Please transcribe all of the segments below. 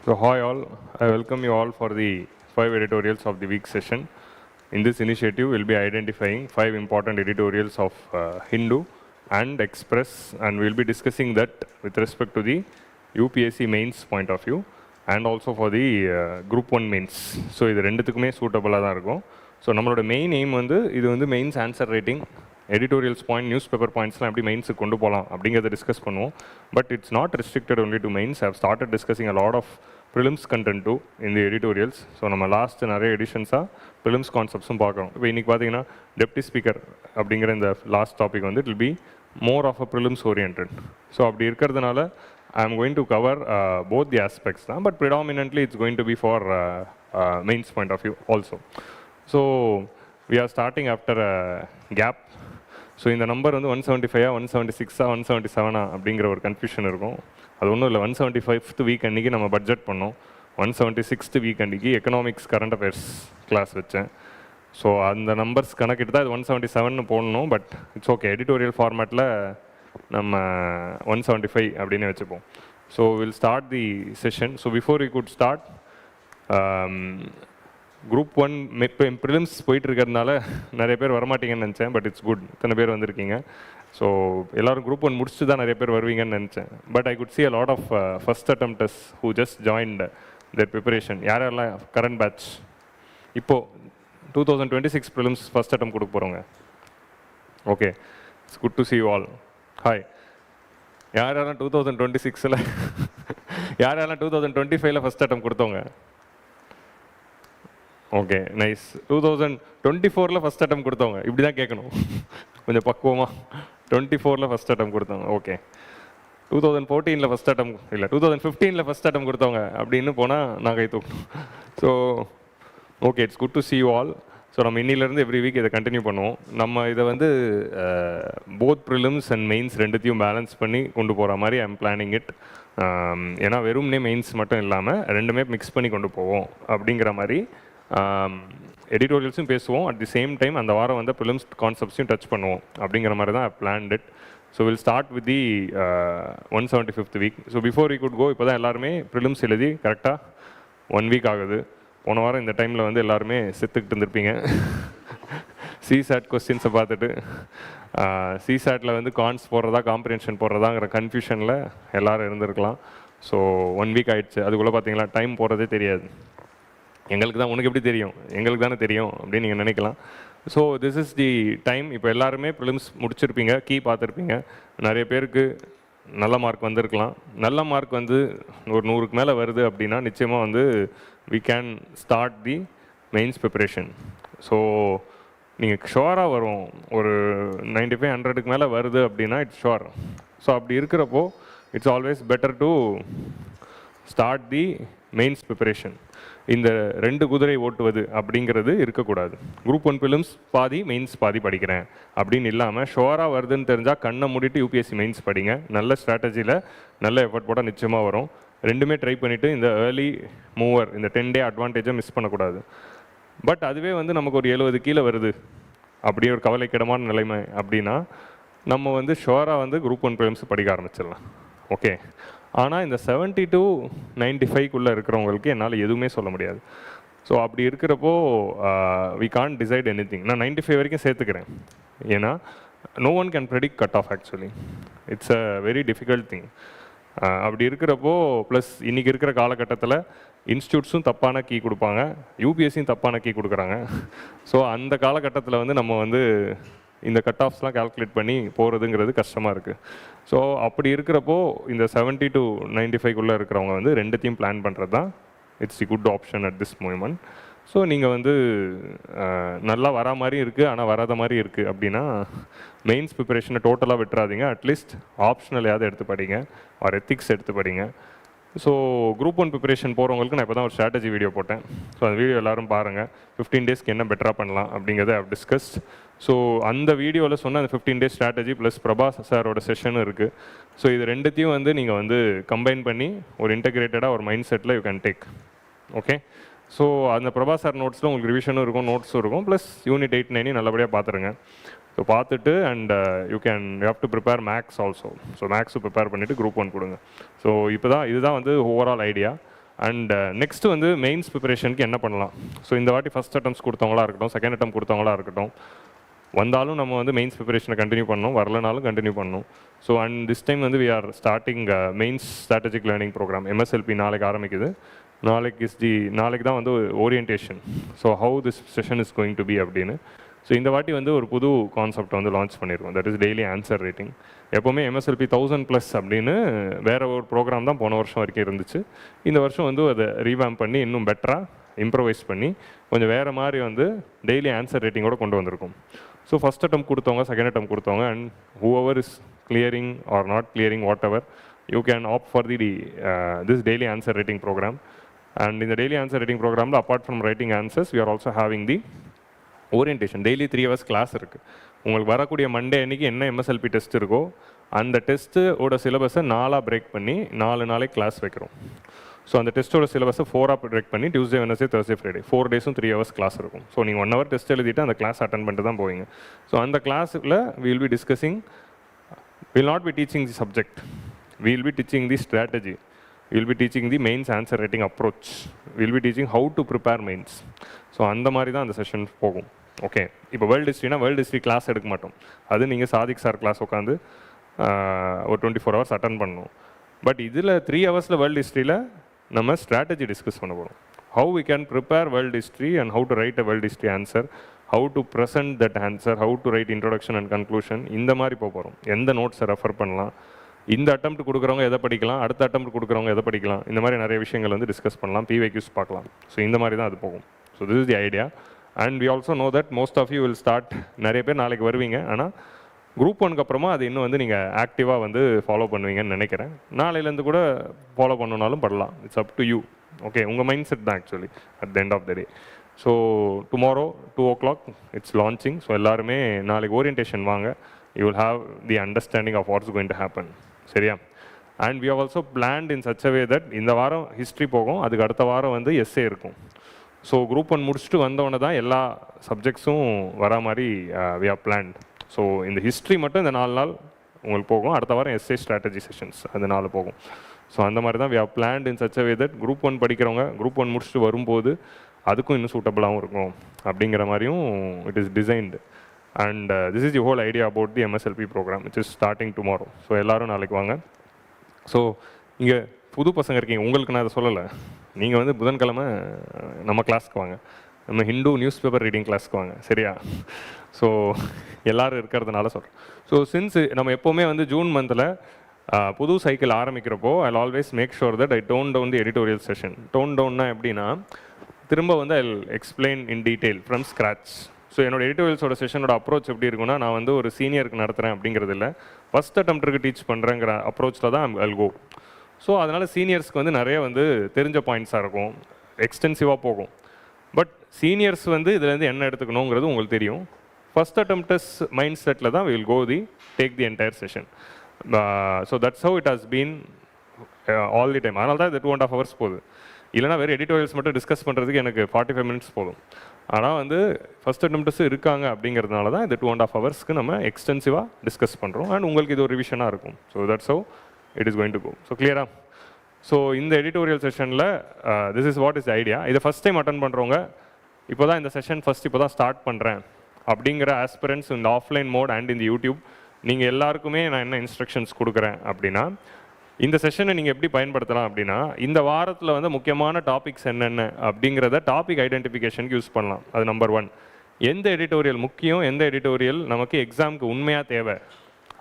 So hi all, I welcome you all for the 5 editorials of the week session. In this initiative, we'll be identifying 5 important editorials of Hindu and Express, and we'll be discussing that with respect to the UPSC Mains point of view and also for the Group 1 Mains. So இது ரெண்டுத்துக்குமே சூட்டபுளாக தான் இருக்கும். So நம்மளோட main aim வந்து இது வந்து mains answer writing editorials point news paper பாயிண்ட்ஸ்லாம் எப்படி மெயின்ஸுக்கு கொண்டு போகலாம் அப்படிங்கிறத டிஸ்கஸ் பண்ணுவோம். But it's not restricted only to mains. I have started discussing a lot of prelims content to இந்த எடிட்டோரியல்ஸ். ஸோ நம்ம லாஸ்ட் நிறைய எடிஷன்ஸாக ப்ரிலிம்ஸ் கான்செப்ட்ஸும் பார்க்குறோம். இப்போ இன்றைக்கி பார்த்தீங்கன்னா டெப்டி ஸ்பீக்கர் அப்படிங்கிற இந்த லாஸ்ட் டாபிக் வந்து it will be more of a prelims oriented. So அப்படி இருக்கிறதுனால I am going to cover both the aspects, but predominantly it's going to be for mains point of view also. So we are starting after a gap. So இந்த number வந்து 175 176 177 அப்படிங்கிற ஒரு confusion இருக்கும். அது ஒன்றும் இல்லை. 175th வீக் அன்றைக்கி நம்ம பட்ஜெட் பண்ணோம். 176th வீக் அன்றைக்கி எக்கனாமிக்ஸ் கரண்ட் அஃபேர்ஸ் கிளாஸ் வச்சேன். ஸோ அந்த நம்பர்ஸ் கணக்கிட்டு தான் இது 177ன்னு போடணும். பட் இட்ஸ் ஓகே, எடிட்டோரியல் ஃபார்மேட்டில் நம்ம 175 அப்படின்னு வச்சுப்போம். So will start the session. So before we could start, group 1 இப்போ ப்ரிலிம்ஸ் போயிட்டு இருக்கிறதுனால நிறைய பேர் வரமாட்டீங்கன்னு நினச்சேன். பட் இட்ஸ் குட், இத்தனை பேர் வந்திருக்கீங்க. ஸோ எல்லோரும் குரூப் 1 முடிச்சுட்டு தான் நிறைய பேர் வருவீங்கன்னு நினச்சேன். But I could see a lot of first attempters who just joined their preparation. யாரெல்லாம் கரண்ட் பேட்ச் இப்போது 2026 ப்ரிலிம்ஸ் ஃபர்ஸ்ட் அட்டம் கொடுக்க போகிறோங்க? Okay, it's good to see you all. Hi. யாரெல்லாம் 2026ல் யாரெல்லாம் 2025ல் ஃபஸ்ட் அட்டம் கொடுத்தவங்க? Okay, nice. 2024ல் ஃபஸ்ட் அட்டம் கொடுத்தவங்க? இப்படி தான் கேட்கணும், கொஞ்சம் பக்குவமாக. 24ல் ஃபஸ்ட் அட்டம் கொடுத்தவங்க? ஓகே. 2014ல் ஃபஸ்ட் அட்டம் இல்லை, 2015ல் ஃபஸ்ட் அட்டம் கொடுத்தவங்க அப்படின்னு போனால் நான் கை தூக்கணும். So okay, it's good to see you all. So நம்ம இன்னிலேருந்து எவ்ரி வீக் இதை கண்டினியூ பண்ணுவோம். நம்ம இதை வந்து போத் ப்ரிலிம்ஸ் அண்ட் மெயின்ஸ் ரெண்டுத்தையும் பேலன்ஸ் பண்ணி கொண்டு போகிற மாதிரி ஐ எம் பிளானிங் இட். ஏன்னா வெறும்னே மெயின்ஸ் மட்டும் இல்லாமல் ரெண்டுமே மிக்ஸ் பண்ணி கொண்டு போவோம் அப்படிங்கிற மாதிரி. எடிட்டோரியல்ஸும் பேசுவோம், அட் தி சேம் டைம் அந்த வாரம் வந்து ப்ரிலிம்ஸ் கான்செப்ட்ஸையும் டச் பண்ணுவோம் அப்படிங்கிற மாதிரி தான் I planned it. So will start with the 175th week. So before we could go, இப்போ தான் எல்லாருமே ப்ரிலிம்ஸ் எழுதி கரெக்டாக 1 வீக் ஆகுது. போன வாரம் இந்த டைமில் வந்து எல்லாருமே செத்துக்கிட்டு இருந்திருப்பீங்க சிசாட் கொஸ்டின்ஸை பார்த்துட்டு. சிசாட்டில் வந்து கான்ஸ் போடுறதா காம்ப்ரிஹென்ஷன் போடுறதாங்கிற கன்ஃபியூஷனில் எல்லோரும் இருந்திருக்கலாம். ஸோ 1 வீக் ஆகிடுச்சு. அதுக்குள்ளே பார்த்தீங்களா டைம் போகிறதே தெரியாது. எங்களுக்கு தான், உனக்கு எப்படி தெரியும், எங்களுக்கு தானே தெரியும் அப்படின்னு நீங்கள் நினைக்கலாம். So this is the time. இப்போ எல்லாருமே ப்ரிலிம்ஸ் முடிச்சிருப்பீங்க, கீ பார்த்துருப்பீங்க. நிறைய பேருக்கு நல்ல மார்க் வந்திருக்கலாம். நல்ல மார்க் வந்து ஒரு 100க்கு மேலே வருது அப்படின்னா நிச்சயமாக வந்து we can start the mains preparation. So நீங்கள் ஷுவராக வரும், ஒரு 95 100க்கு மேலே வருது அப்படின்னா இட்ஸ் ஷுவர். ஸோ அப்படி இருக்கிறப்போ it's always better to start the mains preparation. இந்த 2 குதிரை ஓட்டுவது அப்படிங்கிறது இருக்கக்கூடாது. குரூப் 1 ப்ரிலிம்ஸ் பாதி மெயின்ஸ் பாதி படிக்கிறேன் அப்படின்னு இல்லாமல் ஷுவராக வருதுன்னு தெரிஞ்சால் கண்ணை மூடிட்டு யூபிஎஸ்சி மெயின்ஸ் படிங்க. நல்ல ஸ்ட்ராட்டஜியில் நல்ல எஃபர்ட் போட்டால் நிச்சயமாக வரும். ரெண்டுமே ட்ரை பண்ணிவிட்டு இந்த ஏர்லி மூவர், இந்த 10 டே அட்வான்டேஜை மிஸ் பண்ணக்கூடாது. பட் அதுவே வந்து நமக்கு ஒரு 70 கீழே வருது அப்படியே ஒரு கவலைக்கிடமான நிலைமை அப்படின்னா நம்ம வந்து ஷுவராக வந்து குரூப் 1 ப்ரிலிம்ஸ் படிக்க ஆரம்பிச்சிடலாம். ஓகே. ஆனால் இந்த 70 to 95க்குள்ளே இருக்கிறவங்களுக்கு என்னால் எதுவுமே சொல்ல முடியாது. ஸோ அப்படி இருக்கிறப்போ we can't decide anything. நான் 95 வரைக்கும் சேர்த்துக்கிறேன். ஏன்னா no one can predict cut off. Actually it's a very difficult thing. அப்படி இருக்கிறப்போ ப்ளஸ் இன்றைக்கி இருக்கிற காலகட்டத்தில் இன்ஸ்டியூட்ஸும் தப்பான கீ கொடுப்பாங்க, யூபிஎஸ்சியும் தப்பான கீ கொடுக்குறாங்க. ஸோ அந்த காலகட்டத்தில் வந்து நம்ம வந்து இந்த கட் ஆஃப்ஸ்லாம் கால்குலேட் பண்ணி போகிறதுங்கிறது கஷ்டமாக இருக்குது. ஸோ அப்படி இருக்கிறப்போ இந்த 70 to 95க்குள்ளே இருக்கிறவங்க வந்து ரெண்டுத்தையும் பிளான் பண்ணுறது தான் it's the good option at this moment. So நீங்கள் வந்து நல்லா வரா மாதிரி இருக்குது ஆனால் வராத மாதிரி இருக்குது அப்படின்னா மெயின்ஸ் ப்ரிப்பரேஷனை டோட்டலாக விட்டுறாதீங்க. அட்லீஸ்ட் ஆப்ஷனலையாவது எடுத்து படிங்க, ஆர் எத்திக்ஸ் எடுத்து படிங்க. ஸோ குரூப் 1 ப்ரிப்பரேஷன் போகிறவங்களுக்கு நான் இப்போ தான் ஒரு ஸ்ட்ராட்டஜி வீடியோ போட்டேன். ஸோ அந்த வீடியோ எல்லோரும் பாருங்கள். 15 டேஸ்க்கு என்ன பெட்டராக பண்ணலாம் அப்படிங்கிறத ஐ ஹவ் டிஸ்கஸ்ட். ஸோ அந்த வீடியோவில் சொன்ன அந்த 15 டேஸ் ஸ்ட்ராட்டஜி ப்ளஸ் பிரபா சாரோட செஷனும் இருக்குது. ஸோ இது ரெண்டுத்தையும் வந்து நீங்கள் வந்து கம்பைன் பண்ணி ஒரு இன்டெகிரேட்டடாக ஒரு mind settle you can take. Okay. So அந்த பிரபா சார் நோட்ஸில் உங்களுக்கு ரிவிஷனும் இருக்கும், நோட்ஸும் இருக்கும், ப்ளஸ் யூனிட் 8 9 நல்லபடியாக பார்த்துருங்க. ஸோ பார்த்துட்டு and you have to prepare maths also. So மேக்ஸும் ப்ரிப்பேர் பண்ணிவிட்டு குரூப் 1 கொடுங்க. ஸோ இதுதான் வந்து ஓவரால் ஐடியா. அண்ட் நெக்ஸ்ட்டு வந்து மெயின்ஸ் ப்ரிப்பரேஷனுக்கு என்ன பண்ணலாம். ஸோ இந்த வாட்டி ஃபஸ்ட் அட்டம்ஸ் கொடுத்தவங்களா இருக்கட்டும், செகண்ட் அட்டம் கொடுத்தவங்களா இருக்கட்டும், வந்தாலும் நம்ம வந்து மெயின்ஸ் ப்ரிப்பரேஷனை கண்டினியூ பண்ணணும், வரலனாலும் கண்டினியூ பண்ணணும். ஸோ அண்ட் திஸ் டைம் வந்து we are starting mains strategic learning programme. MSLP நாளைக்கு ஆரம்பிக்குது. நாளைக்கு தான் வந்து orientation. So how this session is going to be அப்படின்னு. ஸோ இந்த வாட்டி வந்து ஒரு புது கான்செப்ட் வந்து லான்ச் பண்ணியிருக்கோம். That is daily answer rating. எப்போவுமே MSLP 1000+ அப்படின்னு வேறு ஒரு ப்ரோக்ராம் தான் போன வருஷம் வரைக்கும் இருந்துச்சு. இந்த வருஷம் வந்து அதை ரீவேம்ப் பண்ணி இன்னும் பெட்டராக இம்ப்ரவைஸ் பண்ணி கொஞ்சம் வேறு மாதிரி வந்து டெய்லி ஆன்சர் ரேட்டிங்கோடு கொண்டு வந்திருக்கும். ஸோ ஃபஸ்ட் அட்டம் கொடுத்தவங்க, செகண்ட் அட்டம் கொடுத்தவங்க, and whoever is clearing or not clearing whatever, you can opt for this daily answer rating program. And in the daily answer rating program, apart from writing answers, we are also having the orientation. Daily 3 hours class இருக்குது. உங்களுக்கு வரக்கூடிய Monday அன்றைக்கி என்ன MSLP test இருக்கோ அந்த டெஸ்ட்டோட சிலபஸை 4 break பண்ணி 4 நாளைக்கு கிளாஸ் வைக்கிறோம். ஸோ அந்த டெஸ்ட்டோட சிலபஸை 4 பிரேக் பண்ணி Tuesday, Wednesday, Thursday, Friday 4 டேஸும் 3 hours கிளாஸ் இருக்கும். ஸோ நீங்கள் 1 hour டெஸ்ட் எழுதிட்டு அந்த கிளாஸ் அட்டன் பண்ணிட்டு தான் போவீங்க. ஸோ அந்த கிளாஸில் will be discussing, will not be teaching the subject, will be teaching the strategy, will be teaching the mains answer rating approach, will be teaching how to prepare mains. So அந்த மாதிரி தான் அந்த session போகும். Okay, இப்போ world ஹிஸ்ட்ரினா world history class எடுக்க மாட்டோம். அது நீங்கள் சாதிக் சார் கிளாஸ் உட்காந்து ஒரு 24 hours அட்டன் பண்ணணும். பட் இதில் 3 hours வேர்ல்டு ஹிஸ்ட்ரியில் நம்ம ஸ்ட்ராட்டஜி டிஸ்கஸ் பண்ண போகிறோம். How we can prepare world history and how to write a world history answer, how to present that answer, how to write introduction and conclusion, இந்த மாதிரி போகிறோம். எந்த நோட்ஸை ரெஃபர் பண்ணலாம், இந்த அட்டெம்ப்ட் கொடுக்குறவங்க எதை படிக்கலாம், அடுத்த அட்டெம்ப்ட் கொடுக்குறவங்க எதை படிக்கலாம், இந்த மாதிரி நிறைய விஷயங்கள் வந்து டிஸ்கஸ் பண்ணலாம், PYQs பார்க்கலாம். ஸோ இந்த மாதிரி தான் அது போகும். So this is the idea. And we also know that most of you will start, நிறைய பேர் நாளைக்கு வருவீங்க, ஆனால் குரூப் 1க்கு அப்புறமா அது இன்னும் வந்து நீங்கள் ஆக்டிவாக வந்து ஃபாலோ பண்ணுவீங்கன்னு நினைக்கிறேன். நாளையிலேருந்து கூட ஃபாலோ பண்ணணுனாலும் பண்ணலாம். It's up to you. Okay, உங்கள் மைண்ட் செட் தான் actually at the end of the day. So tomorrow 2 o'clock it's launching. So எல்லாருமே நாளைக்கு ஓரியன்டேஷன் வாங்க. You will have the understanding of what's going to happen. சரியா? And we have also planned in such a way that இந்த வாரம் history போகும், அதுக்கு அடுத்த வாரம் வந்து எஸ்ஏ இருக்கும். ஸோ குரூப் 1 முடிச்சுட்டு வந்தவொடனே தான் எல்லா சப்ஜெக்ட்ஸும் வரா மாதிரி வி ஹவ் பிளான்ட். ஸோ இந்த ஹிஸ்ட்ரி மட்டும் இந்த 4 நாள் உங்களுக்கு போகும், அடுத்த வாரம் எஸ்ஏ ஸ்ட்ராட்டஜி செஷன்ஸ் அது 4 போகும். ஸோ அந்த மாதிரி தான் we have planned in such a way that group 1 படிக்கிறவங்க குரூப் 1 முடிச்சுட்டு வரும்போது அதுக்கும் இன்னும் சூட்டபுளாகவும் இருக்கும் அப்படிங்கிற மாதிரியும் it is designed. And this is the whole idea about the MSLP programme which is starting tomorrow. So எல்லோரும் நாளைக்கு வாங்க. ஸோ இங்கே புது பசங்க இருக்கீங்க, உங்களுக்கு நான் அதை சொல்லலை. நீங்கள் வந்து புதன்கிழமை நம்ம கிளாஸ்க்கு வாங்க, நம்ம ஹிந்து நியூஸ் பேப்பர் ரீடிங் கிளாஸ்க்கு வாங்க. சரியா? ஸோ எல்லோரும் இருக்கிறதுனால சொல்கிறேன். ஸோ சின்ஸ் நம்ம எப்போவுமே வந்து ஜூன் மந்தில் புது சைக்கிள் ஆரம்பிக்கிறப்போ I always make sure that I tone down the editorial session. Tone டவுன்னா எப்படின்னா, திரும்ப வந்து I explain in detail from scratch. So என்னோட எடிட்டோரியல்ஸோட செஷனோட அப்ரோச் எப்படி இருக்குன்னா, நான் வந்து ஒரு சீனியருக்கு நடத்துகிறேன் அப்படிங்கிறது இல்லை, ஃபஸ்ட் அட்டெம்ப்ட்டுக்கு டீச் பண்ணுறேங்கிற அப்ரோச்சில் தான் ஐல் கோ. ஸோ அதனால் சீனியர்ஸ்க்கு வந்து நிறைய வந்து தெரிஞ்ச பாயிண்ட்ஸாக இருக்கும், எக்ஸ்டென்சிவாக போகும். பட் சீனியர்ஸ் வந்து இதுலேருந்து என்ன எடுத்துக்கணுங்கிறது உங்களுக்கு தெரியும். ஃபஸ்ட் அட்டெம்ப்டஸ் மைண்ட் செட்டில் தான் will go the take the entire session. So that's how it has been all the time. அதனால தான் இது 2.5 hours போகுது. இல்லைனா வேறு எடிட்டோரியல்ஸ் மட்டும் டிஸ்கஸ் பண்ணுறதுக்கு எனக்கு 45 minutes போதும். ஆனால் வந்து ஃபஸ்ட் அட்டெம்ப்டஸ் இருக்காங்க அப்படிங்கிறதுனால தான் இது 2.5 hours நம்ம எக்ஸ்டென்சிவாக டிஸ்கஸ் பண்ணுறோம். அண்ட் உங்களுக்கு இது ஒரு ரிவிஷனாக இருக்கும். So that's how it is going to go. So கிளியரா? ஸோ இந்த எடிட்டோரியல் செஷனில் this is what is idea. இதை ஃபஸ்ட் டைம் அட்டன் பண்ணுறவங்க, இப்போ தான் இந்த செஷன் இப்போ தான் ஸ்டார்ட் பண்ணுறேன் அப்படிங்கிற ஆஸ்பிரன்ஸ் இந்த ஆஃப்லைன் மோட் அண்ட் இந்த யூடியூப், நீங்கள் எல்லாருக்குமே நான் என்ன இன்ஸ்ட்ரக்ஷன்ஸ் கொடுக்குறேன் அப்படின்னா, இந்த செஷனை நீங்கள் எப்படி பயன்படுத்தலாம் அப்படின்னா, இந்த வாரத்தில் வந்து முக்கியமான டாபிக்ஸ் என்னென்ன அப்படிங்கிறத டாபிக் ஐடென்டிஃபிகேஷனுக்கு யூஸ் பண்ணலாம். அது நம்பர் 1. எந்த எடிட்டோரியல் முக்கியம், எந்த எடிட்டோரியல் நமக்கு எக்ஸாமுக்கு உண்மையாக தேவை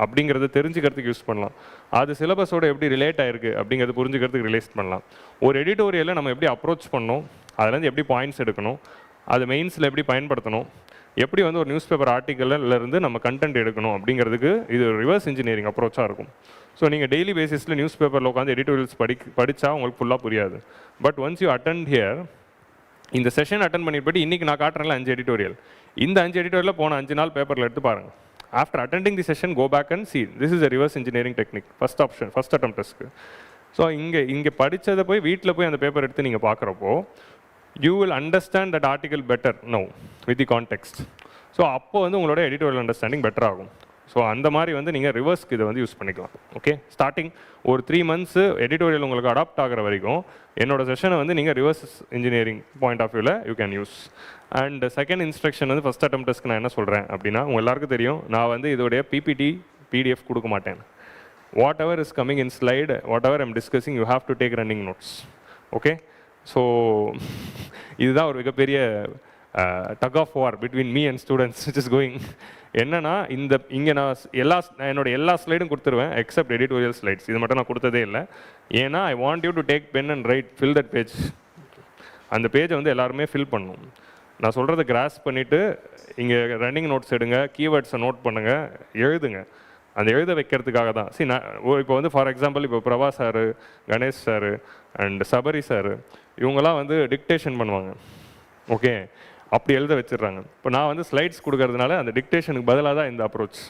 அப்படிங்கிறத தெரிஞ்சுக்கிறதுக்கு யூஸ் பண்ணலாம். அது சிலபஸோட எப்படி ரிலேட் ஆகிருக்கு அப்படிங்கிறது புரிஞ்சுக்கிறதுக்கு ரிலேட் பண்ணலாம். ஒரு எடிட்டோரியலில் நம்ம எப்படி அப்ரோச் பண்ணணும், அதுலேருந்து எப்படி பாயிண்ட்ஸ் எடுக்கணும், அது மெயின்ஸில் எப்படி பயன்படுத்தணும், எப்படி வந்து ஒரு நியூஸ் பேப்பர் ஆர்டிக்கல்லேருந்து நம்ம கண்டென்ட் எடுக்கணும் அப்படிங்கிறதுக்கு இது ரிவர்ஸ் இன்ஜினியரிங் அப்ரோச்சாக இருக்கும். ஸோ நீங்கள் டெய்லி பேசிஸில் நியூஸ் பேப்பரில் உட்காந்து எடிட்டோரியல்ஸ் படித்தா உங்களுக்கு ஃபுல்லாக புரியாது. But once you attend here, இந்த செஷன் அட்டன் பண்ணிட்டு போய்ட்டு இன்றைக்கி நான் காட்டுறேன்ல 5 எடிட்டோரியல், இந்த 5 எடிட்டோரியலில் போன 5 நாள் பேப்பரில் எடுத்து பாருங்கள். After attending the session go back and see this is a reverse engineering technique. First option, first அட்டெம்ப்டஸ்க்கு. ஸோ இங்கே படித்ததை போய் வீட்டில் போய் அந்த பேப்பர் எடுத்து நீங்கள் பார்க்குறப்போ you will understand that article better now with the context. So அப்போ வந்து உங்களோட எடிட்டோரியல் அண்டர்ஸ்டாண்டிங் பெட்டர் ஆகும். ஸோ அந்த மாதிரி வந்து நீங்கள் ரிவர்ஸ்க்கு இதை வந்து யூஸ் பண்ணிக்கலாம். ஓகே, ஸ்டார்டிங் ஒரு 3 months எடிட்டோரியல் உங்களுக்கு அடாப்ட் ஆகிற வரைக்கும் என்னோட செஷனை வந்து நீங்கள் ரிவர்ஸ் இன்ஜினியரிங் பாயிண்ட் ஆஃப் வியூவில் you can use. And second instruction வந்து ஃபஸ்ட் அட்டெம்ப்ட்ஸ்க்கு நான் என்ன சொல்கிறேன் அப்படின்னா, உங்கள் எல்லாருக்கும் தெரியும், நான் வந்து இதோடைய பிபிடி PDF கொடுக்க மாட்டேன். Whatever is coming in slide, whatever I'm discussing, you have to take running notes. Okay, so இதுதான் ஒரு மிகப்பெரிய tug of war between me and students which is going. என்னன்னா இங்கே நான் என்னோட எல்லா ஸ்லைடும் கொடுத்துருவேன் எக்ஸப்ட் எடிட்டோரியல் ஸ்லைட்ஸ். இது மட்டும் நான் கொடுத்ததே இல்லை. ஏன்னா I want you to take pen and write, fill that page. அந்த பேஜை வந்து எல்லாருமே ஃபில் பண்ணணும். நான் சொல்கிறத கிராஸ் பண்ணிவிட்டு இங்கே ரன்னிங் நோட்ஸ் எடுங்க, கீவேர்ட்ஸை நோட் பண்ணுங்கள், எழுதுங்க. அந்த எழுத வைக்கிறதுக்காக தான். சரி, நான் இப்போ வந்து ஃபார் எக்ஸாம்பிள் இப்போ Prabha sir, Ganesh sir and Sabari sir இவங்கெல்லாம் வந்து டிக்டேஷன் பண்ணுவாங்க. ஓகே, அப்படி எழுத வச்சிடுறாங்க. இப்போ நான் வந்து ஸ்லைட்ஸ் கொடுக்கறதுனால அந்த டிக்டேஷனுக்கு பதிலாக தான் இந்த அப்ரோச்.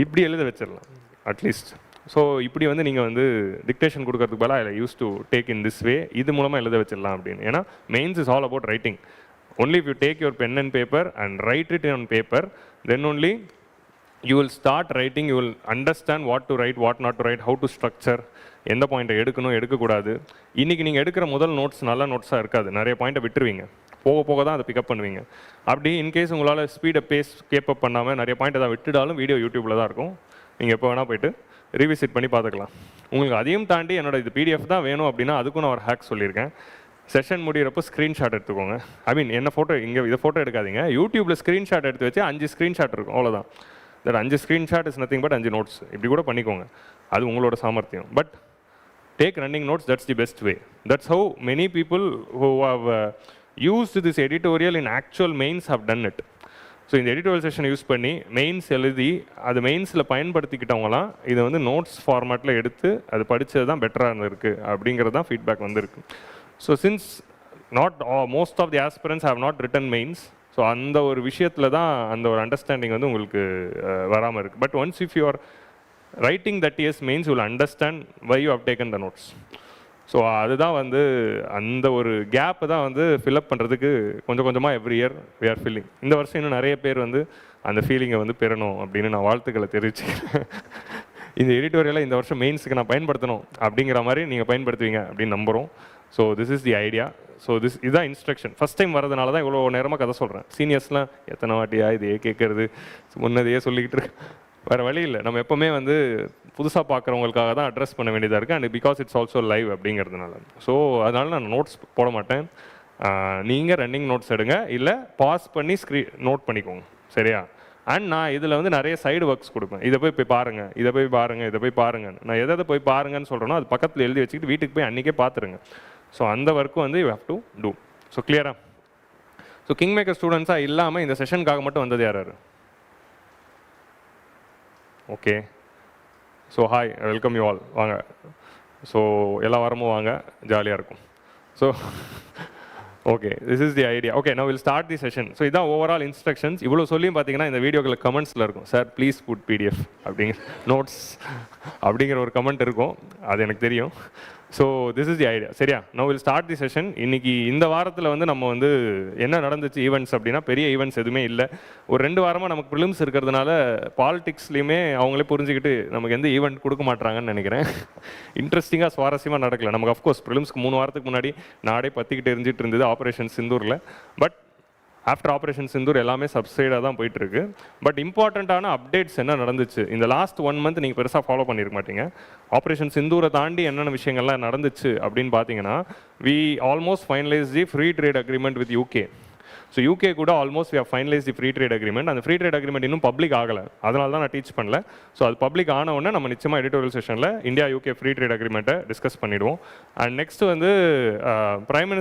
இப்படி எழுத வச்சிடலாம் அட்லீஸ்ட். ஸோ இப்படி வந்து நீங்கள் வந்து டிக்டேஷன் கொடுக்கறதுக்கு பதிலாக I used to take in this way, இது மூலமாக எழுத வச்சிடலாம் அப்படின்னு. ஏன்னா mains is all about writing. Only if you take your pen and paper and write it on paper, then only you will start writing, you will understand what to write, what not to write, how to structure, எந்த பாயிண்ட்டை எடுக்கணும் எடுக்கக்கூடாது. இன்றைக்கி நீங்கள் எடுக்கிற முதல் notes நல்ல நோட்ஸாக இருக்காது, நிறைய பாயிண்ட்டை விட்டுருவீங்க, போக போக தான் அதை பிக்கப் பண்ணுவீங்க. அப்படி இன்கேஸ் உங்களால் ஸ்பீடை கேப்பப் பண்ணாமல் நிறைய பாயிண்ட்டை தான் விட்டுடாலும் வீடியோ யூடியூப்பில் தான் இருக்கும், நீங்கள் எப்போ வேணால் போய்ட்டு ரீவிசிட் பண்ணி பார்த்துக்கலாம். உங்களுக்கு அதையும் தாண்டி என்னோட இது PDF தான் வேணும் அப்படின்னா அதுக்கும் நான் ஒரு ஹேக் சொல்லியிருக்கேன். செஷன் முடிகிறப்போ ஸ்க்ரீன்ஷாட் எடுத்துக்கோங்க. ஐ மீன் என்ன ஃபோட்டோ இங்கே இதை ஃபோட்டோ எடுக்காதீங்க, யூடியூப்பில் ஸ்க்ரீன்ஷாட் எடுத்து வச்சு 5 ஸ்க்ரீன்ஷாட் இருக்கும், அவ்வளோதான். That 5 screenshot is nothing but 5 notes. இப்படி கூட பண்ணிக்கோங்க, அது உங்களோட சாமர்த்தியம். But take running notes, that's the best way. That's how many people who have used this editorial in actual mains have done it. So இந்த editorial session use பண்ணி mains எழுதி அது மெயின்ஸில் பயன்படுத்திக்கிட்டவங்களாம் இதை வந்து நோட்ஸ் ஃபார்மேட்டில் எடுத்து அது படித்தது தான் பெட்டராக இருந்திருக்கு அப்படிங்கிறது தான் ஃபீட்பேக் வந்திருக்கு. So since not most of the aspirants have not written mains, so அந்த ஒரு விஷயத்தில் தான் அந்த ஒரு அண்டர்ஸ்டாண்டிங் வந்து உங்களுக்கு வராமல் இருக்குது. But once if you are writing that year's mains you will understand why you have taken the notes. So அதுதான் வந்து அந்த ஒரு கேப்பை தான் வந்து ஃபில்அப் பண்ணுறதுக்கு கொஞ்சம் கொஞ்சமாக every year we are filling. இந்த வருஷம் இன்னும் நிறைய பேர் வந்து அந்த ஃபீலிங்கை வந்து பெறணும் அப்படின்னு நான் வாழ்த்துக்களை தெரிவிச்சுக்கிறேன். இந்த எடிட்டோரியலை இந்த வருஷம் மெயின்ஸுக்கு நான் பயன்படுத்தணும் அப்படிங்கிற மாதிரி நீங்கள் பயன்படுத்துவீங்க அப்படின்னு நம்புகிறோம். So this is the idea. So இதுதான் இன்ஸ்ட்ரக்ஷன். ஃபஸ்ட் டைம் வரதுனால தான் இவ்வளோ நேரமாக கதை சொல்கிறேன். சீனியர்ஸ்லாம் எத்தனை வாட்டியா இதையே கேட்குறது, முன்னதையே சொல்லிக்கிட்டு இருக்கு. வேறு வழி இல்லை, நம்ம எப்போவுமே வந்து புதுசாக பார்க்குறவங்களுக்காக தான் அட்ரஸ் பண்ண வேண்டியதாக இருக்குது. And because it's also live அப்படிங்கிறதுனால. ஸோ அதனால் நான் நோட்ஸ் போட மாட்டேன். நீங்கள் ரன்னிங் நோட்ஸ் எடுங்க, இல்லை பாஸ் பண்ணி நோட் பண்ணிக்கோங்க, சரியா? அண்ட் நான் இதில் வந்து நிறைய சைடு ஒர்க்ஸ் கொடுப்பேன். இதை போய் பாருங்கள், இதை போய் பாருங்கள், இதை போய் பாருங்கள். நான் எதை போய் பாருங்கன்னு சொல்கிறேனோ அது பக்கத்தில் எழுதி வச்சுக்கிட்டு வீட்டுக்கு போய் அன்றைக்கே பார்த்துருங்க. ஸோ அந்த ஒர்க்கும் வந்து you have to do. So கிளியரா? ஸோ கிங் மேக்கர் ஸ்டூடெண்ட்ஸாக இல்லாமல் இந்த செஷனுக்காக மட்டும் வந்தது யார்? Okay, so hi, welcome you all, வாங்க. ஸோ எல்லா வாரமும் வாங்க, ஜாலியாக இருக்கும். So okay, this is the idea. Okay, now we'll start the session. So இதான் ஓவரால் இன்ஸ்ட்ரக்ஷன்ஸ். இவ்வளோ சொல்லியும் பார்த்தீங்கன்னா இந்த வீடியோக்களில் கமெண்ட்ஸில் இருக்கும், சார் ப்ளீஸ் புட் PDF அப்படிங்கிற நோட்ஸ் அப்படிங்கிற ஒரு கமெண்ட் இருக்கும், அது எனக்கு தெரியும். So this is the idea, சரியா? now we'll start the session. இன்னைக்கு இந்த வாரத்தில் வந்து நம்ம வந்து என்ன நடந்துச்சு ஈவெண்ட்ஸ் அப்படின்னா பெரிய ஈவெண்ட்ஸ் எதுவுமே இல்லை. ஒரு 2 வாரமாக நமக்கு ப்ரிலிம்ஸ் இருக்கிறதுனால பாலிடிக்ஸ்லையுமே அவங்களே புரிஞ்சுக்கிட்டு நமக்கு எந்த ஈவெண்ட் கொடுக்க மாட்டாங்கன்னு நினைக்கிறேன். இன்ட்ரெஸ்டிங்காக சுவாரஸ்யமாக நடக்கல. நமக்கு அஃப்கோர்ஸ் ப்ரிலிம்ஸ்க்கு 3 வாரத்துக்கு முன்னாடி நாடே பற்றிக்கிட்டு எரிஞ்சிட்டு இருந்தது ஆப்ரேஷன் சிந்தூரில். பட் ஆஃப்டர் ஆப்ரேஷன் சிந்தூர் எல்லாமே சப்சைடாக தான் போயிட்டுருக்கு. பட் இம்பார்ட்டண்ட்டான அப்டேட்ஸ் என்ன நடந்துச்சு இந்த லாஸ்ட் 1 month நீங்கள் பெருசாக ஃபாலோ பண்ணியிருக்க மாட்டீங்க. ஆப்ரேஷன் சிந்தூரை தாண்டி என்னென்ன விஷயங்கள்லாம் நடந்துச்சு அப்படின்னு பார்த்தீங்கன்னா, we almost finalise the free trade agreement with UK. So UK கூட almost we have finalise the free trade agreement. அந்த ஃப்ரீ ட்ரேட் அக்ரிமெண்ட் இன்னும் பப்ளிக் ஆகலை, அதனால தான் நான் டீச் பண்ணல. ஸோ அது பப்ளிக் ஆன உடனே நம்ம நிச்சயமாக எடிட்டோரியல் செஷனில் இந்தியா UK ஃப்ரீ ட்ரேட் அக்ரிமெண்ட்டை டிஸ்கஸ் பண்ணிவிடுவோம். அண்ட் நெக்ஸ்ட் வந்து prime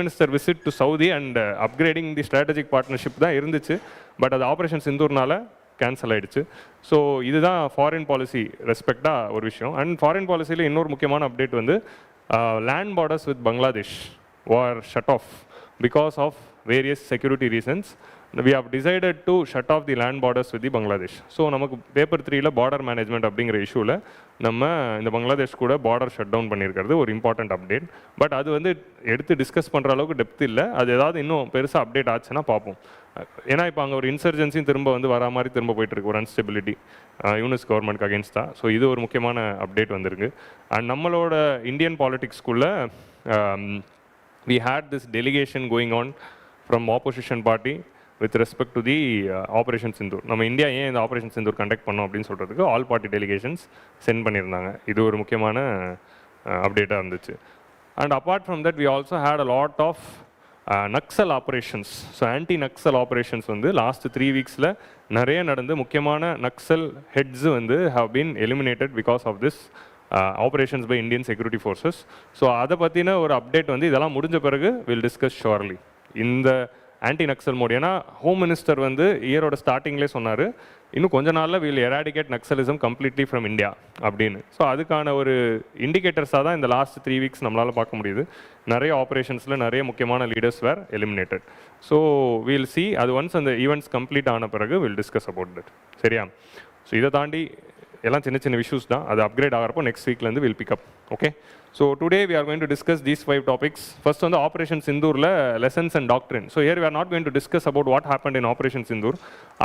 minister visit to Saudi and upgrading the strategic partnership தான் இருந்துச்சு. பட் அது ஆப்ரேஷன் சிந்தூர்னால கேன்சல் ஆகிடுச்சு. ஸோ இதுதான் ஃபாரின் பாலிசி ரெஸ்பெக்டாக ஒரு விஷயம். அண்ட் ஃபாரின் பாலிசியில் இன்னொரு முக்கியமான அப்டேட் வந்து land borders with Bangladesh were shut off because of various security reasons. we have decided to shut off the land borders with the Bangladesh. So நமக்கு பேப்பர் 3ல பார்டர் மேனேஜ்மெண்ட் அப்படிங்கிற இஷ்யூவில் நம்ம இந்த பங்களாதேஷ் கூட பார்டர் ஷட் டவுன் பண்ணியிருக்கிறது ஒரு important update. But அது வந்து எடுத்து டிஸ்கஸ் பண்ணுற அளவுக்கு டெப்த் இல்லை. அது ஏதாவது இன்னும் பெருசாக அப்டேட் ஆச்சுன்னா பார்ப்போம். ஏன்னா இப்போ அங்கே ஒரு இன்சர்ஜென்சியும் திரும்ப வந்து வரா மாதிரி திரும்ப போயிட்டுருக்கு, ஒரு அன்ஸ்டெபிலிட்டி யூனிஸ் கவர்மெண்ட்க்கு அகேன்ஸ்டாக. ஸோ இது ஒரு முக்கியமான அப்டேட் வந்திருக்கு. அண்ட் நம்மளோட Indian பாலிட்டிக்ஸ்குள்ளே we had this delegation going on from opposition party with respect to the Operation Sindoor. நம்ம இந்தியா ஏன் இந்த ஆப்ரேஷன் சிந்தூர் கண்டக்ட் பண்ணோம் அப்படின்னு சொல்கிறதுக்கு ஆல் பார்ட்டி டெலிகேஷன்ஸ் சென்ட் பண்ணியிருந்தாங்க. இது ஒரு முக்கியமான அப்டேட்டாக இருந்துச்சு. And apart from that we also had a lot of Naxal operations. So anti Naxal operations வந்து லாஸ்ட் 3 வீக்ஸில் நிறைய நடந்து முக்கியமான நக்சல் ஹெட்ஸ் வந்து have been eliminated because of this operations by Indian security forces. So அதை பற்றின ஒரு அப்டேட் வந்து இதெல்லாம் முடிஞ்ச பிறகு வில் டிஸ்கஸ் ஷோர்லி. இந்த ஆன்டி நக்சல் மோட், ஏன்னா ஹோம் மினிஸ்டர் வந்து இயரோட ஸ்டார்டிங்லேயே சொன்னார் இன்னும் கொஞ்ச நாளில் will eradicate Naxalism completely from India அப்படின்னு. ஸோ அதுக்கான ஒரு இண்டிகேட்டர்ஸாக தான் இந்த லாஸ்ட் 3 வீக்ஸ் நம்மளால் பார்க்க முடியுது. நிறைய ஆப்ரேஷன்ஸில் நிறைய முக்கியமான leaders were eliminated. So will see அது ஒன்ஸ் அந்த ஈவெண்ட்ஸ் கம்ப்ளீட் ஆன பிறகு வில் டிஸ்கஸ் அபவுட் தட். சரியா? ஸோ இதை தாண்டி எல்லாம் சின்ன சின்ன இஷ்யூஸ் தான். அது அப்கிரேட் ஆகிறப்போ நெக்ஸ்ட் வீக்லேருந்து will pick. Okay, so today we are going to discuss these 5 topics. First வந்து ஆப்ரேஷன் சிந்தூரில் lessons and doctrine. So here we are not going to discuss about what happened in operation Sindoor.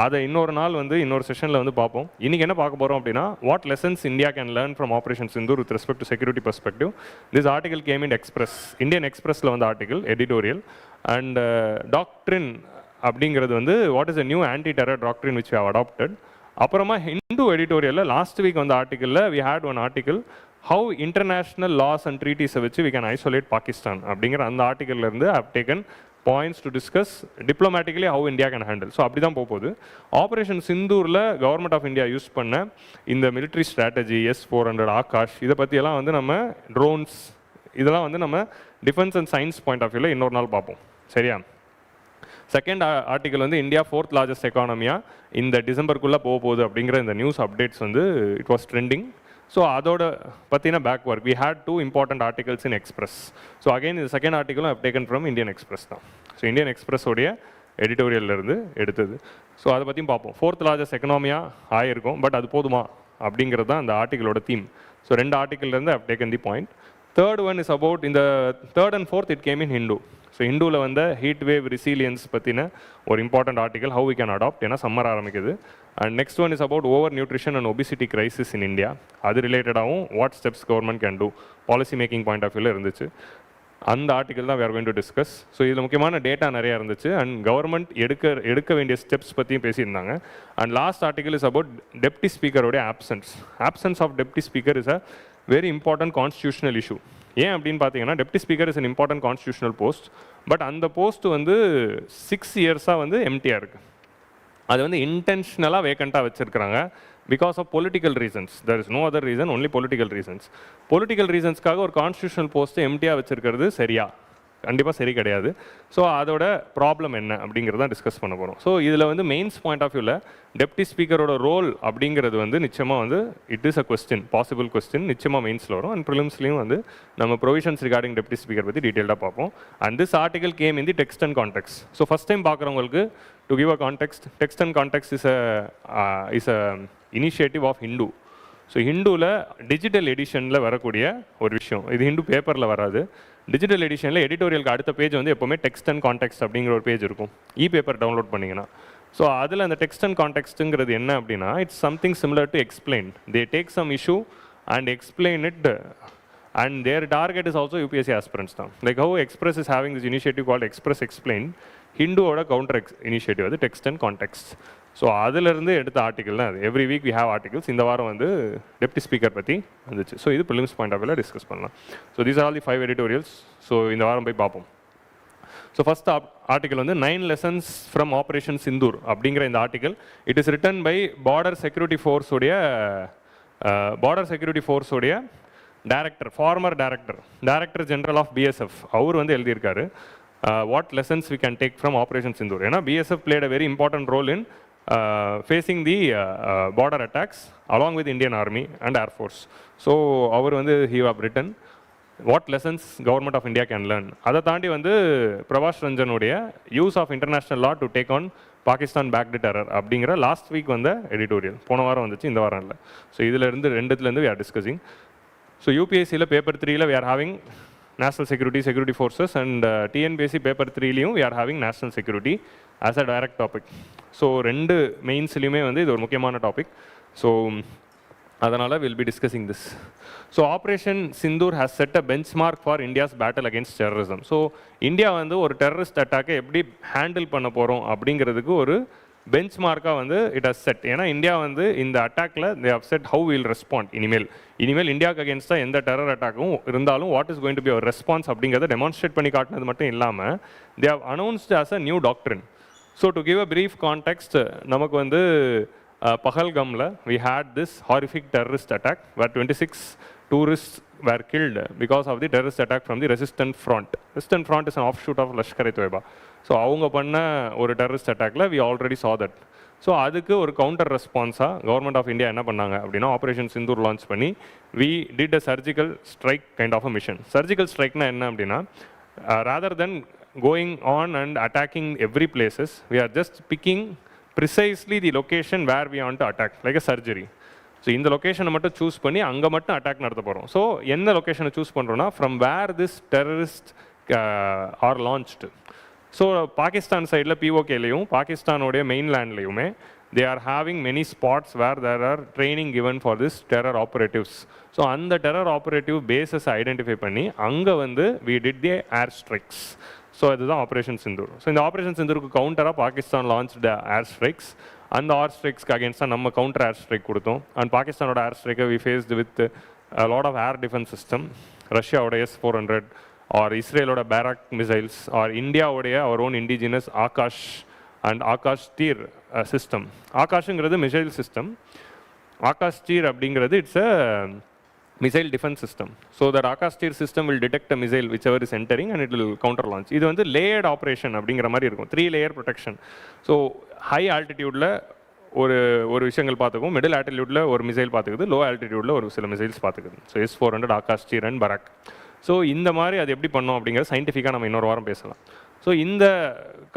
அதை இன்னொரு நாள் வந்து இன்னொரு செஷனில் வந்து பார்ப்போம். இன்றைக்கி என்ன பார்க்க போகிறோம் அப்படின்னா what lessons India can learn from operation Sindoor with respect to security perspective. This article came in express, Indian எக்ஸ்பிரஸில் வந்து ஆர்டிகல் எடிட்டோரியல். அண்ட் டாக்ட்ரின் அப்படிங்கிறது வந்து what is a new anti terror doctrine which we have adapted. அப்புறமா ஹிந்து எடிட்டோரியலில் last week வந்த ஆர்டிக்கலில் we had one article how international laws and ட்ரீட்டிஸை வச்சு வி கேன் ஐசோலேட் பாகிஸ்தான் அப்படிங்கிற அந்த ஆர்டிக்கல்லேருந்து I have taken points to discuss diplomatically how India can handle. So அப்படி தான் போகுது. ஆப்ரேஷன் சிந்தூரில் கவர்மெண்ட் ஆஃப் இந்தியா யூஸ் பண்ண இந்த மிலிட்ரி ஸ்ட்ராட்டஜி S-400 ஆகாஷ் இதை பற்றியெல்லாம் வந்து நம்ம ட்ரோன்ஸ் இதெல்லாம் வந்து நம்ம defence and science point of வியூவில் இன்னொரு நாள் பார்ப்போம். சரியா? செகண்ட் ஆர்டிக்கல் வந்து இந்தியா 4th லார்ஜஸ்ட் எக்கானமியாக இந்த டிசம்பருக்குள்ளே போகுது அப்படிங்கிற இந்த நியூஸ் அப்டேட்ஸ் வந்து இட் வாஸ் ட்ரெண்டிங். ஸோ அதோட பற்றின back work we had 2 important articles in express. So again இந்த செகண்ட் ஆர்டிக்கலும் I taken from Indian express தான். ஸோ இந்தியன் எக்ஸ்பிரஸோடைய எடிட்டோரியல்லேருந்து எடுத்தது. ஸோ அதை பற்றியும் பார்ப்போம். 4th லார்ஜஸ்ட் எக்கனாமியாக ஆயிருக்கும், பட் அது போதுமா அப்படிங்கிறது தான் அந்த ஆர்டிக்கலோட தீம். ஸோ 2 ஆர்டிக்கல்லேருந்து I taken the point. Third one is about இந்த 3rd and 4th it came in Hindu. So ஹிந்துவில் வந்து ஹீட் வேவ் ரிசீலியன்ஸ் பற்றின ஒரு important article how we can adapt, ஏன்னா சம்மர் ஆரம்பிக்குது. And next one is about over nutrition and obesity crisis in India. அது ரிலேட்டடாகவும் what steps government can do policy making point of வியூவில் இருந்துச்சு. அந்த article தான் we are going to discuss. So இதில் முக்கியமான டேட்டா நிறையா இருந்துச்சு அண்ட் கவர்மெண்ட் எடுக்க வேண்டிய ஸ்டெப்ஸ் பற்றியும் பேசியிருந்தாங்க. And last article is about deputy ஸ்பீக்கரோடைய absence of deputy speaker is a very important constitutional issue. ஏன் அப்படின்னு பார்த்தீங்கன்னா deputy speaker is an important constitutional post. But அந்த போஸ்ட் வந்து 6 இயர்ஸாக வந்து எம்டியாக இருக்குது. அது வந்து இன்டென்ஷனலாக வேக்கண்ட்டாக வச்சுருக்கிறாங்க because of political reasons. There is no other reason, only political reasons. Political ரீசன்ஸ்க்காக ஒரு கான்ஸ்டியூஷனல் போஸ்ட்டு எம்டியாக வச்சுருக்கிறது சரியா? கண்டிப்பாக சரி கிடையாது. ஸோ அதோட ப்ராப்ளம் என்ன அப்படிங்கிறத டிஸ்கஸ் பண்ண போகிறோம். ஸோ இதில் வந்து மெயின்ஸ் பாயிண்ட் ஆஃப் வியூவில் டெப்டி ஸ்பீக்கரோட ரோல் அப்படிங்கிறது வந்து நிச்சயமாக வந்து it is a question, possible question நிச்சயமாக மெயின்ஸில் வரும். அண்ட் ப்ரிலிம்ஸ்லையும் வந்து நம்ம ப்ரொவிஷன்ஸ் ரிகார்டிங் டெப்டி ஸ்பீக்கர் பற்றி டீட்டெயிலாக பார்ப்போம். And this article came in the text and context. So first time பார்க்குறவங்களுக்கு to give a context, text and context is a initiative of Hindu. So ஹிந்துவில் digital எடிஷனில் வரக்கூடிய ஒரு விஷயம், இது ஹிந்து பேப்பரில் வராது. டிஜிட்டல் எடிஷனில் எடிட்டோரியலுக்கு அடுத்த பேஜ் வந்து எப்போவுமே டெக்ஸ்ட் அண்ட் கான்டெக்ஸ்ட் அப்படிங்கிற ஒரு பேஜ் இருக்கும், பேப்பர் டவுன்லோட் பண்ணிங்கன்னா. ஸோ அதில் அந்த டெக்ஸ்ட் அண்ட் கான்டெக்ஸ்ட்டுங்கிறது என்ன அப்படின்னா it's something similar to explain. They take some issue and explain it and their target is also UPSC aspirants தான். Like how express is having this initiative called express explain, ஹிந்துவோட counter initiative அது text and context. So அதிலிருந்து எடுத்த article தான் அது. Every week we have articles. இந்த வாரம் வந்து டெப்டி ஸ்பீக்கர் பற்றி வந்துச்சு. ஸோ இது ப்ரிலிம்ஸ் பாயிண்ட் ஆஃப் வியூவில் டிஸ்கஸ் பண்ணலாம். So these are all the 5 editorials. So இந்த வாரம் போய் பார்ப்போம். ஸோ ஃபஸ்ட் ஆர்டிக்கல் வந்து 9 lessons ஃப்ரம் ஆப்ரேஷன் சிந்தூர் அப்படிங்கிற இந்த article. It is written by border security ஃபோர்ஸோடைய director, former director general of BSF. அவர் வந்து எழுதியிருக்காரு what lessons we can take from operation Sindoor. ஏன்னா BSF played a very important role in facing the border attacks along with Indian Army and Air Force. So அவர் வந்து he have written what lessons government of India can learn. அதை தாண்டி வந்து பிரபாஷ் ரஞ்சனுடைய use of international law to take on Pakistan backed terror அப்படிங்கிற last week வந்த editorial. போன வாரம் வந்துச்சு, இந்த வாரம் இல்லை. ஸோ இதிலேருந்து ரெண்டுத்துலேருந்து we are discussing. ஸோ யூபிஎஸ்சியில் பேப்பர் 3ல we are having national security forces and TNPSC paper 3லையும் we are having national security as a direct topic. ஸோ ரெண்டு மெயின்ஸ்லையுமே வந்து இது ஒரு முக்கியமான டாபிக். ஸோ அதனால் we'll be discussing this. So operation Sindoor has set a benchmark for India's battle against terrorism. So India வந்து ஒரு டெரரிஸ்ட் அட்டாக்கை எப்படி ஹேண்டில் பண்ண போகிறோம் அப்படிங்கிறதுக்கு ஒரு பெஞ்ச்மார்க்காக வந்து இட் ஹஸ் செட். ஏன்னா இந்தியா வந்து இந்த அட்டாக்ல they have set how will respond. இனிமேல் இந்தியாவுக்கு அகேன்ஸ்டாக எந்த டெரர் அட்டாக்கும் இருந்தாலும் what is going to be our response அப்படிங்கிறத டெமான்ஸ்ட்ரேட் பண்ணி காட்டினது மட்டும் இல்லாமல் they have announced as a new doctrine. So to give a brief context, நமக்கு வந்து பஹல்கம்ல we had this horrific terrorist attack where 26 tourists were killed because of the terrorist attack from the resistant front. Resistant front is an offshoot of Lashkar-e-Toiba. So அவங்க பண்ண ஒரு terrorist அட்டாக்ல we already saw that. So அதுக்கு ஒரு counter ரெஸ்பான்ஸாக government of India என்ன பண்ணாங்க அப்படின்னா ஆப்ரேஷன் சிந்தூர் லான்ச் பண்ணி we did a surgical strike kind of a mission. Surgical ஸ்ட்ரைக்னா என்ன அப்படின்னா rather than going on and attacking every places, we are just picking precisely the location where we want to attack, like a surgery. So இந்த லொக்கேஷனை மட்டும் choose பண்ணி அங்கே மட்டும் attack நடத்த போகிறோம். ஸோ எந்த லொக்கேஷனை சூஸ் பண்ணுறோன்னா from where this terrorist are launched. So Pakistan சைடில் பிஓகேலையும் பாகிஸ்தானோடைய மெயின்லேண்ட்லேயுமே they are having many spots where there are training given for this terror operatives. So அந்த டெரர் ஆப்ரேட்டிவ் பேஸஸ் ஐடென்டிஃபை பண்ணி அங்கே வந்து we did the air strikes. So இதுதான் operation Sindoor. So இந்த ஆப்ரேஷன் சிந்தூருக்கு கவுண்டராக பாகிஸ்தான் லான்ச் ஏர் ஸ்ட்ரைக்ஸ். அந்த air ஸ்ட்ரைக்ஸ்க்கு அகேன்ஸ்டாக நம்ம கவுண்டர் ஏர் ஸ்ட்ரைக் கொடுத்தோம். அண்ட் பாகிஸ்தானோட ஏர் ஸ்ட்ரைக்கை we faced with lot of air defence system. ரஷ்யாவோட S-400 ஆர் இஸ்ரேலோட பேராக் மிசைல்ஸ் ஆர் இந்தியாவுடைய our own indigenous Akash and Akash Teer system. ஆகாஷுங்கிறது மிசைல் சிஸ்டம், ஆகாஷ் தீர் அப்படிங்கிறது it's a missile defense system. So that Akash Tir system will detect a missile whichever is entering and it will counter launch. இது வந்து layered operation அப்படிங்கிற மாதிரி இருக்கும், 3 layer protection. So high ஆல்டிடியூடில் ஒரு விஷயங்கள் பார்த்துக்கும், மிடில் ஆல்டிடியூடில் ஒரு மிசைல் பார்த்துக்குது, லோ ஆல்டிடியூடில் ஒரு சில மிசைல்ஸ் பார்த்துக்குது. ஸோ S-400, ஆகாஷ் தீர் அண்ட் பராக். ஸோ இந்த மாதிரி அது எப்படி பண்ணோம் அப்படிங்கிற சயின்டிஃபிக்காக நம்ம இன்னொரு வாரம் பேசலாம். ஸோ இந்த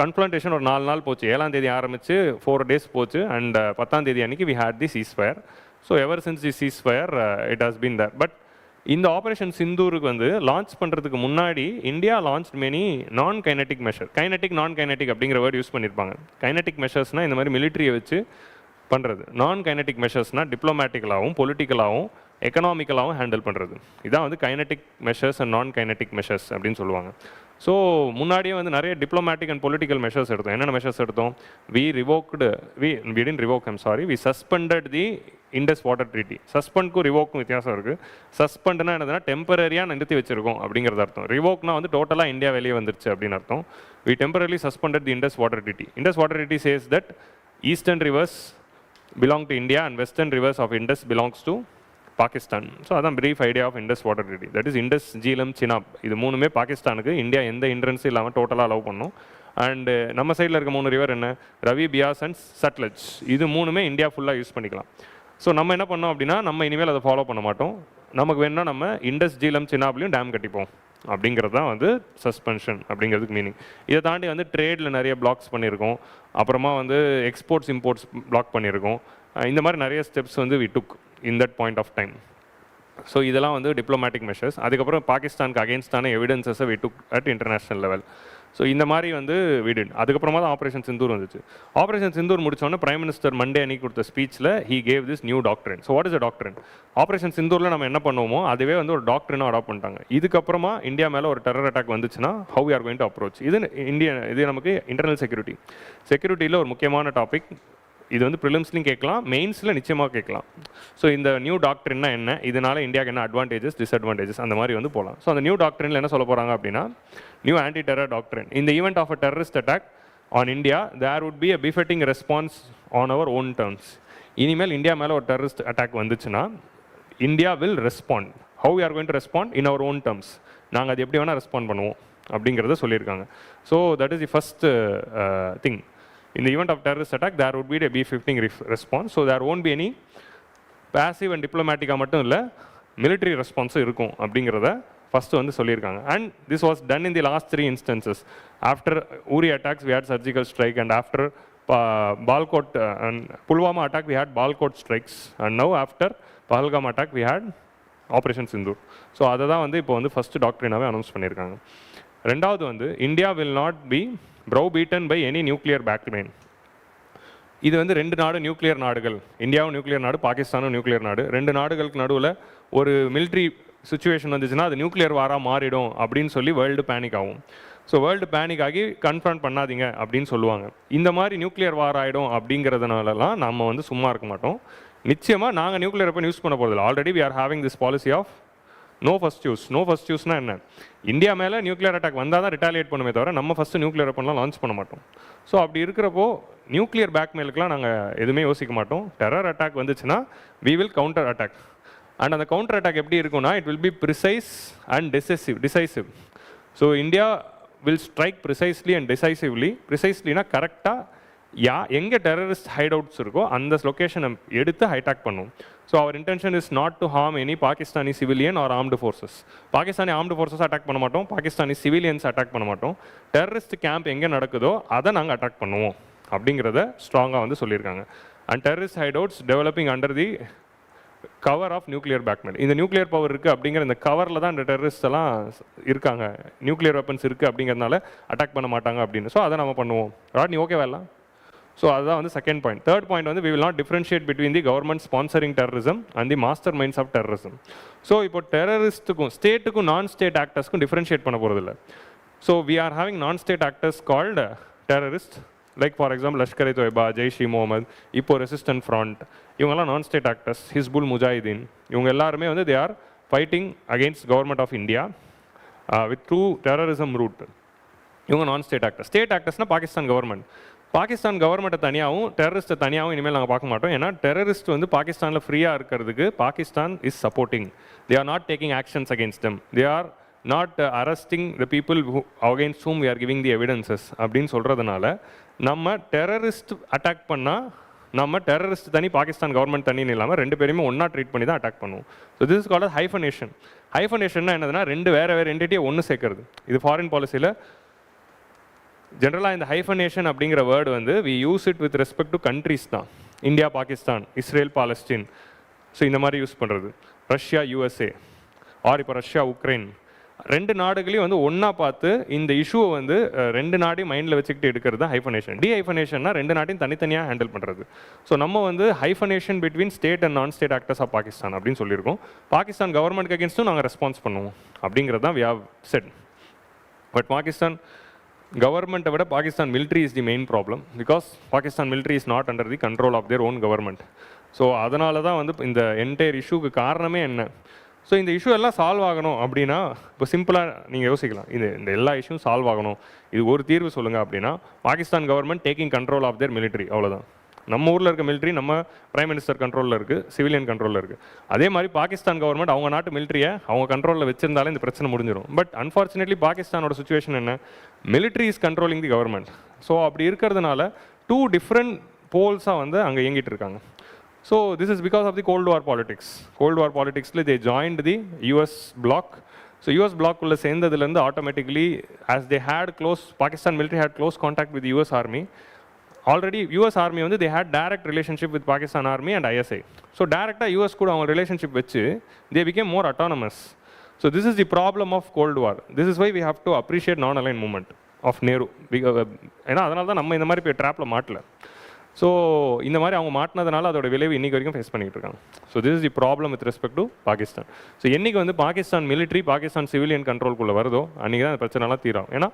கன்ஃபரன்டேஷன் ஒரு 4 நாள் போச்சு. 7ஆம் தேதி ஆரம்பித்து 4 days போச்சு. அண்ட் 10ஆம் தேதி அன்றைக்கி we had the ceasefire. So ever since the ceasefire it has been there. But இந்த ஆப்ரேஷன் சிந்தூருக்கு வந்து லான்ச் பண்ணுறதுக்கு முன்னாடி இந்தியா லான்ச் மெனி நான் கைனட்டிக் மெஷர். கைனட்டிக் நான் கைனட்டிக் அப்படிங்கிற வேர்டு யூஸ் பண்ணியிருப்பாங்க. கைனட்டிக் மெஷர்ஸ்னால் இந்த மாதிரி மிலிட்ரியை வச்சு பண்ணுறது. நான் கைனட்டிக் மெஷர்ஸ்னால் டிப்ளமேட்டிக்கலாகவும் பொலிட்டிக்கலாகவும் எக்கனாமிக்கலாகவும் ஹேண்டில் பண்ணுறது. இதான் வந்து கைனட்டிக் மெஷர்ஸ் அண்ட் நான் கைனட்டிக் மெஷர்ஸ் அப்படின்னு சொல்லுவாங்க. ஸோ முன்னாடியே வந்து நிறைய டிப்ளமேட்டிக் அண்ட் பொலிட்டிக்கல் மெஷர்ஸ் எடுத்தோம். என்னென்ன மெஷர்ஸ் எடுத்தோம்? we didn't revoke, we suspended the Indus Water Treaty. சஸ்பெண்ட்க்கும் ரிவோக்கும் வித்தியாசம் இருக்குது. சஸ்பெண்ட்னா என்னதுன்னா டெம்பரரியாக நிறுத்தி வச்சிருக்கோம் அப்படிங்கிறது அர்த்தம். ரிவோக்னா வந்து டோட்டலாக இந்தியா வெளியே வந்துருச்சு அப்படின்னு அர்த்தம். we temporarily suspended the Indus Water Treaty. Indus Water Treaty says that eastern rivers belong to India and western rivers of Indus belongs to Pakistan. So அதான் brief idea of Indus water treaty. That is Indus, Jhelum, Chenab. இது மூணுமே பாகிஸ்தானுக்கு India எந்த இன்ட்ரன்ஸும் இல்லாமல் டோட்டலாக allow பண்ணோம். And நம்ம சைடில் இருக்க 3 ரிவர் என்ன? ரவி, பியாஸ் அண்ட் சட்லஜ். இது மூணுமே இந்தியா ஃபுல்லாக யூஸ் பண்ணிக்கலாம். ஸோ நம்ம என்ன பண்ணோம் அப்படின்னா நம்ம இனிமேல் அதை ஃபாலோ பண்ண மாட்டோம். நமக்கு வேணும்னா நம்ம இண்டஸ், ஜீலம், சினாப்லையும் டேம் கட்டிப்போம் அப்படிங்கிறது தான் வந்து சஸ்பென்ஷன் அப்படிங்கிறதுக்கு மீனிங். இதை தாண்டி வந்து ட்ரேடில் நிறைய பிளாக்ஸ் பண்ணியிருக்கோம். அப்புறமா வந்து எக்ஸ்போர்ட்ஸ் இம்போர்ட்ஸ் பிளாக் பண்ணியிருக்கோம். இந்த மாதிரி நிறைய ஸ்டெப்ஸ் வந்து we took in that point of time. So இதெல்லாம் வந்து டிப்ளமேட்டிக் மெஷர்ஸ். அதுக்கப்புறம் பாகிஸ்தானுக்கு அகேன்ஸ்டான எவிடன்சஸை we took at international level. So இந்த மாதிரி வந்து வி டிட். அதுக்கப்புறமா தான் ஆப்ரேஷன் சிந்தூர் வந்துச்சு. ஆப்ரேஷன் சிந்தூர் முடிச்சோன்னே பிரைம் மினிஸ்டர் மண்டே அன்னைக்கு கொடுத்த ஸ்பீச்சில் he gave this new doctrine. So what is a doctrine? Operation சிந்தூரில் நம்ம என்ன பண்ணுவோமோ அதுவே வந்து ஒரு டாக்ட்ரினாக அடாப்ட் பண்ணிட்டாங்க. இதுக்கப்புறமா இந்தியா மேலே ஒரு டெரர் அட்டாக் வந்துச்சுன்னா how you are going to approach. இது நமக்கு இன்டர்னல் செக்யூரிட்டியில் ஒரு முக்கியமான டாபிக். இது வந்து ப்ரிலிம்ஸ்லையும் கேட்கலாம், மெயின்ஸில் நிச்சயமாக கேட்கலாம். ஸோ இந்த நியூ டாக்ட்ரின்னா என்ன, இதனால இந்தியாவுக்கு என்ன அட்வான்டேஜஸ், டிஸ்அட்வான்டேஜஸ், அந்த மாதிரி வந்து போகலாம். ஸோ அந்த நியூ டாக்ட்ரினில் என்ன சொல்ல போகிறாங்க அப்படின்னா நியூ ஆன்டி டெரர் டாக்ட்ரின். இந்த event of a terrorist attack on India there would be a befitting response on our own terms. இனிமேல் இந்தியா மேலே ஒரு டெரரிஸ்ட் அட்டாக் வந்துச்சுன்னா India will respond. How you are going to respond in our own terms. நாங்கள் அது எப்படி வேணால் respond பண்ணுவோம் அப்படிங்கிறத சொல்லியிருக்காங்க. So that is the first thing. In the event of terrorist attack, there would be a B-15 response. So there won't be any passive and diplomatic மட்டும் இல்லை, military response இருக்கும் அப்படிங்கிறத ஃபஸ்ட்டு வந்து சொல்லியிருக்காங்க. And this was done in the last 3 instances. After Uri attacks, we had surgical strike, and after Balkot and Pulwama attack we had Balkot strikes, and now after Pahalgam attack we had Operation Sindoor. So அதை தான் வந்து இப்போ வந்து first டாக்ட்ரினாவே announce பண்ணியிருக்காங்க. ரெண்டாவது வந்து India will not be browbeaten by any nuclear backman. இது வந்து ரெண்டு நாடு நியூக்ளியர் நாடுகள், இந்தியாவும் நியூக்ளியர் நாடு, பாகிஸ்தானும் நியூக்ளியர் நாடு. ரெண்டு நாடுகளுக்கு நடுவில் ஒரு மிலிட்ரி சுச்சுவேஷன் வந்துச்சுன்னா அது நியூக்ளியர் வாராக மாறிடும் அப்படின்னு சொல்லி வேர்ல்டு பேனிக் ஆகும். ஸோ வேர்ல்டு பேனிக் ஆகி கன்ஃபரண்ட் பண்ணாதீங்க அப்படின்னு சொல்லுவாங்க. இந்த மாதிரி நியூக்ளியர் வார் ஆகிடும் அப்படிங்கிறதுனாலலாம் நம்ம வந்து சும்மா இருக்க மாட்டோம். நிச்சயமாக நாங்கள் நியூக்ளியர் வெப்பன் யூஸ் பண்ண போகிறதில்ல. Already we are having this policy of no first use. No first யூஸ்னால் என்ன? இந்தியா மேலே நியூக்ளியர் அட்டாக் வந்தால் தான் ரிட்டாலியேட் பண்ணுமே தவிர நம்ம ஃபஸ்ட்டு நியூக்ளியர் வெப்பன்லாம் லான்ச் பண்ண மாட்டோம். ஸோ அப்படி இருக்கிறப்போ நியூக்ளியர் பேக்மெயிலுக்குலாம் நாங்கள் எதுவுமே யோசிக்க மாட்டோம். டெரர் அட்டாக் வந்துச்சுன்னா we will counter attack. And அந்த கவுண்டர் அட்டாக் எப்படி இருக்கும்னா it will be precise and decisive. So India will strike precisely and decisively. Preciselyனா கரெக்டாக எங்கே டெரரிஸ்ட் ஹைட் அவுட்ஸ் இருக்கோ அந்த லொக்கேஷனை எடுத்து ஹைடாக் பண்ணும். So our intention is not to harm any Pakistani civilian or armed forces. Pakistani armed forces attack பண்ண மாட்டோம், பாகிஸ்தானி சிவிலியன்ஸ் அட்டாக் பண்ண மாட்டோம். டெரரிஸ்ட் கேம்ப் எங்கே நடக்குதோ அதை நாங்கள் அட்டாக் பண்ணுவோம் அப்படிங்கிறத ஸ்ட்ராங்காக வந்து சொல்லியிருக்காங்க. And terrorist hideouts developing under the cover of nuclear blackmail. இந்த நியூக்ளியர் பவர் இருக்குது அப்படிங்கிற இந்த கவரில் தான் இந்த டெரரிஸ்ட் எல்லாம் இருக்காங்க. நியூக்ளியர் வெப்பன்ஸ் இருக்குது அப்படிங்கிறதுனால அட்டாக் பண்ண மாட்டாங்க அப்படின்னு. ஸோ அதை நம்ம பண்ணுவோம். நீ ஓகேவா எல்லாம்? ஸோ அதுதான் வந்து செகண்ட் பாயிண்ட். தேர்ட் பாயிண்ட் வந்து we will not differentiate between the government sponsoring terrorism and the masterminds of terrorism. So இப்போ டெரரிஸ்ட்டுக்கும் ஸ்டேட்டுக்கும் நான் ஸ்டேட் ஆக்டர்ஸ்க்கும் டிஃப்ரென்ஷியேட் பண்ண போகிறதில்ல. So we are having non-state actors called terrorists. Like for example Lashkar e Taiba, Jaish e Mohammed, இப்போ resistant front, இவங்கெல்லாம் நான் state actors. Hizbul Mujahideen, இவங்க எல்லாருமே வந்து they are fighting against government of India with through terrorism route. இவங்க நான் ஸ்டேட் ஆக்டர்ஸ். ஸ்டேட் ஆக்டர்ஸ்னால் பாகிஸ்தான் கவர்மெண்ட். பாகிஸ்தான் கவர்மெண்ட்டை தனியாகவும் டெரரிஸ்ட்டை தனியாகவும் இனிமேல் நாங்கள் பார்க்க மாட்டோம். ஏன்னா டெரரிஸ்ட் வந்து பாகிஸ்தானில் ஃப்ரீயாக இருக்கிறதுக்கு Pakistan is supporting. They are not taking actions against them. They are not arresting the people against whom we are giving the evidences அப்படின்னு சொல்கிறதுனால நம்ம டெரரிஸ்ட் அட்டாக் பண்ணால் நம்ம டெரரிஸ்ட் தனி பாகிஸ்தான் கவர்மெண்ட் தனின்னு இல்லாமல் ரெண்டு பேருமே ஒன்றா ட்ரீட் பண்ணி தான் அட்டாக் பண்ணுவோம். So this is called hyphenation. ஹைஃபனேஷன்னா என்னதுன்னா ரெண்டு வேறு என்டிட்டியை ஒன்று சேர்க்கறது. இது ஃபாரின் பாலிசியில் ஜென்ரலாக இந்த ஹைஃபனேஷன் அப்படிங்கிற வேர்டு வந்து we use it with respect to countries தான். India, Pakistan, Israel, Palestine. So இந்த மாதிரி யூஸ் பண்ணுறது. ரஷ்யா, யூஎஸ்ஏ, ஆர் இப்போ ரஷ்யா, உக்ரைன், ரெண்டு நாடுகளையும் வந்து ஒன்றா பார்த்து இந்த இஷ்யூவை வந்து ரெண்டு நாடையும் மைண்டில் வச்சுக்கிட்டு எடுக்கிறது தான் ஹைஃபனேஷன். ஹைஃபனேஷன்னா ரெண்டு நாட்டையும் தனித்தனியாக ஹேண்டில் பண்ணுறது. ஸோ நம்ம வந்து ஹைஃபனேஷன் பிட்வீன் ஸ்டேட் அண்ட் நான் ஸ்டேட் ஆக்டர்ஸ் ஆஃப் பாகிஸ்தான் அப்படின்னு சொல்லியிருக்கோம். பாகிஸ்தான் கவர்மெண்ட்க்கு அகேன்ஸ்டும் நாங்கள் ரெஸ்பான்ஸ் பண்ணுவோம் அப்படிங்கிறது தான் we have said. But Pakistan கவர்மெண்ட்டை விட Pakistan military is the main problem. Because Pakistan military is not under the control of their own government. So அதனால தான் வந்து இந்த என்டையர் இஷ்யூக்கு காரணமே என்ன? ஸோ இந்த இஷ்யூ எல்லாம் சால்வ் ஆகணும் அப்படின்னா இப்போ சிம்பிளாக நீங்கள் யோசிக்கலாம், இந்த எல்லா இஷ்யூவும் சால்வ் ஆகணும், இது ஒரு தீர்வு சொல்லுங்கள் அப்படின்னா Pakistan government taking control of their military, அவ்வளோதான். நம்ம ஊரில் இருக்க மிலிட்ரி நம்ம பிரைம் மினிஸ்டர் கண்ட்ரோலில் இருக்குது, சிவிலியன் கண்ட்ரோலில் இருக்குது. அதே மாதிரி பாகிஸ்தான் கவர்மெண்ட் அவங்க நாட்டு மிலிட்ரியை அவங்க கண்ட்ரோலில் வச்சிருந்தாலே இந்த பிரச்சனை முடிஞ்சிடும். பட் அன்ஃபார்ச்சுனேட்லி பாகிஸ்தானோட சுச்சுவேஷன் என்ன? Military is controlling the government. So அப்படி இருக்கிறதுனால டூ டிஃப்ரெண்ட் போல்ஸாக வந்து அங்கே இயங்கிட்டு இருக்காங்க. So this is because of the Cold War politics. Cold War politics they joined the US bloc. So US bloc உள்ள சேர்ந்ததுலேருந்து automatically as they had close, Pakistan military had close contact with the US army. Already US army வந்து they had direct relationship with Pakistan army and ISI. So directா US கூட அவங்க relationship வச்சு they became more autonomous. So this is the problem of Cold War. This is why we have to appreciate non-aligned movement of Nehru. ஏன்னா அதனால தான் நம்ம இந்த மாதிரி போய் ட்ராப்பில் மாட்டல. ஸோ இந்த மாதிரி அவங்க மாட்டினதுனால அதோட விளைவு இன்றைக்கி வரைக்கும் ஃபேஸ் பண்ணிகிட்டு இருக்காங்க. So this is the problem with respect to Pakistan. So என்றைக்கு வந்து பாகிஸ்தான் மிலிட்ரி பாகிஸ்தான் சிவிலியன் கண்ட்ரோல்குள்ளே வருதோ அன்றைக்கி தான் அந்த பிரச்சனைலாம் தீரும். ஏன்னா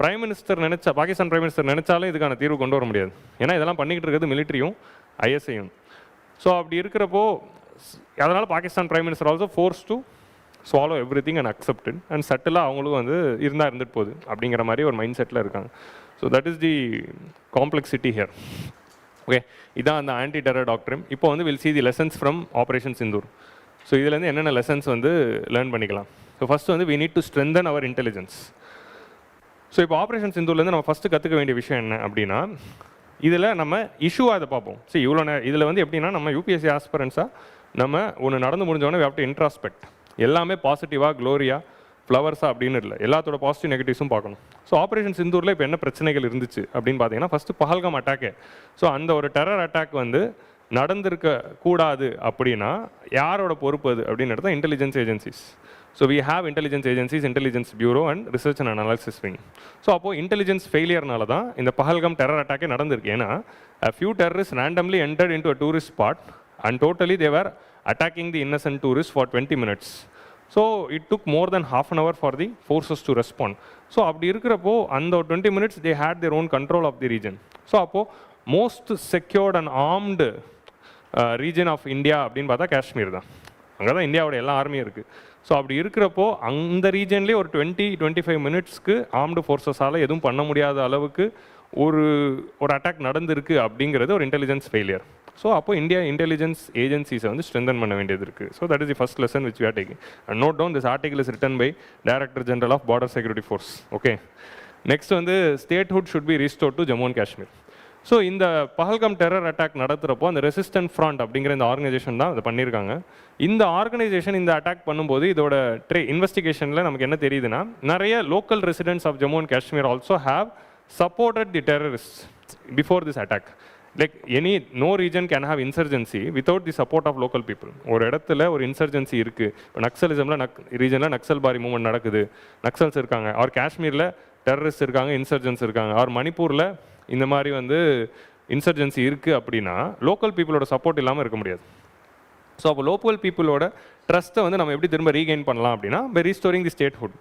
prime minister Pakistan prime minister நினச்சாலே இதுக்கான தீர்வு கொண்டு வர முடியாது. ஏன்னா இதெல்லாம் பண்ணிக்கிட்டு இருக்கிறது மிலிட்ரியும் ஐஎஸ்ஐயும். ஸோ அப்படி இருக்கிறப்போ அதனால் Pakistan prime minister also force to swallow everything and accept it and settle அவங்களும் வந்து இருந்துட்டு போகுது அப்படிங்கிற மாதிரி ஒரு மைண்ட் செட்டில் இருக்காங்க. So that is the complexity here. Okay, இதான் அந்த ஆன்டி டெரர் டாக்ட்ரின். இப்போ வந்து will see the lessons from operation Sindoor. So இதுலேருந்து என்னென்ன லெசன்ஸ் வந்து லேர்ன் பண்ணிக்கலாம். ஸோ ஃபஸ்ட்டு வந்து we need to strengthen our intelligence. So இப்போ ஆப்ரேஷன் சிந்தூர்லேருந்து நம்ம ஃபஸ்ட்டு கற்றுக்க வேண்டிய விஷயம் என்ன அப்படின்னா, இதில் நம்ம இஷ்யூவாக இதை பார்ப்போம். சரி, இதில் வந்து எப்படின்னா நம்ம யூபிஎஸ்சி ஆஸ்பிரன்ஸாக நம்ம ஒன்று நடந்து முடிஞ்சோடனே வி ஹேவ் டு இன்ட்ராஸ்பெக்ட். எல்லாமே பாசிட்டிவாக க்ளோரியாக ஃப்ளவர்ஸாக அப்படின்னு இல்லை, எல்லாத்தோட பாசிட்டிவ் நெகட்டிவ்ஸும் பார்க்கணும். ஸோ ஆப்ரேஷன் சிந்தூரில் இப்போ என்ன பிரச்சனைகள் இருந்துச்சு அப்படின்னு பார்த்தீங்கன்னா, ஃபஸ்ட்டு பஹல்காம் அட்டாக்கே. ஸோ அந்த ஒரு டெரர் அட்டாக் வந்து நடந்திருக்க கூடாது அப்படின்னா யாரோட பொறுப்பு அது அப்படின்னு எடுத்தால் intelligence agencies. So we have intelligence agencies, intelligence bureau and research and analysis wing. So அப்போது இன்டெலிஜென்ஸ் ஃபெயிலியர்னால தான் இந்த பஹல்காம் டெரர் அட்டாக்கே நடந்திருக்கு. ஏன்னா a few terrorists randomly entered into a tourist spot and totally they were attacking the innocent tourists for 20 minutes. So it took more than half an hour for the forces to respond. So அப்படி இருக்கிறப்போ அந்த 20 minutes they had their own control of the region. So அப்போது most secured and armed region of India அப்படின்னு பார்த்தா காஷ்மீர் தான். அங்கே தான் இந்தியாவோட எல்லா ஆர்மியும் இருக்குது. ஸோ அப்படி இருக்கிறப்போ அந்த ரீஜன்லேயே ஒரு 20-25 மினிட்ஸ்க்கு ஆர்ம்டு ஃபோர்ஸஸால் எதுவும் பண்ண முடியாத அளவுக்கு ஒரு அட்டாக் நடந்திருக்கு அப்படிங்கிறது ஒரு இன்டெலிஜென்ஸ் ஃபெயிலியர். ஸோ அப்போ இந்தியா இன்டெலிஜென்ஸ் ஏஜென்சிஸை வந்து ஸ்ட்ரென்தன் பண்ண வேண்டியது இருக்குது. So that is the first lesson which we are taking. And note down this article is written by director general of border security force. Okay, next வந்து statehood should be restored to Jammu and Kashmir. So இந்த Pahalgam terror attack நடத்துகிறப்போ அந்த resistant front அப்படிங்கிற இந்த organisation தான் இதை பண்ணியிருக்காங்க. இந்த organisation இந்த அட்டாக் பண்ணும்போது இதோட இன்வெஸ்டிகேஷனில் நமக்கு என்ன தெரியுதுன்னா, நிறைய local residents of Jammu and Kashmir also have supported the terrorists before this attack. Like no region can have insurgency without the support of local people. ஒரு இடத்துல ஒரு இன்சர்ஜென்சி இருக்குது. இப்போ நக்சலிசமில் ரீஜனில் நக்சல் பாரி மூவ்மெண்ட் நடக்குது, நக்சல்ஸ் இருக்காங்க, ஆர் காஷ்மீரில் டெரரிஸ்ட் இருக்காங்க, இன்சர்ஜென்ஸ் இருக்காங்க, ஆர் மணிப்பூரில் இந்த மாதிரி வந்து இன்சர்ஜென்சி இருக்குது அப்படின்னா லோக்கல் பீப்புளோட சப்போர்ட் இல்லாமல் இருக்க முடியாது. ஸோ அப்போ லோக்கல் பீப்புளோட ட்ரஸ்ட்டை வந்து நம்ம எப்படி திரும்ப ரீகெயின் பண்ணலாம் அப்படின்னா by restoring the statehood.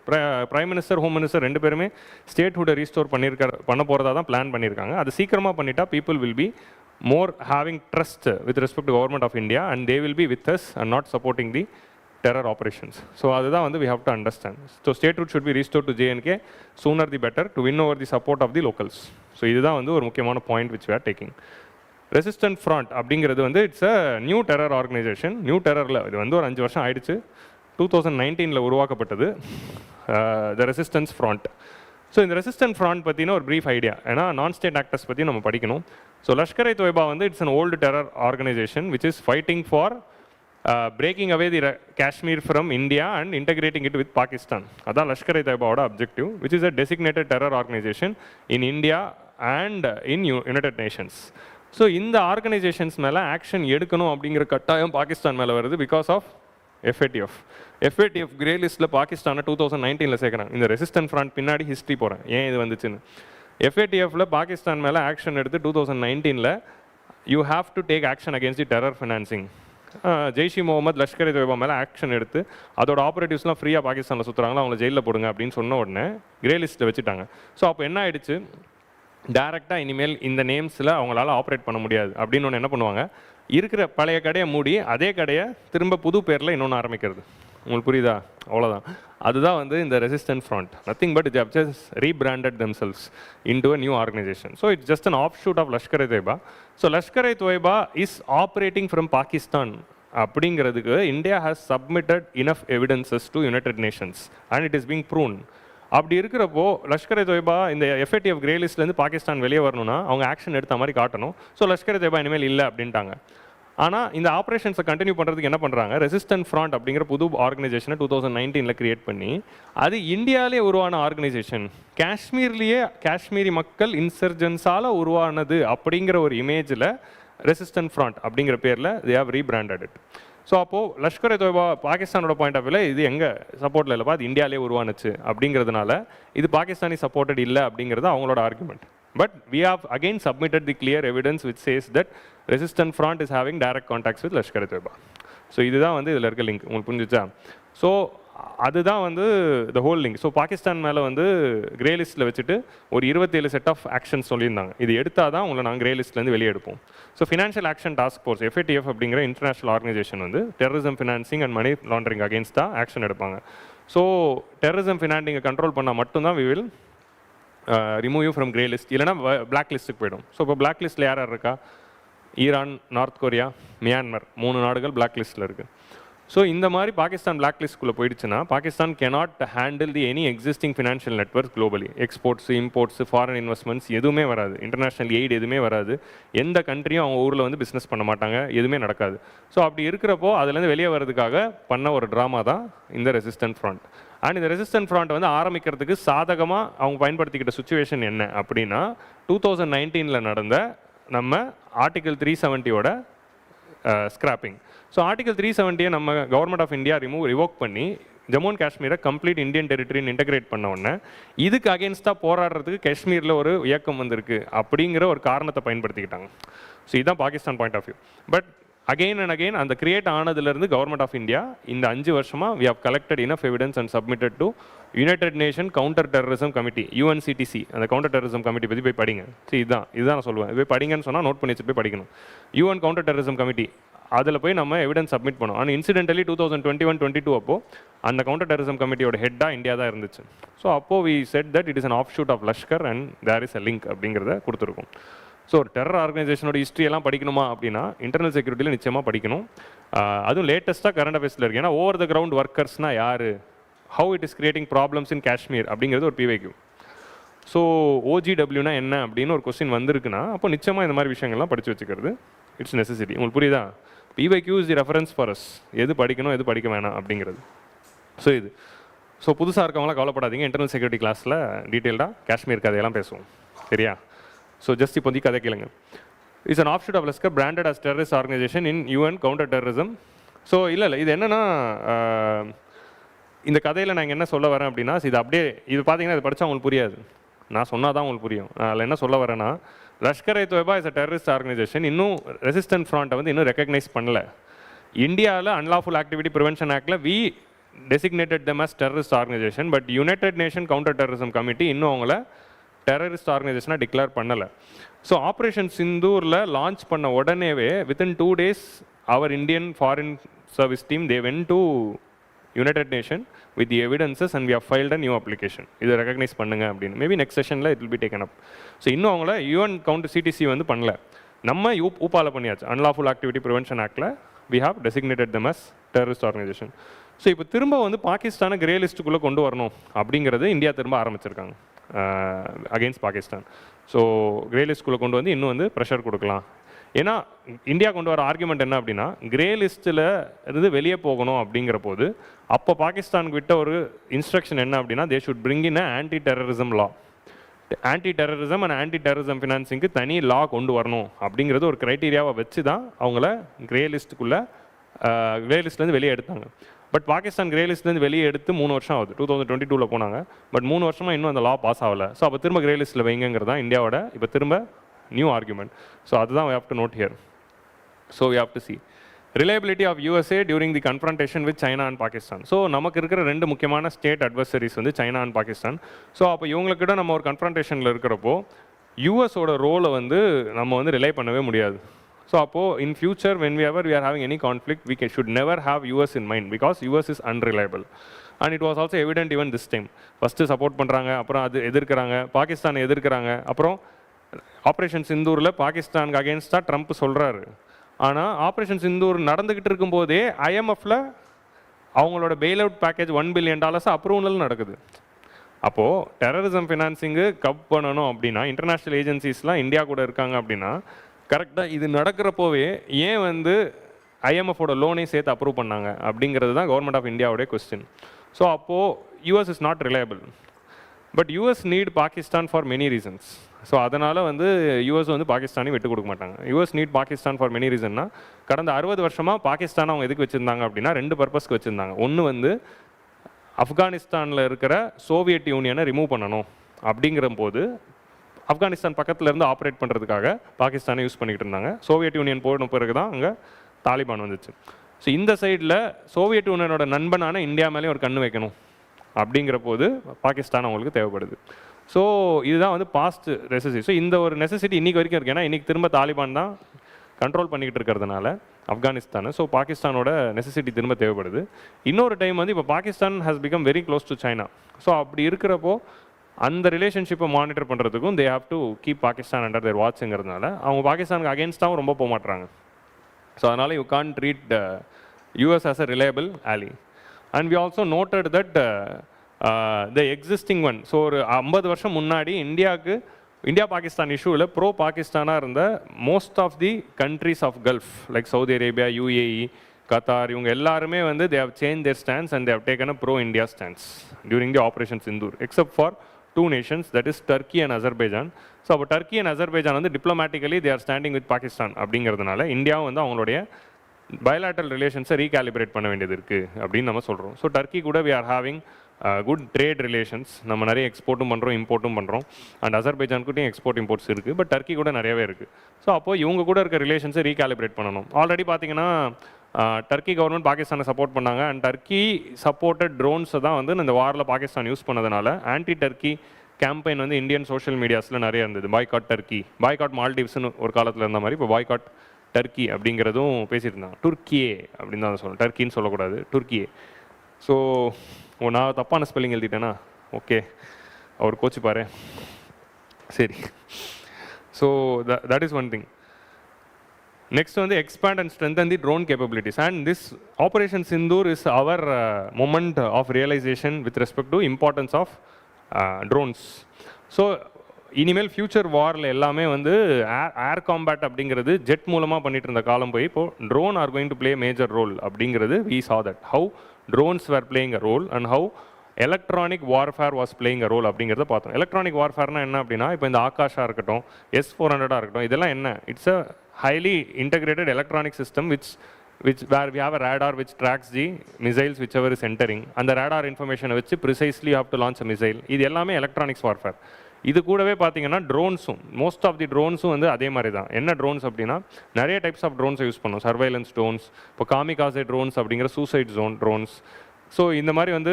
Prime minister, home minister ரெண்டு பேருமே ஸ்டேட்ஹுட்டை ரீஸ்டோர் பண்ண போகிறதா தான் பிளான் பண்ணியிருக்காங்க. அது சீக்கிரமாக பண்ணிட்டா people will be more having trust with respect to government of India and they will be with us and not supporting the terror operations. So அதுதான் வந்து we have to understand. So statehood should be restore to J and K sooner the better to win over the support of the locals. So இதுதான் வந்து ஒரு முக்கியமான point which we are taking. Resistant front அப்படிங்கிறது வந்து it's a new terror organisation. New டெரரில் இது வந்து ஒரு 5 வருஷம் ஆயிடுச்சு. 2019 உருவாக்கப்பட்டது த ரெசிஸ்டன்ஸ் ஃப்ரண்ட். ஸோ இந்த ரெசிஸ்டன்ட் ஃப்ரண்ட் பற்றின ஒரு ப்ரீஃப் ஐடியா, ஏன்னா நான் ஸ்டேட் ஆக்டர்ஸ் பற்றி நம்ம படிக்கணும். ஸோ லஷ்கர் இ தொய்பா வந்து it's an old terror organisation which is fighting for breaking away the Kashmir from India and integrating it with Pakistan. அதான் Lashkar e தொய்பாவோட objective, which is a designated terror organization in India and in United Nations. So இந்த organisations மேலே action எடுக்கணும் அப்படிங்கிற கட்டாயம் பாகிஸ்தான் மேலே வருது because of FATF grey லிஸ்ட்டில் பாகிஸ்தானை 2019 சேர்க்குறாங்க. இந்த ரெசிஸ்டன்ட் ஃப்ரண்ட் பின்னாடி ஹிஸ்ட்ரி போகிறேன் ஏன் இது வந்துச்சுன்னு. FATFல பாகிஸ்தான் மேலே ஆக்ஷன் எடுத்து 2019 you have to take action against the terror financing. Jaish e Mohammed, Lashkar e Taiba மேலே ஆக்ஷன் எடுத்து அதோட ஆப்ரேட்டிவ்ஸ்லாம் ஃப்ரீயாக பாகிஸ்தானில் சுற்றுறாங்களா, அவங்கள ஜெயிலில் போடுங்க அப்படின்னு சொன்ன உடனே கிரே லிஸ்ட்டில் வச்சுட்டாங்க. ஸோ அப்போ என்ன ஆயிடுச்சு, டேரெக்டாக இனிமேல் இந்த நேம்ஸில் அவங்களால ஆப்ரேட் பண்ண முடியாது அப்படின்னு ஒன்று என்ன பண்ணுவாங்க, இருக்கிற பழைய கடையை மூடி அதே கடையை திரும்ப புது பேரில் இன்னொன்று ஆரம்பிக்கிறது. உங்களுக்கு புரியுதா? அவ்வளோதான். அதுதான் வந்து இந்த resistant front. Nothing but it just rebranded themselves into a new organisation. So it's just an offshoot of Lashkar e Taiba. So Lashkar e Taiba is operating from Pakistan அப்படிங்கிறதுக்கு India has submitted enough evidences to United Nations and it is being proven. அப்படி இருக்கிறப்போ லஷ்கர் இ தொய்பா இந்த FATF grey லிஸ்ட்லேருந்து Pakistan வெளியே வரணும்னா அவங்க action எடுத்த மாதிரி காட்டணும். ஸோ லஷ்கர் இ தொய்பா இனிமேல் இல்லை அப்படின்ட்டாங்க. ஆனால் இந்த ஆப்ரேஷன்ஸை கண்டினியூ பண்ணுறதுக்கு என்ன பண்ணுறாங்க, ரெசிஸ்டன்ட் ஃப்ரண்ட் அப்படிங்கிற புது ஆர்கனைசேஷனை 2019 கிரியேட் பண்ணி அது இந்தியாவிலே உருவான ஆர்கனைசேஷன், காஷ்மீர்லேயே காஷ்மீரி மக்கள் இன்சர்ஜென்ஸால் உருவானது அப்படிங்கிற ஒரு இமேஜில் ரெசிஸ்டன்ட் ஃப்ரண்ட் அப்படிங்கிற பேரில் they have rebranded it. So அப்போது லஷ்கர் இ தொய்பா பாகிஸ்தானோட பாயிண்ட் ஆஃப் வியூவில் இது எங்கள் சப்போர்ட்டில் இல்லைப்பா, அது இந்தியாவிலே உருவானுச்சு அப்படிங்கிறதுனால இது பாகிஸ்தானி சப்போர்ட்டட் இல்லை அப்படிங்கிறது அவங்களோட argument. But we have again submitted the clear evidence which says that resistant front is having direct contacts with Lashkar e Toiba. So இதுதான் வந்து இதில் இருக்க லிங்க். உங்களுக்கு புரிஞ்சிச்சா? ஸோ அதுதான் வந்து the whole link. So Pakistan மேலே வந்து கிரே லிஸ்ட்டில் வச்சுட்டு ஒரு 27 செட் ஆஃப் ஆக்ஷன்ஸ் சொல்லியிருந்தாங்க. இது எடுத்தால் தான் உங்களை நாங்கள் கிரே லிஸ்ட்லேருந்து வெளியே எடுப்போம். So financial action task force FATF அப்படிங்கிற இன்டர்நேஷனல் ஆர்கனைசேஷன் வந்து terrorism financing and money laundering அகேன்ஸ்டாக ஆக்ஷன் எடுப்பாங்க. ஸோ டெரரிசம் ஃபினான்சிங்கை கண்ட்ரோல் பண்ணால் மட்டும்தான் we will remove you from grey list, இல்லைனா பிளாக் லிஸ்ட்டுக்கு போய்டும். ஸோ இப்போ பிளாக் லிஸ்ட்டில் யார் இருக்கா, ஈரான், நார்த் கொரியா, மியான்மர் 3 நாடுகள் பிளாக் லிஸ்ட்டில் இருக்குது. ஸோ இந்த மாதிரி பாகிஸ்தான் பிளாக் லிஸ்ட்குள்ளே போயிடுச்சுன்னா பாகிஸ்தான் கேனாட் ஹேண்டில் தி any existing financial network globally. Exports, imports, foreign investments எதுவுமே வராது, இன்டர்நேஷனல் எய்டு எதுவுமே வராது, எந்த கண்ட்ரியும் அவங்க ஊரில் வந்து பிஸ்னஸ் பண்ண மாட்டாங்க, எதுவுமே நடக்காது. ஸோ அப்படி இருக்கிறப்போ அதுலேருந்து வெளியே வர்றதுக்காக பண்ண ஒரு ட்ராமா தான் இந்த ரெசிஸ்டன்ட் ஃப்ரண்ட். அண்ட் இந்த ரெசிஸ்டன்ட் ஃப்ரண்ட் வந்து ஆரம்பிக்கிறதுக்கு சாதகமாக அவங்க பயன்படுத்திக்கிட்ட சுச்சுவேஷன் என்ன அப்படின்னா 2019 நடந்த நம்ம ஆர்டிகல் 370யோட ஸ்கிராப்பிங். ஸோ ஆர்டிகல் 370 நம்ம கவர்மெண்ட் ஆஃப் இந்தியா ரிவோக் பண்ணி ஜம்மு அண்ட் காஷ்மீரை கம்ப்ளீட் இந்தியன் டெரிட்டரின்னு இன்டெகிரேட் பண்ண உடனே இதுக்கு அகேன்ஸ்டாக போராடுறதுக்கு காஷ்மீரில் ஒரு இயக்கம் வந்திருக்கு அப்படிங்கிற ஒரு காரணத்தை பயன்படுத்திக்கிட்டாங்க. ஸோ இதுதான் Pakistan point of view. But again and again அந்த கிரியேட் ஆனதுலேருந்து கவர்மெண்ட் ஆஃப் இந்தியா இந்த 5 வருஷமாக we have collected enough evidence and submitted to United Nation counter terrorism committee UNCTC. அந்த கவுண்டர் டெரரிசம் கமிட்டி பற்றி போய் படிங்க. சரி இதுதான் நான் சொல்லுவேன். போய் படிங்கன்னு சொன்னால் நோட் பண்ணி வச்சு போய் படிக்கணும். UN கவுண்டர் டெரரிசம் கமிட்டி அதில் போய் நம்ம எவிடன்ஸ் சப்மிட் பண்ணோம். ஆனால் இன்சிடென்டலி 2021-22 அப்போது அந்த கவுண்டர் டெரரிசம் கமிட்டியோட ஹெட்டாக இந்தியா தான் இருந்துச்சு. ஸோ அப்போது we said that it is an offshoot of Lashkar and there is a link அப்படிங்கிறத கொடுத்துருக்கோம். ஸோ ஒரு டெரர் ஆர்கனைசேஷனோட ஹிஸ்ட்ரியெல்லாம் படிக்கணுமா அப்படின்னா இன்டர்னல் செக்யூரிட்டியில் நிச்சயமாக படிக்கணும். அதுவும் லேட்டஸ்ட்டாக கரண்ட் அஃபேர்ஸில் இருக்குது. ஏன்னா ஓவர் த கிரவுண்ட் ஒர்க்கர்ஸ்னால் யார், how it is creating problems இன் காஷ்மீர் அப்படிங்கிறது ஒரு PYQ. ஸோ OGWனா என்ன அப்படின்னு ஒரு கொஸ்டின் வந்திருக்குன்னா அப்போ நிச்சயமாக இந்த மாதிரி விஷயங்கள்லாம் படித்து வச்சுக்கிறது இட்ஸ் நெசசிட்டி. உங்களுக்கு புரியுதா? PYQ is the reference for us, எது படிக்கணும் எது படிக்க வேணாம் அப்படிங்கிறது. ஸோ புதுசாக இருக்கவங்களாம் கவலைப்படாதீங்க. இன்டர்னல் செக்யூரிட்டி கிளாஸில் டீட்டெயில்டாக காஷ்மீர் கதையெல்லாம் பேசுவோம். சரியா? ஸோ ஜஸ்ட் இப்போதைக்கு கதை கேளுங்க. It's an offshoot of Lashkar branded as terrorist organisation in UN counter terrorism. So இல்லை இது என்னென்னா இந்த கதையில் நான் என்ன சொல்ல வரேன் அப்படின்னா இது அப்படியே இது பார்த்தீங்கன்னா இது படித்தா உங்களுக்கு புரியாது, நான் சொன்னால் தான் உங்களுக்கு புரியும். அதில் என்ன சொல்ல வரேன்னா Lashkar e Taiba is a terrorist organisation. இன்னும் ரெசிஸ்டன்ட் ஃப்ரண்ட்டை வந்து இன்னும் ரெக்கக்னைஸ் பண்ணல. இந்தியாவில் அன்லாஃபுல் ஆக்டிவிட்டி ப்ரிவென்ஷன் ஆக்டில் we designated them as terrorist organisation. But United Nation counter terrorism committee இன்னும் அவங்கள டெரரிஸ்ட் ஆர்கனைசேஷனாக டிக்ளேர் பண்ணலை. ஸோ ஆப்ரேஷன் சிந்தூரில் லான்ச் பண்ண உடனேவே within 2 days our Indian foreign service team they went to United Nation with the evidences and we have filed a new application. இதை recognise பண்ணுங்க அப்படின்னு. மேபி நெக்ஸ்ட் செஷனில் it will be taken up. So இன்னும் அவங்கள UN counter CTC வந்து பண்ணல. நம்ம ஊப்பால பண்ணியாச்சு. அன்லாஃபுல் ஆக்டிவிட்டி ப்ரிவென்ஷன் ஆக்டில் we have designated them as terrorist organisation. So இப்போ திரும்ப வந்து பாகிஸ்தானை கிரே லிஸ்ட்டுக்குள்ளே கொண்டு வரணும் அப்படிங்கிறது இந்தியா திரும்ப ஆரம்பிச்சிருக்காங்க அகெயின்ஸ்ட் பாகிஸ்தான். ஸோ கிரே லிஸ்ட்டுக்குள்ளே கொண்டு வந்து இன்னும் வந்து ப்ரெஷர் கொடுக்கலாம். ஏன்னா இந்தியா கொண்டு வர ஆர்குமெண்ட் என்ன அப்படின்னா கிரே லிஸ்ட்டில் இருந்து வெளியே போகணும் அப்படிங்கிற போது அப்போ பாகிஸ்தானுக்கு விட்ட ஒரு இன்ஸ்ட்ரக்ஷன் என்ன அப்படின்னா they should bring in anti terrorism law. Anti terrorism and anti terrorism ஃபினான்சிங்க்கு தனி லா கொண்டு வரணும் அப்படிங்கிறது ஒரு க்ரைட்டீரியாவை வச்சு தான் அவங்கள கிரே லிஸ்ட்லேருந்து வெளியே எடுத்தாங்க. பட் பாகிஸ்தான் கிரே லிஸ்ட்லேருந்து வெளியே எடுத்து 3 வருஷம் ஆகுது. 2022 போனாங்க. பட் 3 வருஷமாக இன்னும் அந்த லா பாஸ் ஆகலை. ஸோ அப்போ திரும்ப கிரே லிஸ்ட்டில் வைங்கிறது தான் இந்தியாவோட இப்போ திரும்ப நியூ ஆர்குமெண்ட். ஸோ அதுதான் we have to note here. So we have to see reliability of USA during the confrontation with China and Pakistan. So நமக்கு இருக்கிற 2 முக்கியமான ஸ்டேட் அட்வர்சரிஸ் வந்து சைனா அண்ட் பாகிஸ்தான். ஸோ அப்போ இவங்களுக்கிட்ட நம்ம ஒரு கன்ஃபரன்டேஷனில் இருக்கிறப்போ யூஎஸோட ரோலை வந்து நம்ம வந்து ரிலை பண்ணவே முடியாது. ஸோ அப்போது in future when we are having any conflict we should never have US in mind because US is unreliable. And it was also evident even this time. First support பண்ணுறாங்க, அப்புறம் அது எதிர்க்கிறாங்க, பாகிஸ்தானை எதிர்க்கிறாங்க, அப்புறம் operation சிந்தூரில் பாகிஸ்தானுக்கு அகேன்ஸ்டாக Trump சொல்கிறாரு. ஆனால் operation Sindoor நடந்துக்கிட்டு இருக்கும்போதே IMFல அவங்களோட fail out package $1 billion approval நடக்குது. அப்போது டெரரிசம் ஃபினான்சிங்கு கப் பண்ணணும் அப்படின்னா இன்டர்நேஷ்னல் ஏஜென்சிஸ்லாம் இந்தியா கூட இருக்காங்க அப்படின்னா கரெக்டாக இது நடக்கிறப்போவே ஏன் வந்து IMFோட லோனையும் சேர்த்து அப்ரூவ் பண்ணாங்க அப்படிங்கிறது தான் கவர்மெண்ட் ஆஃப் இந்தியாவுடைய கொஸ்டின். ஸோ அப்போது US is not reliable. But US need Pakistan for many reasons. So அதனால் வந்து US வந்து பாகிஸ்தானையும் விட்டு கொடுக்க மாட்டாங்க. US need Pakistan for many ரீசன்னா கடந்த 60 வருஷமாக பாகிஸ்தான் அவங்க எதுக்கு வச்சுருந்தாங்க அப்படின்னா 2 பர்பஸ்க்கு வச்சுருந்தாங்க. ஒன்று வந்து ஆப்கானிஸ்தானில் இருக்கிற சோவியட் யூனியனை ரிமூவ் பண்ணணும் அப்படிங்கிற போது ஆப்கானிஸ்தான் பக்கத்தில் இருந்து ஆப்ரேட் பண்ணுறதுக்காக பாகிஸ்தானை யூஸ் பண்ணிக்கிட்டு இருந்தாங்க. சோவியட் யூனியன் போன பிறகு தான் அங்கே தாலிபான் வந்துச்சு. ஸோ இந்த சைடில் சோவியட் யூனியனோட நண்பனான இந்தியா மேலேயும் ஒரு கண்ணு வைக்கணும் அப்படிங்கிற போது பாகிஸ்தான் அவங்களுக்கு தேவைப்படுது. ஸோ இதுதான் வந்து பாஸ்ட் நெசசிட்டி. ஸோ இந்த ஒரு நெசசிட்டி இன்றைக்கி வரைக்கும் இருக்குது. ஏன்னா இன்றைக்கி திரும்ப தாலிபான் தான் கண்ட்ரோல் பண்ணிக்கிட்டு இருக்கிறதுனால ஆப்கானிஸ்தானு. ஸோ பாகிஸ்தானோட நெசசிட்டி திரும்ப தேவைப்படுது. இன்னொரு டைம் வந்து இப்போ Pakistan has become very close to China. So அப்படி இருக்கிறப்போ அந்த ரிலேஷன்ஷிப்பை மானிட்டர் பண்ணுறதுக்கும் they have to keep Pakistan under their வாட்சுங்கிறதுனால அவங்க பாகிஸ்தானுக்கு அகேன்ஸ்டாகவும் ரொம்ப போக மாட்டுறாங்க. ஸோ அதனால் you can treat US as a reliable ally. And we also noted that the existing one. So ஒரு 50 வருஷம் முன்னாடி இந்தியா பாகிஸ்தான் இஷ்யூவில் பாகிஸ்தானாக இருந்த most of the countries of Gulf like Saudi Arabia, UAE, Qatar, இவங்க எல்லாருமே வந்து they have changed their stance and they have taken a pro-India stance during the Operation Sindoor, except for two nations, that is Turkey and Azerbaijan. So அப்போ Turkey and Azerbaijan வந்து diplomatically they are standing with Pakistan அப்படிங்கிறதுனால இந்தியாவும் வந்து அவங்களுடைய பயலாட்டரல் ரிலேஷன்ஸை recalibrate பண்ண வேண்டியது இருக்குது அப்படின்னு நம்ம சொல்கிறோம். ஸோ டர்க்கி கூட we are having good trade relations, நம்ம நிறைய எக்ஸ்போர்ட்டும் பண்ணுறோம் இம்போர்ட்டும் பண்ணுறோம். அண்ட் அசர்பைஜான்கிட்டையும் எக்ஸ்போர்ட் இம்போர்ட்ஸ் இருக்குது, பட் டர்க்கி கூட நிறையவே இருக்குது. ஸோ அப்போது இவங்க கூட இருக்க ரிலேஷன்ஸை ரீகாலிபிரேட் பண்ணணும். ஆல்ரெடி பார்த்தீங்கன்னா டர்க்கி கவர்மெண்ட் பாகிஸ்தானை சப்போர்ட் பண்ணாங்க அண்ட் டர்க்கி சப்போர்ட்டட் ட்ரோன்ஸை தான் வந்து இந்த வாரில் பாகிஸ்தான் யூஸ் பண்ணதுனால ஆன்டி டர்க்கி கேம்பெயின் வந்து இந்தியன் சோஷியல் மீடியாஸில் நிறைய இருந்தது. பாய்காட் டர்க்கி, பாய்காட் மால்டீவ்ஸ்னு ஒரு காலத்தில் இருந்த மாதிரி இப்போ பாய்காட் டர்க்கி அப்படிங்கிறதும் பேசிட்டு இருந்தாங்க. துர்க்கியே அப்படின்னு தான் சொல்லணும், டர்க்கின்னு சொல்லக்கூடாது, துர்க்கியே. ஸோ நான் தப்பான ஸ்பெல்லிங் எழுதிட்டேன்னா ஓகே, அவர் கோச்சிப்பாரு. சரி, so that is one thing. Next வந்து expand and strengthen the drone capabilities, and this Operation Sindoor is our moment of realization with respect to importance of drones. So இனிமேல் future வாரில் எல்லாமே வந்து ஏர் combat அப்படிங்கிறது jet மூலமாக பண்ணிட்டு இருந்த காலம் போய் இப்போது drone are going to play major role அப்படிங்கிறது we saw that how drones were playing a role and how electronic warfare was playing a role அப்படிங்கிறத பார்த்தோம். எலக்ட்ரானிக் வார்ஃபேர்னா என்ன அப்படின்னா, இப்போ இந்த ஆகாஷாக இருக்கட்டும், S-400 இருக்கட்டும், இதெல்லாம் என்ன, it's a highly integrated electronic system which where we have a radar which tracks the missiles whichever is entering. அந்த radar information வச்சு precisely you have to launch a missile. இது எல்லாமே electronics warfare. இது கூடவே பார்த்தீங்கன்னா ட்ரோன்ஸும், மோஸ்ட் ஆஃப் தி ட்ரோன்ஸும் வந்து அதே மாதிரி தான். என்ன ட்ரோன்ஸ் அப்படின்னா, நிறைய டைப்ஸ் ஆஃப் ட்ரோன்ஸை யூஸ் பண்ணும். சர்வைலன்ஸ் ட்ரோன்ஸ், இப்போ காமிகாசே ட்ரோன்ஸ் அப்படிங்கிற சூசைட் ஜோன் ட்ரோன்ஸ். ஸோ இந்த மாதிரி வந்து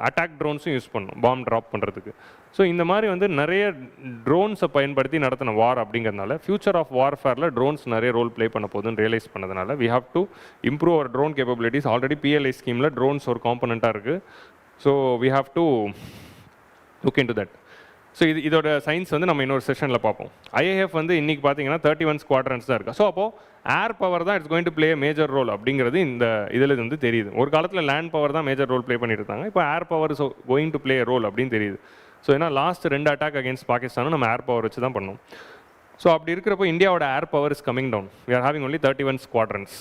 அட்டாக் ட்ரோன்ஸும் யூஸ் பண்ணும் பாம் ட்ராப் பண்ணுறதுக்கு. ஸோ இந்த மாதிரி வந்து நிறைய ட்ரோன்ஸை பயன்படுத்தி நடத்தின வார் அப்படிங்கிறதுனால ஃபியூச்சர் ஆஃப் வார்ஃபேரில் ட்ரோன்ஸ் நிறைய ரோல் ப்ளே பண்ண போகுதுன்னு ரியலைஸ் பண்ணதுனால we have to improve our drone capabilities. Already PLI ஸ்கீமில் ட்ரோன்ஸ் ஒரு காம்பனண்ட்டாக இருக்குது. So we have to look in to that. So இதோட சயின்ஸ் வந்து நம்ம இன்னொரு செஷனில் பார்ப்போம். IAF வந்து இன்றைக்கி பார்த்தீங்கன்னா 31 ஸ்குவாட்ரன்ஸ் தான் இருக்குது. ஸோ அப்போது ஏர் பவர் தான் it's going to play major role அப்படிங்கிறது இந்த இதில் வந்து தெரியுது. ஒரு காலத்தில் லேண்ட் பவர் தான் மேஜர் ரோல் ப்ளே பண்ணிட்டு இருந்தாங்க, இப்போ air power is going to play role அப்படின்னு தெரியுது. ஸோ ஏன்னா லாஸ்ட் 2 அட்டாக் அகேன்ஸ்ட் பாகிஸ்தானும் நம்ம ஏர் பவர் வச்சு தான் பண்ணோம். ஸோ அப்படி இருக்கிறப்போ இந்தியாவோட air power is coming down. We are having only 31 squadrons.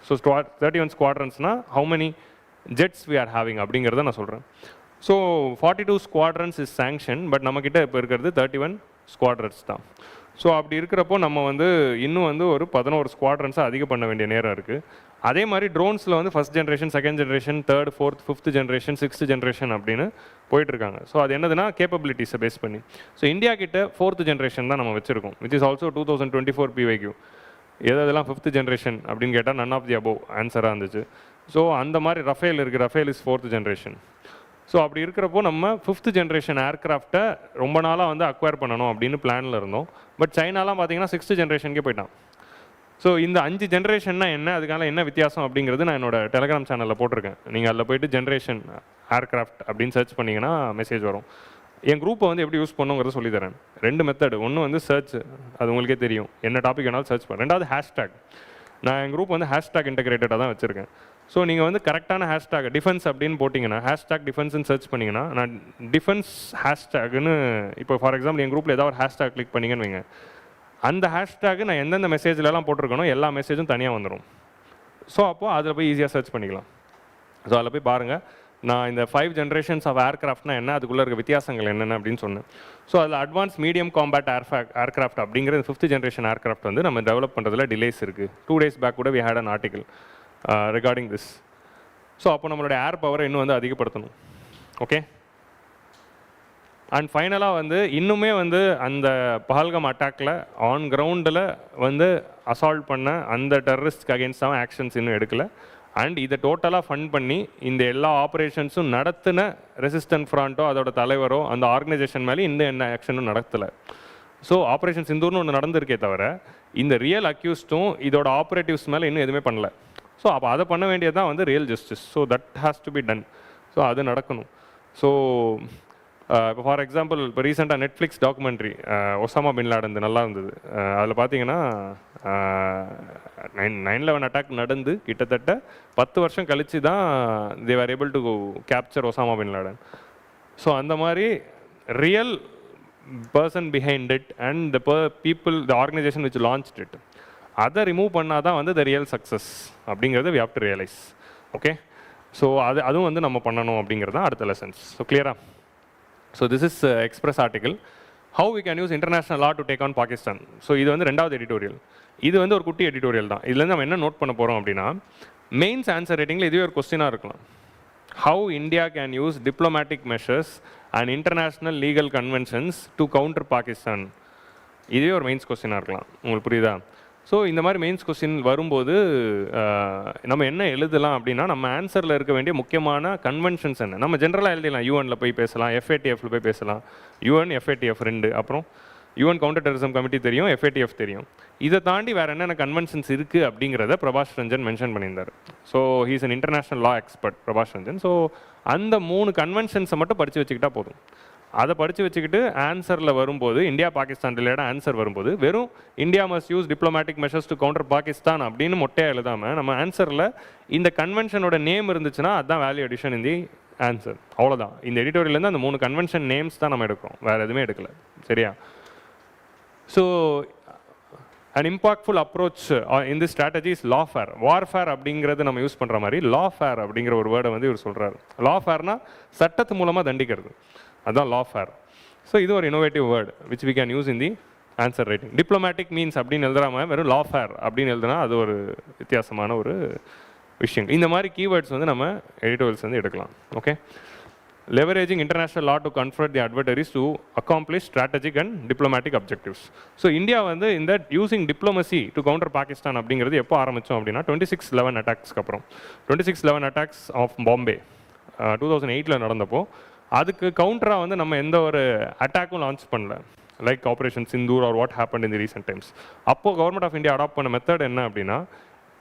So 31 ஸ்குவாட்ரன்ஸ்னால் how many jets we are having அப்படிங்கிறத நான் சொல்கிறேன். So 42 squadrons is sanction, but நம்மக்கிட்ட இப்போ இருக்கிறது 31 ஸ்குவாட்ரன்ஸ் தான். ஸோ அப்படி இருக்கிறப்போ நம்ம வந்து இன்னும் வந்து ஒரு 11 ஸ்குவாட்ரன்ஸை அதிகம் பண்ண வேண்டிய நேரம் இருக்குது. அதே மாதிரி ட்ரோன்ஸில் வந்து first generation, second generation, third, fourth, fifth generation, 6th generation அப்படின்னு போயிட்டுருக்காங்க. ஸோ அது என்னதுன்னா கேப்பபிலிட்டிஸை பேஸ் பண்ணி. ஸோ இந்தியா கிட்ட 4th ஜென்ரேஷன் தான் நம்ம வச்சுருக்கோம், விச் இஸ் ஆல்சோ 2024 PYQ. எதெல்லாம் 5th ஜென்ரேஷன் அப்படின்னு கேட்டால் நன் ஆஃப் தி அபோவ் ஆன்சராக இருந்துச்சு. ஸோ அந்த மாதிரி ரஃபேல் இருக்குது, Rafale is 4th generation. So அப்படி இருக்கிறப்போ நம்ம 5th ஜென்ரேஷன் ஏர்க்ராஃப்டை ரொம்ப நாளாக வந்து அக்வயர் பண்ணணும் அப்படின்னு பிளானில் இருந்தோம். பட் சைனாலாம் பார்த்தீங்கன்னா 6th ஜென்ரேஷனுக்கே போயிட்டான். ஸோ இந்த 5 ஜென்ரேஷன்னா என்ன, அதுக்கான என்ன வித்தியாசம் அப்படிங்கிறது நான் என்னோட டெலிகிராம் சேனலில் போட்டிருக்கேன். நீங்கள் அதில் போய்ட்டு ஜென்ரேஷன் ஏர்க்ராஃப்ட் அப்படின்னு சர்ச் பண்ணிங்கன்னா மெசேஜ் வரும். என் குரூப்பை வந்து எப்படி யூஸ் பண்ணுங்கிறத சொல்லித்தரேன். 2 மெத்தடு. ஒன்று வந்து சர்ச், அது உங்களுக்கே தெரியும், என்ன டாபிக் வேணாலும் சர்ச் பண்ண. 2வது ஹேஷ்டேக். நான் என் குரூப் வந்து ஹேஷ்டேக் இன்டெகிரேட்டடாக தான் வச்சுருக்கேன். ஸோ நீங்கள் வந்து கரெக்டான ஹேஷ்டேக் டிஃபென்ஸ் அப்படின்னு போட்டிங்கன்னா, ஹேஷ்டேக் டிஃபென்ஸ்னு சர்ச் பண்ணிங்கன்னா, நான் டிஃபென்ஸ் ஹேஷ்டேக்னு இப்போ ஃபார் எக்ஸாம்பிள் என் குரூப்பில் ஏதாவது ஒரு ஹேஷ்டேக் கிளிக் பண்ணிங்கன்னு வைங்க, அந்த ஹேஷ்டேக் நான் எந்தெந்த மெசேஜ்லலாம் போட்டிருக்கணும் எல்லா மெசேஜும் தனியாக வந்துடும். ஸோ அப்போது அதில் போய் ஈஸியாக சர்ச் பண்ணிக்கலாம். ஸோ அதில் போய் பாருங்கள், நான் இந்த 5 ஜென்ரேஷன்ஸ் ஆஃப் ஏர்க்ராஃப்ட்னா என்ன, அதுக்குள்ளே இருக்க வித்தியாசங்கள் என்னென்ன அப்படின்னு சொன்னேன். ஸோ அதில் அட்வான்ஸ் மீடியம் காம்பேட் ஏர்க்ராஃப்ட் அப்படிங்கிற 5th ஜென்ரேஷன் ஏர்க்ராஃப்ட் வந்து நம்ம டெவலப் பண்ணுறதுல டிலேஸ் இருக்குது. 2 days பேக் கூட we had an article regarding this. So அப்போ நம்மளோட ஏர் பவரை இன்னும் வந்து அதிகப்படுத்தணும். ஓகே, அண்ட் ஃபைனலாக வந்து இன்னுமே வந்து அந்த பஹல்காம் அட்டாக்கில் ஆன் கிரவுண்டில் வந்து அசால்ட் பண்ண அந்த டெரரிஸ்ட்க்கு அகேன்ஸ்டாக ஆக்ஷன்ஸ் இன்னும் எடுக்கலை. அண்ட் இதை டோட்டலாக ஃபண்ட் பண்ணி இந்த எல்லா ஆப்ரேஷன்ஸும் நடத்தின ரெசிஸ்டன்ட் ஃப்ரண்ட்டோ அதோட தலைவரோ அந்த ஆர்கனைசேஷன் மேலே இந்த என்ன ஆக்ஷனும் நடத்தலை. ஸோ ஆப்ரேஷன் சிந்தூர்னு ஒன்று நடந்திருக்கே தவிர இந்த ரியல் அக்யூஸ்டும் இதோட ஆப்ரேட்டிவ்ஸ் மேலே இன்னும் எதுவுமே பண்ணல. ஸோ அப்போ அதை பண்ண வேண்டியது தான் வந்து real justice. So that has to be done. So அது நடக்கணும். ஸோ இப்போ ஃபார் எக்ஸாம்பிள் இப்போ ரீசெண்டாக Netflix documentary Osama bin Laden நல்லா இருந்தது. அதில் பார்த்தீங்கன்னா 9/11 அட்டாக் நடந்து கிட்டத்தட்ட 10 வருஷம் கழித்து தான் they are able to capture Osama bin Laden. So அந்த மாதிரி real person behind it and the people, the organisation which launched it, அதை ரிமூவ் பண்ணால் தான் வந்து த ரியல் சக்ஸஸ் அப்படிங்கிறது we have to realise. Okay, so அதுவும் வந்து நம்ம பண்ணணும் அப்படிங்கிறது தான் அடுத்த லெசன்ஸ். ஸோ கிளியரா? So this is Express article, how we can use international law to take on Pakistan. So இது வந்து 2வது எடிட்டோரியல். இது வந்து ஒரு குட்டி எடிட்டோரியல் தான். இதுலேருந்து நம்ம என்ன நோட் பண்ண போகிறோம் அப்படின்னா, மெயின்ஸ் ஆன்சர் ரைட்டிங்கில் இதுவே ஒரு கொஸ்டினாக இருக்கலாம். How India can use diplomatic measures and international legal conventions to counter Pakistan. இதுவே ஒரு மெயின்ஸ் கொஸ்டினாக இருக்கலாம். உங்களுக்கு புரியுதா? ஸோ இந்த மாதிரி மெயின்ஸ் கொஸ்டின் வரும்போது நம்ம என்ன எழுதலாம் அப்படின்னா, நம்ம ஆன்சரில் இருக்க வேண்டிய முக்கியமான கன்வென்ஷன்ஸ் என்ன. நம்ம ஜென்ரலாக எழுதிடலாம், யூஎனில் போய் பேசலாம், FATFல போய் பேசலாம். யூஎன் FATF 2, அப்புறம் யூஎன் கவுண்டர் டெரரிசம் கமிட்டி தெரியும், FATF தெரியும். இதை தாண்டி வேறு என்னென்ன கன்வென்ஷன்ஸ் இருக்குது அப்படிங்கிறத பிரபாஷ் ரஞ்சன் மென்ஷன் பண்ணியிருந்தார். So he's an international law expert Prabhash Ranjan. So அந்த 3 கன்வென்ஷன்ஸை மட்டும் படித்து வச்சுக்கிட்டா போதும். அதை படித்து வச்சுக்கிட்டு ஆன்சரில் வரும்போது, இந்தியா பாகிஸ்தான் ரிலேட்டட் ஆன்சர் வரும்போது, வெறும் India must use diplomatic measures to counter Pakistan அப்படின்னு மொட்டையாக எழுதாமல், நம்ம ஆன்சரில் இந்த கன்வென்ஷனோட நேம் இருந்துச்சுன்னா அதுதான் value addition in the answer. அவ்வளோதான். இந்த எடிட்டோரியல்லேருந்து அந்த 3 கன்வென்ஷன் நேம்ஸ் தான் நம்ம எடுக்கிறோம், வேறு எதுவுமே எடுக்கல. சரியா? So an impactful approach in this strategy is lawfare. warfare அப்படிங்கிறது நம்ம யூஸ் பண்ணுற மாதிரி lawfare அப்படிங்கிற ஒரு வேர்டை வந்து இவர் சொல்கிறாரு. lawfareனா சட்டத்து மூலமாக தண்டிக்கிறது, அதுதான் lawfare. ஸோ இது ஒரு innovative word which we can use in the answer writing. diplomatic means அப்படின்னு எழுதுறாம வெறும் lawfare அப்படின்னு எழுதுனா அது ஒரு வித்தியாசமான ஒரு விஷயம். இந்த மாதிரி கீவேர்ட்ஸ் வந்து நம்ம எடிட்டோரியல்ஸ் வந்து எடுக்கலாம். Okay, leveraging international law to confront the adversaries to accomplish strategic and diplomatic objectives. So India வந்து இந்த using diplomacy to counter Pakistan அப்படிங்கிறது எப்போ ஆரம்பித்தோம் அப்படின்னா 26/11 அட்டாக்ஸ்க்கு அப்புறம். 26/11 அட்டாக்ஸ் ஆஃப் பாம்பே 2008 நடந்தப்போ அதுக்கு கவுண்டராக வந்து நம்ம எந்த ஒரு அட்டாக்கும் லான்ச் பண்ணல, like operation Sindoor or what happen in the recent times. அப்போது கவர்மெண்ட் ஆஃப் இந்தியா அடாப்ட் பண்ண மெத்தட் என்ன அப்படின்னா,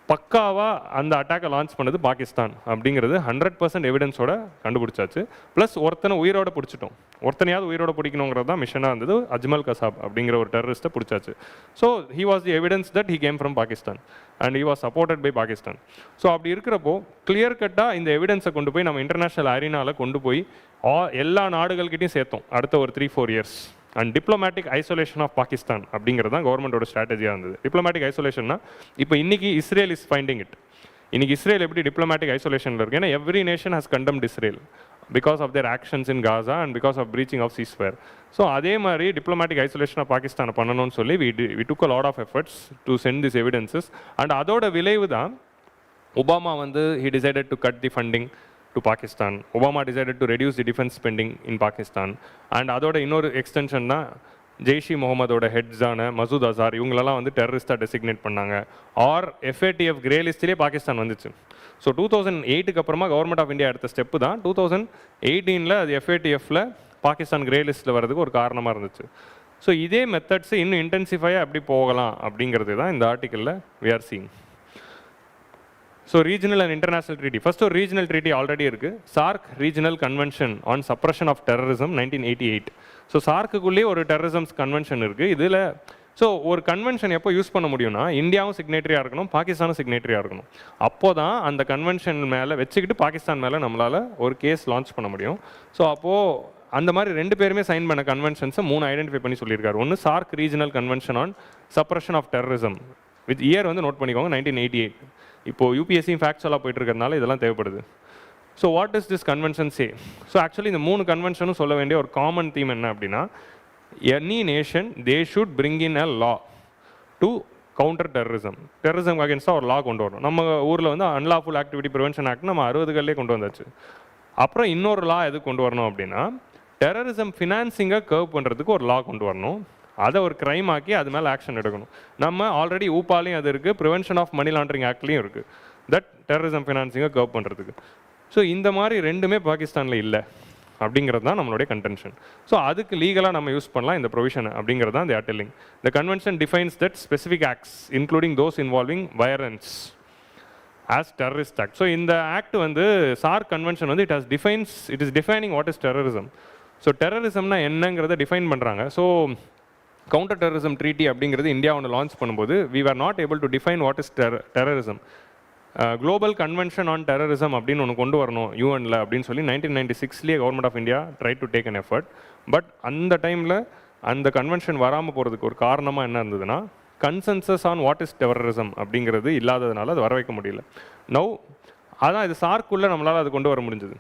பக்காவாக அந்த அட்டாக்கை லான்ச் பண்ணது பாகிஸ்தான் அப்படிங்கிறது 100% எவிடன்ஸோட கண்டுபிடிச்சாச்சு. ப்ளஸ் ஒருத்தனை உயிரோட பிடிச்சிட்டோம். ஒருத்தனையாவது உயிரோட பிடிக்கணுங்கிறது தான் மிஷனாக இருந்தது. அஜ்மல் கசாப் அப்படிங்கிற ஒரு டெரரிஸ்ட்டை பிடிச்சாச்சு. So he was the evidence that he came from Pakistan and he was supported by Pakistan. So அப்படி இருக்கிறப்போ கிளியர் கட்டாக இந்த எவிடன்ஸை கொண்டு போய் நம்ம இன்டர்நேஷ்னல் அரீனாவில் கொண்டு போய் எல்லா நாடுகள்கிட்டையும் சேர்த்தோம் அடுத்த ஒரு 3-4 years. And diplomatic isolation of Pakistan அப்படிங்கிறது தான் கவர்மெண்டோட ஸ்ட்ராட்டஜியாக இருந்தது. டிப்ளமேட்டிக் ஐசோலேஷன்னா இப்போ இன்னைக்கு இஸ்ரேல் இஸ் ஃபைண்டிங் இட். இன்னைக்கு இஸ்ரேல் எப்படி டிப்ளமேட்டிக் ஐசோலேஷனில் இருக்கு? ஏன்னா every nation has condemned Israel because of their actions in Gaza and because of breaching of ceasefire. So அதே மாதிரி டிப்ளமேட்டிக் ஐசோலேஷன் ஆஃப் பாகிஸ்தானை பண்ணணும்னு சொல்லி we took a lot of efforts to send this evidences. And அதோட விளைவு தான் Obama வந்து he decided to cut the funding to Pakistan. Obama decided to reduce the defense spending in Pakistan. And அதோட இன்னொரு extension தான் ஜெய்ஷி முகமதோட ஹெட்ஸான மசூத் அசார் இவங்களெல்லாம் வந்து டெரரிஸ்டாக designate பண்ணாங்க. ஆர் FATF கிரே லிஸ்ட்லேயே பாகிஸ்தான் வந்துச்சு. ஸோ 2008க்கு அப்புறமா கவர்மெண்ட் ஆஃப் இந்தியா எடுத்த ஸ்டெப்பு தான் 2018 அது FATFல பாகிஸ்தான் கிரே லிஸ்ட்டில் வர்றதுக்கு ஒரு காரணமாக இருந்துச்சு. ஸோ இதே மெத்தட்ஸ் இன்னும் இன்டென்சிஃபையாக எப்படி போகலாம் அப்படிங்கிறது தான் இந்த ஆர்டிக்கலில் we are seeing. So regional and international treaty. First ஒரு ரீஜனல் ட்ரீட்டி ஆல்ரெடி இருக்குது, SAARC regional convention on suppression of terrorism 1988. So சார்க்குள்ளேயே ஒரு டெரரிசம்ஸ் கன்வென்ஷன் இருக்குது. இதில் ஸோ ஒரு கன்வென்ஷன் எப்போ யூஸ் பண்ண முடியும்னா, இந்தியாவும் சிக்னேட்டரியாக இருக்கணும், பாகிஸ்தானும் சிக்னேட்டரியாக இருக்கணும். அப்போ தான் அந்த கன்வென்ஷன் மேலே வச்சுக்கிட்டு பாகிஸ்தான் மேலே நம்மளால் ஒரு கேஸ் லான்ச் பண்ண முடியும். ஸோ அப்போது அந்த மாதிரி 2 பேருமே சைன் பண்ண கன்வென்ஷன்ஸை 3 ஐடென்டிஃபை பண்ணி சொல்லியிருக்காரு. ஒன்று SAARC regional convention on suppression of terrorism, with year வந்து நோட் பண்ணிக்கோங்க 1988. இப்போது UPSC ஃபேக்ட்ஸ் எல்லாம் போயிட்டு இருக்கிறதுனால இதெல்லாம் தேவைப்படுது. So what is this convention say? So actually இந்த 3 கன்வென்ஷனும் சொல்ல வேண்டிய ஒரு காமன் தீம் என்ன அப்படின்னா, any nation they should bring in a law to counter terrorism. Terrorism அகேன்ஸ்டாக ஒரு லா கொண்டு வரணும். நம்ம ஊரில் வந்து அன்லாஃபுல் ஆக்டிவிட்டி ப்ரிவென்ஷன் ஆக்ட் நம்ம 60களிலே கொண்டு வந்தாச்சு. அப்புறம் இன்னொரு லா எது கொண்டு வரணும் அப்படின்னா, டெரரிசம் ஃபினான்சிங்கை கர்வ் பண்ணுறதுக்கு ஒரு லா கொண்டு வரணும். அதை ஒரு க்ரைம் ஆக்கி அது மேலே ஆக்ஷன் எடுக்கணும். நம்ம ஆல்ரெடி ஊப்பாலையும் அது இருக்குது, ப்ரிவென்ஷன் ஆஃப் மணி லாண்ட்ரிங் ஆக்ட்லேயும் இருக்குது, தட் டெரரிசம் ஃபினான்சிங்கை கர்வ் பண்ணுறதுக்கு. ஸோ இந்த மாதிரி 2மே பாகிஸ்தானில் இல்லை அப்படிங்கிறது தான் நம்மளுடைய கன்டென்ஷன். ஸோ அதுக்கு லீகலாக நம்ம யூஸ் பண்ணலாம் இந்த ப்ரொவிஷனை அப்படிங்கிறது தான் they are telling. The convention defines that specific acts including those involving violence as terrorist act. So இந்த ஆக்ட் வந்து சார்க் கன்வென்ஷன் வந்து it is defining what is terrorism. So டெரரிசம்னா என்னங்கிறத டிஃபைன் பண்ணுறாங்க. ஸோ கவுண்டர் டெரரிசம் ட்ரீட்டி அப்படிங்கிறது India ஒன்று launch பண்ணும்போது we were not able to define what is terrorism. Global convention on terrorism அப்படின்னு ஒன்று கொண்டு வரணும் யூஎனில் அப்படின்னு சொல்லி 1996லேயே government of India try to take an effort. But அந்த டைமில் அந்த கன்வென்ஷன் வராமல் போகிறதுக்கு ஒரு காரணமாக என்ன இருந்ததுன்னா, consensus on what is terrorism அப்படிங்கிறது இல்லாததுனால அது வர வைக்க முடியல. நவ் அதான் இது சார்க்குள்ளே நம்மளால் அது கொண்டு வர முடிஞ்சது.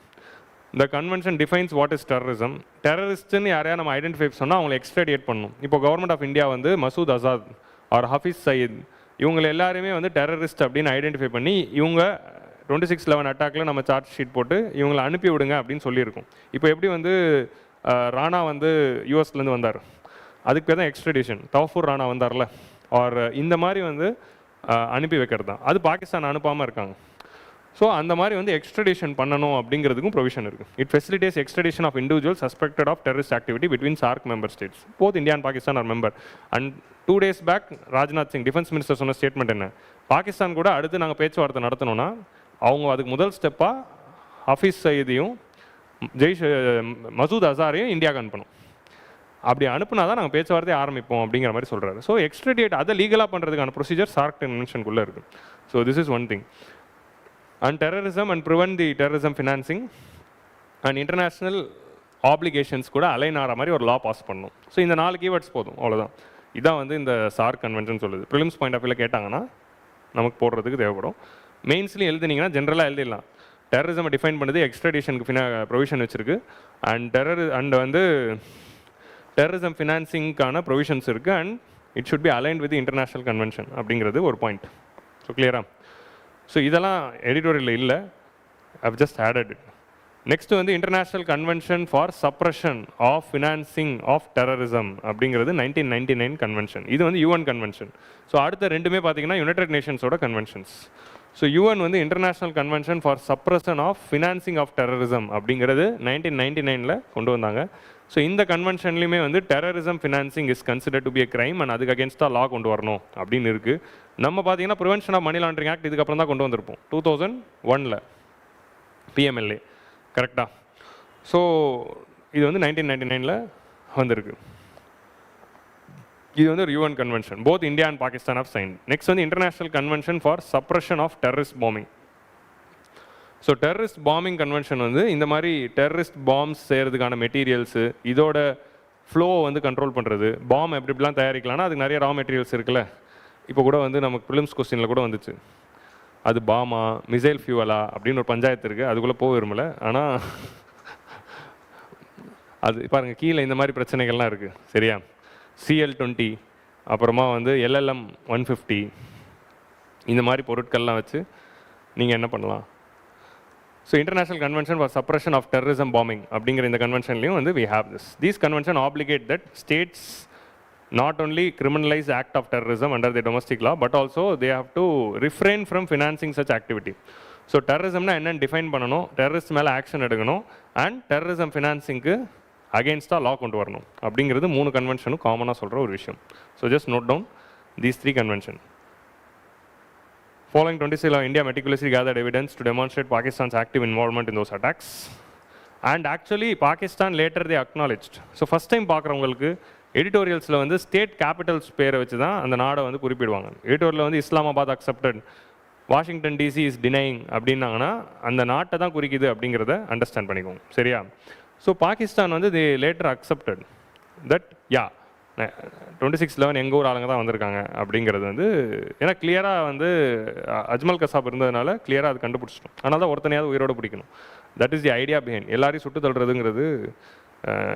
இந்த convention defines what is terrorism. டெரரிஸ்ட்னு யாரையா நம்ம ஐடென்டிஃபை சொன்னால் அவங்களை எக்ஸ்ட்ராடியேட் பண்ணணும். இப்போ கவர்மெண்ட் ஆஃப் இந்தியா வந்து மசூத் அசாத் ஆர் ஹஃபீஸ் சயீத் இவங்களை எல்லாருமே வந்து டெரரிஸ்ட் அப்படின்னு ஐடென்டிஃபை பண்ணி இவங்க 26/11 அட்டாக்கில் நம்ம சார்ஜ் ஷீட் போட்டு இவங்களை அனுப்பி விடுங்க அப்படின்னு சொல்லியிருக்கோம். இப்போ எப்படி வந்து ராணா வந்து யூஎஸ்லேருந்து வந்தார், அதுக்கு பேர் தான் எக்ஸ்ட்ரடிஷன். தவஃபூர் ராணா வந்தார்ல, ஆர் இந்த மாதிரி வந்து அனுப்பி வைக்கிறது தான். அது பாகிஸ்தான் அனுப்பாமல் இருக்காங்க. ஸோ அந்த மாதிரி வந்து எக்ஸ்ட்ரடிஷன் பண்ணணும் அப்படிங்கிறதுக்கும் ப்ரொவிஷன் இருக்குது. It facilitates extradition of individuals suspected of terrorist activity between SAARC member states. Both India and Pakistan are member. And 2 days back Rajnath Singh defence minister சொன்ன ஸ்டேட்மெண்ட் என்ன, பாகிஸ்தான் கூட அடுத்து நாங்கள் பேச்சுவார்த்தை நடத்தணும்னா அவங்க அதுக்கு முதல் ஸ்டெப்பாக ஹஃபீஸ் சயீதையும் மசூத் அசாரையும் இந்தியாவுக்கு அனுப்பணும். அப்படி அனுப்புனா தான் நாங்கள் பேச்சுவார்த்தையை ஆரம்பிப்போம் அப்படிங்கிற மாதிரி சொல்கிறாரு. ஸோ எக்ஸ்ட்ரடியேட் அதை லீகலாக பண்ணுறதுக்கான ப்ரொசீஜர் சார்க் கன்வென்ஷனுக்குள்ளே இருக்குது. So this is one thing. And terrorism and prevent the terrorism financing and international applications கூட அலைன் ஆகிற மாதிரி ஒரு லா பாஸ் பண்ணணும். ஸோ இந்த 4 கீவேர்ட்ஸ் போதும், அவ்வளோதான். இதான் வந்து இந்த சார்க் கன்வென்ஷன் சொல்லுது. ப்ரிலிம்ஸ் பாயிண்ட் ஆஃப் வியூவில் கேட்டாங்கன்னா நமக்கு போடுறதுக்கு தேவைப்படும். மெயின்ஸ்லையும் எழுதுனீங்கன்னா ஜென்ரலாக எழுதிடலாம். டெரரிசமை டிஃபைன் பண்ணுறது எக்ஸ்ட்ரடிஷனுக்கு ப்ரொவிஷன் வச்சுருக்கு. அண்ட் வந்து டெரரிசம் ஃபினான்சிங்கான ப்ரொவிஷன்ஸ் இருக்குது. And it should be aligned with international convention அப்படிங்கிறது ஒரு பாயிண்ட். ஸோ கிளியரா? ஸோ இதெல்லாம் எடிட்டோரியலில் இல்லை, I've just added it. Next வந்து international convention for suppression of financing of terrorism அப்படிங்கிறது 1999 கன்வென்ஷன். இது வந்து யூஎன் கன்வென்ஷன். ஸோ அடுத்த ரெண்டுமே பார்த்தீங்கன்னா யுனைடெட் நேஷன்ஸோட கன்வென்ஷன்ஸ். ஸோ யூஎன் வந்து international convention for suppression of financing of terrorism அப்படிங்கிறது 1999 கொண்டு வந்தாங்க. ஸோ இந்த கன்வென்ஷன்லையுமே வந்து terrorism financing is consider to be a crime and அதுக்கு அகேன்ஸ்டாக லா கொண்டு வரணும் அப்படின்னு இருக்குது. நம்ம பார்த்தீங்கன்னா prevention of money laundering act இதுக்கப்புறம் தான் கொண்டு வந்திருப்போம் 2001 PMLA, கரெக்டாக? ஸோ இது வந்து 1999 வந்திருக்கு. இது வந்து ஒரு UN convention. Both India and Pakistan have sign. Next வந்து international convention for suppression of terrorist bombing. So terrorist bombing convention வந்து இந்த மாதிரி டெரரிஸ்ட் பாம்ஸ் செய்கிறதுக்கான மெட்டீரியல்ஸு இதோட ஃப்ளோ வந்து கண்ட்ரோல் பண்ணுறது. பாம் எப்படிலாம் தயாரிக்கலாம்னா அதுக்கு நிறைய ரா மெட்டீரியல்ஸ் இருக்குல்ல. இப்போ கூட வந்து நமக்கு ப்ரிலிம்ஸ் கொஸ்டினில் கூட வந்துச்சு, அது பாமா மிசைல் ஃபியூவலா அப்படின்னு ஒரு பஞ்சாயத்து இருக்குது. அதுக்குள்ளே போக விரும்பலை. ஆனால் அது பாருங்கள், கீழே இந்த மாதிரி பிரச்சனைகள்லாம் இருக்குது. சரியா? CL-20 அப்புறமா வந்து LLM-150 இந்த மாதிரி பொருட்கள்லாம் வச்சு நீங்கள் என்ன பண்ணலாம். So international convention for suppression of terrorism bombing அப்படிங்கிற இந்த கன்வென்ஷன்லையும் வந்து we have this. These convention obligate that states not only criminalize act of terrorism under the domestic law but also they have to refrain from financing such activity. So terrorism na enna define பண்ணனும், terrorist மேல action எடுக்கணும், and terrorism financing க்கு against law கொண்டு வரணும் அப்படிங்கிறது 3 கன்வென்ஷனும் காமனா சொல்ற ஒரு விஷயம். So just note down these 3 convention. Following 26 India meticulously gathered evidence to demonstrate Pakistan's active involvement in those attacks, and actually Pakistan later they acknowledged. So first time பார்க்குறவங்களுக்கு எடிட்டோரியல்ஸில் வந்து ஸ்டேட் கேபிட்டல்ஸ் பேரை வச்சு தான் அந்த நாடை வந்து குறிப்பிடுவாங்க. எடிட்டோரியலில் வந்து Islamabad accepted, Washington DC is denying அப்படின்னாங்கன்னா அந்த நாட்டை தான் குறிக்குது அப்படிங்கிறத அண்டர்ஸ்டாண்ட் பண்ணிக்கோங்க. சரியா? ஸோ பாகிஸ்தான் வந்து தி லேட்டர் அக்செப்டட் தட் 26/11 எங்கள் ஊர் ஆளுங்க தான் வந்திருக்காங்க அப்படிங்கிறது வந்து ஏன்னா கிளியராக வந்து அஜ்மல் கசாப் இருந்ததுனால கிளியராக அது கண்டுபிடிச்சிட்டோம். அதனால தான் ஒருத்தனையாவது உயிரோடு பிடிக்கணும். That is the idea behind. எல்லாரையும் சுட்டு தள்ளுறதுங்கிறது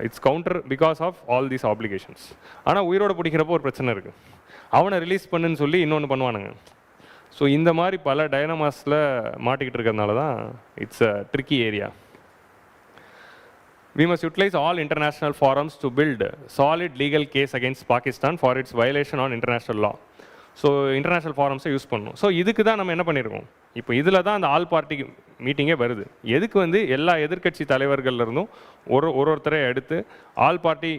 it's counter because of all these applications. ஆனால் உயிரோடு பிடிக்கிறப்போ ஒரு பிரச்சனை இருக்குது. அவனை ரிலீஸ் பண்ணுன்னு சொல்லி இன்னொன்று பண்ணுவானுங்க. ஸோ இந்த மாதிரி பல டைனமாஸில் மாட்டிக்கிட்டு இருக்கிறதுனால தான் it's a tricky area. We must utilize all international forums to build solid legal case against Pakistan for its violation on international law. So international ஃபாரம்ஸை யூஸ் பண்ணணும். ஸோ இதுக்கு தான் நம்ம என்ன பண்ணியிருக்கோம், இப்போ இதில் தான் அந்த ஆல் பார்ட்டி மீட்டிங்கே வருது. எதுக்கு வந்து எல்லா எதிர்க்கட்சி தலைவர்கள்லேருந்தும் ஒருத்தரை எடுத்து ஆல் பார்ட்டி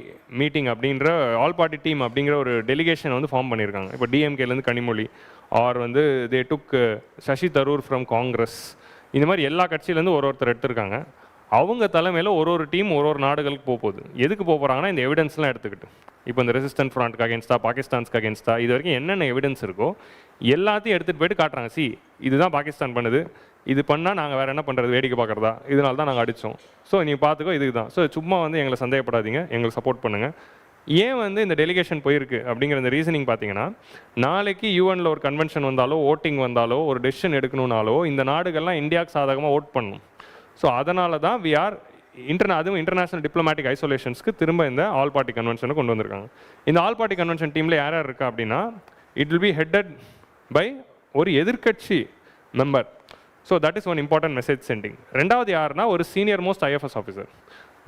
மீட்டிங் அப்படின்ற ஆல் பார்ட்டி டீம் அப்படிங்கிற ஒரு டெலிகேஷன் வந்து ஃபார்ம் பண்ணியிருக்காங்க. இப்போ டிஎம்கேலேருந்து கனிமொழி ஆர் வந்து தே டுக் சசி தரூர் ஃப்ரம் காங்கிரஸ், இந்த மாதிரி எல்லா கட்சியிலேருந்து ஒருத்தர் எடுத்திருக்காங்க. அவங்க தலைமையில் ஒரு டீம் ஒரு நாடுகளுக்கு போகுது. எதுக்கு போகிறாங்கன்னா இந்த எவிடன்ஸ்லாம் எடுத்துக்கிட்டு, இப்போ இந்த ரெசிஸ்டன்ட் ஃப்ரண்ட்க்கு அகேன்ஸ்டா, பாகிஸ்தான்ஸ்க்கு அகேன்ஸ்டா, இது வரைக்கும் என்னென்ன எவிடன்ஸ் இருக்கோ எல்லாத்தையும் எடுத்துகிட்டு போயிட்டு காட்டுறாங்க. இதுதான் பாகிஸ்தான் பண்ணுது, இது பண்ணால் நாங்கள் வேறு என்ன பண்ணுறது, வேடிக்கை பார்க்குறதா, இதனால தான் நாங்கள் அடித்தோம். ஸோ நீங்கள் பார்த்துக்கோ, இதுக்கு தான். ஸோ சும்மா வந்து எங்களை சந்தேகப்படாதீங்க, எங்களை சப்போர்ட் பண்ணுங்கள், ஏன் வந்து இந்த டெலிகேஷன் போயிருக்கு அப்படிங்கிற இந்த ரீசனிங் பார்த்தீங்கன்னா, நாளைக்கு யூஎனில் ஒரு கன்வென்ஷன் வந்தாலோ, ஓட்டிங் வந்தாலோ, ஒரு டெசிஷன் எடுக்கணும்னாலோ இந்த நாடுகள்லாம் இந்தியாவுக்கு சாதகமாக ஓட் பண்ணணும். ஸோ அதனால தான் வி ஆர் அதுவும் இன்டர்நேஷனல் டிப்ளமேட்டிக் ஐசோலேஷன்ஸ்க்கு திரும்ப இந்த ஆல் பார்ட்டி கன்வென்ஷனை கொண்டு வந்திருக்காங்க. இந்த ஆல் பார்ட்டி கன்வென்ஷன் டீமில் யார் யார் இருக்கா அப்படின்னா, it will be headed by ஒரு எதிர்க்கட்சி member. So that is one important message sending. ரெண்டாவது யாருன்னா ஒரு senior most IFS officer,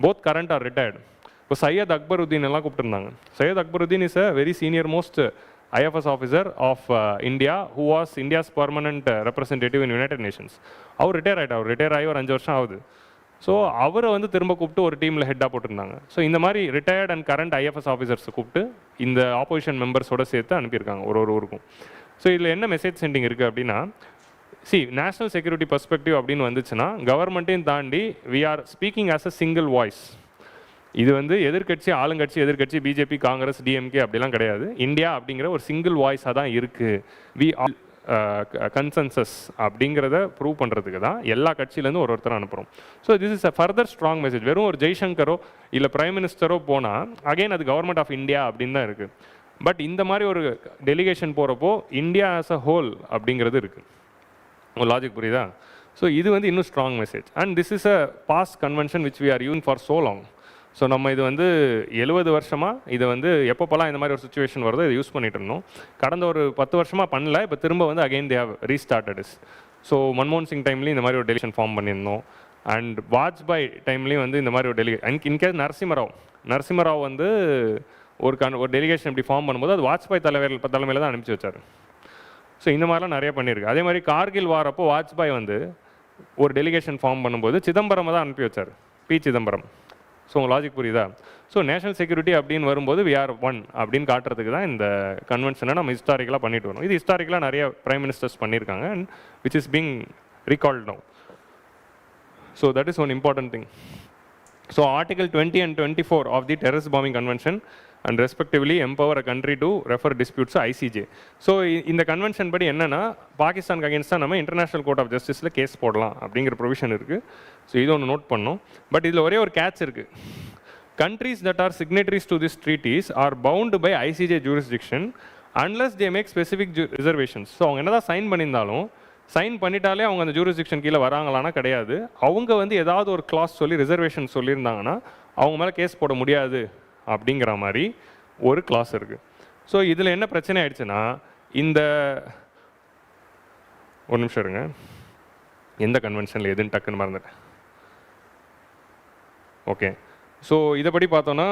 both current or retired. இப்போ சையத் அக்பருதீன் எல்லாம் கூப்பிட்டுருந்தாங்க. Syed Akbaruddin is a very senior most IFS officer of India, who was India's permanent representative in United Nations. அவர் retire ஆகிட்டார். அவர் retire ஆகி ஒரு 5 வருஷம் ஆகுது. ஸோ அவரை வந்து திரும்ப கூப்பிட்டு ஒரு டீமில் ஹெட்டாக போட்டிருந்தாங்க. ஸோ இந்த மாதிரி ரிட்டையர்ட் அண்ட் கரண்ட் ஐஎஃப்எஸ் ஆஃபீஸர்ஸை கூப்பிட்டு இந்த ஆப்போசிஷன் மெம்பர்ஸோட சேர்த்து அனுப்பியிருக்காங்க ஒரு ஊருக்கும். ஸோ இதில் என்ன மெசேஜ் சென்டிங் இருக்குது அப்படின்னா, நேஷனல் செக்யூரிட்டி பர்ஸ்பெக்டிவ் அப்படின்னு வந்துச்சுன்னா கவர்மெண்ட்டையும் தாண்டி we are speaking as a single voice. இது வந்து எதிர்க்கட்சி, ஆளுங்கட்சி, எதிர்க்கட்சி, பிஜேபி, காங்கிரஸ், டிஎம்கே அப்படிலாம் கிடையாது. இந்தியா அப்படிங்கிற ஒரு சிங்கிள் வாய்ஸாக தான் இருக்குது. வி ஆர் கன்சென்சஸ் அப்படிங்கிறத ப்ரூவ் பண்ணுறதுக்கு தான் எல்லா கட்சியிலேருந்து ஒருத்தரை அனுப்புகிறோம். So this is a further strong message. வெறும் ஒரு ஜெய்சங்கரோ இல்லை பிரைம் மினிஸ்டரோ போனால் அகைன் அது கவர்மெண்ட் ஆஃப் இந்தியா அப்படின்னு தான் இருக்குது. பட் இந்த மாதிரி ஒரு டெலிகேஷன் போகிறப்போ இந்தியா ஆஸ் அ ஹோல் அப்படிங்கிறது இருக்குது. ஒரு லாஜிக் புரியுதா? ஸோ இது வந்து இன்னும் strong message. And this is a past convention which we are yearn for so long. So நம்ம இது வந்து 70 வருஷமாக இதை வந்து எப்பப்போலாம் இந்த மாதிரி ஒரு சுச்சுவேஷன் வருதோ இதை யூஸ் பண்ணிட்டு இருந்தோம். கடந்த ஒரு 10 வருஷமாக பண்ணல. இப்போ திரும்ப வந்து again they have restarted is. So மன்மோகன் சிங் டைம்லேயும் இந்த மாதிரி ஒரு டெலிகேஷன் ஃபார்ம் பண்ணியிருந்தோம். அண்ட் வாஜ்பாய் டைம்லேயும் வந்து இந்த மாதிரி ஒரு இன்கேஸ் நரசிம்மராவ் வந்து ஒரு டெலிகேஷன் இப்படி ஃபார்ம் பண்ணும்போது அது வாஜ்பாய் தலைமையில் தான் அனுப்பிச்சி வச்சார். ஸோ இந்த மாதிரிலாம் நிறைய பண்ணியிருக்கு. அதே மாதிரி கார்கில் வாரப்போ வாஜ்பாய் வந்து ஒரு டெலிகேஷன் ஃபார்ம் பண்ணும்போது சிதம்பரம் தான் அனுப்பி வச்சார், பி சிதம்பரம். ஸோ உங்கள் லாஜிக் புரியுதா? ஸோ நேஷனல் செக்யூரிட்டி அப்படின்னு வரும்போது வி ஆர் ஒன் அப்படின்னு காட்டுறதுக்கு தான் இந்த கன்வென்ஷனை நம்ம ஹிஸ்டாரிக்கலாக பண்ணிட்டு வரோம். இது ஹிஸ்டாரிக்கலாக நிறைய பிரைம் மினிஸ்டர்ஸ் பண்ணியிருக்காங்க and which is being recalled now. So that is one important thing. So article 20 and 24 of the terrorist bombing convention and respectively empower a country to refer disputes ICJ. So இந்த convention படி என்னென்னா, பாகிஸ்தானுக்கு அகேன்ஸ்டாக நம்ம international court of ஜஸ்டிஸில் case போடலாம் அப்படிங்கிற provision இருக்குது. ஸோ இது ஒன்று நோட் பண்ணோம். பட் இதில் ஒரே ஒரு கேட்ச் இருக்குது. Countries that are signatories to this treaties are bound by ICJ jurisdiction unless they make specific reservations. So அவங்க என்ன தான் சைன் பண்ணியிருந்தாலும் சைன் பண்ணிட்டாலே அவங்க அந்த ஜூரிஸ்டிக்ஷன் கீழே வராங்களான்னா கிடையாது. அவங்க வந்து ஏதாவது ஒரு கிளாஸ் சொல்லி ரிசர்வேஷன் சொல்லியிருந்தாங்கன்னா அவங்க மேலே கேஸ் போட முடியாது அப்படிங்கிற மாதிரி ஒரு கிளாஸ் இருக்குது. ஸோ இதில் என்ன பிரச்சனை ஆயிடுச்சுன்னா, இந்த ஒரு நிமிஷம் இருங்க, எந்த கன்வென்ஷனில் எதுன்னு டக்குன்னு மறந்துட்டேன். ஓகே, ஸோ இதைப்படி பார்த்தோன்னா,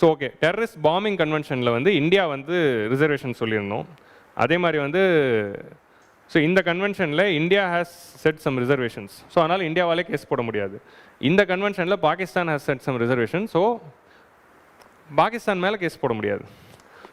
ஸோ ஓகே, டெரரிஸ்ட் பாம்பிங் கன்வென்ஷனில் வந்து இந்தியா வந்து ரிசர்வேஷன் சொல்லியிருந்தோம். அதே மாதிரி வந்து ஸோ இந்த கன்வென்ஷனில் India has set some reservations. So அதனால் இந்தியாவாலே கேஸ் போட முடியாது. இந்த கன்வென்ஷனில் Pakistan has set some reservation. So Pakistan மேலே கேஸ் போட முடியாது.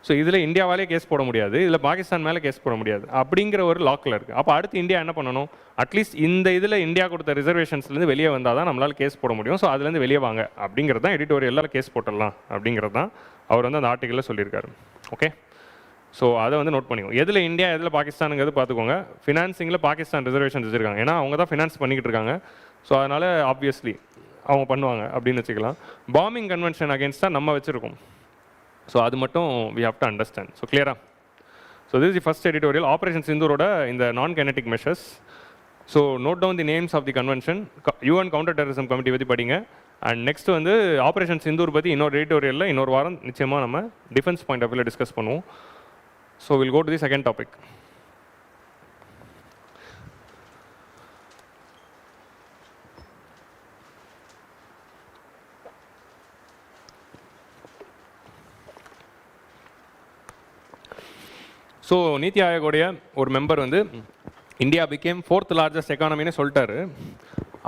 ஸோ இதில் இந்தியாவாலே கேஸ் போட முடியாது, இதில் பாகிஸ்தான் மேலே கேஸ் போட முடியாது அப்படிங்கிற ஒரு லாக்கில் இருக்குது. அப்போ அடுத்து இந்தியா என்ன பண்ணணும்? அட்லீஸ்ட் இந்த இதில் இந்தியா கொடுத்த ரிசர்வேஷன்ஸ்லேருந்து வெளியே வந்தால் தான் நம்மளால் கேஸ் போட முடியும். ஸோ அதுலேருந்து வெளியே வாங்க அப்படிங்கிறது தான் எடிட்டோரியலில் கேஸ் போட்டுடலாம் அப்படிங்கிறது தான் அவர் வந்து அந்த ஆர்டிக்கலில் சொல்லியிருக்காரு. ஓகே, ஸோ அதை வந்து நோட் பண்ணிக்கோங்க. எதில் இந்தியா எதில் பாகிஸ்தானுங்கிறது பார்த்துக்கோங்க. ஃபினான்சிங்கில் பாகிஸ்தான் ரிசர்வேஷன் வச்சுருக்காங்க, ஏன்னா அவங்க தான் ஃபினான்ஸ் பண்ணிக்கிட்டு இருக்காங்க. ஸோ அதனால் ஆப்வியஸ்லி அவங்க பண்ணுவாங்க அப்படின்னு வச்சுக்கலாம். பாம்பிங் கன்வென்ஷன் அகேன்ஸ்டாக நம்ம வச்சுருக்கோம். ஸோ அது மட்டும் we have to understand. So கிளியரா? So this the first editorial, operation சிந்தூரோட இந்த non kinetic measures. So note down the names of the convention. UN counter terrorism committee பற்றி படிங்க. அண்ட் நெக்ஸ்ட் வந்து ஆப்ரேஷன் சிந்தூர் பற்றி இன்னொரு எடிட்டோரியலில் இன்னொரு வாரம் நிச்சயமாக நம்ம டிஃபென்ஸ் பாயிண்ட் ஆஃப் வியூவில் டிஸ்கஸ் பண்ணுவோம். So we'll go to the second topic. So Niti ஆயோகோடைய ஒரு மெம்பர் வந்து இந்தியா பிகேம் 4th largest எக்கானமின்னு சொல்லிட்டாரு.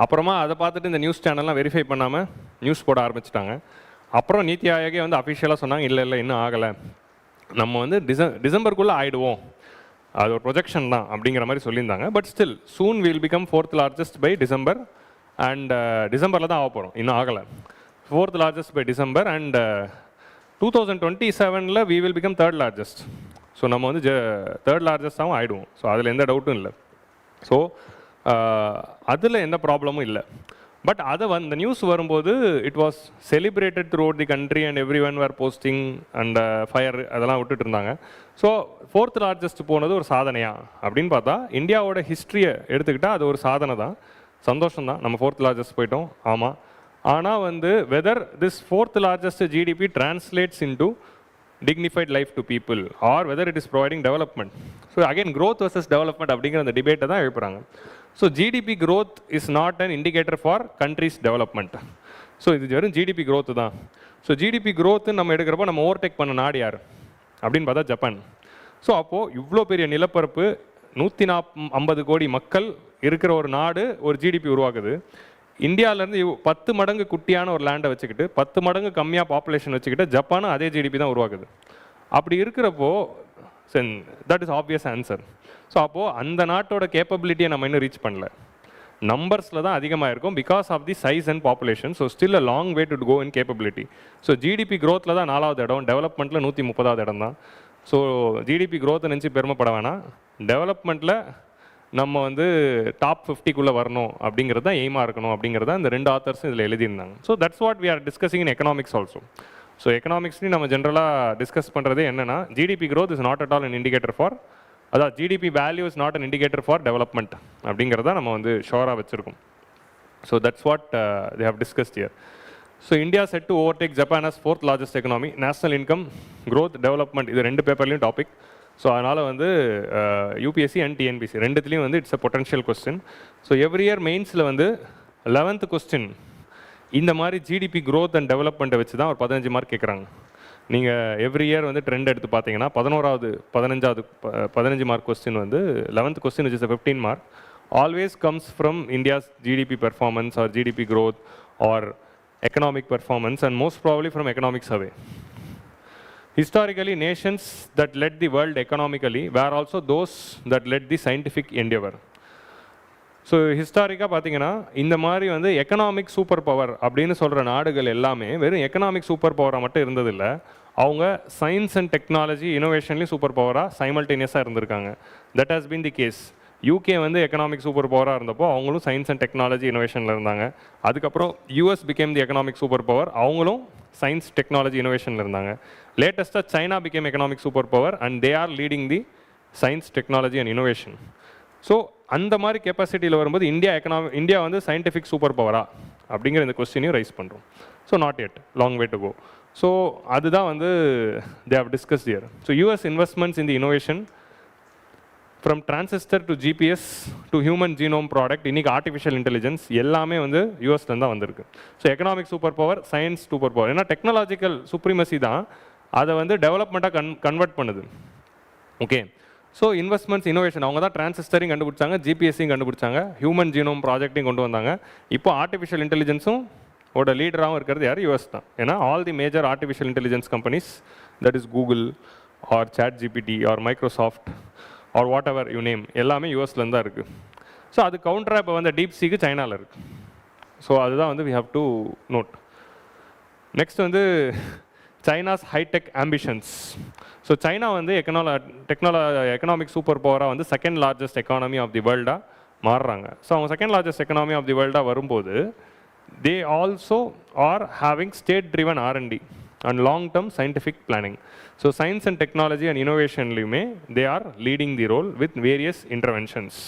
அப்புறமா அதை பார்த்துட்டு இந்த நியூஸ் சேனல்லாம் வெரிஃபை பண்ணாமல் நியூஸ் போட ஆரம்பிச்சிட்டாங்க. அப்புறம் நீத்தி ஆயோகே வந்து அஃபிஷியலாக சொன்னாங்க, இல்லை இன்னும் ஆகலை, நம்ம வந்து டிசம்பருக்குள்ளே ஆகிடுவோம், அது ஒரு ப்ரொஜெக்ஷன் தான் அப்படிங்கிற மாதிரி சொல்லியிருந்தாங்க. But still soon will become 4th largest by December. And டிசம்பரில் தான் ஆக போகிறோம், இன்னும் ஆகலை. 4th largest by December. And 2027 we will become 3rd largest. So நம்ம வந்து 3rd largest-ஆகவும் ஆகிடுவோம். ஸோ அதில் எந்த டவுட்டும் இல்லை. ஸோ அதில் எந்த ப்ராப்ளமும் இல்லை. பட் அதை இந்த நியூஸ் வரும்போது it was celebrated throughout the country and everyone were posting and fire அதெல்லாம் விட்டுட்டு இருந்தாங்க. ஸோ 4th லார்ஜஸ்ட் போனது ஒரு சாதனையா அப்படின்னு பார்த்தா இந்தியாவோட ஹிஸ்ட்ரியை எடுத்துக்கிட்டால் அது ஒரு சாதனை தான், சந்தோஷம் தான், நம்ம 4th லார்ஜஸ்ட் போயிட்டோம். ஆமாம், ஆனால் whether this 4th largest GDP translates into dignified life to people or whether it is providing development. So again, growth versus development அப்படிங்கிற அந்த டிபேட்டை தான் எழுப்புறாங்க. So GDP growth is not an indicator for country's development. So இது வெறும் GDP growth தான். So GDP growth நம்ம எடுக்கிறப்போ நம்ம ஓவர்டேக் பண்ண நாடு யார் அப்படின்னு பார்த்தா ஜப்பான். ஸோ அப்போது இவ்வளோ பெரிய நிலப்பரப்பு 150 கோடி மக்கள் இருக்கிற ஒரு நாடு ஒரு ஜிடிபி உருவாக்குது. இந்தியாவிலேருந்து 10 மடங்கு குட்டியான ஒரு லேண்டை வச்சுக்கிட்டு 10 மடங்கு கம்மியாக பாப்புலேஷன் வச்சுக்கிட்டு ஜப்பானும் அதே ஜிடிபி தான் உருவாக்குது. அப்படி இருக்கிறப்போ that is obvious answer. So அப்போது அந்த நாட்டோட கேப்பபிலிட்டியை நம்ம இன்னும் ரீச் பண்ணல, நம்பர்ஸில் தான் அதிகமாக இருக்கும் because of the size and population. So still a long way to go in capability. So GDP க்ரோத்தில் தான் 4வது இடம், டெவலப்மெண்ட்டில் 130வது இடம் தான். ஸோ ஜிடிபி க்ரோத்தை நினச்சி பெருமைப்பட வேணாம், டெவலப்மெண்ட்டில் நம்ம டாப் 50க்குள்ளே வரணும் அப்படிங்கிறது தான் எய்மாக இருக்கணும் அப்படிங்கிறத இந்த 2 ஆத்தர்ஸும் இதில் எழுதியிருந்தாங்க. So that's what we are discussing in economics also. So எக்கனாமிக்ஸ்லையும் நம்ம ஜென்ரலாக டிஸ்கஸ் பண்ணுறதே என்னென்னா GDP growth is not at all an indicator for, அதாவது GDP value is not an indicator for development அப்படிங்கிறத நம்ம ஷோராக வச்சுருக்கோம். So that's what they have discussed here. So India set to overtake Japan as 4th largest economy. National income, growth, development இது 2 பேப்பர்லையும் topic. So அதனால் UPSC and TNPSC ரெண்டுத்துலேயும் it's a potential question. So every year மெயின்ஸில் 11th question இந்த மாதிரி GDP growth and டெவலப்மெண்ட்டை வச்சு தான் ஒரு 15 மார்க் கேட்குறாங்க. நீங்கள் எவ்ரி இயர் ட்ரெண்ட் எடுத்து பார்த்தீங்கன்னா 15 mark question 11th question which is a 15 mark always comes from India's GDP performance or GDP growth or economic performance and most probably from economic survey. Historically, nations that led the world economically were also those that led the scientific endeavor. So ஹிஸ்டாரிக்காக பார்த்தீங்கன்னா இந்த மாதிரி economic super power அப்படின்னு சொல்கிற நாடுகள் எல்லாமே வெறும் economic super பவராக மட்டும் இருந்ததில்லை, அவங்க சயின்ஸ் அண்ட் டெக்னாலஜி இனோவேஷன்லேயும் சூப்பர் பவராக சைமல்டேனியஸாக இருந்திருக்காங்க. That has been the case. UK economic super பவராக இருந்தப்போ அவங்களும் சயின்ஸ் அண்ட் டெக்னாலஜி இனோவேஷனில் இருந்தாங்க. அதுக்கப்புறம் US became the economic super power, அவங்களும் சயின்ஸ் டெக்னாலஜி இனோவேஷனில் இருந்தாங்க. லேட்டஸ்ட்டாக China became economic super power and they are leading the science technology and innovation. So அந்த மாதிரி கெப்பாசிட்டியில் வரும்போது இந்தியா சயின்டிஃபிக் சூப்பர் பவரா அப்படிங்கிற இந்த கொஸ்டினையும் ரைஸ் பண்ணுறோம். So not yet, long way to go. So அதுதான் they have discussed here. So US investments in the innovation from transistor to GPS to human genome product, இன்றைக்கி ஆர்டிஃபிஷியல் இன்டெலிஜென்ஸ் எல்லாமே யூஎஸ்லேருந்து தான் வந்திருக்கு. So economic super power, science super power. ஏன்னா technological supremacy தான் அதை டெவலப்மெண்ட்டாக கன்வெர்ட் பண்ணுது. ஓகே, ஸோ இன்வெஸ்ட்மெண்ட்ஸ் இனோவேஷன், அவங்க தான் டிரான்சிஸ்டரையும் கண்டுபிடிச்சாங்க, ஜிபிஎஸ்ஸையும் கண்டுபிடிச்சாங்க, ஹியூமன் ஜீனோம் ப்ராஜெக்டையும் கொண்டு வந்தாங்க. இப்போ ஆர்டிஃபிஷியல் இன்டெலிஜென்ஸும் லீடராகவும் இருக்கிறது யார்? யூஎஸ் தான். ஏன்னா all the major artificial intelligence companies, that is Google or chat GPT or Microsoft or whatever you name, எல்லாமே யூஎஸ்லேருந்து தான் இருக்குது. ஸோ அது கவுண்டராக இப்போ டீப் சீக்கு சைனாவில் இருக்குது. ஸோ அதுதான் we have to note. Next China's high tech ambitions. So China economic super பவராக second largest economy of the வேர்ல்டாக மாறுறாங்க. ஸோ அவங்க second largest economy of the வேர்ல்டாக வரும்போது they also are having state driven R&D and long term scientific planning. So science and technology and இனோவேஷன்லையுமே they are leading the role with various interventions.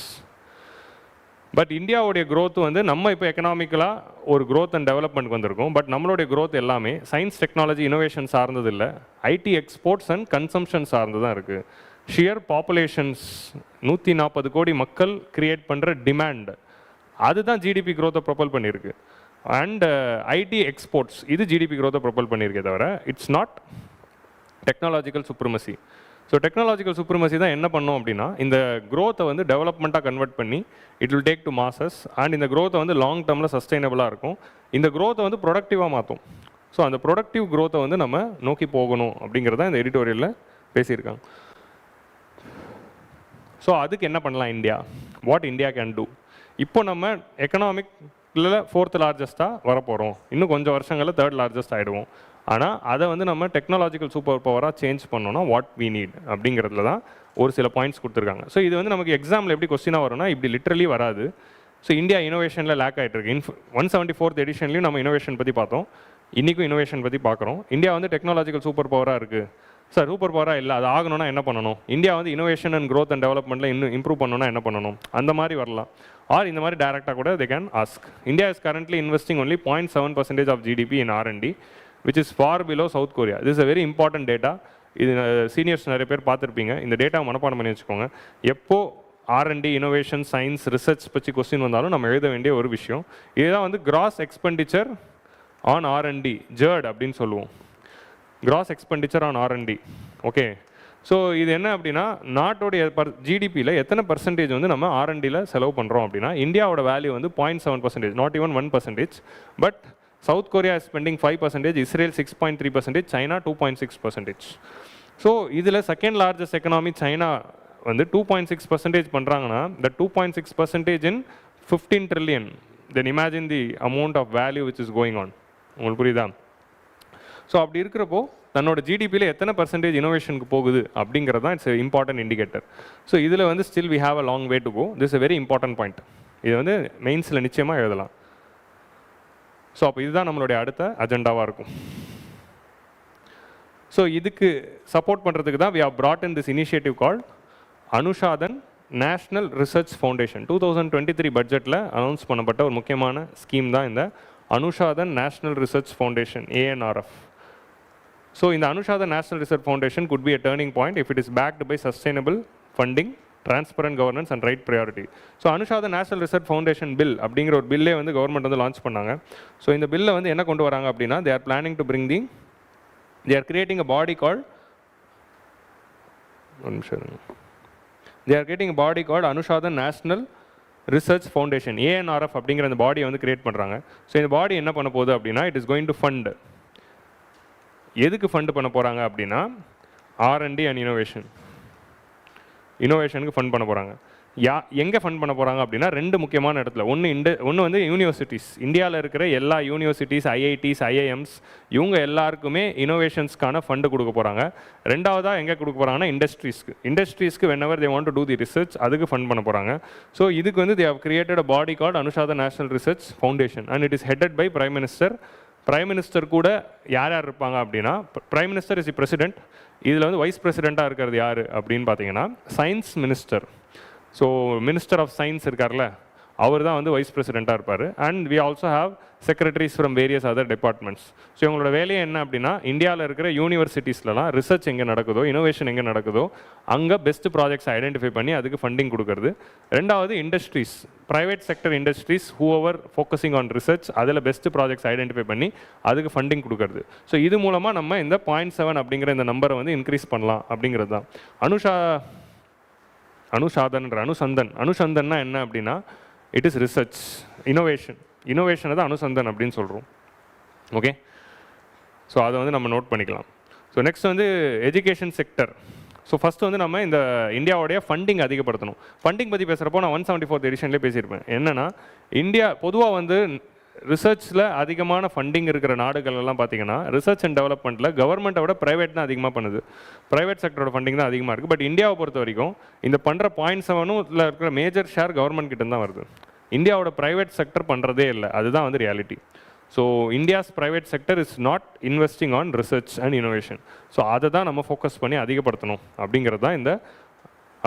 But இந்தியாவுடைய growth நம்ம இப்போ எக்கனாமிக்கலாக ஒரு growth and development வந்திருக்கோம். But நம்மளுடைய growth எல்லாமே science technology innovation சார்ந்தது இல்லை, ஐடி எக்ஸ்போர்ட்ஸ் அண்ட் கன்சம்ஷன் சார்ந்து தான் இருக்குது. ஷியர் பாப்புலேஷன்ஸ் 140 கோடி மக்கள் கிரியேட் பண்ணுற டிமாண்ட், அதுதான் ஜிடிபி க்ரோத்தை ப்ரொபல் பண்ணியிருக்கு. அண்ட் ஐடி எக்ஸ்போர்ட்ஸ் இது ஜிடிபி க்ரோத்தை ப்ரொபல் பண்ணியிருக்கே தவிர it's not technological supremacy. So technological supremacy தான் என்ன பண்ணோம் அப்படின்னா இந்த க்ரோத்தை டெவலப்மெண்ட்டாக கன்வெர்ட் பண்ணி it will take to masses and இந்த க்ரோத்தை லாங் டேர்மில் சஸ்டைனபிளாக இருக்கும். இந்த க்ரோத்தை ப்ரொடக்டிவாக மாற்றும். ஸோ அந்த ப்ரொடக்டிவ் க்ரோத்தை நம்ம நோக்கி போகணும் அப்படிங்கிறத இந்த எடிட்டோரியலில் பேசியிருக்காங்க. ஸோ அதுக்கு என்ன பண்ணலாம் India, what India can do. இப்போ நம்ம எக்கனாமிக்கில் 4th லார்ஜஸ்ட்டாக வரப்போகிறோம், இன்னும் கொஞ்சம் வருஷங்களில் 3rd லார்ஜஸ்ட் ஆகிடுவோம். ஆனால் அதை நம்ம டெக்னாலஜிக்கல் சூப்பர் பவராக சேஞ்ச் பண்ணோன்னா வாட் வி நீட் அப்படிங்கிறதுல தான் ஒரு சில பாயிண்ட்ஸ் கொடுத்துருக்காங்க. ஸோ இது நமக்கு எக்ஸாமில் எப்படி கொஸ்டினாக வரும்னா இப்படி லிட்ரலி வராது. ஸோ இந்தியா இனோவேஷனில் லேக் ஆகிட்டு இருக்கு. 174th எடிஷன்லையும் நம்ம இனோவேஷன் பற்றி பார்த்தோம், இன்றைக்கும் இனோவேஷன் பற்றி பார்க்குறோம். இந்தியா வந்து டெக்னாலஜிக்கல் சூப்பர் பவராக இருக்குது. சார் சூப்பர் பவராக இல்லை, அது ஆகணும்னா என்ன பண்ணணும்? இந்தியா வந்து இனோவேஷன் அண்ட் க்ரோத் அண்ட் டெவலப்மெண்ட்டில் இன்னும் இம்ப்ரூவ் பண்ணணும்னா என்ன பண்ணணும்? அந்த மாதிரி வரலாம். ஆர் இந்த மாதிரி டேரெக்டாக கூட they can ask. India is currently investing only 0.7% of GDP in R&D, which is far below South Korea. This is a very important data. இது சீனியர்ஸ் நிறைய பேர் பார்த்துருப்பீங்க. இந்த டேட்டா மனப்பாடம் பண்ணி வச்சுக்கோங்க. எப்போ R&D, இனோவேஷன், சயின்ஸ், ரிசர்ச் பற்றி கொஸ்டின் வந்தாலும் நம்ம எழுத வேண்டிய ஒரு விஷயம். இதுதான் வந்து கிராஸ் எக்ஸ்பெண்டிச்சர் ஆன் R&D, ஜர்ட் அப்படின்னு சொல்லுவோம். Cross expenditure on R&D. Okay, so இது என்ன அப்படின்னா நாட்டோடைய ஜிடிபியில் எத்தனை பர்சன்டேஜ் வந்து நம்ம R&Dயில் செலவு பண்ணுறோம் அப்படின்னா இந்தியாவோட வேல்யூ வந்து 0.7%, not even 1%. But South Korea is spending 5%, Israel 6.3%, China 2.6%. So இதில் செகண்ட் லார்ஜஸ்ட் எக்கனாமி சைனா வந்து 2.6% பண்ணுறாங்கன்னா இந்த 2.6% in 15 trillion. Then imagine the amount of value which is going on. உங்களுக்கு புரியுதா? ஸோ அப்படி இருக்கிறப்போ தன்னோட ஜிடிபியில் எத்தனை பர்சன்டேஜ் இனோவேஷனுக்கு போகுது அப்படிங்கிறது தான் இட்ஸ் இம்பார்ட்டன்ட் இண்டிகேட்டர். ஸோ இதில் வந்து still we have a long way to go. This is very important point. இது வந்து மெயின்ஸில் நிச்சயமாக எழுதலாம். ஸோ அப்போ இதுதான் நம்மளுடைய அடுத்த அஜெண்டாவாக இருக்கும். ஸோ இதுக்கு சப்போர்ட் பண்ணுறதுக்கு தான் we have brought in this initiative called Anusandhan national research foundation. 2023 பட்ஜெட்டில் அனௌன்ஸ் பண்ணப்பட்ட ஒரு முக்கியமான ஸ்கீம் தான் இந்த Anusandhan national research foundation, ANRF. So இந்த Anusandhan national research foundation could be a turning point if it is backed by sustainable funding, transparent governance and right priority. So Anusandhan national research foundation bill அப்படிங்கிற ஒரு பில்லே வந்து government வந்து launch பண்ணாங்க. So இந்த பில்லை வந்து என்ன கொண்டு வராங்க அப்படின்னா they are planning to bring they are creating a body called Anusandhan national research foundation, ANRF அப்படிங்கிற அந்த பாடியை வந்து கிரியேட் பண்ணுறாங்க. ஸோ இந்த பாடி என்ன பண்ண போகுது அப்படின்னா it is going to fund. எதுக்கு ஃபண்ட் பண்ண போகிறாங்க அப்படின்னா R&D அண்ட் இனோவேஷனுக்கு ஃபண்ட் பண்ண போகிறாங்க. எங்கே ஃபண்ட் பண்ண போகிறாங்க அப்படின்னா ரெண்டு முக்கியமான இடத்துல. ஒன்று வந்து யூனிவர்சிட்டிஸ். இந்தியாவில் இருக்கிற எல்லா யூனிவர்சிட்டிஸ், IITs, IIMs இவங்க எல்லாருக்குமே இனோவேஷன்ஸ்க்கான ஃபண்டு கொடுக்க போகிறாங்க. ரெண்டாவதாக எங்கே கொடுக்க போகிறாங்கன்னா இண்டஸ்ட்ரீஸ்க்கு whenever they want to do the research அதுக்கு ஃபண்ட் பண்ண போகிறாங்க. ஸோ இதுக்கு வந்து they have created a body called Anusandhan national research foundation and it is headed by Prime Minister. Prime minister கூட யார் யார் இருப்பாங்க அப்படின்னா prime minister is the president. இதில் வந்து வைஸ் பிரசிடெண்ட்டாக இருக்கிறது யார் அப்படின்னு பார்த்தீங்கன்னா science minister. So minister of science இருக்கார்ல, அவர் தான் வந்து வைஸ் பிரசிடெண்ட்டாக இருப்பார். And we also have secretaries from various other departments. So இவங்களோட வேலையை என்ன அப்படின்னா இந்தியாவில் இருக்கிற யூனிவர்சிட்டிஸ்லாம் ரிசர்ச் எங்கே நடக்குதோ, இனோவேஷன் எங்கே நடக்குதோ அங்கே பெஸ்ட் ப்ராஜெக்ட்ஸ் ஐடென்டிஃபை பண்ணி அதுக்கு ஃபண்டிங் கொடுக்கறது. ரெண்டாவது industries, private sector industries whoever focusing on research அதில் பெஸ்ட் ப்ராஜெக்ட்ஸ் ஐடென்டிஃபை பண்ணி அதுக்கு ஃபண்டிங் கொடுக்கறது. ஸோ இது மூலமாக நம்ம இந்த 0.7 அப்படிங்கிற இந்த நம்பரை வந்து இன்க்ரீஸ் பண்ணலாம் அப்படிங்கிறது தான். அனுசந்தன்னா என்ன அப்படின்னா இட் இஸ் ரிசர்ச், இனோவேஷனை தான் அனுசந்தன் அப்படின்னு சொல்கிறோம். ஓகே, ஸோ அதை வந்து நம்ம நோட் பண்ணிக்கலாம். ஸோ நெக்ஸ்ட் வந்து எஜுகேஷன் செக்டர். ஸோ ஃபஸ்ட்டு வந்து நம்ம இந்த இந்தியாவுடைய ஃபண்டிங் அதிகப்படுத்தணும். ஃபண்டிங் பற்றி பேசுகிறப்போ நான் 174th எடிஷன்லேயே பேசியிருப்பேன். என்னென்னா இந்தியா பொதுவாக வந்து ரிசர்ச்சில் அதிகமான ஃபண்டிங் இருக்கிற நாடுகள்லாம் பார்த்தீங்கன்னா ரிசர்ச் அண்ட் டெவலப்மெண்ட்டில் கவர்மெண்ட்டை விட ப்ரைவேட் தான் அதிகமாக பண்ணுது. ப்ரைவேட் செக்டரோட ஃபண்டிங் தான் அதிகமாக இருக்குது. பட் இந்தியாவை பொறுத்த வரைக்கும் இந்த பண்ணுற 0.7 இருக்கிற மேஜர் ஷேர் கவர்மெண்ட் கிட்ட தான் வருது. இந்தியாவோட ப்ரைவேட் செக்டர் பண்ணுறதே இல்லை. அதுதான் வந்து reality. So India's private sector is not investing on research and innovation. So அதை தான் நம்ம ஃபோக்கஸ் பண்ணி அதிகப்படுத்தணும் அப்படிங்கிறது தான் இந்த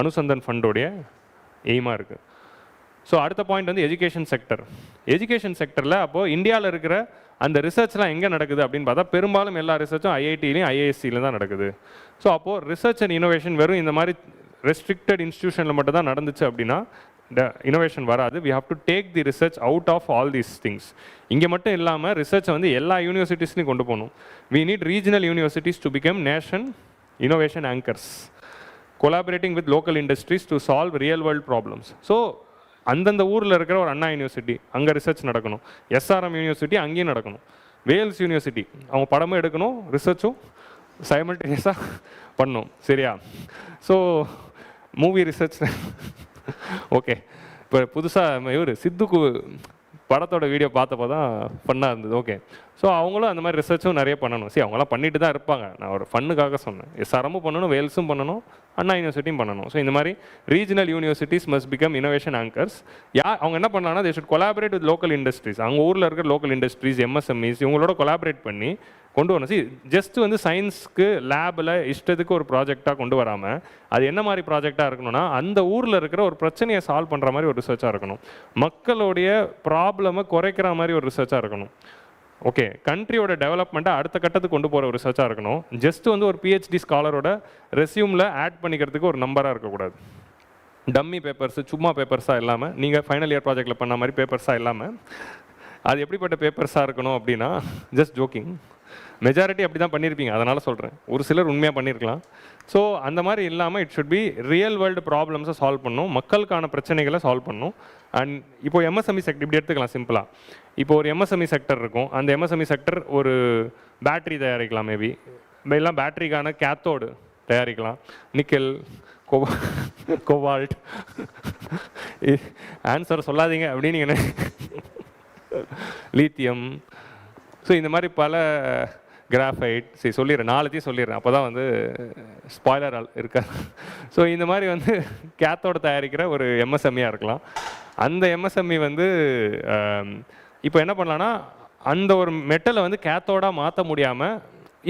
அனுசந்தன் ஃபண்டோடைய எய்மாக இருக்குது. ஸோ அடுத்த பாயிண்ட் வந்து எஜுகேஷன் செக்டர். எஜுகேஷன் செக்டரில் அப்போது இந்தியாவில் இருக்கிற அந்த ரிசர்ச்லாம் எங்கே நடக்குது அப்படின்னு பார்த்தா பெரும்பாலும் எல்லா ரிசர்ச்சும் IITலையும் IISCலையும் தான் நடக்குது. ஸோ அப்போது ரிசர்ச் அண்ட் இனோவேஷன் வெறும் இந்த மாதிரி ரெஸ்ட்ரிக்டட் இன்ஸ்டியூஷனில் மட்டும் தான் நடந்துச்சு அப்படின்னா இனோவேஷன் வராது. We have to take the research out of all these things. இங்கே மட்டும் இல்லாமல் ரிசர்ச்சை வந்து எல்லா யூனிவர்சிட்டிஸ்லையும் கொண்டு போகணும். We need regional universities to become nation innovation anchors, collaborating with local industries to solve real world problems. So அந்தந்த ஊரில் இருக்கிற ஒரு அண்ணா யூனிவர்சிட்டி அங்கே ரிசர்ச் நடக்கணும். SRM யூனிவர்சிட்டி அங்கேயும் நடக்கணும். வேல்ஸ் யூனிவர்சிட்டி அவங்க படமும் எடுக்கணும், ரிசர்ச்சும் சைமல்டேனியஸாக பண்ணணும். சரியா? So movie research okay. இப்போ புதுசாக இவர் சித்துக்கு படத்தோட வீடியோ பார்த்தப்போ தான் ஃபன்னாக இருந்தது. ஓகே, ஸோ அவங்களும் அந்த மாதிரி ரிசர்ச்சும் நிறைய பண்ணணும். சரி, அவங்களாம் பண்ணிட்டு தான் இருப்பாங்க. நான் ஒரு ஃபன்னுக்காக சொன்னேன். SRMும் பண்ணணும், வேல்ஸும் பண்ணணும், அண்ணா யூனிவர்சிட்டியும் பண்ணணும். ஸோ இந்த மாதிரி regional universities must become innovation anchors. அவங்க என்ன பண்ணலாம்னா they should collaborate with local industries. அவங்க ஊரில் இருக்கிற லோக்கல் இண்டஸ்ட்ரீஸ், எம்எஸ்எம்இஸ் இவங்களோட கொலாபரேட் பண்ணி கொண்டு வரணும். ஜஸ்ட் வந்து சயின்ஸ்க்கு லேபில் இஷ்டத்துக்கு ஒரு ப்ராஜெக்டாக கொண்டு வராமல் அது என்ன மாதிரி ப்ராஜெக்டாக இருக்கணும்னா அந்த ஊரில் இருக்கிற ஒரு பிரச்சனையை சால்வ் பண்ணுற மாதிரி ஒரு ரிசர்ச்சாக இருக்கணும். மக்களுடைய ப்ராப்ளமை குறைக்கிற மாதிரி ஒரு ரிசர்ச்சாக இருக்கணும். ஓகே, கண்ட்ரியோட டெவலப்மெண்ட்டை அடுத்த கட்டத்துக்கு கொண்டு போகிற ஒரு ரிசர்ச்சாக இருக்கணும். ஜஸ்ட் வந்து ஒரு பிஹெச்டி ஸ்காலரோட ரெஸ்யூமில் ஆட் பண்ணிக்கிறதுக்கு ஒரு நம்பராக இருக்கக்கூடாது. டம்மி பேப்பர்ஸு, சும்மா பேப்பர்ஸாக இல்லாமல், நீங்கள் ஃபைனல் இயர் ப்ராஜெக்டில் பண்ண மாதிரி பேப்பர்ஸாக இல்லாமல், அது எப்படிப்பட்ட பேப்பர்ஸாக இருக்கணும் அப்படின்னா, ஜஸ்ட் ஜோக்கிங், மெஜாரிட்டி அப்படி தான் பண்ணியிருப்பீங்க, அதனால் சொல்கிறேன். ஒரு சிலர் உண்மையாக பண்ணியிருக்கலாம். ஸோ அந்த மாதிரி இல்லாமல் it should be real world ப்ராப்ளம்ஸை சால்வ் பண்ணணும், மக்களுக்கான பிரச்சனைகளை சால்வ் பண்ணணும். அண்ட் இப்போ எம்எஸ்எம்இ செக்டர் இப்படி எடுத்துக்கலாம் சிம்பிளாக. இப்போ ஒரு எம்எஸ்எம்இ செக்டர் இருக்கும். அந்த எம்எஸ்எம்இ செக்டர் ஒரு பேட்ரி தயாரிக்கலாம், மேபி எல்லாம் பேட்ரிக்கான கேத்தோடு தயாரிக்கலாம். நிக்கல், கோபால்ட், ஆன்சர் சொல்லாதீங்க அப்படின்னு என்ன, லீத்தியம். ஸோ இந்த மாதிரி பல கிராஃபைட், சரி சொல்லிடுறேன், நாளைத்தையும் சொல்லிடுறேன், அப்போ தான் வந்து ஸ்பாய்லர் இருக்கா. ஸோ இந்த மாதிரி வந்து கேத்தோடு தயாரிக்கிற ஒரு எம்எஸ்எம்இயாக இருக்கலாம். அந்த எம்எஸ்எம்இ வந்து இப்போ என்ன பண்ணலான்னா அந்த ஒரு மெட்டலை வந்து கேத்தோடாக மாற்ற முடியாமல்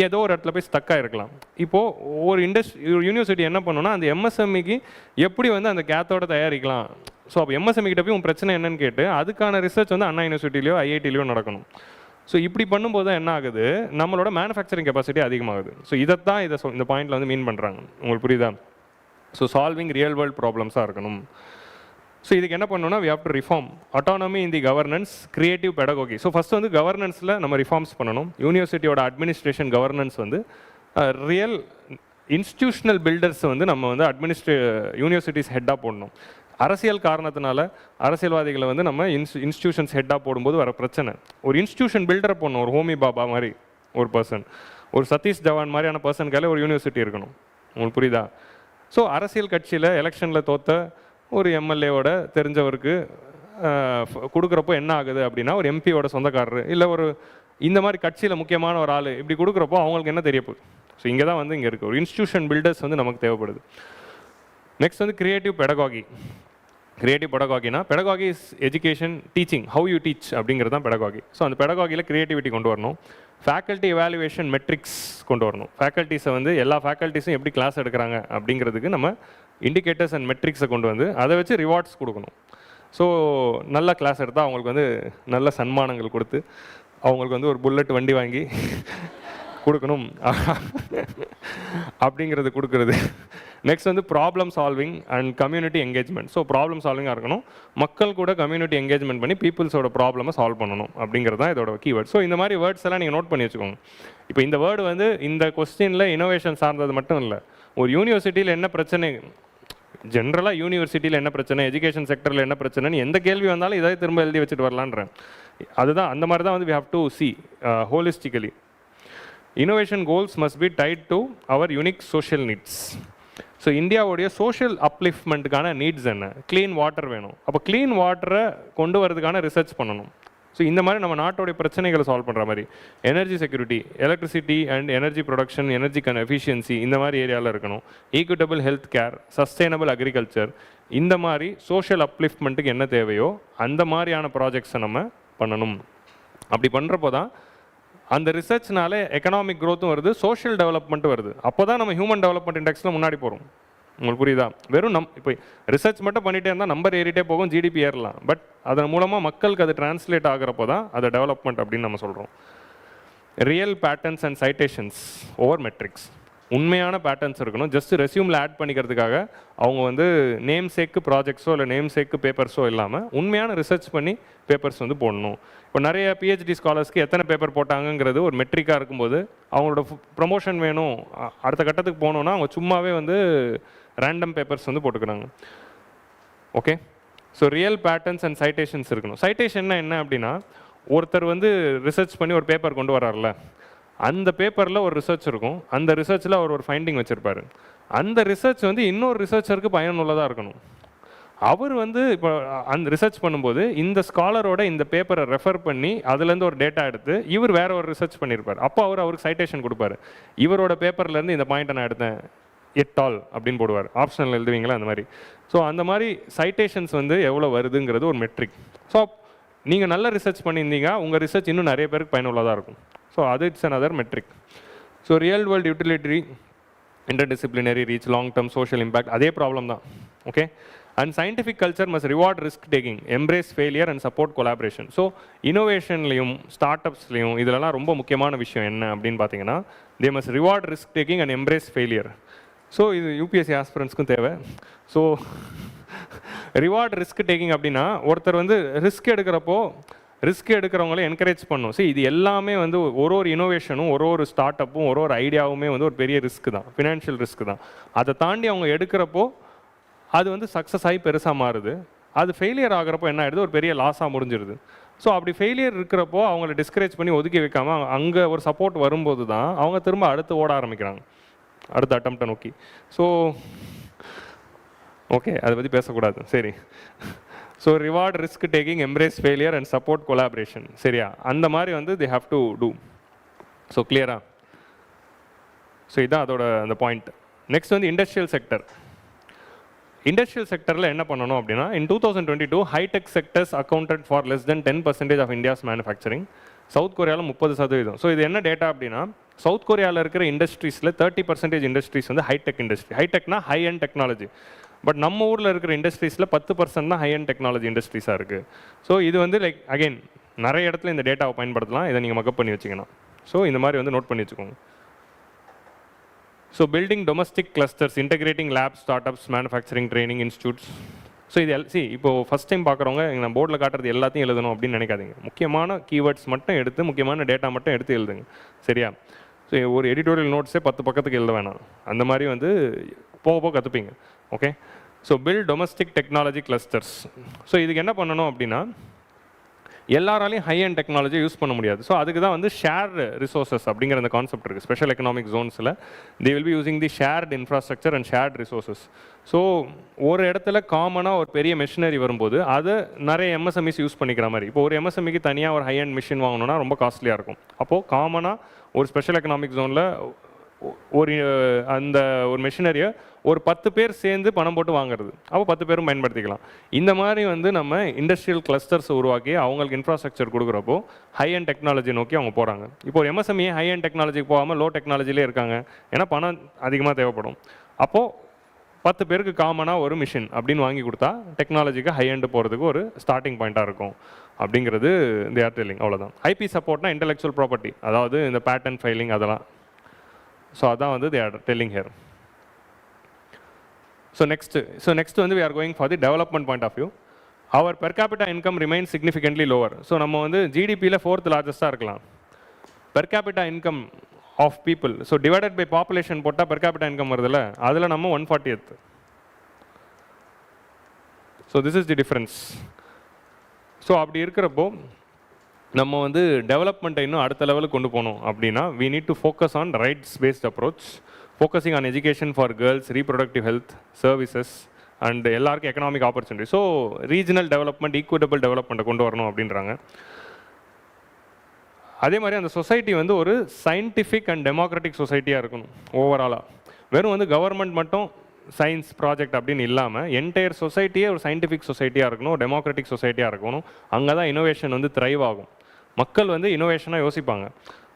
ஏதோ ஒரு இடத்துல போய் ஸ்டக்காக இருக்கலாம். இப்போது ஒரு யூனிவர்சிட்டி என்ன பண்ணணும்னா அந்த எம்எஸ்எம்இக்கு எப்படி வந்து அந்த கேத்தோட தயாரிக்கலாம். ஸோ அப்போ எம்எஸ்எம்இ கிட்ட போய் உன் பிரச்சனை என்னன்னு கேட்டு அதுக்கான ரிசர்ச் வந்து அண்ணா யூனிவர்சிட்டிலையோ ஐஐடிலையோ நடக்கணும். ஸோ இப்படி பண்ணும்போது தான் என்ன ஆகுது, நம்மளோட மேனுஃபேக்சரிங் கெப்பாசிட்டி அதிகமாகுது. ஸோ இதைத்தான் இந்த பாயிண்டில் வந்து மீன் பண்ணுறாங்க. உங்களுக்கு புரியுதா? ஸோ சால்விங் ரியல் வேர்ல்ட் ப்ராப்ளம்ஸாக இருக்கணும். ஸோ இதுக்கு என்ன பண்ணணும்னா we have to reform autonomy in the governance, creative pedagogy. So first வந்து கவர்னன்ஸில் நம்ம ரிஃபார்ம்ஸ் பண்ணணும். யூனிவர்சிட்டியோட அட்மினிஸ்ட்ரேஷன் கவர்னன்ஸ் வந்து ரியல் இன்ஸ்டிடியூஷனல் பில்டர்ஸ் வந்து நம்ம வந்து யூனிவர்சிட்டிஸ் ஹெட்டாக போடணும். அரசியல் காரணத்தினால அரசியல்வாதிகளை வந்து நம்ம இன்ஸ்டிடியூஷன்ஸ் ஹெட்டாக போடும்போது வர பிரச்சனை. ஒரு இன்ஸ்டிடியூஷன் பில்டரை போடணும். ஒரு ஹோமி பாபா மாதிரி ஒரு பர்சன், ஒரு சதீஷ் ஜவான் மாதிரியான பர்சன் கையில் ஒரு யூனிவர்சிட்டி இருக்கணும். உங்களுக்கு புரியுதா? ஸோ அரசியல் கட்சியில் எலெக்ஷனில் தோற்ற ஒரு எம்எல்ஏவோட தெரிஞ்சவருக்கு கொடுக்குறப்போ என்ன ஆகுது அப்படின்னா ஒரு எம்பியோட சொந்தக்காரர் இல்லை ஒரு இந்த மாதிரி கட்சியில் முக்கியமான ஒரு ஆள் இப்படி கொடுக்குறப்போ அவங்களுக்கு என்ன தெரிய போகுது. ஸோ இங்கே தான் வந்து இங்கே இருக்குது ஒரு இன்ஸ்டிடியூஷன் பில்டர்ஸ் வந்து நமக்கு தேவைப்படுது. நெக்ஸ்ட் வந்து கிரியேட்டிவ் பெடகாகி. கிரியேட்டிவ் பெடகாகினா pedagogy is education, teaching, how you teach அப்படிங்கிறது தான் பெடகாகி. ஸோ அந்த பெடகாகியில் கிரியேட்டிவிட்டி கொண்டு வரணும். ஃபேக்கல்ட்டி எவாலுவேஷன் மெட்ரிக்ஸ் கொண்டு வரணும். ஃபேக்கல்ட்டிஸை வந்து எல்லா ஃபேக்கல்ட்டிஸும் எப்படி கிளாஸ் எடுக்கிறாங்க அப்படிங்கிறதுக்கு நம்ம இண்டிகேட்டர்ஸ் அண்ட் மெட்ரிக்ஸை கொண்டு வந்து அதை வச்சு ரிவார்ட்ஸ் கொடுக்கணும். ஸோ நல்ல கிளாஸ் எடுத்தால் அவங்களுக்கு வந்து நல்ல சன்மானங்கள் கொடுத்து அவங்களுக்கு வந்து ஒரு புல்லட் வண்டி வாங்கி கொடுக்கணும் அப்படிங்கிறது கொடுக்குறது. நெக்ஸ்ட் வந்து problem solving and community engagement. So problem சால்விங்காக இருக்கணும். மக்கள் கூட கம்யூனிட்டி என்கேஜ்மெண்ட் பண்ணி பீப்புள்ஸோட ப்ராப்ளமை சால்வ் பண்ணணும் அப்படிங்கிறது தான் இதோட கீவேர்ட். ஸோ இந்த மாதிரி வேர்ட்ஸ் எல்லாம் நீங்கள் நோட் பண்ணி வச்சுக்கோங்க. இப்போ இந்த வேர்டு வந்து இந்த கொஸ்டினில் இனோவேஷன் சார்ந்தது மட்டும் இல்லை. ஒரு யூனிவர்சிட்டியில் என்ன பிரச்சனை, ஜென்ரலாக யூனிவர்சிட்டியில் என்ன பிரச்சனை, எஜுகேஷன் செக்டரில் என்ன பிரச்சனைன்னு எந்த கேள்வி வந்தாலும் இதை திரும்ப எழுதி வச்சுட்டு வரலான்றேன். அதுதான் அந்த மாதிரி தான் வந்து we have to see holistically. Innovation goals must be tied to our unique social needs. So இந்தியாவுடைய சோஷியல் அப்லிஃப்ட்மெண்ட்டுக்கான நீட்ஸ் என்ன? க்ளீன் வாட்டர் வேணும். அப்போ க்ளீன் வாட்டரை கொண்டு வரதுக்கான ரிசர்ச் பண்ணணும். ஸோ இந்த மாதிரி நம்ம நாட்டோடைய பிரச்சனைகளை சால்வ் பண்ணுற மாதிரி energy security, electricity and energy production, energy efficiency இந்த மாதிரி ஏரியாவில் இருக்கணும். Equitable health care, sustainable agriculture, இந்த மாதிரி சோஷியல் அப்லிஃப்ட்மெண்ட்டுக்கு என்ன தேவையோ அந்த மாதிரியான ப்ராஜெக்ட்ஸை நம்ம பண்ணணும். அப்படி பண்ணுறப்போ தான் அந்த ரிசர்ச்னால எக்கனாமிக் க்ரோத்தும் வருது, சோஷியல் டெவலப்மெண்ட்டும் வருது. அப்போ தான் நம்ம ஹியூமன் டெவலப்மெண்ட் இண்டெக்ஸில் முன்னாடி போகிறோம். உங்களுக்கு புரியுதா? வெறும் இப்போ ரிசர்ச் மட்டும் பண்ணிகிட்டே இருந்தால் நம்பர் ஏறிட்டே போகும், ஜிடிபி ஏறலாம். பட் அதன் மூலமாக மக்களுக்கு அது டிரான்ஸ்லேட் ஆகிறப்போ தான் அது டெவலப்மெண்ட் அப்படின்னு நம்ம சொல்கிறோம். Real patterns and citations over metrics. உண்மையான பேட்டர்ன்ஸ் இருக்கணும். ஜஸ்ட் ரெஸ்யூமில் ஆட் பண்ணிக்கிறதுக்காக அவங்க வந்து நேம் சேக்கு ப்ராஜெக்ட்ஸோ இல்லை நேம் சேக்கு பேப்பர்ஸோ இல்லாமல் உண்மையான ரிசர்ச் பண்ணி பேப்பர்ஸ் வந்து போடணும். இப்போ நிறைய பிஹெச்டி ஸ்காலர்ஸ்க்கு எத்தனை பேப்பர் போட்டாங்கங்கிறது ஒரு மெட்ரிக்காக இருக்கும்போது அவங்களோட ப்ரொமோஷன் வேணும், அடுத்த கட்டத்துக்கு போகணுன்னா அவங்க சும்மாவே வந்து ரேண்டம் பேப்பர்ஸ் வந்து போட்டுக்கிறாங்க. Okay, so real patterns and citations இருக்கணும். சைட்டேஷன்னா என்ன அப்படின்னா ஒருத்தர் வந்து ரிசர்ச் பண்ணி ஒரு பேப்பர் கொண்டு வரார்ல, அந்த பேப்பரில் ஒரு ரிசர்ச் இருக்கும். அந்த ரிசர்ச்சில் அவர் ஒரு ஃபைண்டிங் வச்சுருப்பார். அந்த ரிசர்ச் வந்து இன்னொரு ரிசர்ச்சருக்கு பயனுள்ளதாக இருக்கணும். அவர் வந்து இப்போ அந்த ரிசர்ச் பண்ணும்போது இந்த ஸ்காலரோட இந்த பேப்பரை ரெஃபர் பண்ணி அதுலேருந்து ஒரு டேட்டா எடுத்து இவர் வேற ஒரு ரிசர்ச் பண்ணியிருப்பார். அப்போ அவருக்கு சைட்டேஷன் கொடுப்பாரு. இவரோட பேப்பர்லேருந்து இந்த பாயிண்ட்டை நான் எடுத்தேன், எட்டால் அப்படின்னு போடுவார், ஆப்ஷனல் எழுதுவீங்களா அந்த மாதிரி. ஸோ அந்த மாதிரி சைட்டேஷன்ஸ் வந்து எவ்வளோ வருதுங்கிறது ஒரு மெட்ரிக். ஸோ நீங்கள் நல்ல ரிசர்ச் பண்ணியிருந்தீங்க, உங்கள் ரிசர்ச் இன்னும் நிறைய பேருக்கு பயனுள்ளதாக இருக்கும். ஸோ அது it's another metric. So real world utility, interdisciplinary reach, long term social impact, அதே ப்ராப்ளம் தான். Okay, and scientific culture must reward risk taking, embrace failure and support collaboration. So இனோவேஷன்லையும் ஸ்டார்ட் அப்ஸ்லையும் இதெல்லாம் ரொம்ப முக்கியமான விஷயம் என்ன அப்படின்னு பார்த்தீங்கன்னா, they must reward risk taking and embrace failure. So இது யூபிஎஸ்சி ஆஸ்பிரன்ஸ்க்கும் தேவை. ஸோ ரிவார்ட் ரிஸ்க் டேக்கிங் அப்படின்னா ஒருத்தர் வந்து ரிஸ்க் எடுக்கிறவங்களே என்கரேஜ் பண்ணும். சரி, இது எல்லாமே வந்து ஒரு இனோவேஷனும் ஒரு ஸ்டார்ட் அப்பும் ஒரு ஐடியாவுமே வந்து ஒரு பெரிய ரிஸ்க் தான், ஃபினான்ஷியல் ரிஸ்க் தான். அதை தாண்டி அவங்க எடுக்கிறப்போ அது வந்து சக்ஸஸ் ஆகி பெருசாக மாறுது. அது ஃபெயிலியர் ஆகிறப்போ என்ன ஆகிடுது, ஒரு பெரிய லாஸாக முடிஞ்சிருது. ஸோ அப்படி ஃபெயிலியர் இருக்கிறப்போ அவங்கள டிஸ்கரேஜ் பண்ணி ஒதுக்கி வைக்காமல் அங்கே ஒரு சப்போர்ட் வரும்போது தான் அவங்க திரும்ப அடுத்து ஓட ஆரம்பிக்கிறாங்க, அடுத்த அட்டம்ப்டை நோக்கி. ஸோ ஓகே, அதை பற்றி பேசக்கூடாது. சரி, so reward risk taking, embrace failure and support collaboration. சரியா, அந்த மாதிரி வந்து they have to do. So கிளியரா? ஸோ இதுதான் அதோட அந்த பாயிண்ட். நெக்ஸ்ட் வந்து இண்டஸ்ட்ரியல் செக்டர். இண்டஸ்ட்ரியல் செக்டரில் என்ன பண்ணணும் அப்படின்னா, in 2022 high tech sectors accounted for less than 10% of India's manufacturing. South கொரியாவில் 30%. ஸோ இது என்ன டேட்டா அப்படின்னா, சவுத் கொரியாவில் இருக்கிற இண்டஸ்ட்ரீஸில் 30% இண்டஸ்ட்ரீஸ் வந்து ஹைடெக் இண்டஸ்ட்ரி. ஹைடெக்னா ஹை அண்ட் டெக்னாலஜி. பட் நம்ம ஊரில் இருக்கிற இண்டஸ்ட்ரீஸில் 10% தான் ஹை அண்ட் டெக்னாலஜி இண்டஸ்ட்ரீஸாக இருக்குது. ஸோ இது வந்து லைக் அகெயின் நிறைய இடத்துல இந்த டேட்டாவை பயன்படுத்தலாம். இதை நீங்கள் மக்கப் பண்ணி வச்சுக்கணும். ஸோ இந்த மாதிரி வந்து நோட் பண்ணி வச்சுக்கோங்க. So building domestic clusters, integrating lab, start ups, manufacturing training institutes. So இது இப்போது ஃபஸ்ட் டைம் பார்க்குறவங்க நான் போர்டில் காட்டுறது எல்லாத்தையும் எழுதணும் அப்படின்னு நினைக்காதீங்க. முக்கியமான கீவேர்ட்ஸ் மட்டும் எடுத்து, முக்கியமான டேட்டா மட்டும் எடுத்து எழுதுங்க. சரியா? ஸோ ஒரு எடிட்டோரியல் நோட்ஸே 10 பக்கத்துக்கு எழுத வேணாம். அந்த மாதிரி வந்து போக கற்றுப்பீங்க. Okay, so build domestic technology clusters. So இதுக்கு என்ன பண்ணணும் அப்படின்னா, எல்லாராலையும் ஹை அண்ட் டெக்னாலஜி யூஸ் பண்ண முடியாது. ஸோ அதுக்கு தான் வந்து ஷேர்டு ரிசோர்ஸஸ் அப்படிங்கிற அந்த கான்செப்ட் இருக்குது. ஸ்பெஷல் எக்கனாமிக் ஜோன்ஸில் they will be using the shared infrastructure and shared resources. So ஒரு இடத்துல காமனாக ஒரு பெரிய மிஷினரி வரும்போது அதை நிறைய எம்எஸ்எம்இஸ் யூஸ் பண்ணிக்கிற மாதிரி. இப்போ ஒரு எம்எஸ்எம்இக்கு தனியாக ஒரு ஹை அண்ட் மிஷின் வாங்கணும்னா ரொம்ப காஸ்ட்லியாக இருக்கும். அப்போது காமனாக ஒரு ஸ்பெஷல் எக்கனாமிக் ஜோனில் ஒரு மெஷினரியை ஒரு 10 பேர் சேர்ந்து பணம் போட்டு வாங்குறது. அப்போ 10 பேரும் பயன்படுத்திக்கலாம். இந்த மாதிரி வந்து நம்ம இண்டஸ்ட்ரியல் கிளஸ்டர்ஸ் உருவாக்கி அவங்களுக்கு இன்ஃப்ராஸ்ட்ரக்சர் கொடுக்குறப்போ ஹை அண்ட் டெக்னாலஜி நோக்கி அவங்க போகிறாங்க. இப்போ ஒரு எம்எஸ்எம்இ ஹை அண்ட் டெக்னாலஜிக்கு போகாமல் லோ டெக்னாலஜிலே இருக்காங்க. ஏன்னா பணம் அதிகமாக தேவைப்படும். அப்போது 10 பேருக்கு காமனாக ஒரு மிஷின் அப்படின்னு வாங்கி கொடுத்தா டெக்னாலஜிக்கு ஹை அண்டு போகிறதுக்கு ஒரு ஸ்டார்டிங் பாயிண்ட்டாக இருக்கும் அப்படிங்கிறது இந்த ஏர் டெல்லிங். அவ்வளோதான். ஐபி சப்போர்ட்னா இன்டெலெக்சுவல் ப்ராப்பர்ட்டி, அதாவது இந்த பேட்டன் ஃபைலிங் அதெல்லாம். ஸோ அதான் வந்து they are telling here. So next வந்து we are going for the development point of view. Our per capita income remains significantly lower. So நம்ம வந்து ஜிடிபியில் 4th largest-ஆக இருக்கலாம். per capita income of people, so divided by population போட்டால் per capita income வருதுல்ல, அதில் நம்ம 140th. So this is the difference. So அப்படி இருக்கிறப்போ நம்ம வந்து டெவலப்மெண்ட்டை இன்னும் அடுத்த லெவலுக்கு கொண்டு போகணும் அப்படின்னா we need to focus on rights based approach, focusing on education for girls, reproductive health, services and எல்லாருக்கும் economic opportunity. So regional development, equitable டெவலப்மெண்ட்டை கொண்டு வரணும் அப்படின்றாங்க. அதே மாதிரி அந்த சொசைட்டி வந்து ஒரு சயின்டிஃபிக் அண்ட் டெமோக்ராட்டிக் சொசைட்டியாக இருக்கணும். ஓவராலாக வெறும் வந்து கவர்மெண்ட் மட்டும் சயின்ஸ் ப்ராஜெக்ட் அப்படின்னு இல்லாமல் என்டையர் சொசைட்டியே ஒரு சயின்டிஃபிக் சொசைட்டியாக இருக்கணும், டெமோக்ராட்டிக் சொசைட்டியாக இருக்கணும். அங்கே தான் இனோவேஷன் வந்து த்ரைவ் ஆகும். மக்கள் வந்து இனோவேஷனாக யோசிப்பாங்க.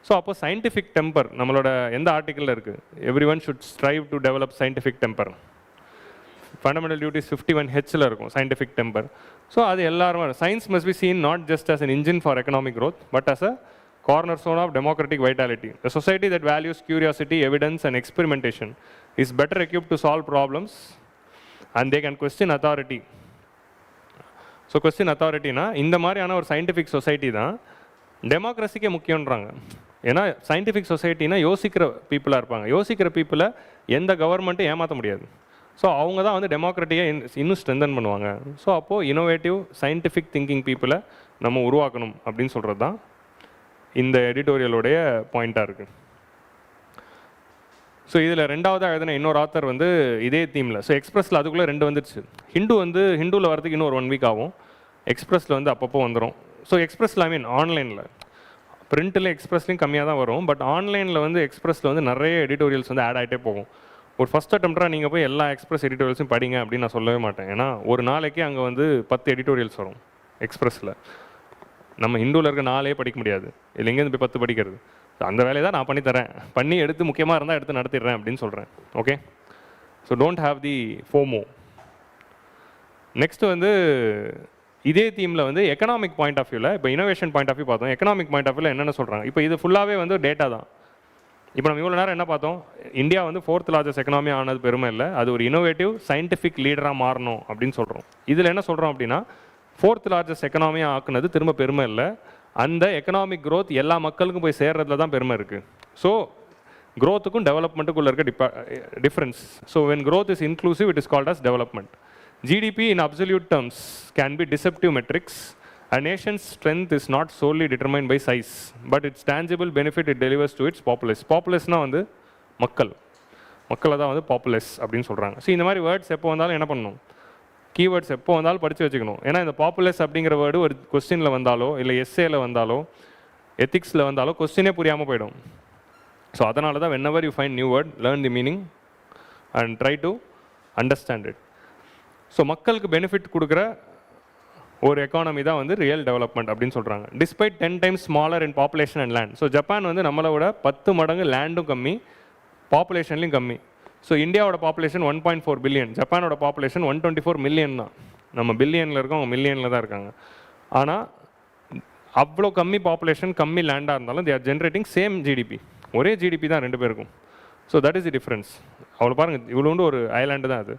ஸோ அப்போ சயின்டிஃபிக் டெம்பர் நம்மளோட எந்த ஆர்டிக்கிளில் இருக்குது, every one should strive to develop scientific temper. Fundamental duties 51H இருக்கும் சயின்டிஃபிக் டெம்பர். ஸோ அது எல்லாருமே science must be seen not just as an engine for economic growth but as a cornerstone of democratic vitality. A society that values curiosity, evidence and experimentation is better equipped to solve problems and they can question authority. So question அத்தாரிட்டினா இந்த மாதிரியான ஒரு scientific society தான் டெமோக்ரஸிக்கே முக்கியன்றாங்க. ஏன்னா scientific சொசைட்டினா யோசிக்கிற பீப்புளாக இருப்பாங்க. யோசிக்கிற பீப்புளை எந்த கவர்மெண்ட்டும் ஏமாற்ற முடியாது. ஸோ அவங்க தான் வந்து டெமோக்ராட்டியை இன்னும் ஸ்ட்ரென்தன் பண்ணுவாங்க. ஸோ அப்போது இனோவேட்டிவ் சயின்டிஃபிக் திங்கிங் பீப்புளை நம்ம உருவாக்கணும் அப்படின்னு சொல்கிறது தான் இந்த எடிட்டோரியலோடைய பாயிண்ட்டாக இருக்குது. ஸோ இதில் ரெண்டாவதாக எழுதின இன்னொரு ஆத்தர் வந்து இதே தீமில். ஸோ எக்ஸ்பிரஸில் அதுக்குள்ளே 2 வந்துடுச்சு. ஹிண்டுவில் வரதுக்கு இன்னும் ஒரு 1 வீக் ஆகும். எக்ஸ்பிரஸில் வந்து அப்பப்போ வந்துடும். ஸோ எக்ஸ்பிரஸில் ஆன்லைனில் பிரிண்ட்டில் எக்ஸ்பிரஸ்லையும் கம்மியாக தான் வரும். பட் ஆன்லைனில் வந்து எக்ஸ்பிரஸில் வந்து நிறைய எடிட்டோரியல்ஸ் வந்து ஆட் ஆகிட்டே போகும். ஒரு ஃபஸ்ட் அட்டம்ப்டாக நீங்கள் போய் எல்லா எக்ஸ்பிரஸ் எடிட்டோரியல்ஸும் படிங்க அப்படின்னு நான் சொல்லவே மாட்டேன். ஏன்னா ஒரு நாளைக்கு அங்கே வந்து 10 எடிட்டோரியல்ஸ் வரும் எக்ஸ்பிரஸில். நம்ம ஹிந்துவில் இருக்க 4 படிக்க முடியாது, இல்லை எங்கேருந்து போய் 10 படிக்கிறது. அந்த வேலையை தான் நான் பண்ணித்தரேன், பண்ணி எடுத்து முக்கியமாக இருந்தால் எடுத்து நடத்திடுறேன் அப்படின்னு சொல்கிறேன். Okay, so don't have the FM. Next வந்து இதே தீமில் வந்து எக்கனாமிக் பாயிண்ட் ஆஃப் வியூவில், இப்போ இனோவேஷன் பாயிண்ட் ஆஃப் வியூ பார்த்தோம், எக்கனாமிக் பாயிண்ட் ஆஃப் வியூவில் என்னென்ன சொல்கிறாங்க. இப்போ இது ஃபுல்லாகவே வந்து டேட்டா தான். இப்போ நம்ம இவ்வளோ நேரம் என்ன பார்த்தோம், இந்தியா வந்து 4th largest எக்கனாமி ஆனது பெருமை இல்லை, அது ஒரு இனோவேட்டிவ் சயின்டிஃபிக் லீடராக மாறணும் அப்படின்னு சொல்கிறோம். இதில் என்ன சொல்கிறோம் அப்படின்னா 4th largest எக்கனாமியாக ஆக்குனது திரும்ப பெருமை இல்லை, அந்த எக்கனாமிக் க்ரோத் எல்லா மக்களுக்கும் போய் சேர்றதுல தான் பெருமை இருக்குது. ஸோ க்ரோத்துக்கும் டெவலப்மெண்ட்டுக்குள்ளே இருக்க difference. So when growth is inclusive it is called as development. GDP in absolute terms can be deceptive metrics. A nation's strength is not solely determined by size, but its tangible benefit it delivers to its populace. Populaceனா வந்து மக்களை தான் வந்து populous அப்படின்னு சொல்கிறாங்க. So இந்த மாதிரி words எப்போ வந்தாலும் என்ன பண்ணணும், கீவேர்ட்ஸ் எப்போ வந்தாலும் படித்து வச்சுக்கணும். ஏன்னா இந்த பாப்புலஸ் அப்படிங்கிற வேர்டு ஒரு கொஸ்டினில் வந்தாலோ இல்லை எஸ்ஏல வந்தாலோ எத்திக்ஸில் வந்தாலோ கொஸ்டினே புரியாமல் போயிடும். ஸோ அதனால தான் whenever you find new word, learn the meaning and try to understand it. So மக்களுக்கு பெனிஃபிட் கொடுக்குற ஒரு எக்கானமி தான் வந்து ரியல் டெவலப்மெண்ட் அப்படின்னு சொல்கிறாங்க. Despite 10 times smaller in population and land. So Japan வந்து நம்மளை விட 10 மடங்கு லேண்டும் கம்மி, பாப்புலேஷன்லையும் கம்மி. ஸோ இந்தியாவோட பாப்புலேஷன் 1.4 பில்லியன், ஜப்பானோட பாப்புலேஷன் 124 மில்லியன் தான். நம்ம பில்லியனில் இருக்கோம், அவங்க மில்லியனில் தான் இருக்காங்க. ஆனால் அவ்வளோ கம்மி பாப்புலேஷன் கம்மி லேண்டாக இருந்தாலும் they are generating same GDP, ஒரே ஜிடிபி தான் 2 பேருக்கும். So that is the difference. அவ்வளோ பாருங்கள், இவ்வளோண்டு ஒரு ஐலாண்டு தான் அது.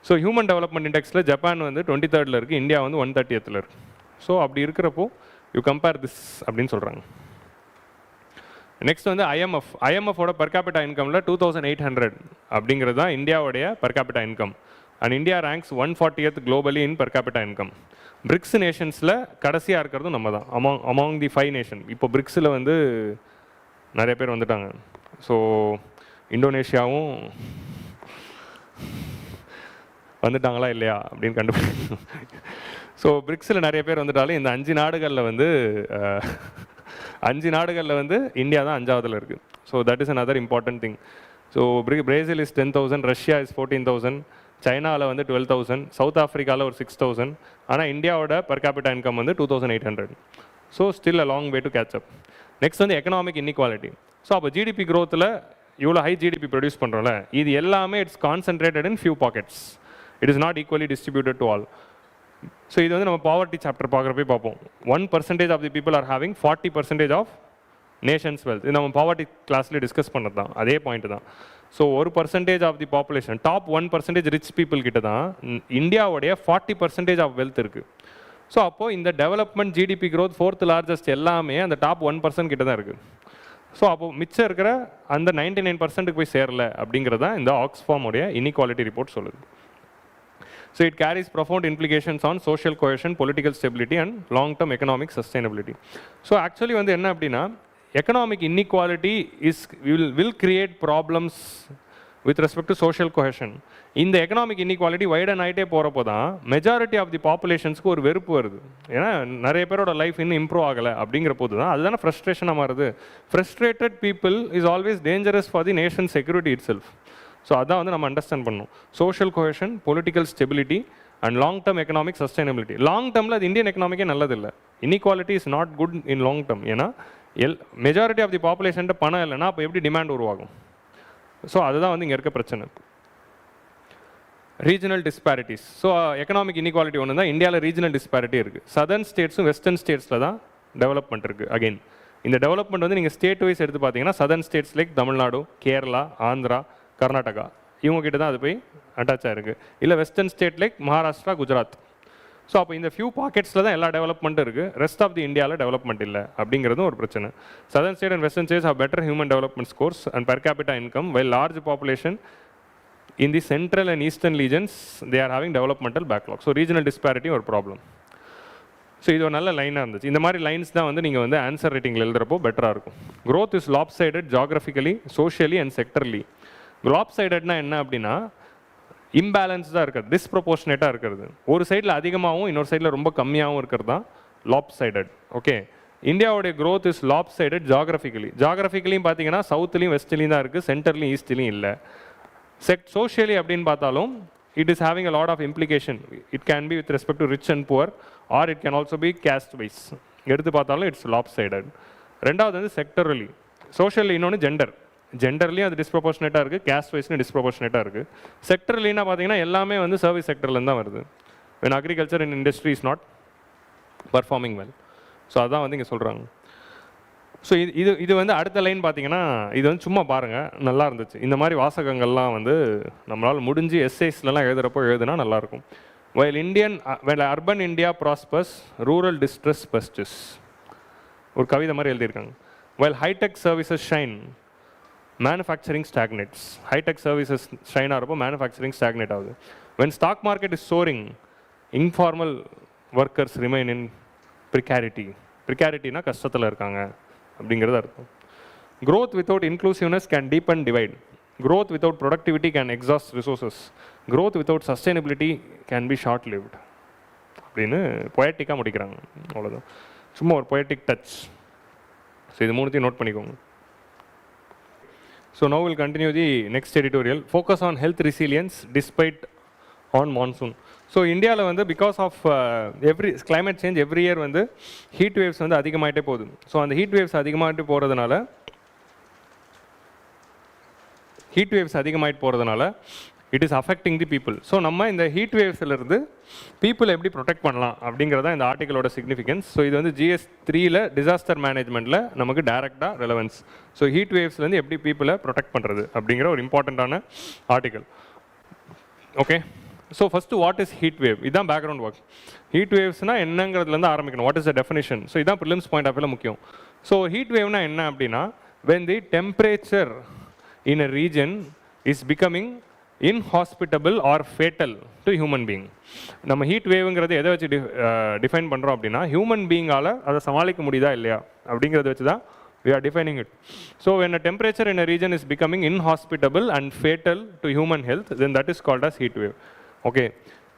ஸோ ஹியூமன் டெவலப்மெண்ட் இண்டெக்ஸில் ஜப்பான் வந்து 23rd இருக்குது, இந்தியா வந்து 130th இருக்குது. ஸோ அப்படி இருக்கிறப்போ யூ கம்பேர் திஸ் அப்படின்னு சொல்கிறாங்க. நெக்ஸ்ட் வந்து ஐஎம்எஃபோட per capita இன்கமில் 2800 அப்படிங்கிறது தான் இந்தியாவுடைய per capita income. And India ranks 140th globally in per capita income. BRICS நேஷன்ஸில் கடைசியாக இருக்கிறதும் நம்ம தான் அமாங் தி 5 நேஷன். இப்போ பிரிக்ஸில் வந்து நிறைய பேர் வந்துட்டாங்க. ஸோ இந்தோனேஷியாவும் வந்துட்டாங்களா இல்லையா அப்படின்னு கண்டுபிடிக்கணும். ஸோ பிரிக்ஸில் நிறைய பேர் வந்துட்டாலும் இந்த 5 நாடுகளில் வந்து 5 நாடுகளில் வந்து இந்தியா தான் 5ஆவதுல இருக்குது. So that is another important thing. So Brazil is 10,000, Russia is 14,000, சைனாவில் வந்து 12,000, சவுத் ஆஃப்ரிக்காவில் ஒரு 6,000. ஆனால் இந்தியாவோட per capita இன்கம் வந்து 2,800. So still a long way to catch up. Next வந்து எக்கனாமிக் இன்இக்வாலிட்டி. ஸோ அப்போ ஜிடிபி க்ரோத்தில் இவ்வளோ ஹை ஜிடிபி ப்ரொடியூஸ் பண்ணுறோம்ல, இது எல்லாமே it's concentrated in few pockets. It is not equally distributed to all. So இது வந்து நம்ம poverty chapter பார்க்குறப்பே பார்ப்போம். 1% of the people are having 40% of nation's wealth. இது நம்ம பாவர்ட்டி கிளாஸ்லேயே டிஸ்கஸ் பண்ணது தான், அதே பாயிண்ட் தான். So 1% of the population, top 1% rich people கிட்ட தான் இந்தியாவுடைய 40% ஆஃப் வெல்த் இருக்குது. ஸோ அப்போது இந்த development GDP growth 4th largest எல்லாமே அந்த டாப் 1% கிட்ட தான் இருக்குது. ஸோ அப்போது மிச்சம் இருக்கிற அந்த 99%க்கு போய் சேரல அப்படிங்கிறது தான் இந்த ஆக்ஸ்ஃபார்முடைய இன்இக்வாலிட்டி ரிப்போர்ட் சொல்லுது. So it carries profound implications on social cohesion, political stability and long-term economic sustainability. So actually வந்து என்ன அப்படின்னா economic inequality will create problems with respect to social cohesion. இந்த economic inequality widen ஆகிட்டே போகிறப்போ தான் majority of the பாப்புலேஷன்ஸ்க்கு ஒரு வெறுப்பு வருது. ஏன்னா நிறைய பேரோட லைஃப் இன்னும் இம்ப்ரூவ் ஆகலை அப்படிங்கிற போது தான் அதுதானே ஃப்ரஸ்ட்ரேஷனாக மாறுது. Frustrated people is always dangerous for the nation security it self. So அதான் வந்து நம்ம அண்டர்ஸ்டாண்ட் பண்ணணும். Social cohesion, political stability and long term economic sustainability. Long டேர்மில் அது இந்தியன் எக்கனாமிக்கே நல்லதில்லை. Inequality is not good in long term. ஏன்னா majority of the பாப்புலேஷன்ட்ட பணம் இல்லைன்னா அப்போ எப்படி டிமாண்ட் உருவாகும்? ஸோ அதுதான் வந்து இங்கே இருக்க பிரச்சனை. Regional disparities. So economic inequality ஒன்று தான், இந்தியாவில் ரீஜனல் டிஸ்பாரிட்டி இருக்குது. சதர்ன் ஸ்டேட்ஸும் வெஸ்டர்ன் ஸ்டேட்ஸில் தான் டெவலப்மெண்ட் இருக்குது. அகெயின் இந்த டெவலப்மெண்ட் வந்து நீங்கள் ஸ்டேட் வைஸ் எடுத்து பார்த்தீங்கன்னா southern states like Tamil Nadu, Kerala, Andhra, Karnataka இவங்ககிட்ட தான் அது போய் அட்டாச் ஆகிருக்கு. இல்லை western state like Maharashtra, Gujarat. So அப்போ இந்த ஃபியூ பாக்கெட்ஸில் தான் எல்லா டெவலப்மெண்ட்டும் இருக்குது, ரெஸ்ட் ஆஃப் தி இந்தியாவில் டெவலப்மெண்ட் இல்லை அப்படிங்கிறதும் ஒரு பிரச்சனை. Southern state and western states have better human development scores and per capita income, while large population in the central and eastern regions they are having developmental backlog. So regional disparity ஒரு problem. So இது ஒரு நல்ல லைனாக இருந்துச்சு. இந்த மாதிரி lines தான் வந்து நீங்கள் வந்து ஆன்சர் ரைட்டிங்கில் எழுதுறப்போ பெட்டராக இருக்கும். growth is lopsided geographically, socially and sectorally. லாப்சைடட்னா என்ன அப்படின்னா இம்பேலன்ஸ்டாக இருக்கிறது, டிஸ்ப்ரொபோர்ஷனேட்டாக இருக்கிறது. ஒரு சைடில் அதிகமாகவும் இன்னொரு சைடில் ரொம்ப கம்மியாகவும் இருக்கிறது தான் லாப்சைடட். ஓகே, இந்தியாவுடைய க்ரோத் இஸ் லாப்சைடட் ஜாகிரபிக்கலி. ஜாகிரபிக்கலியும் பார்த்தீங்கன்னா சவுத்துலேயும் வெஸ்ட்லேயும் தான் இருக்குது, சென்டர்லையும் ஈஸ்ட்லேயும் இல்லை. Socially அப்படின்னு பார்த்தாலும் it is having a lot of implication. It can be with respect to rich and poor, or it can also be caste wise. எடுத்து பார்த்தாலும் it's lopsided. ரெண்டாவது வந்து sectorally. Socially இன்னொன்று ஜெண்டர்லேயும் அது டிஸ்ப்ரொபோர்ஷனேட்டாக இருக்குது, கேஸ்ட் வைஸ்லையும் டிஸ்ப்ரொபோர்ஷனேட்டாக இருக்குது. செக்டர்லின்னா பார்த்தீங்கன்னா எல்லாமே வந்து சர்வீஸ் செக்டர்லேருந்து தான் வருது. when agriculture and industry is not performing well. So அதான் வந்து இங்கே சொல்கிறாங்க. ஸோ இது வந்து அடுத்த லைன் பார்த்தீங்கன்னா இது வந்து சும்மா பாருங்கள், நல்லா இருந்துச்சு. இந்த மாதிரி வாசகங்கள்லாம் வந்து நம்மளால் முடிஞ்சு எஸ்ஐஸ்லாம் எழுதுகிறப்போ எழுதுனா நல்லாயிருக்கும். while urban India prospers, rural distress persists. ஒரு கவிதை மாதிரி எழுதியிருக்காங்க. while high-tech services shine, manufacturing stagnates. High-tech services shine ஆகிறப்போ manufacturing stagnate ஆகுது. when stock market is soaring, informal workers remain in precarity. Precarityனா கஷ்டத்தில் இருக்காங்க அப்படிங்கிறது அர்த்தம். growth without inclusiveness can deepen divide. growth without productivity can exhaust resources. growth without sustainability can be short lived. அப்படின்னு பொயட்டிக்காக முடிக்கிறாங்க. அவ்வளோதான், சும்மா ஒரு பொயட்டிக் டச். ஸோ இது மூணுத்தையும் நோட் பண்ணிக்கோங்க. So now we'll continue the next editorial. Focus on health resilience despite on monsoon. So இந்தியாவில் வந்து because of climate change every year வந்து ஹீட் வேவ்ஸ் வந்து அதிகமாகிட்டே போகுது. ஸோ அந்த ஹீட் வேவ்ஸ் அதிகமாகிட்டு போகிறதுனால it is affecting the people. So நம்ம இந்த ஹீட் வேவ்ஸ்லேருந்து பீப்புளை எப்படி ப்ரொடெக்ட் பண்ணலாம் அப்படிங்கிறதா இந்த ஆர்டிக்கலோட சிக்னிஃபிகன்ஸ். ஸோ இது வந்து GS3ல டிசாஸ்டர் மேனேஜ்மெண்ட்டில் நமக்கு டைரெக்டாக ரெலவன்ஸ். ஸோ ஹீட் வேவ்ஸ்லேருந்து எப்படி பீப்புளை ப்ரொடெக்ட் பண்ணுறது அப்படிங்கிற ஒரு இம்பார்ட்டண்ட்டான article. Okay, so first what is heat wave? இதுதான் பேக்ரவுண்ட் ஒர்க். ஹீட் வேவ்ஸ்னால் என்னங்கிறதுலேருந்து ஆரம்பிக்கணும். What is the definition? So இதான் ப்ரிலிம்ஸ் பாயிண்ட் ஆஃப் வியூவில் முக்கியம். ஸோ ஹீட் வேவ்னா என்ன அப்படின்னா, when the temperature in a region is becoming inhospitable or fatal to human being. நம்ம heat வேவ்ங்கிறது எதை வச்சு டிஃபைன் பண்ணுறோம் அப்படின்னா, ஹியூமன் பீயிங்கால் அதை சமாளிக்க முடியுதா இல்லையா அப்படிங்கிறத வச்சு தான் we are defining it. So when a temperature in a region is becoming inhospitable and fatal to human health, then that is called as heat wave. Okay,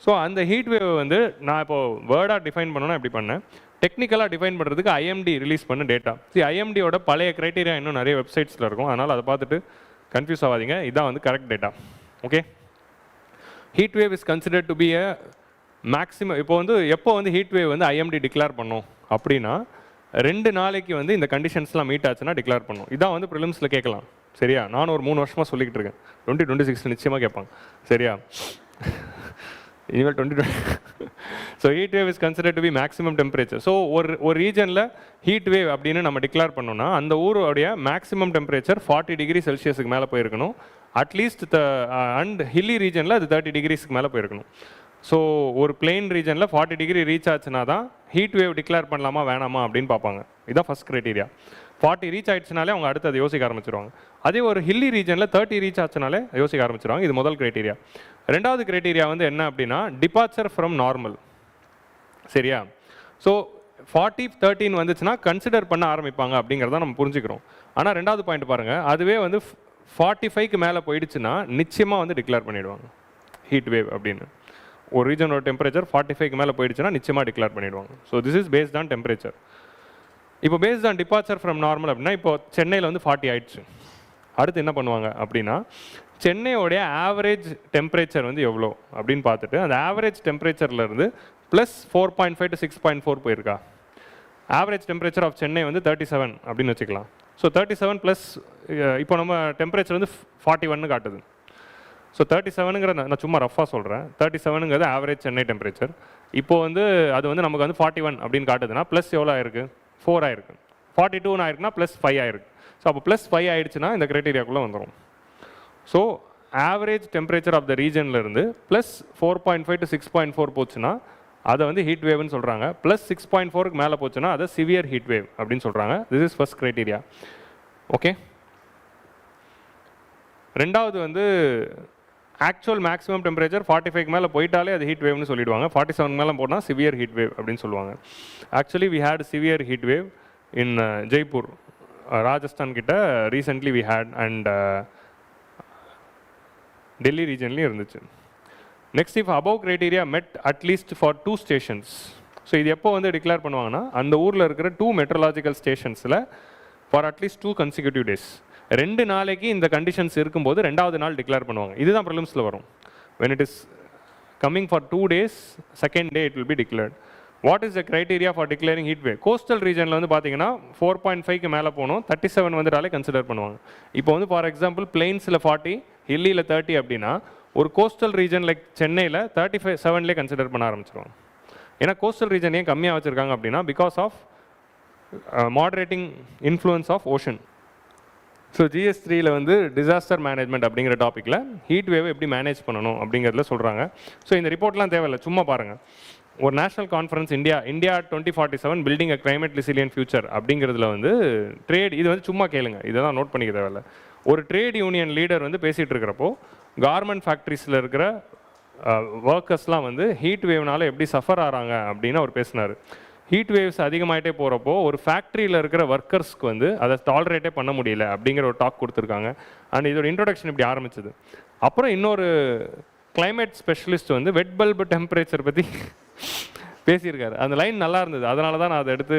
so அந்த ஹீட் வேவ் வந்து நான் இப்போது வேர்டாக டிஃபைன் பண்ணணும்னா எப்படி பண்ணேன், டெக்னிக்கலாக define பண்ணுறதுக்கு IMD release பண்ண டேட்டா. IMDயோட பழைய க்ரைட்டீரியா இன்னும் நிறைய வெப்சைட்ஸில் இருக்கும், அதனால் அதை பார்த்துட்டு கன்ஃபியூஸ் ஆகாதீங்க. இதான் வந்து correct data. Okay, heat wave is considered to be a maximum. இப்போ வந்து எப்போ வந்து ஹீட் வேவ் வந்து IMD டிக்ளேர் பண்ணோம் அப்படின்னா, 2 நாளைக்கு வந்து இந்த கண்டிஷன்ஸ்லாம் மீட் ஆச்சுன்னா டிக்ளேர் பண்ணும். இதான் வந்து ப்ரிலிம்ஸில் கேட்கலாம். சரியா, நானும் ஒரு 3 வருஷமாக சொல்லிக்கிட்டு இருக்கேன். 2026 நிச்சயமாக கேட்பாங்க. சரியா, இனிமேல் 2020. So heat wave is considered to be maximum temperature. So ஒரு ரீஜனில் ஹீட் வேவ் அப்படின்னு நம்ம டிக்ளேர் பண்ணோம்னா அந்த ஊருடைய மேக்ஸிமம் டெம்பரேச்சர் 40 டிகிரி செல்சியஸுக்கு மேலே போயிருக்கணும். அட்லீஸ்ட் அண்ட் ஹில்லி ரீஜனில் அது 30 டிகிரிஸ்க்கு மேலே போயிருக்கணும். ஸோ ஒரு பிளெயின் ரீஜனில் 40 டிகிரி ரீச் ஆச்சுன்னா தான் ஹீட் வேவ் டிக்ளேர் பண்ணலாமா வேணாமா அப்படின்னு பார்ப்பாங்க. இதுதான் ஃபஸ்ட் க்ரைட்டீரியா. 40 ரீச் ஆயிடுச்சுனாலே அவங்க அடுத்து அதை யோசிக்க ஆரம்பிச்சிருவாங்க. அதே ஒரு ஹில்லி ரீஜனில் 30 ரீச் ஆச்சுனாலே யோசிக்க ஆரம்பிச்சிருவாங்க. இது முதல் க்ரைட்டீரியா. ரெண்டாவது க்ரைட்டீரியா வந்து என்ன அப்படின்னா, டிபார்ச்சர் ஃப்ரம் நார்மல். சரியா, ஸோ 40-13 வந்துச்சுன்னா கன்சிடர் பண்ண ஆரம்பிப்பாங்க அப்படிங்கிறத நம்ம புரிஞ்சுக்கிறோம். ஆனால் ரெண்டாவது பாயிண்ட் பாருங்கள், அதுவே வந்து 45க்கு மேலே போயிடுச்சுன்னா நிச்சயமாக வந்து டிக்ளேர் பண்ணிவிடுவாங்க ஹீட் வேவ் அப்படின்னு. ஒரு ரீஜனோட டெம்பரேச்சர் 45க்கு மேலே போயிடுச்சுன்னா நிச்சயமாக டிக்ளேர் பண்ணிவிடுவாங்க. So this is based on temperature. இப்போ based on departure from normal அப்படின்னா, இப்போ சென்னையில் வந்து 40 ஆயிடுச்சு. அடுத்து என்ன பண்ணுவாங்க அப்படின்னா, சென்னையோடைய ஆவரேஜ் டெம்பரேச்சர் வந்து எவ்வளோ அப்படின்னு பார்த்துட்டு அந்த ஆவரேஜ் டெம்பரேச்சர்லேருந்து ப்ளஸ் 4.5 to 6.4 போயிருக்கா. ஆவரேஜ் டெம்பரேச்சர் ஆஃப் சென்னை வந்து 37 அப்படின்னு வச்சுக்கலாம். ஸோ 37 ப்ளஸ் இப்போ நம்ம டெம்பரேச்சர் வந்து 41 காட்டுது. ஸோ 37ங்கிற நான் சும்மா ரஃபாக சொல்கிறேன். 37ங்கிறது ஆவரேஜ் சென்னை டெம்பரேச்சர். இப்போ வந்து அது வந்து நமக்கு வந்து 41 அப்படின்னு காட்டுதுன்னா ப்ளஸ் எவ்வளோ ஆயிருக்கு, 4 ஆயிருக்கு. 42 ஆயிருக்குன்னா ப்ளஸ் 5 ஆயிருக்கு. ஸோ அப்போ ப்ளஸ் 5 ஆயிடுச்சுன்னா இந்த க்ரைட்டீரியாக்குள்ளே வந்துடும். So average temperature of the ரீஜன்லேருந்து ப்ளஸ் 4.5 to 6.4 போச்சுன்னா அதை வந்து ஹீட் வேவ்னு சொல்கிறாங்க. ப்ளஸ் 6.4க்கு மேலே போச்சுன்னா அதை சிவியர் ஹீட் வேவ் அப்படின்னு சொல்கிறாங்க. This is first criteria. Okay, ரெண்டாவது வந்து ஆக்சுவல் மேக்ஸிமம் டெம்பரேச்சர் 45க்கு மேலே போயிட்டாலே அது ஹீட் வேவ்னு சொல்லிடுவாங்க. 47 மேலே போனால் சிவியர் ஹீட் வேவ் அப்படின்னு சொல்லுவாங்க. Actually we had severe heat wave in Jaipur, Rajasthan கிட்ட recently we had, and Delhi ரீஜன்லேயும் இருந்துச்சு. Next, if above criteria met at least for 2 stations. So இது எப்போ வந்து டிக்ளேர் பண்ணுவாங்கன்னா, அந்த ஊரில் இருக்கிற 2 மெட்ரலாஜிக்கல் ஸ்டேஷன்ஸில் ஃபார் அட்லீஸ்ட் 2 consecutive days. 2 நாளைக்கு இந்த கண்டிஷன்ஸ் இருக்கும்போது 2வது நாள் டிக்ளேர் பண்ணுவாங்க. இதுதான் ப்ரிலிம்ஸில் வரும். when it is coming for 2 days, second day it will be declared. What is the criteria for declaring heat wave? Coastal ரீஜனில் வந்து பார்த்தீங்கன்னா 4.5க்கு மேலே போகணும், 37 வந்துட்டாலே கன்சிடர் பண்ணுவாங்க. இப்போ வந்து ஃபார் எக்ஸாம்பிள் பிளெயின்ஸில் 40, ஹில்லியில் 30 அப்படின்னா ஒரு கோஸ்டல் ரீஜன் லைக் சென்னையில் 37லேயே கன்சிடர் பண்ண ஆரம்பிச்சிருவாங்க. ஏன்னா கோஸ்டல் ரீஜன் ஏன் கம்மியாக வச்சுருக்காங்க அப்படின்னா because of moderating influence of ocean. So GS3யில் வந்து டிசாஸ்டர் மேனேஜ்மெண்ட் அப்படிங்கிற டாப்பிக்கில் ஹீட் வேவை எப்படி மேனேஜ் பண்ணணும் அப்படிங்கிறதுல சொல்கிறாங்க. ஸோ இந்த ரிப்போர்ட்லாம் தேவையில்லை, சும்மா பாருங்கள். ஒரு நேஷனல் கான்ஃபரன்ஸ் இந்தியா 2047 பில்டிங் அ கிளைமேட் ரெசிலியன்ட் ஃபியூச்சர் அப்படிங்கிறதுல வந்து ட்ரேட், இது வந்து சும்மா கேளுங்க, இதெல்லாம் நோட் பண்ணிக்க தேவையில்லை. ஒரு ட்ரேட் யூனியன் லீடர் வந்து பேசிகிட்டு இருக்கிறப்போ கார்மெண்ட் ஃபேக்ட்ரிஸில் இருக்கிற ஒர்க்கர்ஸ்லாம் வந்து ஹீட் வேவ்னால எப்படி சஃபர் ஆகிறாங்க அப்படின்னு அவர் பேசினார். ஹீட் வேவ்ஸ் அதிகமாகிட்டே போகிறப்போ ஒரு ஃபேக்ட்ரியில் இருக்கிற ஒர்க்கர்ஸ்க்கு வந்து அதை டாலரேட்டே பண்ண முடியல அப்படிங்கிற ஒரு டாக் கொடுத்துருக்காங்க. அண்ட் இதோட இன்ட்ரோடக்ஷன் இப்படி ஆரம்பிச்சது. அப்புறம் இன்னொரு கிளைமேட் ஸ்பெஷலிஸ்ட் வந்து வெட் பல்பு டெம்பரேச்சர் பற்றி பேசியிருக்காரு. அந்த லைன் நல்லா இருந்தது, அதனால தான் நான் அதை எடுத்து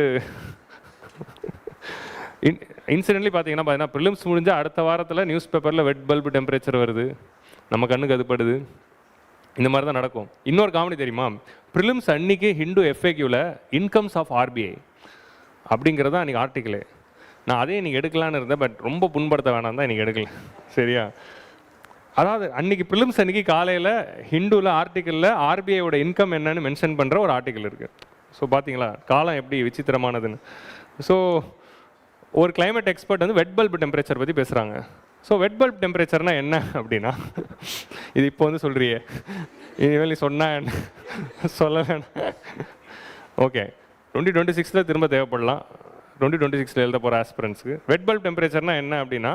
இன்சிடென்ட்லி பார்த்தீங்கன்னா ப்ரிலிம்ஸ் முடிஞ்ச அடுத்த வாரத்தில் நியூஸ் பேப்பரில் வெட் பல்பு டெம்பரேச்சர் வருது, நம்ம கண்ணுக்கு அதுப்படுது, இந்த மாதிரி தான் நடக்கும். இன்னொரு காமெடி தெரியுமா, ப்ரிலிம்ஸ் அன்றைக்கி ஹிண்டு FAQவில் இன்கம்ஸ் ஆஃப் RBI அப்படிங்கிறது தான் அன்றைக்கி ஆர்டிக்கிளே. நான் அதே இன்றைக்கி எடுக்கலான்னு இருந்தேன், பட் ரொம்ப புண்படுத்த வேணாம் தான் இன்றைக்கி எடுக்கல. சரியா? அதாவது அன்றைக்கி ப்ரிலிம்ஸ் அன்றைக்கி காலையில் ஹிண்டுவில் ஆர்டிக்கிளில் RBIயோட இன்கம் என்னன்னு மென்ஷன் பண்ணுற ஒரு ஆர்டிக்கிள் இருக்குது. ஸோ பார்த்தீங்களா காலம் எப்படி விசித்திரமானதுன்னு. ஸோ ஒரு கிளைமேட் எக்ஸ்பர்ட் வந்து வெட் பல்பு டெம்பரேச்சர் பற்றி பேசுகிறாங்க. ஸோ வெட் பல்ப் டெம்பரேச்சர்னால் என்ன அப்படின்னா, இது இப்போ வந்து சொல்கிறியே, இனிமேல் நீ சொன்னா என்ன சொல்ல வேணாம். ஓகே, 2026 திரும்ப தேவைப்படலாம், 2026 எழுத போகிற ஆஸ்பிரன்ஸுக்கு. வெட் பல்ப் டெம்பரேச்சர்னால் என்ன அப்படின்னா,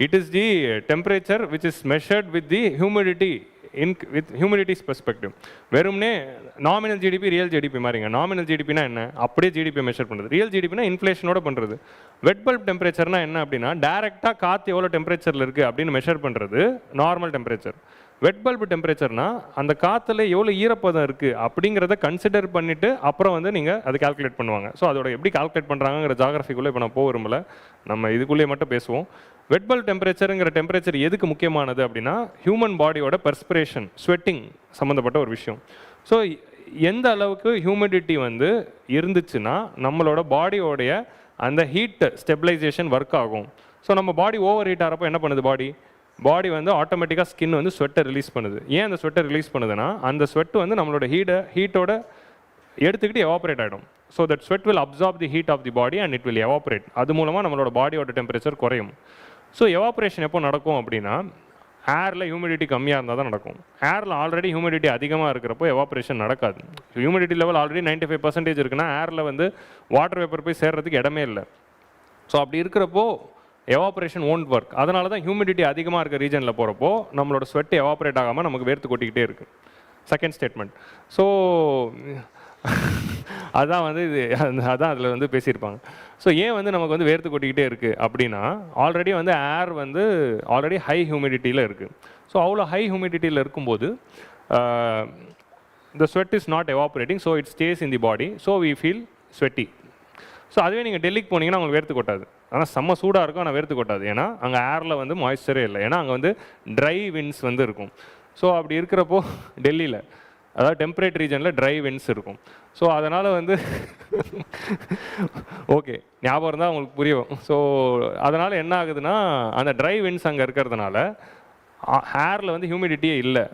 it is the temperature which is measured with the humidity with humidity's perspective. வெறும்னே நாமினல் GDP ரியல் GDP மாதிரிங்க. நாமினல் GDPனா என்ன, அப்படியே GDP மெஷர் பண்ணுறது. ரியல் GDPனா இன்ஃப்ளேஷனோட பண்ணுறது. வெட் பல்ப் டெம்பரேச்சர்னா என்ன அப்படின்னா, டேரெக்டாக காற்று எவ்வளோ டெம்பரேச்சரில் இருக்குது அப்படின்னு மெஷர் பண்ணுறது நார்மல் டெம்பரேச்சர். வெட் பல்பு டெம்பரேச்சர்னா அந்த காற்றுல எவ்வளோ ஈரப்பதம் இருக்குது அப்படிங்கிறத கன்சிடர் பண்ணிவிட்டு அப்புறம் வந்து நீங்கள் அதை கால்குலேட் பண்ணுவாங்க. ஸோ அதோட எப்படி கால்குலேட் பண்ணுறாங்கிற ஜாகிரஃபிக்குள்ளே இப்போ நான் போக விரும்பல, நம்ம இதுக்குள்ளேயே மட்டும் பேசுவோம். வெட் பல்ப் டெம்பரேச்சருங்கிற டெம்பரேச்சர் எதுக்கு முக்கியமானது அப்படின்னா, ஹியூமன் பாடியோட பெர்ஸ்பிரேஷன், ஸ்வெட்டிங் சம்மந்தப்பட்ட ஒரு விஷயம். ஸோ எந்த அளவுக்கு ஹியூமிடிட்டி வந்து இருந்துச்சுன்னா நம்மளோட பாடியோடைய அந்த ஹீட் ஸ்டெபிலைசேஷன் ஒர்க் ஆகும். ஸோ நம்ம பாடி ஓவர் ஹீட் ஆகிறப்போ என்ன பண்ணுது, பாடி வந்து ஆட்டோமேட்டிக்காக ஸ்கின் வந்து ஸ்வெட்டை ரிலீஸ் பண்ணுது. ஏன் அந்த ஸ்வெட்டை ரிலீஸ் பண்ணுதுன்னா, அந்த ஸ்வெட் வந்து நம்மளோட ஹீட்டோட எடுத்துக்கிட்டு எவாப்ரேட் ஆகிடும். So that sweat will absorb the heat of the body and it will evaporate. அது மூலமாக நம்மளோட பாடியோட டெம்பரேச்சர் குறையும். ஸோ எவாப்ரேஷன் எப்போ நடக்கும் அப்படின்னா, ஏரில் ஹியூமிடிட்டி கம்மியாக இருந்தால் தான் நடக்கும். ஏரில் ஆல்ரெடி ஹியூமிடிட்டி அதிகமாக இருக்கிறப்போ எவாப்ரேஷன் நடக்காது. ஹியூமிடிட்டி லெவல் ஆல்ரெடி 95% இருக்குன்னா ஏரில் வந்து வாட்டர் வேப்பர் போய் சேர்றதுக்கு இடமே இல்லை. ஸோ அப்படி இருக்கிறப்போ எவாப்ரேஷன் ஓன்ட் ஒர்க். அதனால தான் ஹியூமிடிட்டி அதிகமாக இருக்க ரீஜனில் போகிறப்போ நம்மளோட ஸ்வெட் எவாப்ரேட் ஆகாமல் நமக்கு வேர்த்து கொட்டிக்கிட்டே இருக்குது. Second statement. ஸோ அதான் வந்து இது அதான் அதில் வந்து பேசியிருப்பாங்க. ஸோ ஏன் வந்து நமக்கு வந்து வேர்த்து கொட்டிக்கிட்டே இருக்குது அப்படின்னா, ஆல்ரெடி வந்து ஏர் வந்து ஆல்ரெடி ஹை ஹியூமிடிட்டியில் இருக்குது. ஸோ அவ்வளோ ஹை ஹியூமிடிட்டியில் இருக்கும்போது the sweat is not evaporating, so it stays in the body, so we feel sweaty. So அதுவே நீங்கள் டெல்லிக்கு போனீங்கன்னா உங்களுக்கு வேர்த்து கொட்டாது. ஆனால் செம்ம சூடாக இருக்கும், ஆனால் வேர்த்து கொட்டாது. ஏன்னா அங்கே ஏரில் வந்து மாய்ஸ்சரே இல்லை, ஏன்னா அங்கே வந்து ட்ரை விண்ட்ஸ் வந்து இருக்கும். ஸோ அப்படி இருக்கிறப்போ டெல்லியில், அதாவது டெம்பரேட் ரீஜனில் ட்ரை விண்ட்ஸ் இருக்கும். ஸோ அதனால் வந்து ஓகே, ஞாபகம் இருந்தால் உங்களுக்கு புரியும். ஸோ அதனால் என்ன ஆகுதுன்னா, அந்த ட்ரை விண்ட்ஸ் அங்கே இருக்கிறதுனால ஹேரில் வந்து ஹியூமிடிட்டியே இல்லை.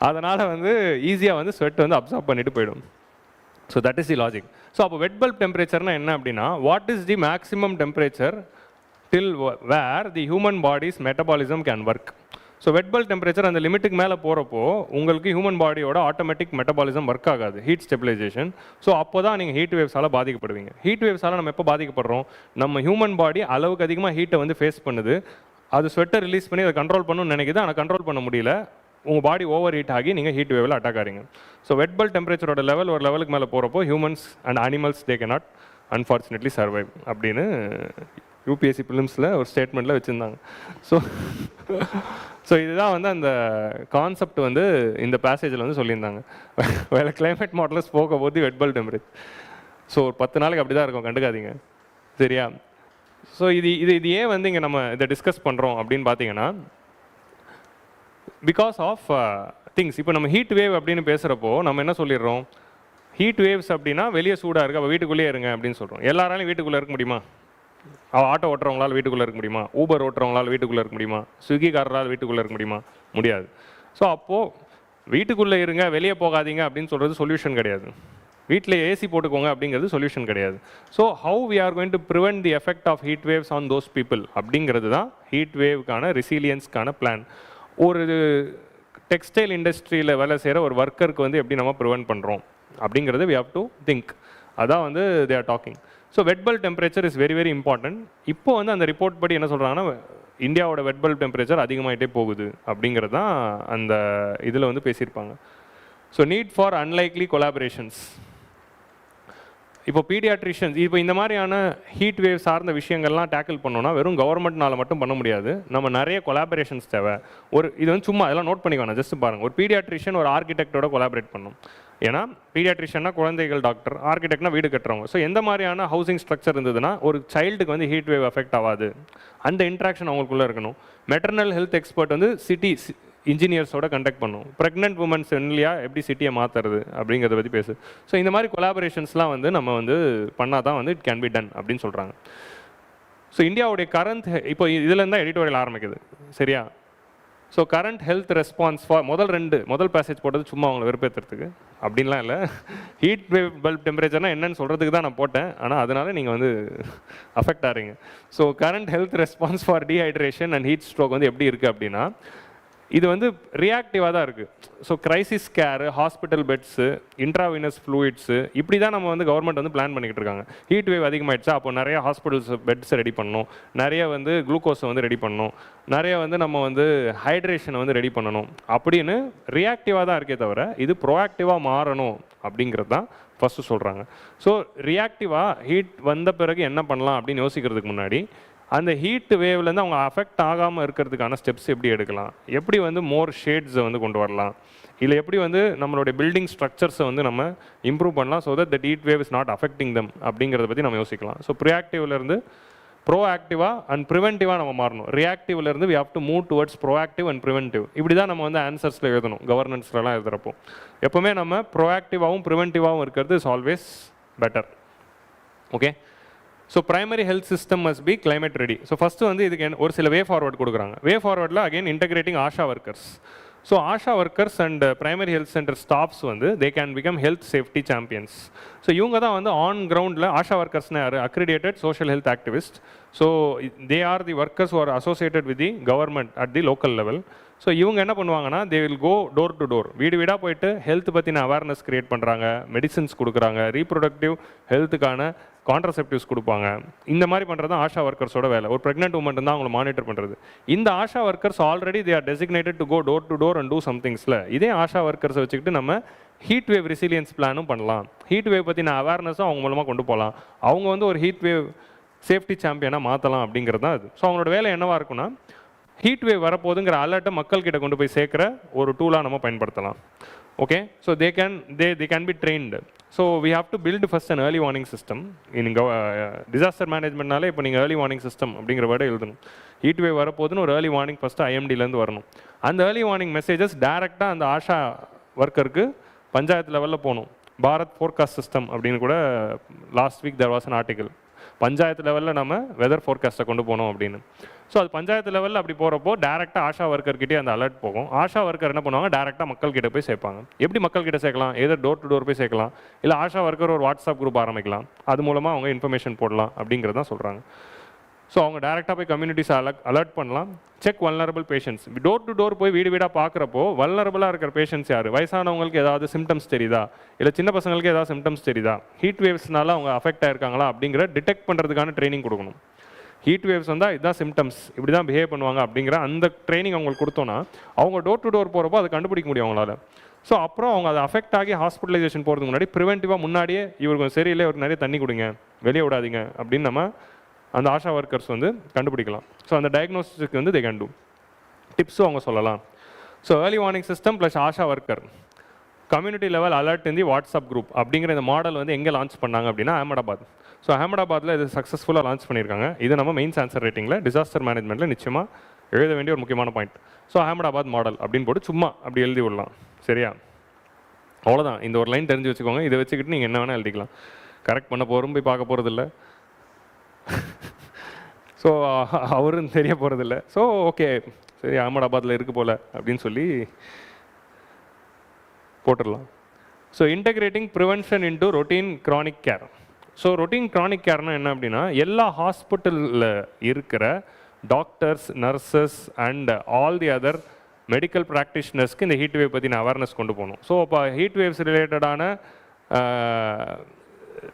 அதனால் வந்து ஈஸியாக வந்து ஸ்வெட் வந்து அப்சார்ப் பண்ணிட்டு போயிடும். So that is the logic. So அப்போ வெட் பல்ப் டெம்பரேச்சர்னா என்ன அப்படின்னா, what is the maximum temperature till where the human body's metabolism can work. So wet bulb temperature அந்த லிமிட்டுக்கு மேலே போகிறப்போ உங்களுக்கு ஹியூமன் பாடியோட ஆட்டோமேட்டிக் மெட்டபாலிசம் ஒர்க் ஆகாது, ஹீட் ஸ்டெபிலைசேஷன். ஸோ அப்போ தான் நீங்கள் ஹீட் வேவ்ஸால் பாதிக்கப்படுவீங்க. ஹீட் வேவ்ஸால் நம்ம எப்போ பாதிக்கப்படுறோம், நம்ம ஹியூமன் பாடி அளவுக்கு அதிகமாக ஹீட்டை வந்து ஃபேஸ் பண்ணுது, அது ஸ்வெட்டை ரிலீஸ் பண்ணி அதை கண்ட்ரோல் பண்ணணும்னு நினைக்குது, ஆனால் கண்ட்ரோல் பண்ண முடியல, உங்கள் பாடி ஓவர் ஹீட் ஆகி நீங்கள் ஹீட் வேவில் அட்டாக் ஆகிறீங்க. ஸோ வெட் பல்ப் டெம்பரேச்சரோட லெவல் ஒரு லெவலுக்கு மேலே போகிறப்போ humans and animals they can not unfortunately survive அப்படின்னு UPSC Prelims-ல ஒரு ஸ்டேட்மெண்ட்டில் வச்சுருந்தாங்க. ஸோ இதுதான் வந்து அந்த கான்செப்ட் வந்து இந்த பேசேஜில் வந்து சொல்லியிருந்தாங்க. வேறு climate modeller spoke about the wet bulb temperature. So ஒரு 10 நாளைக்கு அப்படி தான் இருக்கும், கண்டுக்காதீங்க, சரியா? ஸோ இது ஏன் வந்து இங்கே நம்ம இதை டிஸ்கஸ் பண்ணுறோம் அப்படின்னு பார்த்தீங்கன்னா, பிகாஸ் ஆஃப் திங்ஸ். இப்போ நம்ம ஹீட் வேவ் அப்படின்னு பேசுகிறப்போ நம்ம என்ன சொல்லிடுறோம், ஹீட் வேவ்ஸ் அப்படின்னா வெளியே சூடாக இருக்குது, அப்போ வீட்டுக்குள்ளேயே இருங்க அப்படின்னு சொல்கிறோம். எல்லாராலையும் வீட்டுக்குள்ளே இருக்க முடியுமா? ஆட்டோ ஓட்டுறவங்களால் வீட்டுக்குள்ளே இருக்க முடியுமா? ஊபர் ஓட்டுறவங்களால் வீட்டுக்குள்ளே இருக்க முடியுமா? ஸ்விக்கிக்காரரால் வீட்டுக்குள்ளே இருக்க முடியுமா? முடியாது. ஸோ அப்போது வீட்டுக்குள்ளே இருங்க, வெளியே போகாதீங்க அப்படின்னு சொல்கிறது சொல்யூஷன் கிடையாது. வீட்டில் ஏசி போட்டுக்கோங்க அப்படிங்கிறது சொல்யூஷன் கிடையாது. So how we are going to prevent the effect of heat waves on those people அப்படிங்கிறது தான் ஹீட் வேவ்க்கான ரெசிலியன்ஸ்க்கான பிளான். ஒரு டெக்ஸ்டைல் இண்டஸ்ட்ரியில் வேலை செய்கிற ஒரு ஒர்க்கருக்கு வந்து எப்படி நம்ம ப்ரிவென்ட் பண்ணுறோம் அப்படிங்கிறது வி ஹவ் டு திங்க். அதான் வந்து they are talking. So wet bulb temperature is very very important. இப்போ வந்து அந்த ரிப்போர்ட் படி என்ன சொல்கிறாங்கன்னா, இந்தியாவோட வெட் பல்ப் டெம்பரேச்சர் அதிகமாகிட்டே போகுது அப்படிங்கிறது தான் அந்த இதில் வந்து பேசியிருப்பாங்க. So need for unlikely collaborations. இப்போ பீடியாட்ரிஷியன்ஸ், இப்போ இந்த மாதிரியான ஹீட் வேவ் சார்ந்த விஷயங்கள்லாம் டேக்கிள் பண்ணோன்னா வெறும் கவர்மெண்ட்னால மட்டும் பண்ண முடியாது. நம்ம நிறைய கொலாபரேஷன்ஸ் தேவை. இது வந்து சும்மா அதெல்லாம் நோட் பண்ணிக்கணும். ஜஸ்ட் பாருங்கள், ஒரு பீடியாட்ரிஷியன் ஒரு ஆர்கிடெக்டோட கொலாபரேட் பண்ணணும். ஏன்னா பீடியாட்ரிஷியன்னா குழந்தைகள் டாக்டர், ஆர்கிடெக்ட்னா வீடு கட்டுறவங்க. ஸோ எந்த மாதிரியான ஹவுசிங் ஸ்ட்ரக்சர் இருந்ததுன்னா ஒரு சைல்டுக்கு வந்து ஹீட் வேவ் எஃபெக்ட் ஆகாது, அந்த இன்ட்ராக்ஷன் அவங்களுக்குள்ளே இருக்கணும். மெட்டர்னல் ஹெல்த் எக்ஸ்பர்ட் வந்து சிட்டி இன்ஜினியர்ஸோட கண்டக்ட் பண்ணும். ப்ரெக்னென்ட் உமன்ஸ் இல்லையா எப்படி சிட்டியை மாற்றுறது அப்படிங்கிறத பற்றி பேசு. ஸோ இந்த மாதிரி கொலாபரேஷன்ஸ்லாம் வந்து நம்ம வந்து பண்ணால் தான் வந்து இட் கேன் பி டன் அப்படின்னு சொல்கிறாங்க. ஸோ இந்தியாவுடைய கரண்ட் இப்போ இதுலேருந்து தான் எடிட்டோரியல் ஆரம்பிக்குது, சரியா? So current health response for முதல் பேசேஜ் போட்டது சும்மா அவங்களை வெறுப்பேற்றுறதுக்கு அப்படின்லாம் இல்லை. ஹீட் வேவ் பல்ப் டெம்பரேச்சர்னால் என்னன்னு சொல்கிறதுக்கு தான் நான் போட்டேன். ஆனால் அதனால் நீங்கள் வந்து அஃபெக்ட் ஆகிறீங்க. So current health response for dehydration and heat stroke வந்து எப்படி இருக்குது அப்படின்னா, இது வந்து ரியாக்டிவாக தான் இருக்குது. So crisis care, hospital beds, intravenous fluids, இப்படி தான் நம்ம வந்து கவர்மெண்ட் வந்து பிளான் பண்ணிக்கிட்டு இருக்காங்க. ஹீட் வேவ் அதிகமாகிடுச்சா அப்போ நிறைய ஹாஸ்பிட்டல்ஸ் பெட்ஸ் ரெடி பண்ணணும், நிறைய வந்து குளுக்கோஸை வந்து ரெடி பண்ணணும், நிறைய வந்து நம்ம வந்து ஹைட்ரேஷனை வந்து ரெடி பண்ணணும் அப்படின்னு ரியாக்டிவாக தான் இருக்கே தவிர இது ப்ரோஆக்டிவாக மாறணும் அப்படிங்கிறது தான் ஃபஸ்ட்டு சொல்கிறாங்க. ஸோ ரியாக்டிவாக ஹீட் வந்த பிறகு என்ன பண்ணலாம் அப்படின்னு யோசிக்கிறதுக்கு முன்னாடி அந்த ஹீட் வேவ்லேருந்து அவங்க அஃபெக்ட் ஆகாமல் இருக்கிறதுக்கான ஸ்டெப்ஸ் எப்படி எடுக்கலாம், எப்படி வந்து மோர் ஷேட்ஸை வந்து கொண்டு வரலாம், இல்லை எப்படி வந்து நம்மளுடைய பில்டிங் ஸ்ட்ரக்சர்ஸை வந்து நம்ம இம்ப்ரூவ் பண்ணலாம், so that heat wave is not affecting them அப்படிங்கிறத பற்றி நம்ம யோசிக்கலாம். ஸோ ப்ரியாக்டிவ்லேருந்து ப்ரோஆக்டிவாக அண்ட் ப்ரிவென்டிவாக நம்ம மாறணும். ரியாக்டிவ்லேருந்து we have to move towards proactive and preventive. இப்படி தான் நம்ம வந்து ஆன்சர்ஸில் எழுதணும், கவர்னன்ஸ்லாம் எழுதுகிறப்போ. எப்போவுமே நம்ம ப்ரோஆக்டிவாகவும் ப்ரிவென்டிவாகவும் இருக்கிறது is always better. Okay. So primary health system must be climate ready. So first வந்து இதுக்கு ஒரு சில வே ஃபார்வர்ட் கொடுக்குறாங்க. வே ஃபார்வர்டில் again integrating ASHA workers. So ASHA workers and primary health centre staffs வந்து they can become health safety champions. So இவங்க தான் வந்து ஆன் கிரவுண்டில் ஆஷா ஒர்க்கர்ஸ்னு யார், accredited social health activist. So they are the workers are associated with the government at the local level. So இவங்க என்ன பண்ணுவாங்கன்னா, they will go door to door, வீடு வீடாக போயிட்டு ஹெல்த் பற்றின அவேர்னஸ் க்ரியேட் பண்ணுறாங்க, மெடிசின்ஸ் கொடுக்குறாங்க, ரீப்ரொடக்டிவ் ஹெல்த்துக்கான கான்ட்ரசெப்டிவ்ஸ் கொடுப்பாங்க. இந்த மாதிரி பண்ணுறது தான் ஆஷா ஒர்க்கர்ஸோட வேலை. ஒரு ப்ரெக்னென்ட் உமன் தான் அவங்களை மானிட்டர் பண்ணுறது. இந்த ASHA workers already they are designated to go door to door and do சம்திங்ஸில். இதே ஆஷா ஒர்க்கர்ஸை வச்சுக்கிட்டு நம்ம ஹீட் வேவ் ரெசிலியன்ஸ் பிளானும் பண்ணலாம். ஹீட் வேவ் பற்றின அவேர்னஸும் அவங்க மூலமாக கொண்டு போகலாம். அவங்க வந்து ஒரு ஹீட் வேவ் சேஃப்டி சாம்பியனாக மாற்றலாம் அப்படிங்கிறது தான் அது. ஸோ அவங்களோட வேலை என்னவாக இருக்குன்னா, ஹீட் வேவ் வரப்போகுதுங்கிற அலர்ட்டை மக்கள்கிட்ட கொண்டு போய் சேர்க்குற ஒரு டூலாக நம்ம பயன்படுத்தலாம். Okay. So they can be trained. So we have to build first an early warning system. Disaster மேனேஜ்மெண்ட்னாலே இப்போ நீங்கள் ஏர்லி வார்னிங் சிஸ்டம் அப்படிங்கிற வேர்டை எழுதணும். ஹீட் வேவ் வரப்போதுன்னு ஒரு ஏர்லி வார்னிங் ஃபஸ்ட்டு ஐஎம்டிலேருந்து வரணும். அந்த ஏர்லி வார்னிங் மெசேஜஸ் டேரெக்டாக அந்த ஆஷா ஒர்க்கருக்கு பஞ்சாயத்து லெவலில் போகணும். பாரத் ஃபோர்காஸ்ட் சிஸ்டம் அப்படின்னு கூட last week there was an article. Panchayat லெவலில் நம்ம வெதர் ஃபோர்காஸ்ட்டை கொண்டு போகணும் அப்படின்னு. ஸோ அது பஞ்சாயத்து லெவலில் அப்படி போகிறப்போ டேரெக்டாக ஆஷா ஒர்க்கர்கிட்டே அந்த அலர்ட் போகும். ஆஷா ஒர்க்கர் என்ன பண்ணுவாங்க, டேரெக்டாக மக்கள்கிட்ட போய் சேர்ப்பாங்க. எப்படி மக்கள்கிட்ட சேர்க்கலாம், ஏதோ டோர் டு டோர் போய் சேர்க்கலாம், இல்லை ஆஷா ஒர்க்கர் ஒரு வாட்ஸ்அப் குரூப் ஆரம்பிக்கலாம், அது மூலமாக அவங்க இன்ஃபர்மேஷன் போடலாம் அப்படிங்கிறது தான் சொல்கிறாங்க. ஸோ அவங்க டேரெக்டாக போய் கம்யூனிட்டிஸை அலர்ட் பண்ணலாம். Check vulnerable patients. Door to door போய் வீடு வீடாக பார்க்குறப்போ வல்னரபிளாக இருக்கிற பேஷண்ட்ஸ் யார், வயசானவங்களுக்கு ஏதாவது சிம்டம்ஸ் தெரியுதா, இல்லை சின்ன பசங்களுக்கு ஏதாவது சிம்டம்ஸ் தெரியுதா, ஹீட் வேவ்ஸ்னால அவங்க அஃபெக்ட் ஆயிருக்காங்களா அப்படிங்கிற டிடெக்ட் பண்ணுறதுக்கான ட்ரைனிங் கொடுக்கணும். ஹீட் வேவ்ஸ் வந்தால் இதுதான் சிம்டம்ஸ், இப்படி தான் பிஹேவ் பண்ணுவாங்க அப்படிங்கிற அந்த ட்ரைனிங் அவங்களுக்கு கொடுத்தோன்னா அவங்க டோர் டு டோர் போகிறப்போ அதை கண்டுபிடிக்க முடியும் அவங்களால. ஸோ அப்புறம் அவங்க அதை அஃபெக்ட் ஆகி ஹாஸ்பிட்டலைசேஷன் போகிறதுக்கு முன்னாடி ப்ரிவென்டிவாக முன்னாடியே இவருக்கு சரியில்லை, இவருக்கு நிறைய தண்ணி கொடுங்க, வெளியே விடாதீங்க அப்படின்னு நம்ம அந்த ஆஷா ஒர்க்கர்ஸ் வந்து கண்டுபிடிக்கலாம். ஸோ அந்த டயக்னோசிஸ்க்கு வந்து தே கேன் டூ. டிப்ஸும் அவங்க சொல்லலாம். So early warning system plus Asha worker. Community level alert இன் தி வாட்ஸ்அப் குரூப் அப்படிங்கிற இந்த மாடல் வந்து எங்கே லான்ச் பண்ணாங்க அப்படின்னா அஹமதாபாத். ஸோ அஹமதாபாத்தில் இது சக்ஸஸ்ஃபுல்லாக லான்ச் பண்ணியிருக்காங்க. இது நம்ம மெயின்ஸ் ஆன்சர் ரேட்டிங்கில் டிசாஸ்டர் மேனேஜ்மெண்ட்டில் நிச்சயமாக எழுத வேண்டிய ஒரு முக்கியமான பாயிண்ட். ஸோ அஹமதாபாத் மாடல் அப்படின்னு போட்டு சும்மா அப்படி எழுதி விடலாம். சரியா? அவ்வளோதான். இந்த ஒரு லைன் தெரிஞ்சு வச்சுக்கோங்க. இதை வச்சுக்கிட்டு நீங்கள் என்ன வேணால் எழுதிக்கலாம். கரெக்ட் பண்ண போகிறோம், போய் பார்க்க போகிறதில்ல. ஸோ அவரும் தெரிய போகிறதில்ல. ஸோ ஓகே, சரி அஹமதாபாத்தில் இருக்குது போல் அப்படின்னு சொல்லி போட்டுடலாம். So integrating prevention into routine chronic care. So routine chronic கேர்னால் என்ன அப்படின்னா, எல்லா ஹாஸ்பிட்டலில் இருக்கிற doctors, nurses and all the other medical ப்ராக்டிஷனர்ஸ்க்கு இந்த ஹீட் வேவ் பற்றின அவேர்னஸ் கொண்டு போகணும். ஸோ இப்போ ஹீட் வேவ்ஸ் ரிலேட்டடான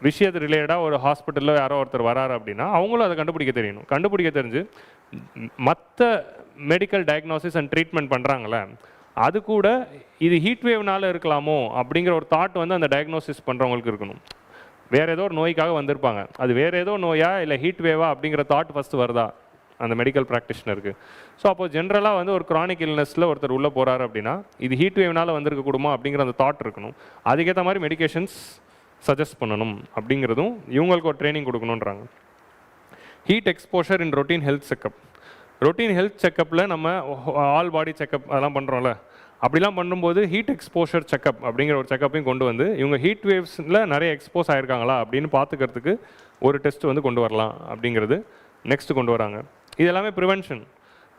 விஷயத்து ரிலேட்டடாக ஒரு ஹாஸ்பிட்டலில் யாரோ ஒருத்தர் வராரு அப்படின்னா அவங்களும் அதை கண்டுபிடிக்க தெரியணும். கண்டுபிடிக்க தெரிஞ்சு மற்ற மெடிக்கல் டயக்னோசிஸ் அண்ட் ட்ரீட்மெண்ட் பண்ணுறாங்களே, அது கூட இது ஹீட் வேவ்னால இருக்கலாமோ அப்படிங்கிற ஒரு தாட் வந்து அந்த டயக்னோசிஸ் பண்ணுறவங்களுக்கு இருக்கணும். வேறு ஏதோ ஒரு நோய்க்காக வந்திருப்பாங்க, அது வேறு ஏதோ நோயா இல்லை ஹீட் வேவா அப்படிங்கிற தாட் ஃபஸ்ட்டு வருதா அந்த மெடிக்கல் ப்ராக்டிஷனருக்கு. ஸோ அப்போ ஜென்ரலாக வந்து ஒரு க்ரானிக் இல்னஸில் ஒருத்தர் உள்ளே போகிறாரு அப்படின்னா இது ஹீட் வேவ்னால வந்திருக்க கூடுமா அப்படிங்கிற அந்த தாட் இருக்கணும். அதுக்கேற்ற மாதிரி மெடிகேஷன்ஸ் சஜஸ்ட் பண்ணணும் அப்படிங்கிறதும் இவங்களுக்கு ஒரு ட்ரைனிங் கொடுக்கணுன்றாங்க. Heat exposure in routine health checkup. Routine health செக்கப்பில் நம்ம ஆல் பாடி செக்கப் அதெல்லாம் பண்ணுறோம்ல, அப்படிலாம் பண்ணும்போது ஹீட் எக்ஸ்போஷர் செக்கப் அப்படிங்கிற ஒரு செக்கப்பையும் கொண்டு வந்து இவங்க ஹீட் வேவ்ஸில் நிறைய எக்ஸ்போஸ் ஆகிருக்காங்களா அப்படின்னு பார்த்துக்கிறதுக்கு ஒரு டெஸ்ட் வந்து கொண்டு வரலாம் அப்படிங்கிறது நெக்ஸ்ட்டு கொண்டு வராங்க. இது எல்லாமே ப்ரிவென்ஷன்.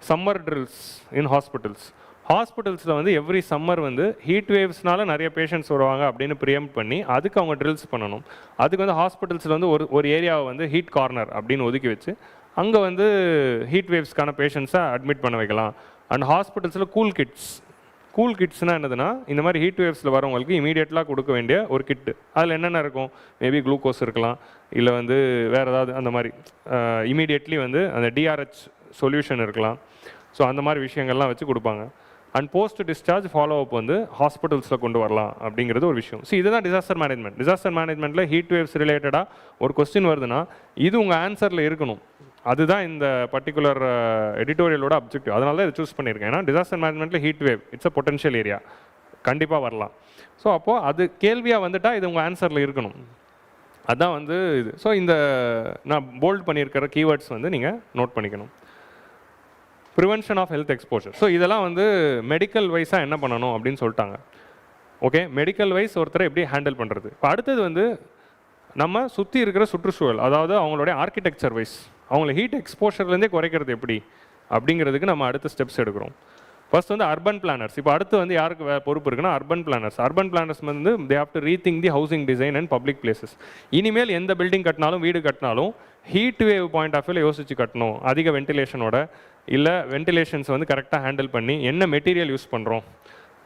சம்மர் ட்ரில்ஸ் இன் ஹாஸ்பிட்டல்ஸ். ஹாஸ்பிட்டல்ஸில் வந்து எவ்ரி சம்மர் வந்து ஹீட் வேவ்ஸ்னால நிறைய பேஷண்ட்ஸ் வருவாங்க அப்படின்னு ப்ரியம்ட் பண்ணி அதுக்கு அவங்க ட்ரில்ஸ் பண்ணணும். அதுக்கு வந்து ஹாஸ்பிட்டல்ஸில் வந்து ஒரு ஏரியாவை வந்து ஹீட் கார்னர் அப்படின்னு ஒதுக்கி வச்சு அங்கே வந்து ஹீட் வேவ்ஸ்க்கான பேஷண்ட்ஸை அட்மிட் பண்ண வைக்கலாம். அண்ட் ஹாஸ்பிட்டல்ஸில் கூல் கிட்ஸ்னால் என்னதுன்னா, இந்த மாதிரி ஹீட் வேவ்ஸில் வரவங்களுக்கு இமீடியட்லாக கொடுக்க வேண்டிய ஒரு கிட்டு. அதில் என்னென்ன இருக்கும், மேபி குளுக்கோஸ் இருக்கலாம், இல்லை வந்து வேறு ஏதாவது அந்த மாதிரி இமீடியட்லி வந்து அந்த டிஆர்ஹெச் சொல்யூஷன் இருக்கலாம். ஸோ அந்த மாதிரி விஷயங்கள்லாம் வச்சு கொடுப்பாங்க. And post discharge follow up வந்து ஹாஸ்பிட்டல்ஸில் கொண்டு வரலாம் அப்படிங்கிறது ஒரு விஷயம். ஸோ இதுதான் டிசாஸ்டர் மேனேஜ்மெண்ட். டிசாஸ்டர் மேனேஜ்மெண்ட்டில் ஹீட் வேவ்ஸ் ரிலேட்டடாக ஒரு கொஸ்டின் வருதுன்னா இது உங்கள் ஆன்சரில் இருக்கணும். அதுதான் இந்த பர்டிகுலர் எடிட்டோரியலோட அப்ஜெக்டிவ். அதனால தான் இதை சூஸ் பண்ணியிருக்கேன். ஏன்னா டிசாஸ்டர் மேனேஜ்மெண்ட்டில் heat wave it's a potential area, கண்டிப்பாக வரலாம். ஸோ அப்போது அது கேள்வியாக வந்துட்டால் இது உங்கள் ஆன்சரில் இருக்கணும். அதுதான் வந்து இது. ஸோ இந்த நான் போல்ட் பண்ணியிருக்கிற கீவேர்ட்ஸ் வந்து நீங்கள் நோட் பண்ணிக்கணும். Prevention of health exposure. So இதெல்லாம் வந்து மெடிக்கல் வைஸாக என்ன பண்ணணும் அப்படின்னு சொல்லிட்டாங்க. ஓகே, மெடிக்கல் வைஸ் ஒருத்தரை எப்படி ஹேண்டில் பண்ணுறது. இப்போ அடுத்தது வந்து நம்ம சுற்றி இருக்கிற சுற்றுச்சூழல், அதாவது அவங்களுடைய ஆர்கிடெக்சர் வைஸ் அவங்கள ஹீட் எக்ஸ்போஷர்லேருந்தே குறைக்கிறது எப்படி அப்படிங்கிறதுக்கு நம்ம அடுத்த ஸ்டெப்ஸ் எடுக்கிறோம். ஃபர்ஸ்ட் வந்து அர்பன் பிளானர்ஸ். இப்போ அடுத்து வந்து யாருக்கு பொறுப்பு இருக்குன்னா அர்பன் பிளானர்ஸ். அர்பன் பிளானர்ஸ் வந்து they have to rethink the housing design and public places. இனிமேல் எந்த பில்டிங் கட்டினாலும் வீடு கட்டினாலும் ஹீட் வேவ் பாயிண்ட் ஆஃப் வியூவில் யோசிச்சு கட்டணும். அதிக வென்டிலேஷனோட, இல்லை வென்டிலேஷன்ஸ் வந்து கரெக்டாக ஹேண்டில் பண்ணி என்ன மெட்டீரியல் யூஸ் பண்ணுறோம்,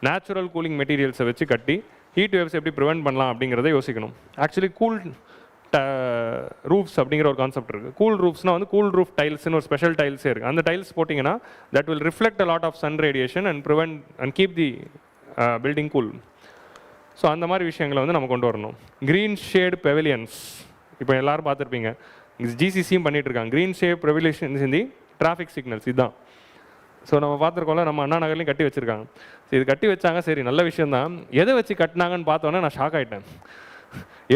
நேச்சுரல் கூலிங் மெட்டீரியல்ஸை வச்சு கட்டி ஹீட் வேவ்ஸ் எப்படி ப்ரிவென்ட் பண்ணலாம் அப்படிங்கிறத யோசிக்கணும். ஆக்சுவலி கூல் ரூஃப்ஸ் அப்படிங்கிற ஒரு கான்செப்ட் இருக்குது. கூல் ரூஃப்ஸ்னால் வந்து கூல் ரூஃப் டைல்ஸ்னு ஒரு ஸ்பெஷல் டைல்ஸே இருக்குது. அந்த டைல்ஸ் போட்டிங்கன்னா that will reflect a lot of sun radiation and prevent and keep the building cool. So அந்த மாதிரி விஷயங்களை வந்து நம்ம கொண்டு வரணும். Green shade pavilions. இப்போ எல்லோரும் பார்த்துருப்பீங்க, ஜிசிசியும் பண்ணிகிட்டு இருக்காங்க. Green shade pavilions in the traffic signals. இதுதான். ஸோ நம்ம பார்த்துருக்கோம்ல, நம்ம அண்ணா நகர்லையும் கட்டி வச்சுருக்காங்க. ஸோ இது கட்டி வச்சாங்க, சரி நல்ல விஷயந்தான். எதை வச்சு கட்டினாங்கன்னு பார்த்தோன்னே நான் ஷாக் ஆகிட்டேன்.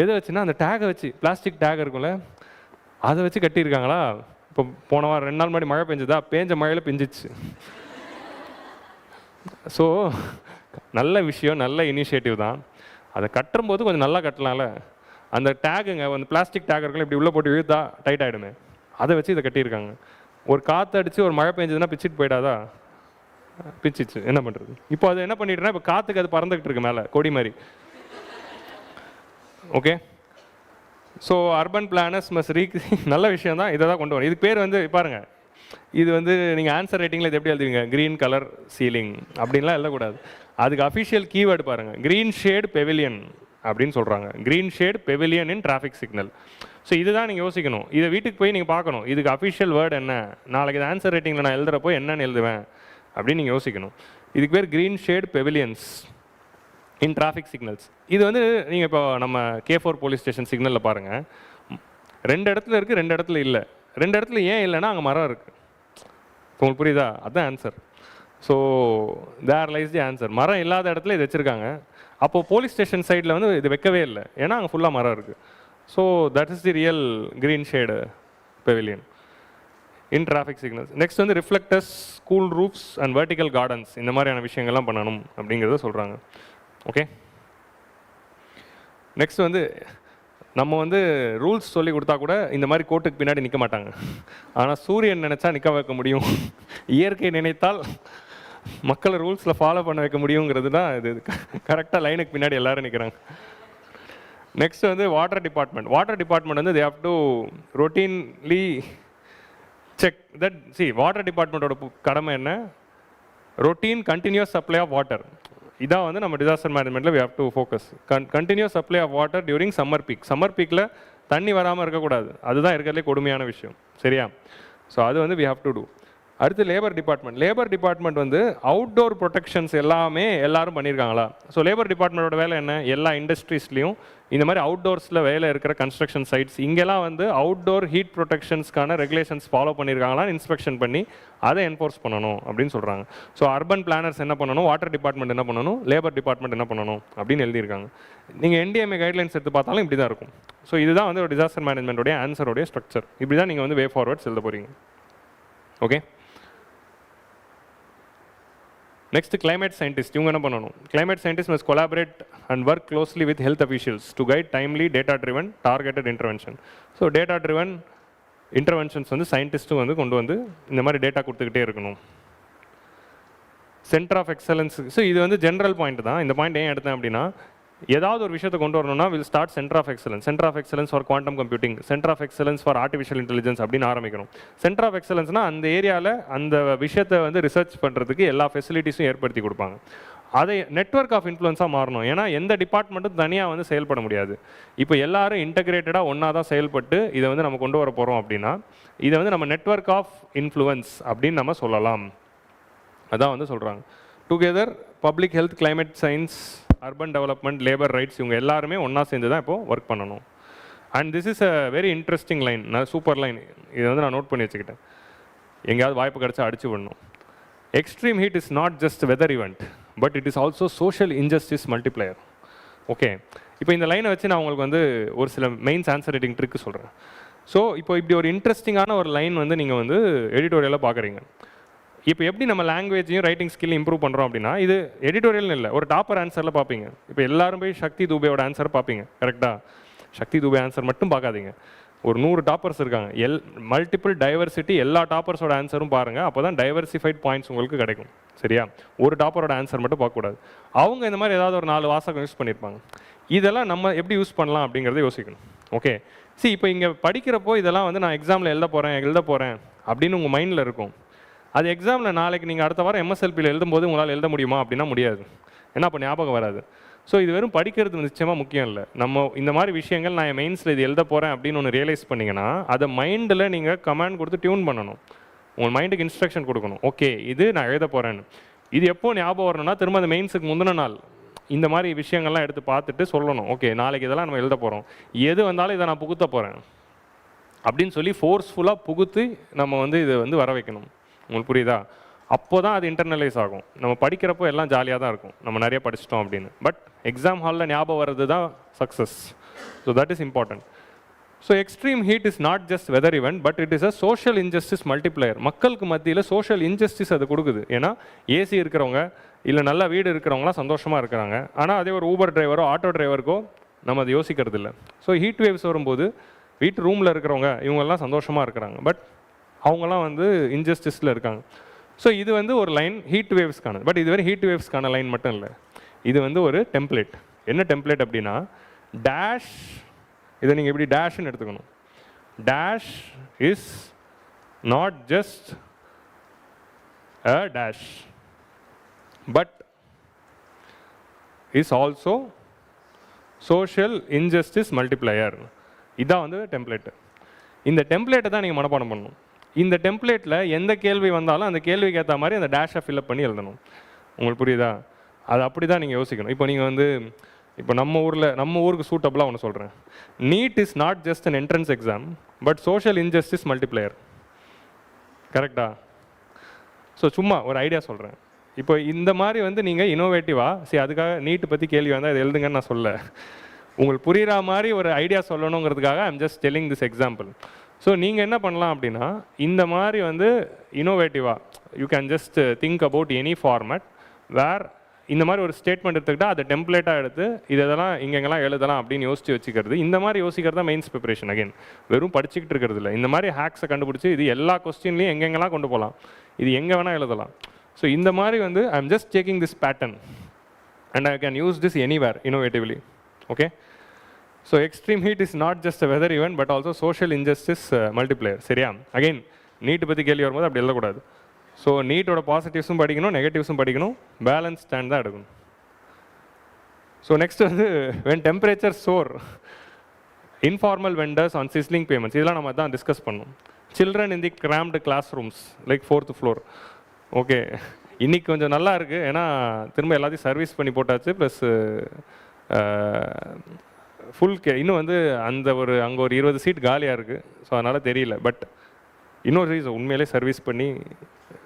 எதை வச்சுன்னா அந்த டேகை வச்சு, பிளாஸ்டிக் டேக் இருக்கும்ல, அதை வச்சு கட்டியிருக்காங்களா. இப்போ போன வாரம் 2 நாள் முன்னாடி மழை பெஞ்சுதா, பேஞ்ச மழையில் பெஞ்சிச்சு. ஸோ நல்ல விஷயம், நல்ல இனிஷியேட்டிவ் தான். அதை கட்டும்போது கொஞ்சம் நல்லா கட்டலாம்ல. அந்த டேகுங்க வந்து பிளாஸ்டிக் டேக் இருக்குல்ல, இப்படி உள்ளே போட்டு இழுத்தா டைட் ஆகிடுமே, அதை வச்சு இதை கட்டியிருக்காங்க. ஒரு காற்று அடித்து ஒரு மழை பெஞ்சதுன்னா பிச்சுட்டு போயிடாதா, பிச்சிச்சு, என்ன பண்ணுறது. இப்போ அது என்ன பண்ணிட்டுனா, இப்போ காற்றுக்கு அது பறந்துக்கிட்டு இருக்கு மேலே கொடி மாதிரி. Okay, so urban planners must நல்ல விஷயம் தான், இதை தான் கொண்டு வரும். இதுக்கு பேர் வந்து பாருங்கள், இது வந்து நீங்கள் ஆன்சர் ரைட்டிங்கில் இது எப்படி எழுதுவீங்க, க்ரீன் கலர் சீலிங் அப்படின்லாம் எழுதக்கூடாது. அதுக்கு அஃபிஷியல் கீவேர்டு பாருங்கள், க்ரீன் ஷேட் பெவிலியன் அப்படின்னு சொல்கிறாங்க. Green shade pavilion in traffic signal. So இதுதான் நீங்கள் யோசிக்கணும். இதை வீட்டுக்கு போய் நீங்கள் பார்க்கணும், இதுக்கு அஃபிஷியல் வேர்டு என்ன, நாளைக்கு இது ஆன்சர் ரைட்டிங்கில் நான் எழுதுகிறப்போ என்னென்னு எழுதுவேன் அப்படின்னு நீங்கள் யோசிக்கணும். இதுக்கு பேர் க்ரீன் ஷேட் பெவிலியன்ஸ் இன் டிராஃபிக் சிக்னல்ஸ். இது வந்து நீங்கள் இப்போ நம்ம K4 போலீஸ் ஸ்டேஷன் சிக்னலில் பாருங்கள், 2 இடத்துல இருக்குது, 2 இடத்துல இல்லை. 2 இடத்துல ஏன் இல்லைன்னா அங்கே மரம் இருக்குது. இப்போ உங்களுக்கு புரியுதா, அதுதான் answer. So there lies the answer. மரம் இல்லாத இடத்துல இது வச்சுருக்காங்க, அப்போது போலீஸ் ஸ்டேஷன் சைடில் வந்து இது வைக்கவே இல்லை, ஏன்னா அங்கே ஃபுல்லாக மரம் இருக்குது. So that is the real green shade pavilion in traffic signals. Next வந்து reflectors, school roofs and vertical gardens, இந்த மாதிரியான விஷயங்கள்லாம் பண்ணணும் அப்படிங்கிறத சொல்கிறாங்க. ஓகே, நெக்ஸ்ட் வந்து நம்ம வந்து ரூல்ஸ் சொல்லி கொடுத்தா கூட இந்த மாதிரி கோட்டுக்கு பின்னாடி நிற்க மாட்டாங்க. ஆனால் சூரியன் நினச்சா நிற்க வைக்க முடியும், இயற்கை நினைத்தால் மக்களை ரூல்ஸில் ஃபாலோ பண்ண வைக்க முடியுங்கிறது தான் இது. கரெக்டாக லைனுக்கு பின்னாடி எல்லோரும் நிற்கிறாங்க. நெக்ஸ்ட் வந்து வாட்டர் டிபார்ட்மெண்ட். வாட்டர் டிபார்ட்மெண்ட் வந்து they have to routinely check that. Water டிபார்ட்மெண்ட்டோட கடமை என்ன? Routine continuous supply of water. இதான் வந்து நம்ம டிசாஸ்டர் மேனேஜ்மெண்ட்டில் we have to focus. Continuous supply of water during summer peak. Summer பீக்கில் தண்ணி வராமல் இருக்கக்கூடாது, அதுதான் இருக்கிறதுலே கொடுமையான விஷயம். சரியா? ஸோ அது வந்து we have to do. அடுத்து லேபர் டிபார்ட்மெண்ட். லேபர் டிபார்ட்மெண்ட் வந்து அவுட்டோர் ப்ரொடெக்ஷன்ஸ் எல்லாமே எல்லாரும் பண்ணியிருக்காங்களா? ஸோ லேபர் டிபார்ட்மெண்ட்டோட வேலை என்ன? எல்லா இண்டஸ்ட்ரீஸ்லையும் இந்த மாதிரி அவுட்டோர்ஸில் வேலை இருக்கிற கன்ஸ்ட்ரக்ஷன் சைட்ஸ் இங்கெல்லாம் வந்து அவுட்டோர் ஹீட் ப்ரொடெக்ஷன்ஸ்க்கான ரெகுலேஷன்ஸ் ஃபாலோ பண்ணியிருக்காங்களான்னு இன்ஸ்பெக்ஷன் பண்ணி அதை என்ஃபோர்ஸ் பண்ணணும் அப்படின்னு சொல்கிறாங்க. ஸோ அர்பன் பிளானர்ஸ் என்ன பண்ணணும், வாட்டர் டிபார்ட்மெண்ட் என்ன பண்ணணும், லேபர் டிபார்ட்மெண்ட் என்ன பண்ணணும் அப்படின்னு எழுதியிருக்காங்க. நீங்கள் NDMA கைட்லைன்ஸ் எடுத்து பார்த்தாலும் இப்படி தான் இருக்கும். ஸோ இதுதான் வந்து ஒரு டிசாஸ்டர் மேனேஜ்மெண்ட்டோடைய ஆன்சரோடைய ஸ்ட்ரக்சர். இப்படி தான் நீங்கள் வந்து வே ஃபார்வர்ட்ஸ் எழுத போகிறீங்க. Okay, next climate scientist. இவங்க என்ன பண்ணணும்? Climate scientist must collaborate and work closely with health officials to guide timely data driven targeted intervention. So data driven interventions வந்து சயின்டிஸ்ட்டும் வந்து கொண்டு வந்து இந்த மாதிரி டேட்டா கொடுத்துக்கிட்டே இருக்கணும். Centre of excellence. ஸோ இது வந்து ஜென்ரல் பாயிண்ட் தான். இந்த பாயிண்ட் ஏன் எடுத்தேன் அப்படின்னா, ஏதாவது ஒரு விஷயத்தை கொண்டு வரணும்னா will start centre of excellence. Centre of excellence for quantum computing, centre of excellence for artificial intelligence அப்படின்னு ஆரம்பிக்கணும். சென்டர் ஆஃப் எக்ஸலன்ஸ்னால் அந்த ஏரியாவில் அந்த விஷயத்தை வந்து ரிசர்ச் பண்ணுறதுக்கு எல்லா ஃபெசிலிட்டிஸும் ஏற்படுத்தி கொடுப்பாங்க. அதை நெட்வொர்க் ஆஃப் இன்ஃப்ளூயன்ஸாக மாறணும். ஏன்னா எந்த டிபார்ட்மெண்ட்டும் தனியாக வந்து செயல்பட முடியாது. இப்போ எல்லாரும் இன்டகிரேட்டடாக ஒன்றா தான் செயல்பட்டு இதை வந்து நம்ம கொண்டு வர போகிறோம் அப்படின்னா இதை வந்து நம்ம நெட்வொர்க் ஆஃப் இன்ஃப்ளூயன்ஸ் அப்படின்னு நம்ம சொல்லலாம். அதான் வந்து சொல்கிறாங்க. Together public health, climate science, urban development, labour rights, இவங்க எல்லாருமே ஒன்றா சேர்ந்து தான் இப்போது ஒர்க் பண்ணணும். And this is a very interesting line, super line. இதை வந்து நான் நோட் பண்ணி வச்சுக்கிட்டேன், எங்கேயாவது வாய்ப்பு கிடச்சா அடிச்சு பண்ணணும். Extreme heat is not just weather event but it is also social injustice multiplier. Okay, இப்போ இந்த லைனை வச்சு நான் உங்களுக்கு வந்து ஒரு சில மெயின்ஸ் ஆன்சர் ரைட்டிங் ட்ரிக்கு சொல்கிறேன். ஸோ இப்போ இப்படி ஒரு இன்ட்ரெஸ்டிங்கான ஒரு லைன் வந்து நீங்கள் வந்து எடிட்டோரியலாக பார்க்குறீங்க. இப்போ எப்படி நம்ம லாங்குவேஜையும் ரைட்டிங் ஸ்கில் இம்ப்ரூவ் பண்ணுறோம் அப்படின்னா, இது எடிட்டோரியல்னு இல்லை, ஒரு டாப்பர் ஆன்சரில் பார்ப்பீங்க. இப்போ எல்லாரும் போய் சக்தி தூபையோட ஆன்சர் பார்ப்பீங்க, கரெக்டாக? சக்தி தூபை ஆன்சர் மட்டும் பார்க்காதீங்க. ஒரு 100 டாப்பர்ஸ் இருக்காங்க, மல்டிபிள் டைவர்சிட்டி, எல்லா டாப்பர்ஸோட ஆன்சரும் பாருங்கள். அப்போ தான் டைவர்சிஃபைட் பாயிண்ட்ஸ் உங்களுக்கு கிடைக்கும். சரியா? ஒரு டாப்பரோட ஆன்சர் மட்டும் பார்க்கக்கூடாது. அவங்க இந்த மாதிரி ஏதாவது ஒரு 4 வாசகம் யூஸ் பண்ணியிருப்பாங்க. இதெல்லாம் நம்ம எப்படி யூஸ் பண்ணலாம் அப்படிங்கிறத யோசிக்கணும். ஓகே, இப்போ இங்கே படிக்கிறப்போ இதெல்லாம் வந்து நான் எக்ஸாமில் எழுத போகிறேன் அப்படின்னு உங்கள் மைண்டில் இருக்கும். அது எக்ஸாமில் நாளைக்கு நீங்கள் அடுத்த வாரம் MSLPயில் எழுதும்போது உங்களால் எழுத முடியுமா அப்படின்னா முடியாது. ஏன்னா அப்போ ஞாபகம் வராது. ஸோ இது வெறும் படிக்கிறது நிச்சயமாக முக்கியம் இல்லை. நம்ம இந்த மாதிரி விஷயங்கள் நான் என் மெயின்ஸில் இது எழுத போகிறேன் அப்படின்னு ஒன்று ரியலைஸ் பண்ணிங்கன்னா அதை மைண்டில் நீங்கள் கமாண்ட் கொடுத்து டியூன் பண்ணணும். உங்கள் மைண்டுக்கு இன்ஸ்ட்ரக்ஷன் கொடுக்கணும். ஓகே, இது நான் எழுத போகிறேன்னு. இது எப்போ ஞாபகம் வரணும்னா திரும்ப அந்த மெயின்ஸுக்கு முந்தின நாள் இந்த மாதிரி விஷயங்கள்லாம் எடுத்து பார்த்துட்டு சொல்லணும். ஓகே, நாளைக்கு இதெல்லாம் நம்ம எழுத போகிறோம், எது வந்தாலும் இதை நான் புகுத்த போகிறேன் அப்படின்னு சொல்லி ஃபோர்ஸ்ஃபுல்லாக புகுத்து நம்ம வந்து இதை வந்து வர வைக்கணும். உங்களுக்கு புரியுதா? அப்போ தான் அது இன்டர்னலைஸ் ஆகும். நம்ம படிக்கிறப்போ எல்லாம் ஜாலியாக தான் இருக்கும், நம்ம நிறைய படிச்சிட்டோம் அப்படின்னு. பட் எக்ஸாம் ஹாலில் ஞாபகம் வர்றது தான் success. So that is important. So extreme heat is not just weather event but it is a social injustice multiplier. மக்களுக்கு மத்தியில் சோஷியல் இன்ஜஸ்டிஸ் அது கொடுக்குது. ஏன்னா ஏசி இருக்கிறவங்க இல்லை நல்ல வீடு இருக்கிறவங்களாம் சந்தோஷமாக இருக்கிறாங்க. ஆனால் அதே ஒரு ஊபர் டிரைவரோ ஆட்டோ டிரைவருக்கோ நம்ம அதை யோசிக்கிறது இல்லை. ஸோ ஹீட் வேவ்ஸ் வரும்போது வீட்டு ரூமில் இருக்கிறவங்க இவங்கெல்லாம் சந்தோஷமாக இருக்கிறாங்க, பட் அவங்களாம் வந்து இன்ஜஸ்டிஸில் இருக்காங்க. ஸோ இது வந்து ஒரு லைன் ஹீட் வேவ்ஸ்க்கானது. பட் இது வரை ஹீட் வேவ்ஸ்க்கான லைன் மட்டும் இல்லை, இது வந்து ஒரு டெம்ப்ளேட். என்ன டெம்ப்ளேட் அப்படின்னா, டேஷ், இதை நீங்கள் எப்படி டேஷ்ன்னு எடுத்துக்கணும். Dash is not just a dash but is also social injustice multiplier. இதான் வந்து டெம்ப்ளேட்டு. இந்த டெம்ப்ளேட்டை தான் நீங்கள் மனப்பாடம் பண்ணணும். இந்த டெம்ப்ளேட்டில் எந்த கேள்வி வந்தாலும் அந்த கேள்விக்கு ஏற்ற மாதிரி அந்த டேஷை ஃபில்அப் பண்ணி எழுதணும். உங்களுக்கு புரியுதா? அது அப்படி தான் நீங்கள் யோசிக்கணும். இப்போ நீங்கள் வந்து இப்போ நம்ம ஊருக்கு சூட்டபுளாக ஒன்று சொல்கிறேன். Need is not just an entrance exam but social injustice multiplier. கரெக்டா? ஸோ சும்மா ஒரு ஐடியா சொல்கிறேன். இப்போ இந்த மாதிரி வந்து நீங்கள் இனோவேட்டிவாக சரி அதுக்காக நீட்டு பற்றி கேள்வி வந்தால் இது எழுதுங்கன்னு நான் சொல்ல, உங்களுக்கு புரிகிற மாதிரி ஒரு ஐடியா சொல்லணுங்கிறதுக்காக I'm just telling this example. So நீங்கள் என்ன பண்ணலாம் அப்படின்னா இந்த மாதிரி வந்து இனோவேட்டிவாக you can just think about any format where இந்த மாதிரி ஒரு ஸ்டேட்மெண்ட் எடுத்துக்கிட்டால் அதை டெம்ப்ளேட்டாக எடுத்து இதெல்லாம் இங்கெங்கெல்லாம் எழுதலாம் அப்படின்னு யோசிச்சு வச்சுக்கிறது. இந்த மாதிரி யோசிக்கிறது தான் மெயின்ஸ் ப்ரிப்பரேஷன். அகைன் வெறும் படிச்சுக்கிட்டு இருக்கிறது இல்லை, இந்த மாதிரி ஹேக்ஸை கண்டுபிடிச்சி இது எல்லா கொஸ்டின்லையும் எங்கெங்கெல்லாம் கொண்டு போகலாம், இது எங்கே வேணால் எழுதலாம். ஸோ இந்த மாதிரி வந்து I am just taking this pattern and I can use this anywhere innovatively. Okay, so extreme heat is not just a weather event but also social injustice multiplier. சரியா? அகைன் நீட்டு பற்றி கேள்வி வரும்போது அப்படி எழுதக்கூடாது. So நீட்டோட பாசிட்டிவ்ஸும் படிக்கணும், நெகட்டிவ்ஸும் படிக்கணும், balance stand தான் எடுக்கணும். ஸோ நெக்ஸ்ட் வந்து when temperature soar, informal vendors on sizzling payments, இதெல்லாம் நம்ம தான் டிஸ்கஸ் பண்ணோம். Children in the crammed classrooms like 4th floor. Okay, இன்றைக்கி கொஞ்சம் நல்லா இருக்குது, ஏன்னா திரும்ப எல்லாத்தையும் சர்வீஸ் பண்ணி போட்டாச்சு. ப்ளஸ் ஃபுல் இன்னும் வந்து அந்த ஒரு அங்கே ஒரு 20 சீட் காலியாக இருக்குது. ஸோ அதனால் தெரியல. பட் இன்னொரு ரீசன், உண்மையிலே சர்வீஸ் பண்ணி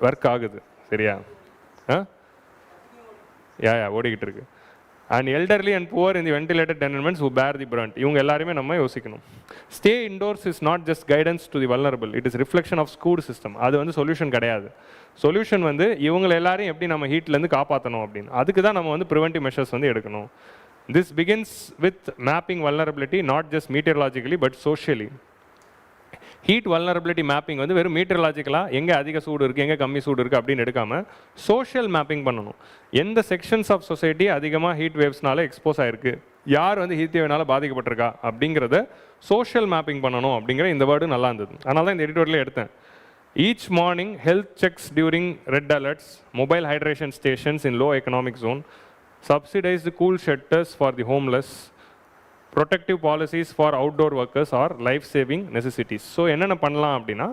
ஒர்க் ஆகுது. சரியா? யா ஓடிக்கிட்டு இருக்கு. And elderly and poor in the ventilated tenements who bear the brunt, இவங்க எல்லாருமே நம்ம யோசிக்கணும். Stay indoors is not just guidance to the vulnerable, it is reflection of school system. அது வந்து சொல்யூஷன் கிடையாது. சொல்யூஷன் வந்து இவங்களை எல்லாரையும் எப்படி நம்ம ஹீட்லேருந்து காப்பாற்றணும் அப்படின்னு, அதுக்கு தான் நம்ம வந்து ப்ரிவென்டிவ் மெஷர்ஸ் வந்து எடுக்கணும். This begins with mapping vulnerability not just meteorologically but socially. Heat vulnerability mapping வந்து வெறும் மீட்டரலாஜிக்கலாக எங்கே அதிக சூடு இருக்குது எங்கே கம்மி சூடு இருக்குது அப்படின்னு எடுக்காமல் சோஷியல் மேப்பிங் பண்ணணும். எந்த செக்ஷன்ஸ் ஆஃப் சொசைட்டி அதிகமாக ஹீட் வேவ்ஸ்னால எக்ஸ்போஸ் ஆகிருக்கு, யார் வந்து ஹீட் வேவ்னால பாதிக்கப்பட்டிருக்கா அப்படிங்கிறத சோஷியல் மேப்பிங் பண்ணணும் அப்படிங்கிற இந்த வேர்டு நல்லா இருந்தது. அதனால தான் இந்த எடிட்டோரியலே எடுத்தேன். Each morning health checks during red alerts, mobile hydration stations in low economic zone, subsidized cool shelters for the homeless, protective policies for outdoor workers or life-saving necessities. So என்னென்ன பண்ணலாம் அப்படின்னா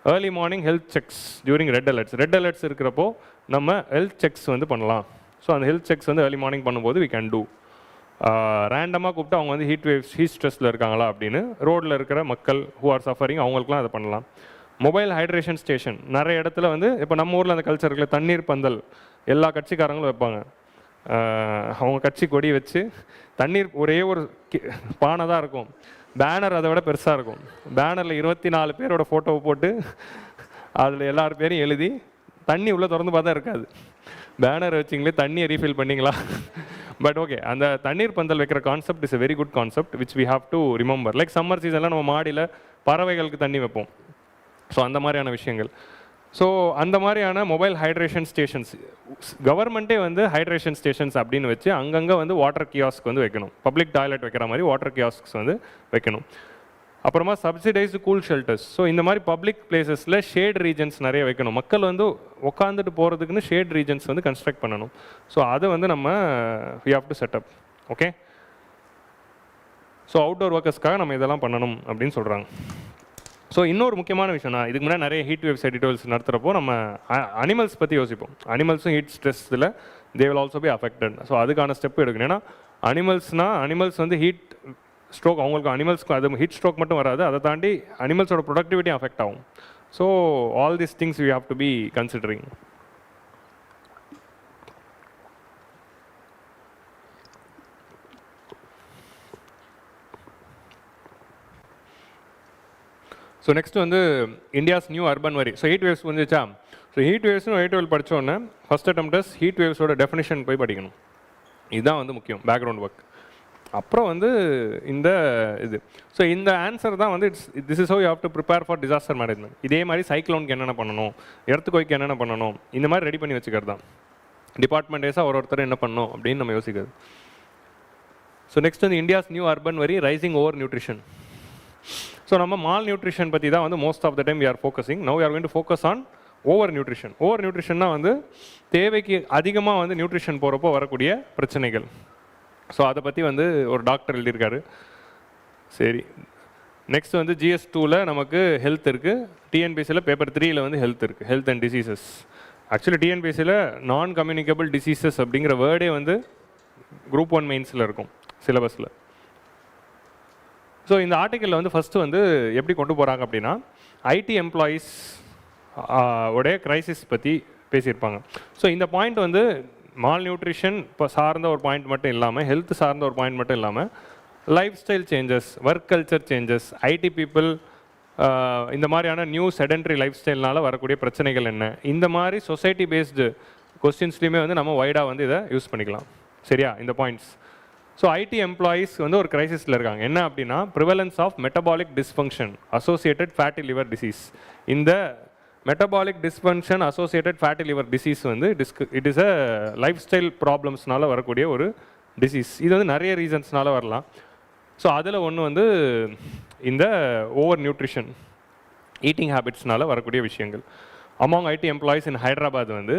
early morning health checks during red alerts. Red alerts இருக்கிறப்போ நம்ம health sex வந்து பண்ணலாம். So அந்த health sex வந்து early morning பண்ணும்போது வி கேன் டூ. ரேண்டமாக கூப்பிட்டு அவங்க வந்து ஹீட் ஸ்ட்ரெஸ்ஸில் இருக்காங்களா அப்படின்னு ரோட்டில் இருக்கிற மக்கள் ஹூ ஆர் சஃபரிங் அவங்களுக்குலாம் அதை பண்ணலாம். மொபைல் ஹைட்ரேஷன் ஸ்டேஷன் நிறைய இடத்துல வந்து இப்போ நம்ம ஊரில் அந்த கல்ச்சர் இருக்குல்ல, தண்ணீர் பந்தல் எல்லா கட்சிக்காரங்களும் வைப்பாங்க. அவங்க கட்சி கொடி வச்சு தண்ணீர் ஒரே ஒரு பானை தான் இருக்கும், பேனர் அதை விட பெருசாக இருக்கும். பேனரில் 24 பேரோட ஃபோட்டோவை போட்டு அதில் எல்லார் பேரையும் எழுதி தண்ணி உள்ளே திறந்து பார்த்தா இருக்காது. பேனர் வச்சிங்களே தண்ணியை ரீஃபில் பண்ணிங்களா? பட் ஓகே, அந்த தண்ணீர் பந்தல் வைக்கிற concept is a very good concept which we have to remember. Like summer சீசனில் நம்ம மாடியில் பறவைகளுக்கு தண்ணி வைப்போம். ஸோ அந்த மாதிரியான விஷயங்கள். ஸோ அந்த மாதிரியான மொபைல் ஹைட்ரேஷன் ஸ்டேஷன்ஸ் கவர்மெண்ட்டே வந்து ஹைட்ரேஷன் ஸ்டேஷன்ஸ் அப்படின்னு வச்சு அங்கங்கே வந்து வாட்டர் கியாஸ்க் வந்து வைக்கணும். பப்ளிக் டாய்லெட் வைக்கிற மாதிரி வாட்டர் கியாஸ்க்ஸ் வந்து வைக்கணும். அப்புறமா சப்சிடைஸ்டு கூல் ஷெல்டர்ஸ். ஸோ இந்த மாதிரி பப்ளிக் பிளேசஸில் ஷேட் ரீஜன்ஸ் நிறைய வைக்கணும். மக்கள் வந்து உட்காந்துட்டு போகிறதுக்குன்னு ஷேட் ரீஜன்ஸ் வந்து கன்ஸ்ட்ரக்ட் பண்ணணும். ஸோ அதை வந்து நம்ம we have to set up. Okay, so outdoor ஒர்க்கர்ஸ்க்காக நம்ம இதெல்லாம் பண்ணணும் அப்படின்னு சொல்கிறாங்க. ஸோ இன்னொரு முக்கியமான விஷயம், நான் இதுக்கு முன்னாடி நிறைய ஹீட் வேவ்ஸ் எடிட்டோரியல்ஸ் நடத்துகிறப்போ நம்ம அனிமல்ஸ் பற்றி யோசிப்போம். அனிமல்ஸும் ஹீட் ஸ்ட்ரெஸ்ஸில் they will also be affected. So அதுக்கான ஸ்டெப் எடுக்கணும். ஏன்னா அனிமல்ஸ் வந்து ஹீட் ஸ்ட்ரோக், அவங்களுக்கு அனிமல்ஸ்க்கு அது ஹீட் ஸ்ட்ரோக் மட்டும் வராது, அதை தாண்டி அனிமல்ஸோட ப்ரொடக்டிவிட்டி அஃபெக்ட் ஆகும். So all these things we have to be considering. So next வந்து India's new urban worry. So heat waves வந்துச்சா? ஸோ ஹீட் வேவ்ஸ்னு 8th படித்தோடனே ஃபஸ்ட் அட்டெம்ப்டஸ் ஹீட் வேவ்ஸோட டெஃபினிஷன் போய் படிக்கணும். இதுதான் வந்து முக்கியம், பேக்ரவுண்ட் ஒர்க். அப்புறம் வந்து இந்த இது, ஸோ இந்த ஆன்சர் தான் வந்து this is how you have to prepare for disaster management. இதே மாதிரி சைக்ளோனுக்கு என்னென்ன பண்ணணும், எர்த்குவைக்கு என்னென்ன பண்ணணும், இந்த மாதிரி ரெடி பண்ணி வச்சுக்கிறது தான். டிபார்ட்மெண்ட் வைஸாக ஒருத்தர் என்ன பண்ணணும் அப்படின்னு நம்ம யோசிக்கிறது. ஸோ நெக்ஸ்ட் வந்து India's new urban worry, rising over nutrition. So நம்ம மால் நியூட்ரிஷன் பற்றி தான் வந்து most of the time we are focusing. Now we are going to focus on over nutrition. Over நியூட்ரிஷன்னா வந்து தேவைக்கு அதிகமாக வந்து நியூட்ரிஷன் போகிறப்போ வரக்கூடிய பிரச்சனைகள். ஸோ அதை பற்றி வந்து ஒரு டாக்டர் எழுதியிருக்காரு. சரி, நெக்ஸ்ட் வந்து GS2ல் நமக்கு ஹெல்த் இருக்குது, டிஎன்பிஎஸ்சியில் பேப்பர் 3ல் வந்து ஹெல்த் இருக்குது, ஹெல்த் அண்ட் டிசீசஸ். ஆக்சுவலி டிஎன்பிஎஸ்சியில் நான் கம்யூனிகபிள் டிசீசஸ் அப்படிங்கிற வேர்டே வந்து குரூப் 1 மெயின்ஸில் இருக்கும் சிலபஸில். ஸோ இந்த ஆர்டிக்கலில் வந்து ஃபஸ்ட்டு வந்து எப்படி கொண்டு போகிறாங்க அப்படின்னா ஐடி எம்ப்ளாயீஸ் உடைய க்ரைசிஸ் பற்றி பேசியிருப்பாங்க. ஸோ இந்த பாயிண்ட் வந்து மால் நியூட்ரிஷன் இப்போ சார்ந்த ஒரு பாயிண்ட் மட்டும் இல்லாமல், ஹெல்த் சார்ந்த ஒரு பாயிண்ட் மட்டும் இல்லாமல், life style changes, work culture changes, ID people, இந்த மாதிரியான நியூ செடென்ட்ரி லைஃப் ஸ்டைல்னால வரக்கூடிய பிரச்சனைகள் என்ன, இந்த மாதிரி சொசைட்டி பேஸ்டு கொஸ்டின்ஸ்லையுமே வந்து நம்ம வைடாக வந்து இதை யூஸ் பண்ணிக்கலாம். சரியா இந்த பாயிண்ட்ஸ். ஸோ ஐடி எம்ப்ளாயீஸ் வந்து ஒரு கிரைசிஸில் இருக்காங்க. என்ன அப்படின்னா prevalence of metabolic dysfunction associated fatty liver disease. இந்த metabolic dysfunction associated fatty liver disease வந்து it is a lifestyle ப்ராப்ளம்ஸ்னால வரக்கூடிய ஒரு டிசீஸ். இது வந்து நிறைய ரீசன்ஸ்னால வரலாம். ஸோ அதில் ஒன்று வந்து இந்த ஓவர் நியூட்ரிஷன், ஈட்டிங் ஹேபிட்ஸ்னால வரக்கூடிய விஷயங்கள். Among IT employees in Hyderabad வந்து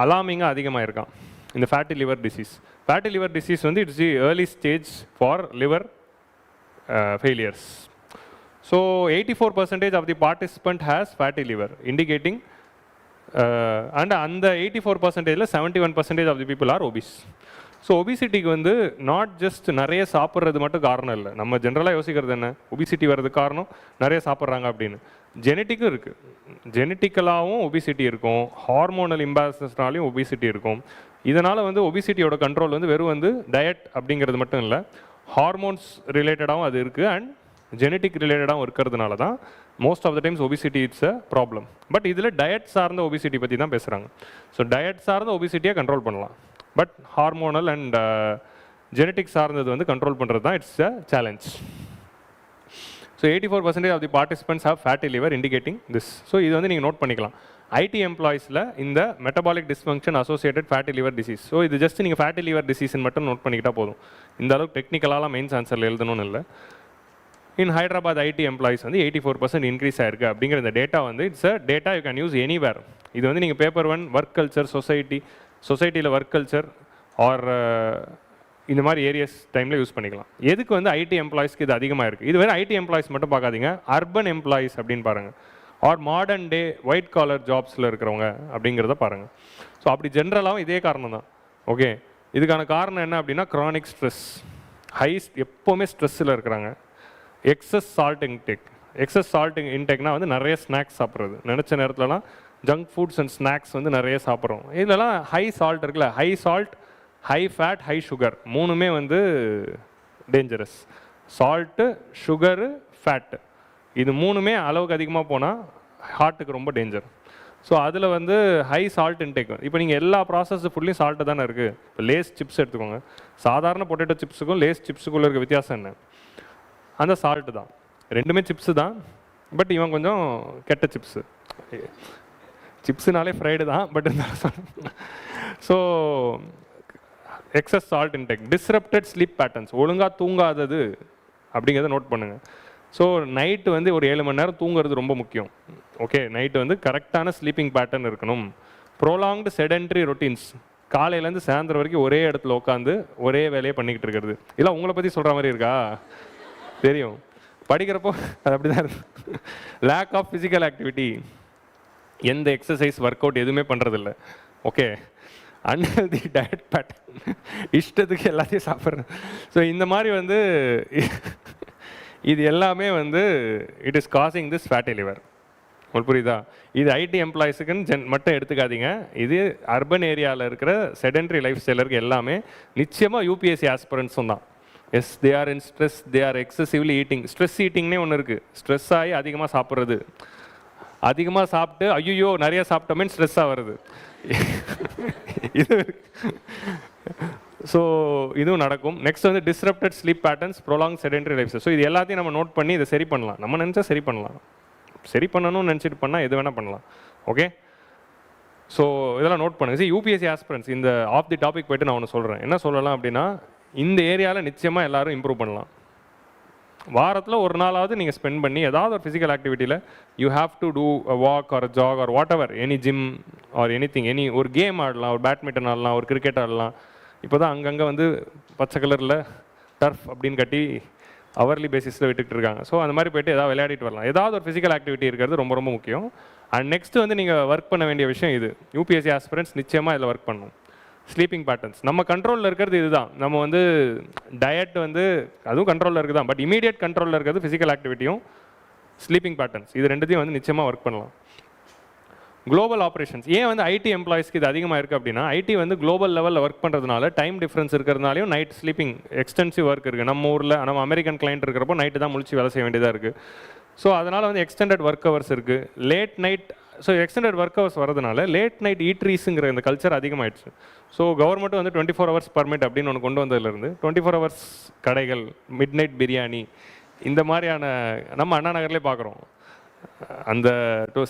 அலார்மிங்காக அதிகமாக இருக்கான் இந்த fatty liver disease. Fatty liver disease வந்து it's the early stage for liver failures. So 84% of the participant has fatty liver, indicating and அந்த 84%ல 71% of the people are obese. So ஒபிசிட்டிக்கு வந்து நாட் ஜஸ்ட் நிறைய சாப்பிட்றது மட்டும் காரணம் இல்லை. நம்ம ஜென்ரலாக யோசிக்கிறது என்ன, ஒபிசிட்டி வர்றதுக்கு காரணம் நிறைய சாப்பிட்றாங்க அப்படின்னு. ஜெனட்டிக்கும் இருக்குது, ஜெனட்டிக்கலாகவும் ஒபிசிட்டி இருக்கும், ஹார்மோனல் இம்பேலன்ஸ்னாலையும் ஒபிசிட்டி இருக்கும். இதனால் வந்து ஒபிசிட்டியோட கண்ட்ரோல் வந்து வெறும் வந்து டயட் அப்படிங்கிறது மட்டும் இல்லை, ஹார்மோன்ஸ் ரிலேட்டடாகவும் அது இருக்குது அண்ட் ஜெனட்டிக் ரிலேட்டடாகவும் இருக்கிறதுனால தான் most of the times obesity it's a problem. But இதில் டயட் சார்ந்த ஒபிசிட்டி பற்றி தான் பேசுகிறாங்க. ஸோ டயட் சார்ந்த ஒபிசிட்டியை கண்ட்ரோல் பண்ணலாம், பட் ஹார்மோனல் அண்ட் ஜெனட்டிக் சார்ந்தது வந்து கண்ட்ரோல் பண்ணுறது தான் it's a challenge. So 84% of the participants have fatty liver, indicating this. So இது வந்து நீங்கள் நோட் பண்ணிக்கலாம். ஐடி எம்ப்ளாயீஸில் இந்த metabolic dysfunction associated fatty liver disease. So இது ஜஸ்ட் நீங்கள் ஃபேட்டி லிவர் டிசீஸ்ன்னு மட்டும் நோட் பண்ணிக்கிட்டால் போதும். இந்த அளவுக்கு டெக்னிக்கலாக மெயின்ஸ் ஆன்சரில் எழுதணும்னு இல்லை. இன் ஹைதராபாத் ஐடி எம்ப்ளாயிஸ் வந்து 84% இன்க்ரீஸ் ஆயிருக்கு அப்படிங்கிற இந்த டேட்டா வந்து it's a data you can use anywhere. இது வந்து நீங்கள் பேப்பர் ஒன், ஒர்க் கல்ச்சர், சொசைட்டியில் ஒர்க் கல்ச்சர் ஆர் இந்த மாதிரி ஏரியாஸ் டைமில் யூஸ் பண்ணிக்கலாம். எதுக்கு வந்து ஐடி எம்ப்ளாயிஸ்க்கு இது அதிகமாக இருக்குது? இது வேறு ஐடி எம்ப்ளாயிஸ் மட்டும் பார்க்காதீங்க, அர்பன் எம்ப்ளாயிஸ் அப்படின்னு பாருங்கள், or modern day white collar ஜாப்ஸில் இருக்கிறவங்க அப்படிங்கிறத பாருங்கள். ஸோ அப்படி ஜென்ரலாகவும் இதே காரணம் தான். ஓகே, இதுக்கான காரணம் என்ன அப்படின்னா க்ரானிக் ஸ்ட்ரெஸ், எப்போவுமே ஸ்ட்ரெஸ்ஸில் இருக்கிறாங்க. Excess salt intake, excess salt இன்டேக்னா வந்து நிறைய ஸ்நாக்ஸ் சாப்பிட்றது, நினச்ச நேரத்துலலாம் ஜங்க் ஃபுட்ஸ் அண்ட் ஸ்நாக்ஸ் வந்து நிறைய சாப்பிட்றோம். இதெல்லாம் ஹை சால்ட் இருக்குல்ல, high salt, high fat, high sugar, மூணுமே வந்து டேஞ்சரஸ். சால்ட்டு, சுகரு, ஃபேட்டு, இது மூணுமே அளவுக்கு அதிகமாக போனால் ஹார்ட்டுக்கு ரொம்ப டேஞ்சர். ஸோ அதில் வந்து ஹை சால்ட் இன்டேக். இப்போ நீங்கள் எல்லா ப்ராசஸ் ஃபுட்லேயும் சால்ட்டு தானே இருக்குது. இப்போ லேஸ் சிப்ஸ் எடுத்துக்கோங்க, சாதாரண பொட்டேட்டோ சிப்ஸுக்கும் லேஸ் சிப்ஸுக்குள்ளே இருக்க வித்தியாசம் என்ன? அந்த சால்ட்டு தான். ரெண்டுமே சிப்ஸு தான், பட் இவன் கொஞ்சம் கெட்ட சிப்ஸு. சிப்ஸுனாலே ஃப்ரைடு தான், but so excess salt intake, disrupted sleep patterns, ஒழுங்காக தூங்காதது அப்படிங்கிறத நோட் பண்ணுங்கள். ஸோ நைட்டு வந்து ஒரு 7 மணி நேரம் தூங்குறது ரொம்ப முக்கியம். ஓகே, நைட்டு வந்து கரெக்டான ஸ்லீப்பிங் பேட்டர்ன் இருக்கணும். ப்ரோலாங்டு செடென்ட்ரி ரொட்டீன்ஸ், காலையிலேருந்து சாயந்தரம் வரைக்கும் ஒரே இடத்துல உட்காந்து ஒரே வேலையை பண்ணிக்கிட்டு இருக்கிறது. இல்லை உங்களை பற்றி சொல்கிற மாதிரி இருக்கா? தெரியும், படிக்கிறப்போ அது அப்படி தான் இருக்கு. லேக் ஆஃப் ஃபிசிக்கல் ஆக்டிவிட்டி, எந்த எக்ஸசைஸ் ஒர்க் அவுட் எதுவுமே பண்ணுறதில்ல. ஓகே, அன்ஹெல்தி டயட் பேட்டர்ன், இஷ்டத்துக்கு எல்லாத்தையும் சாப்பிட்றேன். ஸோ இந்த மாதிரி வந்து இது எல்லாமே வந்து it is causing this fatty liver. உங்களுக்கு புரியுதா? இது ஐடி எம்ப்ளாயிஸுக்குன்னு மட்டும் எடுத்துக்காதீங்க, இது அர்பன் ஏரியாவில் இருக்கிற செடென்ட்ரி லைஃப் ஸ்டைலருக்கு எல்லாமே நிச்சயமாக யூபிஎஸ்சி ஆஸ்பிரண்ட்ஸும் தான். Yes, they are in stress, they are excessively eating. Stress ஈட்டிங்னே ஒன்று இருக்குது. ஸ்ட்ரெஸ் ஆகி அதிகமாக சாப்பிட்றது, அதிகமாக சாப்பிட்டு ஐயோ நிறைய சாப்பிட்டோமே ஸ்ட்ரெஸ்ஸாக வருது. இது ஸோ இதுவும் நடக்கும். நெக்ஸ்ட் வந்து disrupted sleep patterns, prolong sedentary lifestyle. So இது எல்லாத்தையும் நம்ம நோட் பண்ணி இதை சரி பண்ணலாம். நம்ம நினச்சா சரி பண்ணலாம், சரி பண்ணணும்னு நினச்சிட்டு பண்ணால் எது வேணால் பண்ணலாம். ஓகே, ஸோ இதெல்லாம் நோட் பண்ணுங்க. சரி, யூபிஎஸ்சி ஆஸ்பிரன்ஸ் இந்த ஆஃப் தி டாபிக் போய்ட்டு நான் ஒன்று சொல்கிறேன். என்ன சொல்லலாம் அப்படின்னா, இந்த ஏரியாவில் நிச்சயமாக எல்லோரும் இம்ப்ரூவ் பண்ணலாம். வாரத்தில் ஒரு நாளாவது நீங்கள் ஸ்பெண்ட் பண்ணி ஏதாவது ஒரு ஃபிசிக்கல் ஆக்டிவிட்டியில் you have to do a walk or jog or whatever, any gym or anything, any ஒரு கேம் ஆடலாம், ஒரு பேட்மிண்டன் ஆடலாம், ஒரு கிரிக்கெட் ஆடலாம். இப்போ தான் அங்கங்கே வந்து பச்சை கலரில் டர்ஃப் அப்படின்னு கட்டி அவர்லி பேசிஸில் விட்டுக்கிட்டு இருக்காங்க. ஸோ அந்த மாதிரி போய்ட்டு ஏதாவது விளையாடிட்டு வரலாம். ஏதாவது ஒரு ஃபிசிக்கல் ஆக்டிவிட்டி இருக்கிறது ரொம்ப ரொம்ப முக்கியம். அண்ட் நெக்ஸ்ட்டு வந்து நீங்கள் ஒர்க் பண்ண வேண்டிய விஷயம் இது. யூபிஎஸ்சி ஆஸ்பிரன்ட்ஸ் நிச்சயமாக இதில் ஒர்க் பண்ணணும். ஸ்லீப்பிங் பேட்டர்ன்ஸ் நம்ம கண்ட்ரோலில் இருக்கிறது இதுதான். நம்ம வந்து டயட் வந்து அதுவும் கண்ட்ரோலில் இருக்குது தான், பட் இமீடியட் கண்ட்ரோலில் இருக்கிறது ஃபிசிக்கல் ஆக்டிவிட்டியும் ஸ்லீப்பிங் பேட்டர்ன்ஸ். இது ரெண்டுத்தையும் வந்து நிச்சயமாக ஒர்க் பண்ணலாம். குளோபல் ஆப்ரேஷன்ஸ் ஏன் வந்து ஐடி எம்ப்ளாயிஸ்க்கு இது அதிகமாக இருக்குது அப்படின்னா, ஐடி வந்து குளோபல் லெவலில் ஒர்க் பண்ணுறதுனால டைம் டிஃப்ரென்ஸ் இருக்கிறதுனாலையும் நைட் ஸ்லீப்பிங் எக்ஸ்டென்சிவ் ஒர்க் இருக்குது. நம்ம ஊரில் நம்ம அமெரிக்கன் கிளைண்ட் இருக்கிறப்போ நைட்டு தான் முழிச்சு வேலை செய்ய வேண்டியதாக இருக்குது. ஸோ அதனால் வந்து எக்ஸ்டெண்டட் ஒர்க் ஹவர்ஸ் இருக்குது, late night. So extended work hours வரதுனால லேட் நைட் ஈட்ரீஸுங்கிற இந்த கல்ச்சர் அதிகமாகிடுச்சு. ஸோ கவர்மெண்ட் வந்து 24 hours பர்மிட் அப்படின்னு ஒன்று கொண்டு வந்ததுலேருந்து 24 hours கடைகள், மிட் நைட் பிரியாணி, இந்த மாதிரியான நம்ம அண்ணா நகர்லேயே பார்க்குறோம். அந்த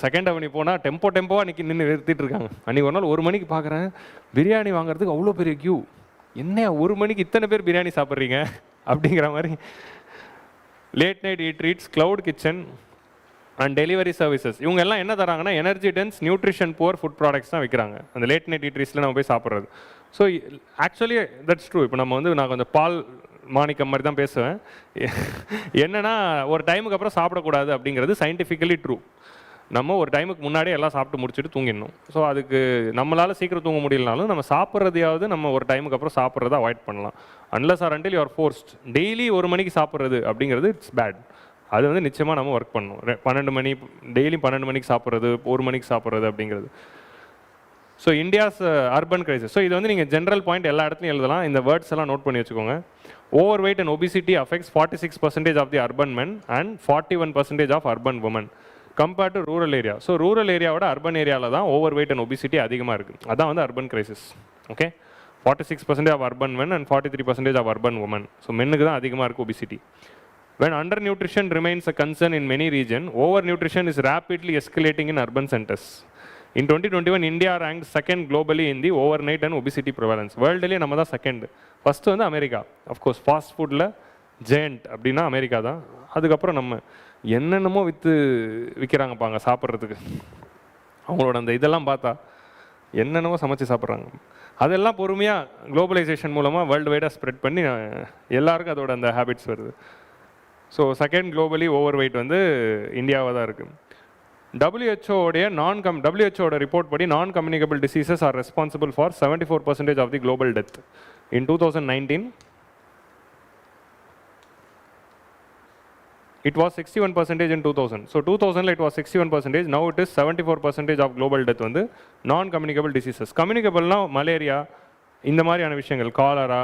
செகண்ட் அவென்யூ போனால் டெம்போவாக நின்று நிறுத்திட்டு இருக்காங்க. அன்றைக்கி ஒரு நாள் 1 மணிக்கு பார்க்குறேன், பிரியாணி வாங்குறதுக்கு அவ்வளோ பெரிய க்யூ. என்ன 1 மணிக்கு இத்தனை பேர் பிரியாணி சாப்பிட்றீங்க அப்படிங்கிற மாதிரி. Late night eat treats, cloud kitchen and delivery services, இவங்க எல்லாம் என்ன தராங்கன்னா energy dense, nutrition poor food products தான் விற்கிறாங்க அந்த லேட் நைட் ஈட்ரீஸில் நம்ம போய் சாப்பிட்றது. So actually that's true. இப்போ நம்ம வந்து நான் கொஞ்சம் பால் மாணிக்கம் மாதிரி தான் பேசுவேன். என்னன்னா ஒரு டைமுக்கு அப்புறம் சாப்பிடக்கூடாது அப்படிங்கிறது சயின்டிஃபிக்கலி ட்ரூ. நம்ம ஒரு டைமுக்கு முன்னாடியே எல்லாம் சாப்பிட்டு முடிச்சுட்டு தூங்கிடணும். ஸோ அதுக்கு நம்மளால் சீக்கிரம் தூங்க முடியலனாலும் நம்ம சாப்பிட்றதையாவது நம்ம ஒரு டைமுக்கு அப்புறம் சாப்பிட்றத அவாய்ட் பண்ணலாம். Unless or until you are forced. Daily 1 மணிக்கு சாப்பிட்றது அப்படிங்கிறது இட்ஸ் பேட். அது வந்து நிச்சயமாக நம்ம ஒர்க் பண்ணணும். 12 மணி டெய்லி 12 மணிக்கு சாப்பிட்றது, 1 மணிக்கு சாப்பிட்றது அப்படிங்கிறது. So India's urban crisis. So இது வந்து நீங்கள் ஜென்ரல் பாயிண்ட் எல்லா இடத்துலையும் எழுதலாம். இந்த வேர்ட்ஸ் எல்லாம் நோட் பண்ணி வச்சுக்கோங்க. Overweight and obesity affects 46% of the urban men and 41% of urban women compared to rural area. So rural ஏரியாவோட அர்பன் ஏரியாவில் தான் ஓவர் வெயிட் அண்ட் ஒபிசிட்டி அதிகமாக இருக்குது. அதான் வந்து urban crisis. Okay, 46% of urban men and 43% of urban women. So மென்னுக்கு தான் அதிகமாக இருக்குது obesity. When undernutrition remains a concern in many regions, overnutrition is rapidly escalating in urban centers. In 2021, India ranked second globally in the overnight and obesity prevalence. Worldly நம்ம தான் second. First வந்து America. Of course fast ஃபுட்டில் giant அப்படின்னா America தான். அதுக்கப்புறம் நம்ம என்னென்னமோ விற்கிறாங்கப்பாங்க சாப்பிட்றதுக்கு. அவங்களோட அந்த இதெல்லாம் பார்த்தா என்னென்னமோ சமைச்சு சாப்பிட்றாங்க. அதெல்லாம் பொறுமையாக குளோபலைசேஷன் மூலமாக வேர்ல்டு வைடாக ஸ்ப்ரெட் பண்ணி எல்லாருக்கும் அதோட அந்த ஹேபிட்ஸ் வருது. So second globally overweight வந்து இந்தியாவாக தான் இருக்குது. WHO ரிப்போர்ட் படி non communicable diseases are responsible for 74% of the global death. In 2019 it was 61% in 2000. So 2000 it was 61%. Now it is 74% of global death வந்து நான் communicable diseases. கம்யூனிகபிள்னா malaria, இந்த மாதிரியான விஷயங்கள், காலரா,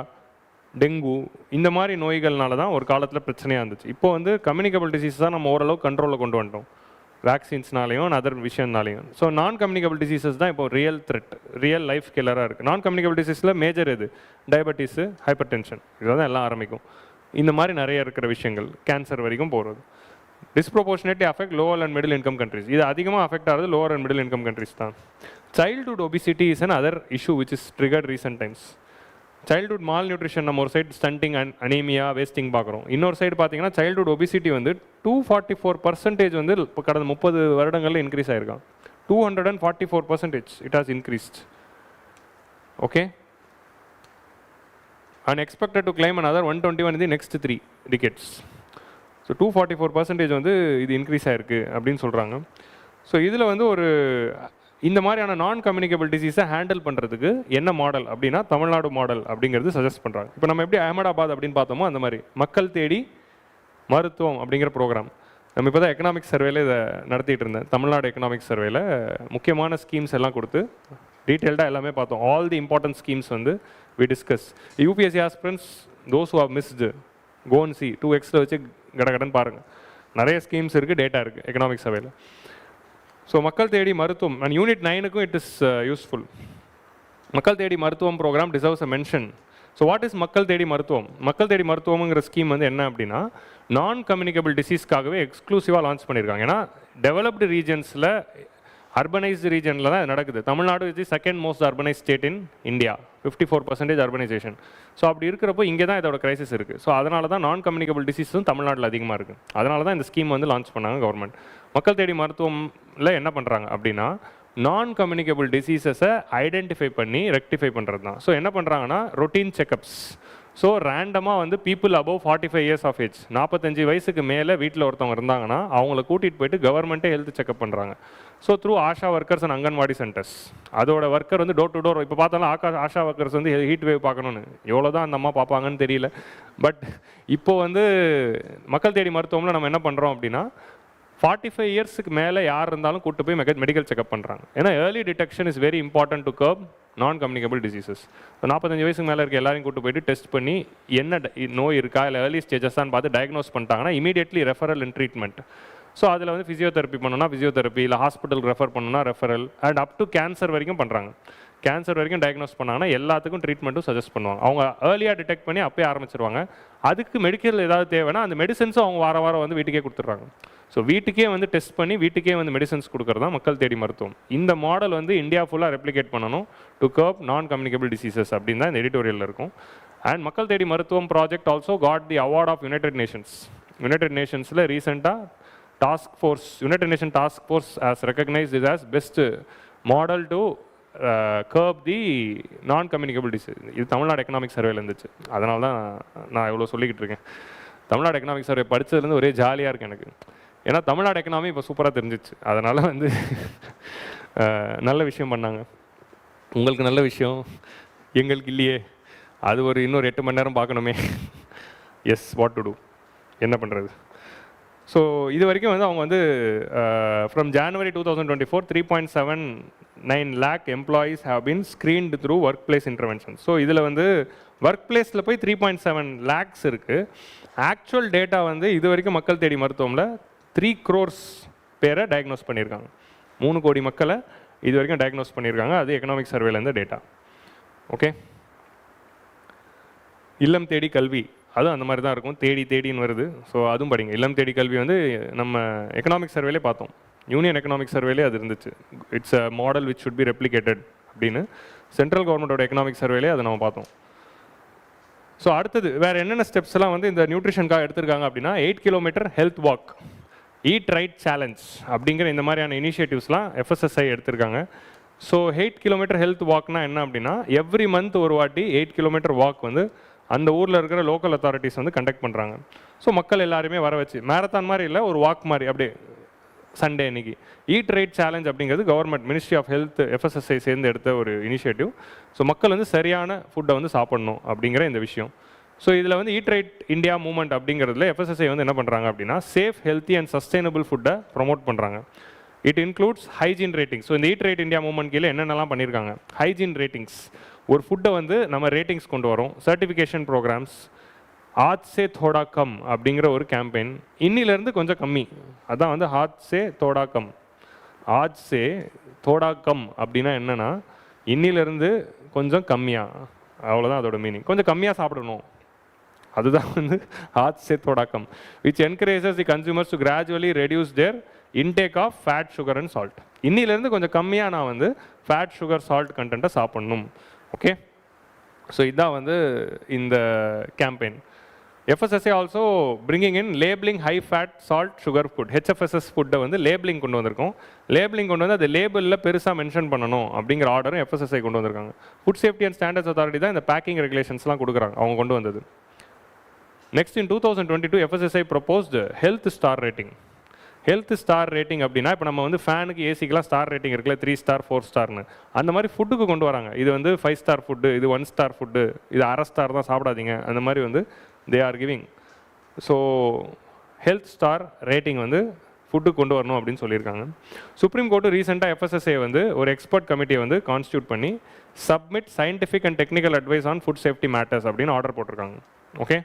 டெங்கு, இந்த மாதிரி நோய்கள்னால தான் ஒரு காலத்தில் பிரச்சனையாக இருந்துச்சு. இப்போ வந்து கம்யூனிகபிள் டிசீஸ் தான் நம்ம ஓரளவு கண்ட்ரோலில் கொண்டு வந்துட்டோம், வேக்சின்ஸ்னாலையும் அதர் விஷயம்னாலையும். ஸோ நான் கம்யூனிகபிள் டிசீசஸ் தான் இப்போ ரியல் த்ரெட், ரியல் லைஃப் கில்லராக இருக்குது. நான் கம்யூனிகபிள் டிசீஸில் மேஜர் இது டயபெட்டிஸு, ஹைப்பர் டென்ஷன், இதுதான் எல்லாம் ஆரம்பிக்கும். இந்த மாதிரி நிறைய இருக்கிற விஷயங்கள் கேன்சர் வரைக்கும் போகிறது. Disproportionately affect lower and middle income countries. இது அதிகமாக அஃபெக்ட் ஆகிறது lower and middle income countries தான். Childhood obesity is another issue which is triggered recent times. Childhood malnutrition நம்ம ஒரு side stunting and anaemia, wasting பார்க்குறோம். இன்னொரு side பார்த்தீங்கன்னா childhood obesity வந்து 244% வந்து இப்போ கடந்த 30 வருடங்களில் இன்க்ரீஸ் ஆகிருக்கான். 244% it has increased. Okay, and expected to climb another 121 in the next 3 decades. So 244% வந்து இது இன்க்ரீஸ் ஆகிருக்கு அப்படின்னு சொல்கிறாங்க. ஸோ இதில் வந்து ஒரு இந்த மாதிரியான நான் கம்யூனிகபிள் டிசீஸை ஹேண்டில் பண்ணுறதுக்கு என்ன மாடல் அப்படின்னா தமிழ்நாடு மாடல் அப்படிங்கிறது சஜஸ்ட் பண்ணுறாங்க. இப்போ நம்ம எப்படி அகமதாபாத் அப்படின்னு பார்த்தோமோ அந்த மாதிரி மக்கள் தேடி மருத்துவம் அப்படிங்கிற ப்ரோக்ராம். நம்ம இப்போ தான் எக்கனாமிக்ஸ் சர்வேல இதை நடத்திட்டு இருந்தேன். தமிழ்நாடு எக்கனாமிக்ஸ் சர்வேல முக்கியமான ஸ்கீம்ஸ் எல்லாம் கொடுத்து டீட்டெயில்டாக எல்லாமே பார்த்தோம். ஆல் தி இம்பார்ட்டன்ட் ஸ்கீம்ஸ் வந்து we discuss. UPSC aspirants, those who have missed, go and see. 2xல வச்சு கடகடன் பாருங்கள். நிறைய ஸ்கீம்ஸ் இருக்குது, டேட்டா இருக்குது economics சர்வேல. So Makkal Thedi Maruthuvam and unit 9க்கும் it is useful. Makkal Thedi Maruthuvam programme deserves a mention. So what is Makkal Thedi மருத்துவம்? மக்கள் தேடி மருத்துவம்ங்கிற ஸ்கீம் வந்து என்ன அப்படின்னா நான் கம்யூனிகபிள் டிசீஸ்க்காகவே எக்ஸ்க்ளூசிவாக லான்ச் பண்ணியிருக்காங்க. ஏன்னா டெவலப்டு ரீஜன்ஸில் அர்பனைஸ்டு ரீஜனில் தான் நடக்குது. Tamil Nadu is the second most urbanise state in India, 54% urbanisation. So அப்படி இருக்கிறப்போ இங்கே தான் இதோட கிரைசிஸ் இருக்குது. ஸோ அதனால தான் நான் கம்யூனிகபிள் டிசீஸும் தமிழ்நாட்டில் அதிகமாக இருக்குது. அதனால தான் இந்த ஸ்கீம் வந்து லான்ச் பண்ணாங்க கவர்மெண்ட். மக்கள் தேடி மருத்துவமில் என்ன பண்ணுறாங்க அப்படின்னா நான் கம்யூனிகபிள் டிசீசஸை ஐடென்டிஃபை பண்ணி ரெக்டிஃபை பண்ணுறது தான். ஸோ என்ன பண்ணுறாங்கன்னா ரொட்டீன் செக்கப்ஸ். ஸோ ரேண்டமாக வந்து people above 45 years of age, 45 வயசுக்கு மேலே வீட்டில் ஒருத்தவங்க இருந்தாங்கன்னா அவங்கள கூட்டிகிட்டு போயிட்டு கவர்மெண்ட்டே ஹெல்த் செக்அப் பண்ணுறாங்க. So through Asha workers and anganwadi centres. அதோட ஒர்க்கர் வந்து டோர் டு டோர். இப்போ பார்த்தாலும் ஆஷா ஒர்க்கர்ஸ் வந்து ஹீட் வேவ் பார்க்கணுன்னு எவ்வளோ தான் அந்த அம்மா பார்ப்பாங்கன்னு தெரியல. பட் இப்போது வந்து மக்கள் தேடி மருத்துவமில் நம்ம என்ன பண்ணுறோம் அப்படின்னா 45 இயர்ஸுக்கு மேலே யார் இருந்தாலும் கூட்டு போய் மெடிக்கல் செக்அப் பண்ணுறாங்க. ஏன்னா early detection is very important to curb non communicable diseases. 45 வயசுக்கு மேலே இருக்க எல்லாரையும் கூட்டு போயிட்டு டெஸ்ட் பண்ணி என்ன நோய் இருக்கா இல்லை ஏர்லி ஸ்டேஜஸ் தான் பார்த்து டயக்னோஸ் பண்ணிட்டாங்கன்னா immediately referral and treatment. So அதில் வந்து ஃபிசியோதெரப்பி பண்ணணும்னா ஃபிசியோதெரப்பி, இல்லை ஹாஸ்பிட்டல் ரெஃபர் பண்ணணும்னா referral, and up to cancer வரைக்கும் பண்ணுறாங்க. கேன்சர் வரைக்கும் டயக்னோஸ் பண்ணாங்கன்னா எல்லாத்துக்கும் ட்ரீட்மெண்ட்டும் சஜஸ்ட் பண்ணுவாங்க. அவங்க ஏர்லியாக டிடெக்ட் பண்ணி அப்பயே ஆரம்பிச்சிருவாங்க. அதுக்கு மெடிக்கல் ஏதாவது தேவைன்னா அந்த மெடிசன்ஸும் அவங்க வாரம் வந்து வீட்டுக்கே கொடுத்துட்றாங்க. ஸோ வீட்டுக்கே வந்து டெஸ்ட் பண்ணி வீட்டுக்கே வந்து மெடிசன்ஸ் கொடுக்குறது தான் மக்கள் தேடி மருத்துவம். இந்த மாடல் வந்து இந்தியா ஃபுல்லாக ரெப்ளிகேட் பண்ணணும் to curb non communicable diseases அப்படின்னு தான் இந்த எடிட்டோரியலில் இருக்கும். And Makkal Thedi Maruthuvam project also got the award of United Nations. United நேஷன்ஸில் ரீசெண்டாக United Nation task force has recognised is as best model to curb the non communicable disease. இது Tamil Nadu economic சர்வேல இருந்துச்சு. அதனால தான் நான் இவ்வளோ சொல்லிக்கிட்டு இருக்கேன். தமிழ்நாடு எக்கனாமிக் சர்வே படித்ததுலேருந்து ஒரே ஜாலியாக இருக்குது எனக்கு. ஏன்னா தமிழ்நாடு எக்கனாமி இப்போ சூப்பராக தெரிஞ்சிச்சு. அதனால் வந்து நல்ல விஷயம் பண்ணாங்க. உங்களுக்கு நல்ல விஷயம், எங்களுக்கு இல்லையே. அது ஒரு இன்னொரு 8 மணி நேரம் பார்க்கணுமே. எஸ், வாட் டு டூ, என்ன பண்ணுறது. ஸோ இது வரைக்கும் வந்து அவங்க வந்து from January 2024 3.79 lakh employees have been screened through work place intervention. So இதில் வந்து ஒர்க் பிளேஸில் போய் 3.7 lakhs இருக்குது. ஆக்சுவல் டேட்டா வந்து இது வரைக்கும் மக்கள் தேடி மருத்துவமில் 3 crores பேரை டயக்னோஸ் பண்ணியிருக்காங்க. 3 கோடி மக்களை இது வரைக்கும் டயக்னோஸ் பண்ணியிருக்காங்க. அது எக்கனாமிக் சர்வேலேருந்து டேட்டா. ஓகே, இல்லம் தேடி கல்வி அதுவும் அந்த மாதிரி தான் இருக்கும். தேடின்னு வருது. ஸோ அதுவும் படிங்க. இல்லம் தேடி கல்வி வந்து நம்ம எக்கனாமிக் சர்வேலே பார்த்தோம். யூனியன் எக்கனாமிக் சர்வேலே அது இருந்துச்சு. It's a model which should be replicated அப்படின்னு சென்ட்ரல் கவர்மெண்டோட எக்கனாமிக் சர்வேலே அதை நம்ம பார்த்தோம். ஸோ அடுத்தது வேறு என்னென்ன ஸ்டெப்ஸ் எல்லாம் வந்து இந்த நியூட்ரிஷனுக்காக எடுத்திருக்காங்க அப்படின்னா 8 kilometre health walk, eat right challenge அப்படிங்கிற இந்த மாதிரியான இனிஷியேட்டிவ்ஸ்லாம் எஃப்எஸ்எஸ்ஐ எடுத்திருக்காங்க. ஸோ 8 கிலோமீட்டர் ஹெல்த் வாக்னா என்ன அப்படின்னா எவ்ரி மந்த் ஒரு வாட்டி 8 கிலோமீட்டர் வாக் வந்து அந்த ஊரில் இருக்கிற லோக்கல் அத்தாரிட்டிஸ் வந்து கண்டக்ட் பண்ணுறாங்க. ஸோ மக்கள் எல்லாருமே வர வச்சு மேரத்தான் மாதிரி இல்லை, ஒரு வாக் மாதிரி அப்படியே சண்டே அன்னைக்கு. ஈட் ரைட் சேலஞ்ச் அப்படிங்கிறது government ministry of health FSSAI சேர்ந்து எடுத்த ஒரு இனிஷியேட்டிவ். ஸோ மக்கள் வந்து சரியான ஃபுட்டை வந்து சாப்பிடணும் அப்படிங்கிற இந்த விஷயம். ஸோ இதில் வந்து ஈட் ரைட் இந்தியா மூவ்மெண்ட் அப்படிங்கிறதுல எஃப்எஸ்எஸ்ஐ வந்து என்ன பண்ணுறாங்க அப்படின்னா சேஃப், ஹெல்த்தி அண்ட் சஸ்டைனபிள் ஃபுட்டை ப்ரொமோட் பண்ணுறாங்க. It includes hygiene ratings. So இந்த ஈட் ரைட் இந்தியா மூவ்மெண்ட் கீழே என்னென்னலாம் பண்ணியிருக்காங்க, ஹைஜீன் ரேட்டிங்ஸ், ஒரு ஃபுட்டை வந்து நம்ம ரேட்டிங்ஸ் கொண்டு வரோம், சர்டிஃபிகேஷன் ப்ரோக்ராம்ஸ், ஆத் சே தோடா கம் அப்படிங்கிற ஒரு கேம்பெயின், இன்னிலேருந்து கொஞ்சம் கம்மி, அதான் வந்து ஹாத் சே தோடா கம். ஆத் சே தோடா கம் அப்படின்னா என்னென்னா இன்னிலேருந்து கொஞ்சம் கம்மியாக, அவ்வளோதான் அதோட மீனிங். கொஞ்சம் கம்மியாக சாப்பிடணும், அதுதான் வந்து ஹாத் சே தோடா கம், which encourages the consumers to gradually reduce their intake of fat, sugar and salt. இன்னிலேருந்து கொஞ்சம் கம்மியாக நான் வந்து ஃபேட், சுகர், சால்ட் கண்டென்ட்டை சாப்பிட்ணும். ஓகே, ஸோ இதுதான் வந்து இந்த campaign. FSSAI also bringing in labelling high fat, salt, sugar food. HFSS ஃபுட்டை வந்து லேபிளிங் கொண்டு வந்திருக்கோம். லேபிளிங் கொண்டு வந்து அது லேபிளில் பெருசாக மென்ஷன் பண்ணணும் அப்படிங்கிற ஆர்டரும் எஃப்எஸ்எஸ்ஐ கொண்டு வந்திருக்காங்க. Food safety and standards authority தான் இந்த பேக்கிங் ரெகுலேஷன்ஸ்லாம் கொடுக்குறாங்க, அவங்க கொண்டு வந்தது. Next in 2022 FSSI proposed health star rating. Health star rating அப்படின்னா இப்போ நம்ம வந்து ஃபேனுக்கு ஏசிக்கெலாம் ஸ்டார் ரேட்டிங் இருக்குல்ல, 3 ஸ்டார் 4 ஸ்டார்னு, அந்த மாதிரி ஃபுட்டுக்கு கொண்டு வராங்க. இது வந்து 5 ஸ்டார் ஃபுட்டு, இது 1 ஸ்டார் ஃபுட்டு, இது அரை ஸ்டார் தான் சாப்பிடாதீங்க, அந்த மாதிரி வந்து they are giving. So health star rating வந்து ஃபுட்டுக்கு கொண்டு வரணும் அப்படின்னு சொல்லியிருக்காங்க. சுப்ரீம் கோர்ட்டு ரீசெண்டாக எஃப்எஸ்எஸ்ஐ வந்து ஒரு எக்ஸ்பர்ட் கமிட்டியை வந்து கான்ஸ்டியூட் பண்ணி submit scientific and technical advice on food safety matters அப்படின்னு ஆர்டர் போட்டிருக்காங்க. ஓகே,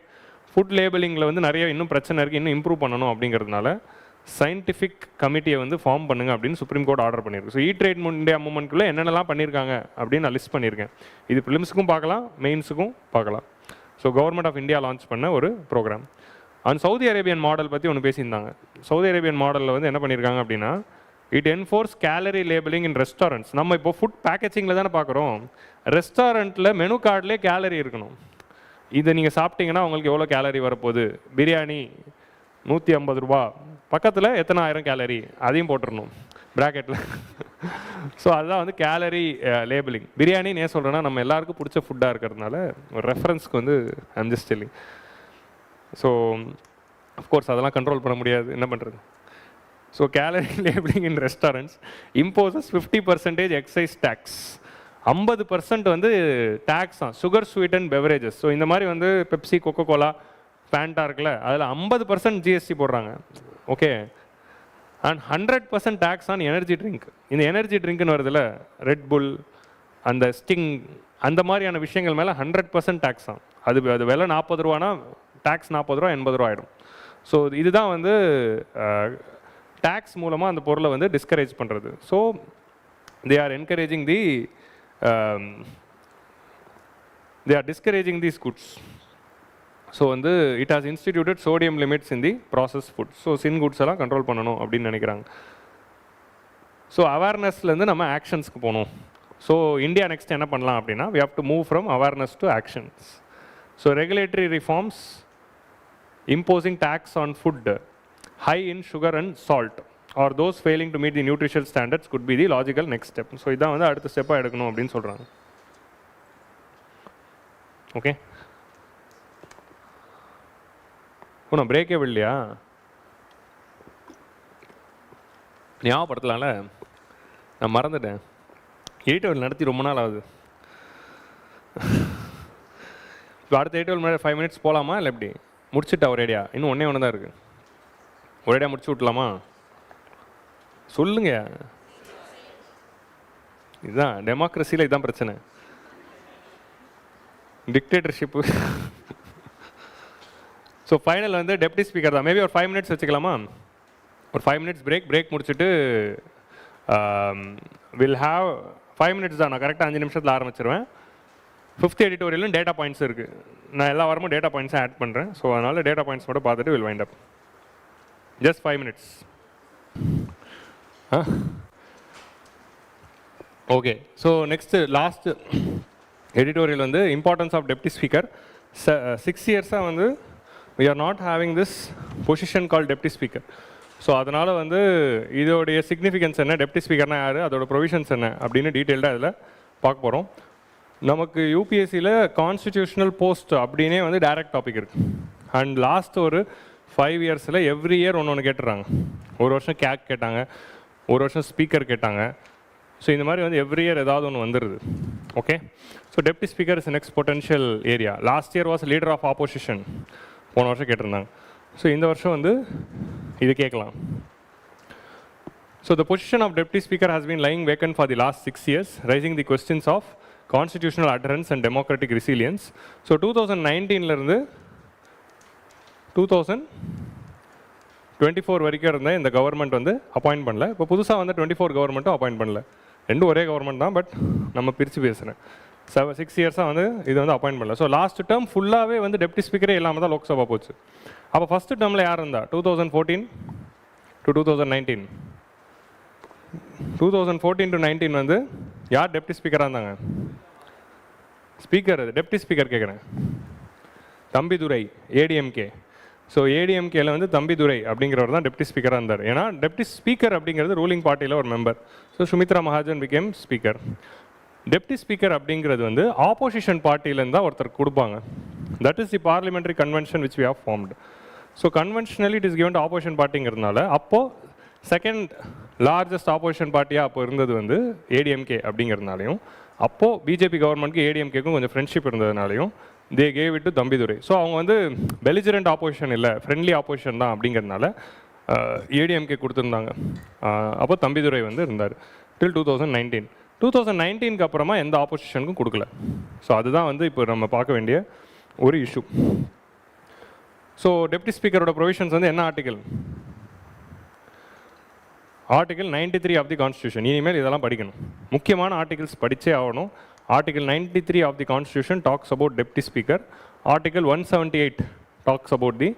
ஃபுட் லேபிளிங்கில் வந்து நிறைய இன்னும் பிரச்சனை இருக்குது, இன்னும் இம்ப்ரூவ் பண்ணணும் அப்படிங்கிறதுனால சயின்டிஃபிக் கமிட்டியை வந்து ஃபார்ம் பண்ணுங்க அப்படின்னு சுப்ரீம் கோர்ட் ஆர்டர் பண்ணியிருக்கு. ஸோ ஈட் ரைட் இந்தியா மூவ்மெண்ட்குள்ளே என்னென்னலாம் பண்ணியிருக்காங்க அப்படின்னு நான் லிஸ்ட் பண்ணியிருக்கேன். இது ப்ரிலிம்ஸுக்கும் பார்க்கலாம், மெயின்ஸுக்கும் பார்க்கலாம். So government of India launch பண்ண ஒரு programme. And Saudi Arabian model பற்றி ஒன்று பேசியிருந்தாங்க. சவுதி அரேபியன் மாடலில் வந்து என்ன பண்ணியிருக்காங்க அப்படின்னா it enforce calorie labelling in restaurants. நம்ம இப்போ ஃபுட் பேக்கேஜிங்கில் தானே பார்க்குறோம், ரெஸ்டாரண்ட்டில் மெனு கார்ட்லேயே கேலரி இருக்கணும். இதை நீங்கள் சாப்பிட்டீங்கன்னா உங்களுக்கு எவ்வளோ கேலரி வரப்போகுது, பிரியாணி 150 ரூபா, பக்கத்தில் எத்தனை 1000 கேலரி அதையும் போட்டுடணும் ப்ராக்கெட்டில். ஸோ அதுதான் வந்து கேலரி லேபிளிங். பிரியாணின்னு ஏன் சொல்கிறேன்னா நம்ம எல்லாருக்கும் பிடிச்ச ஃபுட்டாக இருக்கிறதுனால ஒரு ரெஃபரன்ஸ்க்கு வந்து I'm just telling. So of course அதெல்லாம் கண்ட்ரோல் பண்ண முடியாது, என்ன பண்ணுறது. So gallery labelling in restaurants imposes 50% exercise tax. 50% வந்து டேக்ஸ் தான் sugar sweet and beverages. So இந்த மாதிரி வந்து பெப்சி, கொக்கோ கோலா, ஃபேண்டா இருக்குல்ல, அதில் 50% ஜிஎஸ்டி போடுறாங்க. Okay, and 100% tax on energy drink. இந்த எனர்ஜி ட்ரிங்க்னு வருதுல்ல, ரெட் புல், அந்த ஸ்டிங், அந்த மாதிரியான விஷயங்கள் மேலே 100% டேக்ஸ் ஆன். அது விலை 40 ரூபானா டேக்ஸ் 40 ரூபா 80 ரூபா ஆகிடும். ஸோ இதுதான் வந்து டேக்ஸ் மூலமாக அந்த பொருளை வந்து டிஸ்கரேஜ் பண்ணுறது. So they are encouraging they are discouraging these goods. So வந்து it has instituted sodium limits in the process food. So sin goods எல்லாம் கண்ட்ரோல் பண்ணணும் அப்படின்னு நினைக்கிறாங்க. ஸோ அவேர்னஸ்லேருந்து நம்ம ஆக்ஷன்ஸ்க்கு போகணும். ஸோ இந்தியா நெக்ஸ்ட் என்ன பண்ணலாம் அப்படின்னா, we have to move from awareness to actions. So regulatory reforms, imposing tax on food high in sugar and salt or those failing to meet the nutritional standards could be the logical next step. So இதான் வந்து அடுத்த ஸ்டெப்பாக எடுக்கணும் அப்படின்னு சொல்கிறாங்க. Okay, நான் பிரேக்கே விடலையா? ஞாபகப்படுத்தலாம்ல, நான் மறந்துட்டேன். எடிட்டோரியல் நடத்தி ரொம்ப நாள் ஆகுது. இப்போ அடுத்த எடிட்டோரியல் 5 minutes போகலாமா இல்லை எப்படி? முடிச்சுட்டா ஒரேடியா? இன்னும் ஒன்று தான் இருக்குது. ஒரேடியா முடிச்சு விட்லாமா? சொல்லுங்க. இதுதான் டெமோக்ரஸியில் இதுதான் பிரச்சனை. டிக்டேட்டர்ஷிப்பு. ஸோ ஃபைனல் வந்து டெப்டி ஸ்பீக்கர் தான். மேபி ஒரு 5 minutes வச்சுக்கலாமா? ஒரு 5 minutes பிரேக் முடிச்சுட்டு வில் ஹாவ் 5 minutes தான். நான் கரெக்டாக 5 நிமிஷத்தில் ஆரம்பிச்சிருவேன். 5th எடிட்டோரியலும் டேட்டா பாயிண்ட்ஸ் இருக்குது. நான் எல்லா வாரமும் டேட்டா பாயிண்ட்ஸை ஆட் பண்ணுறேன். ஸோ அதனால் டேட்டா பாயிண்ட்ஸ் மட்டும் பார்த்துட்டு will wind up. Just 5 minutes. Okay, so next last editorial வந்து இம்பார்ட்டன்ஸ் ஆஃப் டெப்டி ஸ்பீக்கர். 6 yearsஸாக வந்து we are not having this position called deputy speaker. So அதனால் வந்து இதோடைய சிக்னிஃபிகன்ஸ் என்ன, டெப்டி ஸ்பீக்கர்னா யார், அதோட ப்ரொவிஷன்ஸ் என்ன அப்படின்னு டீட்டெயில்டாக அதில் பார்க்க போகிறோம். நமக்கு யூபிஎஸ்சியில் கான்ஸ்டிடியூஷனல் போஸ்ட் அப்படின்னே வந்து டைரக்ட் டாபிக் இருக்குது. அண்ட் லாஸ்ட் ஒரு 5 yearsஸில் எவ்ரி இயர் ஒன்று கேட்டுறாங்க. ஒரு வருஷம் கேக் கேட்டாங்க, ஒரு வருஷம் ஸ்பீக்கர் கேட்டாங்க. ஸோ இந்த மாதிரி வந்து எவ்ரி இயர் ஏதாவது ஒன்று வந்துடுது. Okay, so deputy speaker is next potential area. Last year was leader of opposition, போன வருஷம் கேட்டிருந்தாங்க. ஸோ இந்த வருஷம் வந்து இது கேட்கலாம். So the position of deputy speaker has been lying vacant for the last 6 years, raising the questions of constitutional adherence and democratic resilience. So 2019 2024 வரைக்கும் இருந்த இந்த கவர்மெண்ட் வந்து அப்பாயிண்ட் பண்ணல. இப்போ புதுசாக வந்து 24 கவர்மெண்ட்டும் அப்பாயிண்ட் பண்ணல. ரெண்டும் ஒரே கவர்மெண்ட் தான், பட் நம்ம பிரித்து பேசுகிறேன். 6 yearsஸாக வந்து இது வந்து அப்பாயிண்ட் பண்ணல. ஸோ லாஸ்ட் டேர்ம் ஃபுல்லாகவே வந்து டெப்டி ஸ்பீக்கரே இல்லாமல் தான் லோக்சபா போச்சு. அப்போ ஃபஸ்ட்டு டேர்மில் யார் இருந்தா? 2014 to 2019. 2014 to 19 வந்து யார் டெப்டி ஸ்பீக்கராக இருந்தாங்க? ஸ்பீக்கர், டெப்டி ஸ்பீக்கர் கேட்குறேன். தம்பிதுரை, ஏடிஎம்கே. ஸோ ஏடிஎம்கேல வந்து தம்பிதுரை அப்படிங்கிறவர் தான் டெப்டி ஸ்பீக்கராக இருந்தார். ஏன்னா டெப்டி ஸ்பீக்கர் அப்படிங்கிறது ரூலிங் பார்ட்டியில் ஒரு member. So Sumitra Mahajan became speaker. Deputy speaker அப்படிங்கிறது வந்து ஆப்போசிஷன் பார்ட்டியிலேருந்து தான் ஒருத்தர் கொடுப்பாங்க. That is the parliamentary convention which we have formed. So conventionally it is given to opposition பார்ட்டிங்கிறதுனால அப்போது செகண்ட் லார்ஜஸ்ட் ஆப்போசிஷன் பார்ட்டியாக அப்போ இருந்தது வந்து ஏடிஎம்கே அப்படிங்கிறதுனாலையும், அப்போது பிஜேபி கவர்மெண்ட்க்கு ஏடிஎம்கேக்கும் கொஞ்சம் ஃப்ரெண்ட்ஷிப் இருந்ததுனாலையும் they gave it to Thambidurai. So அவங்க வந்து பெலிஜரண்ட் ஆப்போசிஷன் இல்லை, ஃப்ரெண்ட்லி ஆப்போசிஷன் தான் அப்படிங்கிறதுனால ஏடிஎம்கே கொடுத்துருந்தாங்க. அப்போ தம்பிதுரை வந்து இருந்தார் டில் 2019. 2019க்கு அப்புறமா எந்த ஆப்போசிஷனுக்கும் கொடுக்கல. ஸோ அதுதான் வந்து இப்போ நம்ம பார்க்க வேண்டிய ஒரு இஷ்யூ. ஸோ டெப்டி ஸ்பீக்கரோட ப்ரொவிஷன்ஸ் வந்து என்ன article? Article 93 of the constitution. இனிமேல் இதெல்லாம் படிக்கணும், முக்கியமான ஆர்டிகல்ஸ் படித்தே ஆகணும். Article 93 of the constitution talks about deputy speaker. Article 178 talks about the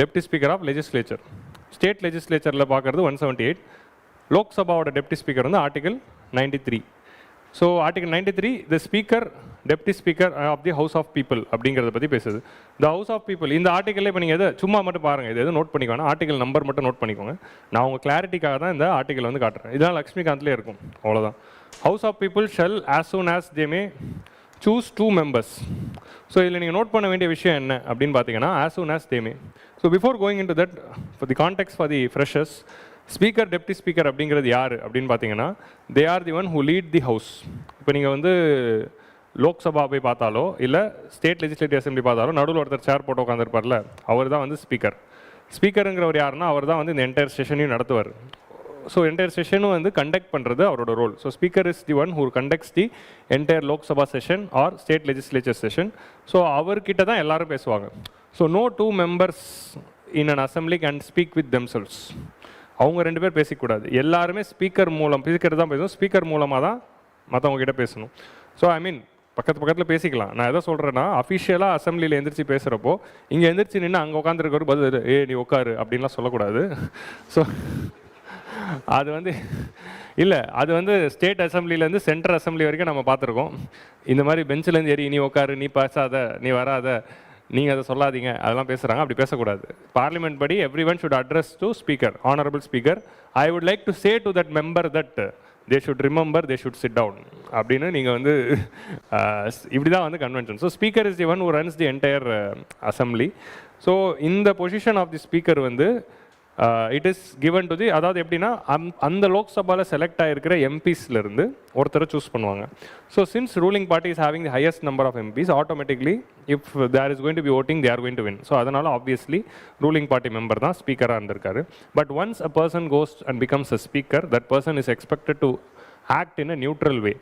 deputy speaker of legislature. State லெஜிஸ்லேச்சரில் பார்க்குறது 178. லோக்சபாவோட டெப்டி ஸ்பீக்கர் வந்து article 93. So article 93 the speaker deputy speaker of the House of People அப்படிங்கிறத பற்றி பேசுது. The house of people இந்த ஆர்டிக்கலில் இப்போ நீங்கள் எதை சும்மா மட்டும் பாருங்கள், இது எதுவும் நோட் பண்ணிக்கோங்க, ஆர்டிகல் நம்பர் மட்டும் நோட் பண்ணிக்கோங்க. நான் உங்கள் கிளாரிட்டிக்காக தான் இந்த ஆர்டிக்கல் வந்து காட்டுறேன். இதெல்லாம் லக்ஷ்மிகாந்த்லேயே இருக்கும், அவ்வளோதான். House of people shall as soon as they may choose 2 members. So இதில் நீங்கள் நோட் பண்ண வேண்டிய விஷயம் என்ன அப்படின்னு பார்த்தீங்கன்னா, as soon as they may. So before going into that, for the context for the freshers, speaker deputy speaker அப்படிங்கிறது யார் அப்படின்னு பார்த்தீங்கன்னா, they are the one who lead the house. இப்போ நீங்கள் வந்து லோக்சபா போய் பார்த்தாலோ இல்லை ஸ்டேட் லெஜிஸ்லேட்டிவ் அசம்பிளி பார்த்தாலோ நடுவில் ஒருத்தர் சேர் போட்டு உட்காந்துருப்பார்ல, அவர் தான் வந்து ஸ்பீக்கர். ஸ்பீக்கருங்கிறவர் யாருன்னா அவர் தான் வந்து இந்த என்டையர் செஷனையும் நடத்துவார். ஸோ என்டையர் செஷனும் வந்து கண்டக்ட் பண்ணுறது அவரோட role. So speaker is the one who conducts the entire Lok Sabha session or state legislature session. So அவர்கிட்ட தான் எல்லாரும் பேசுவாங்க. So no 2 members in an assembly can speak with themselves. அவங்க 2 பேர் பேசிக்கூடாது. எல்லாருமே ஸ்பீக்கர் தான் பேசணும். ஸ்பீக்கர் மூலமாக தான் மற்றவங்க கிட்ட பேசணும். ஸோ ஐ மீன் பக்கத்தில் பேசிக்கலாம். நான் எதை சொல்கிறேன்னா, அஃபிஷியலாக அசம்பிளியில் எந்திரிச்சு பேசுகிறப்போ இங்கே எந்திரிச்சு நின்று அங்கே உட்காந்துருக்கவர் பதில் நீ உட்காரு அப்படின்லாம் சொல்லக்கூடாது. ஸோ அது வந்து இல்லை, அது வந்து ஸ்டேட் அசம்பிளிலேருந்து சென்ட்ரல் அசம்பிளி வரைக்கும் நம்ம பார்த்துருக்கோம். இந்த மாதிரி பெஞ்சிலேருந்து ஏறி நீ உட்காரு, நீ பேசாத, நீ வராத, நீங்கள் அதை சொல்லாதீங்க, அதெல்லாம் பேசுகிறாங்க. அப்படி பேசக்கூடாது. பார்லிமெண்ட் படி every one should address to speaker, honourable speaker, I would like to say to that member that they should remember they should sit down அப்படின்னு நீங்கள் வந்து இப்படி தான் வந்து convention. So speaker is the one who runs the entire assembly. So இந்த position of the speaker வந்து it is given to the, அதாவது எப்படின்னா அந்த லோக்சபாவில் செலக்ட் ஆகிருக்கிற எம்பிஸ்லேருந்து ஒருத்தரை சூஸ் பண்ணுவாங்க. So since ruling party is having the highest number of MPs, automatically if there is going to be voting they are going to win. So அதனால் obviously ruling party member தான் ஸ்பீக்கராக இருந்திருக்காரு. But once a person goes and becomes a speaker, that person is expected to act in a neutral way.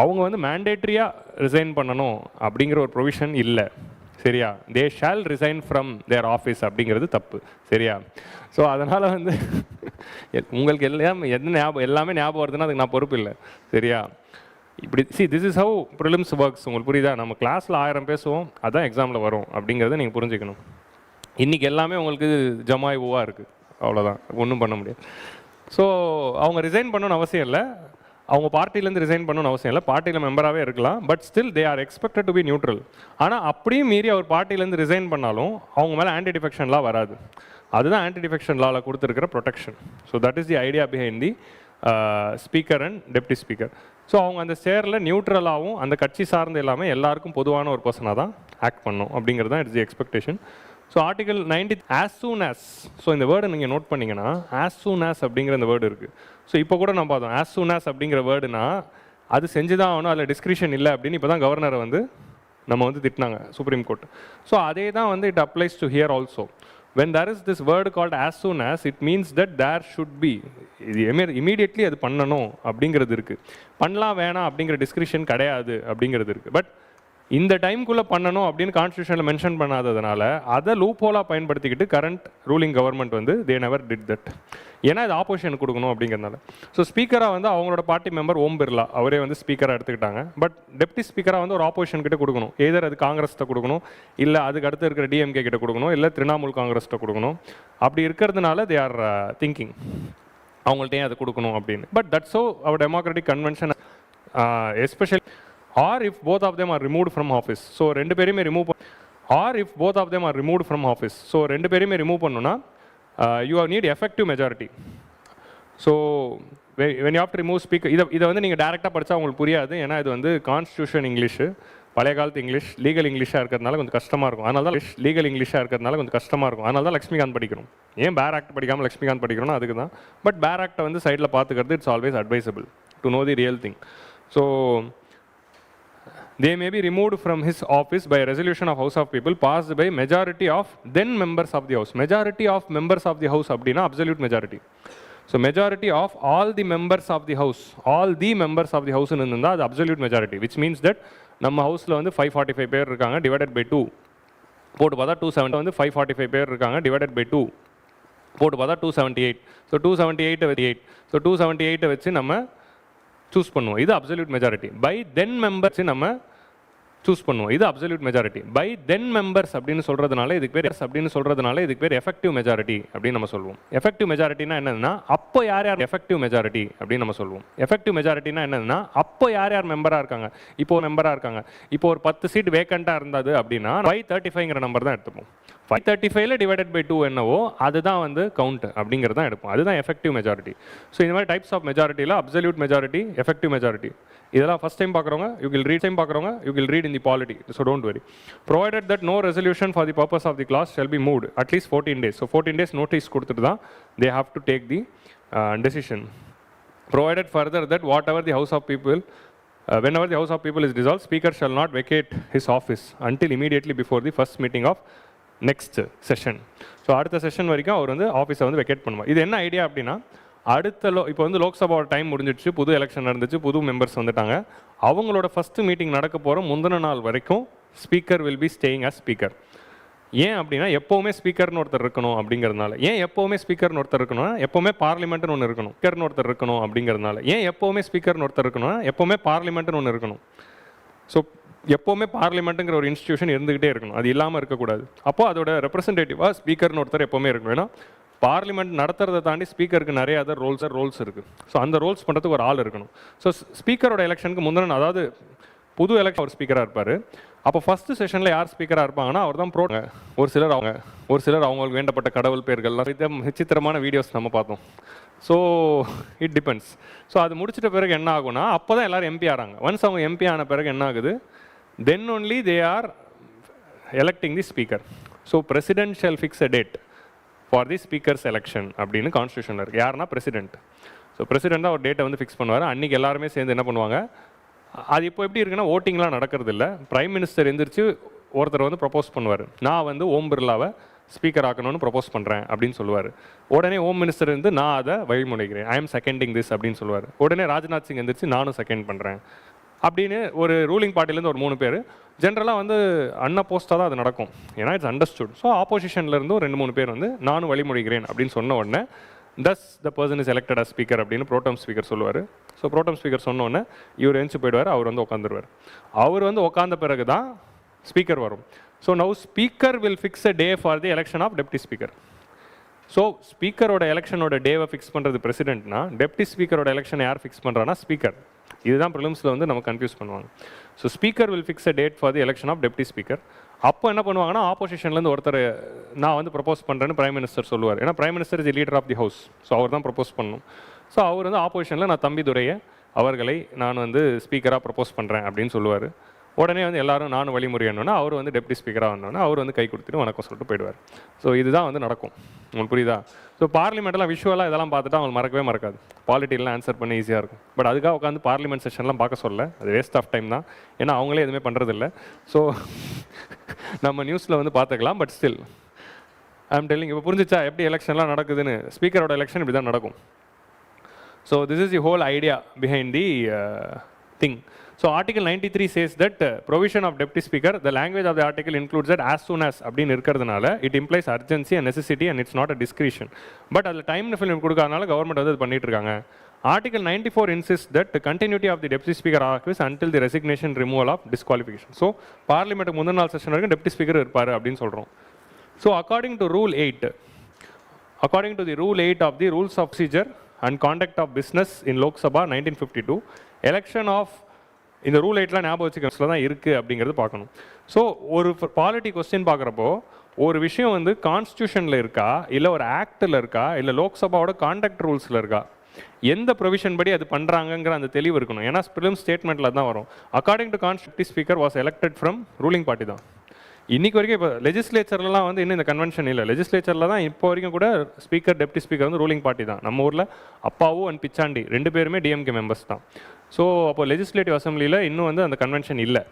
அவங்க வந்து மேண்டேட்ரியாக resign பண்ணணும் அப்படிங்கிற ஒரு provision இல்லை. சரியா? They shall resign from their office அப்படிங்கிறது தப்பு. சரியா? ஸோ அதனால் வந்து உங்களுக்கு எல்லாமே ஞாபகம் வருதுன்னா அதுக்கு நான் பொறுப்பு இல்லை. சரியா? இப்படி this is how prelims works. உங்களுக்கு புரியுதா? நம்ம கிளாஸில் 1000 பேசுவோம், அதான் எக்ஸாமில் வரும் அப்படிங்கிறத நீங்கள் புரிஞ்சுக்கணும். இன்றைக்கி எல்லாமே உங்களுக்கு ஜமாய் ஊவாக இருக்குது, அவ்வளோதான், ஒன்றும் பண்ண முடியாது. ஸோ அவங்க ரிசைன் பண்ணணும்னு அவசியம் இல்லை, அவங்க பார்ட்டிலேருந்து ரிசைன் பண்ணணும்னு அவசியம் இல்லை, பார்ட்டியில் மெம்பராகவே இருக்கலாம். But still they are expected to be neutral. ஆனால் அப்படியும் மீறி அவர் பார்ட்டிலேருந்து ரிசைன் பண்ணாலும் அவங்க மேலே ஆன்டி டிஃபெக்ஷன் லா வராது. அதுதான் ஆன்டி டிஃபெக்ஷன் லாவில் கொடுத்துருக்கிற protection. So that is the idea behind the speaker and deputy speaker. So அவங்க அந்த சேரில் நியூட்ரலாகவும் அந்த கட்சி சார்ந்து எல்லாமே எல்லாருக்கும் பொதுவான ஒரு பர்சனாக தான் ஆக்ட் பண்ணணும் அப்படிங்கிறது தான் it's the expectation. So article 90 as soon as. So இந்த வேர்டை நீங்கள் நோட் பண்ணிங்கன்னா ஆஸ் சூன் ஆஸ் அப்படிங்கிற இந்த வேர்டு இருக்குது. ஸோ இப்போ கூட நம்ம பார்த்தோம் ஆஸ் சூன் ஆஸ் அப்படிங்கிற வேர்டுனா அது செஞ்சு தான் ஆகணும், அதில் டிஸ்கிரிப்ஷன் இல்லை அப்படின்னு இப்போ தான் கவர்னரை வந்து நம்ம வந்து திட்டினாங்க சுப்ரீம் கோர்ட். ஸோ அதே தான் வந்து it applies to hear also. when there is this word called as soon as, it means that there should be, immediately அது பண்ணணும் அப்படிங்கிறது இருக்குது. பண்ணலாம் வேணாம் அப்படிங்கிற டிஸ்கிரிப்ஷன் கிடையாது அப்படிங்கிறது இருக்குது. பட் இந்த டைம்குள்ளே பண்ணணும் அப்படின்னு கான்ஸ்டியூஷனில் மென்ஷன் பண்ணாததுனால அதை லூப் ஹோலாக பயன்படுத்திக்கிட்டு கரண்ட் ரூலிங் கவர்மெண்ட் வந்து தே நெவர் டிட் தட். ஏன்னா இது ஆப்போசிஷன் கொடுக்கணும் அப்படிங்கிறதுனால. ஸோ ஸ்பீக்கராக வந்து அவங்களோட பார்ட்டி மெம்பர் ஓம் பிர்லா அவரே வந்து ஸ்பீக்கராக எடுத்துக்கிட்டாங்க. பட் டெப்டி ஸ்பீக்கராக வந்து ஒரு ஆப்போசிஷன் கிட்ட கொடுக்கணும். எதர் அது காங்கிரஸ்கிட்ட கொடுக்கணும், இல்லை அதுக்கு அடுத்து இருக்கிற டிஎம்கே கிட்ட கொடுக்கணும், இல்லை திரிணாமுல் காங்கிரஸ்கிட்ட கொடுக்கணும். அப்படி இருக்கிறதுனால தே ஆர் திங்கிங் அவங்கள்ட்டையும் அது கொடுக்கணும் அப்படின்னு. பட் தட்ஸ் ஸோ அவர் democratic convention especially. Or if both of them are removed from office. So ரெண்டு பேரையுமே remove or if both of them are removed from office. So ரெண்டு பேரையுமே ரிமூவ் பண்ணணும்னா you need effective majority. So when you have to remove speaker, இதை வந்து நீங்கள் டேரெக்டாக படித்தா உங்களுக்கு புரியாது. ஏன்னா இது வந்து கான்ஸ்டியூஷன் இங்கிலீஷு, பழைய காலத்து இங்கிலீஷ், லீகல் இங்கிலீஷாக இருக்கிறதுனால கொஞ்சம் கஷ்டமாக இருக்கும். அதனால தான் லீகல் இங்கிலீஷாக இருக்கிறதுனால கொஞ்சம் கஷ்டமாக இருக்கும். அதனால தான் லக்ஷ்மிகாந்த் படிக்கணும். ஏன் பேர் ஆக்ட் படிக்காமல் லக்ஷ்மிகாந்த் படிக்கணும்னா அதுக்கு தான். பட் பேர் ஆக்டை வந்து சைடில் பார்த்துக்கிறது it's always advisable to know the real thing. So they may be removed from his office by a resolution of House of People passed by majority of then members of the House. Majority of members of the House அப்படின்னா absolute majority. So majority of all the members of the House, all the members of the House இருந்தால் அது absolute majority, which means that நம்ம ஹவுஸில் வந்து 545 பேர் இருக்காங்க, divided by 2 போட்டு பார்த்தா 270. வந்து 545 பேர் இருக்காங்க, divided by 2 போட்டு பார்த்தா 278. ஸோ 278 ஸோ 278 வச்சு நம்ம சூஸ் பண்ணுவோம். இது absolute majority. By then members நம்ம சூஸ் பண்ணுவோம். இது absolute majority. By then members அப்படின்னு சொல்கிறதுனால இதுக்கு பேர் எஃபெக்டிவ் மெஜாரிட்டி அப்படின்னு நம்ம சொல்லுவோம். எஃபெக்டிவ் மெஜாரிட்டினா என்னதுன்னா அப்போ யார் எஃபெக்டிவ் மெஜாரிட்டி அப்படின்னு நம்ம சொல்லுவோம். எஃபெக்டிவ் மெஜாரிட்டினா என்னதுன்னா அப்போ யார் மெம்பராக இருக்காங்க, இப்போ மெம்பராக இருக்காங்க. இப்போ ஒரு 10 சீட் வேக்கண்ட்டாக இருந்தது அப்படின்னா 535ங்கிற நம்பர் தான் எடுத்துப்போம். 535 டிவைடட் பை 2 என்னவோ அதுதான் வந்து கவுண்ட் அப்படிங்கிறது தான் எடுப்போம். அதுதான் எஃபெக்டிவ் மெஜாரிட்டி. ஸோ இந்த மாதிரி டைப்ஸ் ஆஃப் மெஜாரிட்டியில் அப்சல்யூட் மெஜாரிட்டி, எஃபெக்டிவ் மெஜாரிட்டி, இதெல்லாம் ஃபஸ்ட் டைம் பார்க்குறவங்க யூ வில் ரீட், டைம் பார்க்குறவங்க you will read in the polity. So don't worry. Provided that no resolution for the purpose of the clause shall be moved at least 14 days. So 14 days notice கொடுத்துட்டு தான் they have to take the decision. Provided further that whatever the House of People whenever the House of People is dissolved, Speaker shall not vacate his office until immediately before the first meeting of next session. So அடுத்த session வரைக்கும் அவர் வந்து ஆஃபீஸை வந்து vacate பண்ணுவார். இது என்ன idea அப்படின்னா, அடுத்த இப்போ வந்து லோக்சபாவோட டைம் முடிஞ்சிடுச்சு, புது எலெக்ஷன் நடந்துச்சு, புது மெம்பர்ஸ் வந்துட்டாங்க. அவங்களோட ஃபஸ்ட்டு மீட்டிங் நடக்க போகிற முந்தின நாள் வரைக்கும் speaker will be staying as speaker. ஏன் அப்படின்னா எப்போவுமே ஸ்பீக்கர்னு ஒருத்தர் இருக்கணும் அப்படிங்கிறதுனால. ஏன் எப்போவுமே ஸ்பீக்கர்னு ஒருத்தர் இருக்கணும்னா எப்போவுமே பார்லிமெண்ட்னு ஒன்று இருக்கணும். ஸ்பீக்கர்னு ஒருத்தர் இருக்கணும் அப்படிங்கிறதுனால. ஏன் எப்போவுமே ஸ்பீக்கர்னு ஒருத்தர் இருக்கணும்னா எப்போவுமே பார்லிமெண்ட்னு ஒன்று இருக்கணும். ஸோ எப்போவுமே பார்லிமெண்ட்டுங்கிற ஒரு இன்ஸ்டியூஷன் இருந்துகிட்டே இருக்கணும், அது இல்லாமல் இருக்கக்கூடாது. அப்போ அதோட ரெப்ரசன்டேட்டிவாக ஸ்பீக்கர்னு ஒருத்தர் எப்போவுமே இருக்கணும். ஏன்னா பார்லிமெண்ட் நடத்துறதை தாண்டி ஸ்பீக்கருக்கு நிறைய அதர் ரோல்ஸ் இருக்குது. ஸோ அந்த ரோல்ஸ் பண்ணுறதுக்கு ஒரு ஆள் இருக்கணும். ஸோ ஸ்பீக்கரோட எலெக்ஷனுக்கு முந்தின, அதாவது புது எலெக்ஷன் ஒரு ஸ்பீக்கராக இருப்பார். அப்போ ஃபஸ்ட்டு செஷனில் யார் ஸ்பீக்கராக இருப்பாங்கன்னா அவர் தான் ஒரு சிலர் அவங்களுக்கு வேண்டப்பட்ட கடவுள் பேர்கள்லாம் விசித்திரமான வீடியோஸ் நம்ம பார்த்தோம். So it depends. ஸோ அது முடிச்சிட்ட பிறகு என்ன ஆகுனா, அப்போ தான் எல்லோரும் எம்பி ஆகிறாங்க. ஒன்ஸ் அவங்க எம்பி ஆன பிறகு என்ன ஆகுது, then only they are electing the speaker. So president shall fix a date for the speaker's election அப்படின்னு கான்ஸ்டியூஷனில் இருக்குது. யாருன்னா பிரசிடென்ட். ஸோ பிரசிடென்ட் தான் ஒரு டேட்டை வந்து ஃபிக்ஸ் பண்ணுவார். அன்றைக்கி எல்லாருமே சேர்ந்து என்ன பண்ணுவாங்க, அது இப்போ எப்படி இருக்குன்னா ஓட்டிங்லாம் நடக்கிறது இல்லை. பிரைம் மினிஸ்டர் எந்திரிச்சு ஒருத்தர் வந்து ப்ரப்போஸ் பண்ணுவார், நான் வந்து ஓம் பிர்லாவை ஸ்பீக்கர் ஆக்கணும்னு ப்ரப்போஸ் பண்ணுறேன் அப்படின்னு சொல்லுவார். உடனே ஹோம் மினிஸ்டர் இருந்து நான் அதை வழிமுறைக்கிறேன், ஐ எம் செகண்டிங் திஸ் அப்படின்னு சொல்லுவார். உடனே ராஜ்நாத் சிங் எந்திரிச்சு நானும் செகண்ட் பண்ணுறேன் அப்படின்னு ஒரு ரூலிங் பார்ட்டிலேருந்து ஒரு 3 பேர். ஜென்ரலாக வந்து அன்அப்போஸ்டாக தான் அது நடக்கும், ஏன்னா இட்ஸ் அண்டர்ஸ்டுட். ஸோ ஆப்போசிஷன்லேருந்து ஒரு 2-3 பேர் வந்து நானும் வழிமொழிகிறேன் அப்படின்னு சொன்ன உடனே thus the person is elected as speaker அப்படின்னு ப்ரோட்டம் ஸ்பீக்கர் சொல்லுவார். ஸோ ப்ரோட்டம் ஸ்பீக்கர் சொன்ன உடனே இவர் எழுந்து போயிடுவார், அவர் வந்து உட்காந்துருவார். அவர் வந்து உட்காந்த பிறகு தான் ஸ்பீக்கர் வரும். So now speaker will fix a day for the election of deputy speaker. So ஸ்பீக்கரோட எலெக்ஷனோட டேவை ஃபிக்ஸ் பண்ணுறது பிரசிடென்ட்னா, டெப்டி ஸ்பீக்கரோட எலெக்ஷனை யார் ஃபிக்ஸ் பண்ணுறான்னா ஸ்பீக்கர். இதுதான் ப்ரிலிம்ஸில் வந்து நம்ம கன்ஃபியூஸ் பண்ணுவாங்க. So speaker will fix a date for the election of deputy speaker. அப்போ என்ன பண்ணுவாங்கன்னா, ஆப்போசிஷன்லேருந்து ஒருத்தர் நான் வந்து ப்ரப்போஸ் பண்ணுறேன்னு பிரைம் மினிஸ்டர் சொல்லுவார். ஏன்னா prime minister is leader of the House. So அவர் தான் ப்ரப்போஸ் பண்ணணும். ஸோ அவர் வந்து ஆப்போசிஷனில் நான் தம்பிதுரையை அவர்களை நான் வந்து ஸ்பீக்கராக ப்ரப்போஸ் பண்ணுறேன் அப்படின்னு சொல்லுவார். உடனே வந்து எல்லாரும் நானும் வழிமுறையணுன்னா அவர் வந்து டெப்டி ஸ்பீக்கராக வந்தோன்னா அவர் வந்து கை கொடுத்துட்டு வணக்கம் சொல்லிட்டு போயிடுவார். ஸோ இதுதான் வந்து நடக்கும். உங்களுக்கு புரியுதா? ஸோ பார்லிமெண்ட்லாம் விஷுவலாக இதெல்லாம் பார்த்துட்டு அவங்க மறக்கவே மறக்காது. பாலிட்டிலாம் ஆன்சர் பண்ண ஈஸியாக இருக்கும். பட் அதுக்காக உட்காந்து பார்லிமெண்ட் செஷன்லாம் பார்க்க சொல்ல, அது வேஸ்ட் ஆஃப் டைம் தான். ஏன்னா அவங்களே எதுவுமே பண்ணுறதில்ல. ஸோ நம்ம நியூஸில் வந்து பார்த்துக்கலாம். But still I am telling, இப்போ புரிஞ்சிச்சா எப்படி எலெக்ஷன்லாம் நடக்குதுன்னு? ஸ்பீக்கரோட எலெக்ஷன் இப்படி தான் நடக்கும். So this is the whole idea behind the thing. So Article 93 says that provision of deputy speaker, the language of the article includes that as soon as அப்படின்னு இருக்கிறதுனால it implies urgency and necessity and it's not a discretion. But அதில் time film கொடுக்காதனால government வந்து இது பண்ணிட்டு இருக்காங்க. Article 94 insists that the continuity of the deputy speaker office until the resignation, removal of disqualification. So parliament முந்தின நாள் session வரைக்கும் deputy speaker இருப்பார் அப்படின்னு சொல்கிறோம். So according to Rule 8, according to the Rule 8 of the Rules of Procedure and Conduct of Business in Lok Sabha 1952, election of இந்த rule 8லாம் ஞாபகம் வச்சுக்கிறதுல தான் இருக்குது அப்படிங்கிறது பார்க்கணும். ஸோ ஒரு பாலிட்டி கொஸ்டின் பார்க்குறப்போ ஒரு விஷயம் வந்து கான்ஸ்டியூஷனில் இருக்கா, இல்லை ஒரு ஆக்டில் இருக்கா, இல்லை லோக்சபாவோட கான்டக்ட் ரூல்ஸில் இருக்கா, எந்த ப்ரொவிஷன் படி அது பண்ணுறாங்கங்கிற அந்த தெளிவு இருக்கணும். ஏன்னா ஃபிலிம் ஸ்டேட்மெண்ட்டில் தான் வரும். According to constitution speaker was elected from ruling party தான். இன்றைக்கி வரைக்கும் இப்போ லெஜிஸ்லேச்சர்லாம் வந்து இன்னும் இந்த கன்வென்ஷன் இல்லை. லெஜிஸ்லேச்சரில் தான் இப்போ வரைக்கும் கூட ஸ்பீக்கர் டெப்டி ஸ்பீக்கர் வந்து ரூலிங் பார்ட்டி தான். நம்ம ஊரில் அப்பாவு அண்ட் பிச்சாண்டி 2 பேருமே டிஎம்கே மெம்பர்ஸ் தான். ஸோ அப்போ லெஜிஸ்லேட்டிவ் அசம்பிளியில் இன்னும் வந்து அந்த கன்வென்ஷன் இல்லை.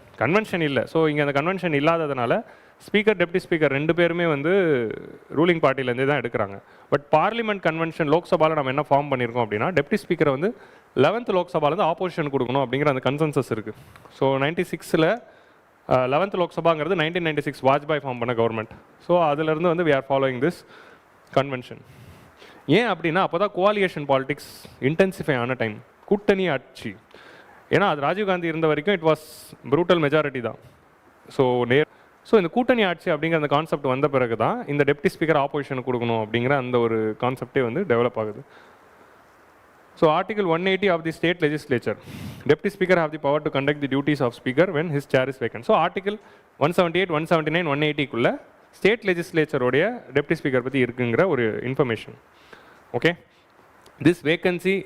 ஸோ இங்கே அந்த கன்வென்ஷன் இல்லாததுனால ஸ்பீக்கர் டெப்டி ஸ்பீக்கர் 2 பேருமே வந்து ரூலிங் பார்ட்டிலேருந்தே தான் எடுக்கிறாங்க. பட் பார்லிமெண்ட் கன்வென்ஷன் லோக்சபாவில் நம்ம என்ன ஃபார்ம் பண்ணியிருக்கோம் அப்படின்னா, டெப்டி ஸ்பீக்கரை வந்து 11th லோக்சபாலேருந்து ஆப்போசிஷன் கொடுக்கணும் அப்படிங்கிற அந்த கன்சென்சஸ் இருக்குது. ஸோ 96ல் 11th லோக்சபாங்கிறது 1996 வாஜ்பாய் ஃபார்ம் பண்ண கவர்மெண்ட். ஸோ அதிலிருந்து வந்து we are following this convention. ஏன் அப்படின்னா அப்போ தான் கோஆலியேஷன் பாலிடிக்ஸ் இன்டென்சிஃபை ஆன டைம், கூட்டணி ஆட்சி. ஏன்னா அது ராஜீவ்காந்தி இருந்த வரைக்கும் இட் வாஸ் ப்ரூட்டல் மெஜாரிட்டி தான். ஸோ இந்த கூட்டணி ஆட்சி அப்படிங்கிற அந்த கான்செப்ட் வந்த பிறகு தான் இந்த டெப்டி ஸ்பீக்கர் ஆப்போசிஷன் கொடுக்கணும் அப்படிங்கிற அந்த ஒரு கான்செப்டே வந்து டெவலப் ஆகுது. So Article 180 of the state legislature, deputy speaker have the power to conduct the duties of speaker when his chair is vacant. So Article 178, 179, 180 குள்ள state legislature உடைய deputy speaker பற்றி இருக்குங்கிற ஒரு information. Okay, this vacancy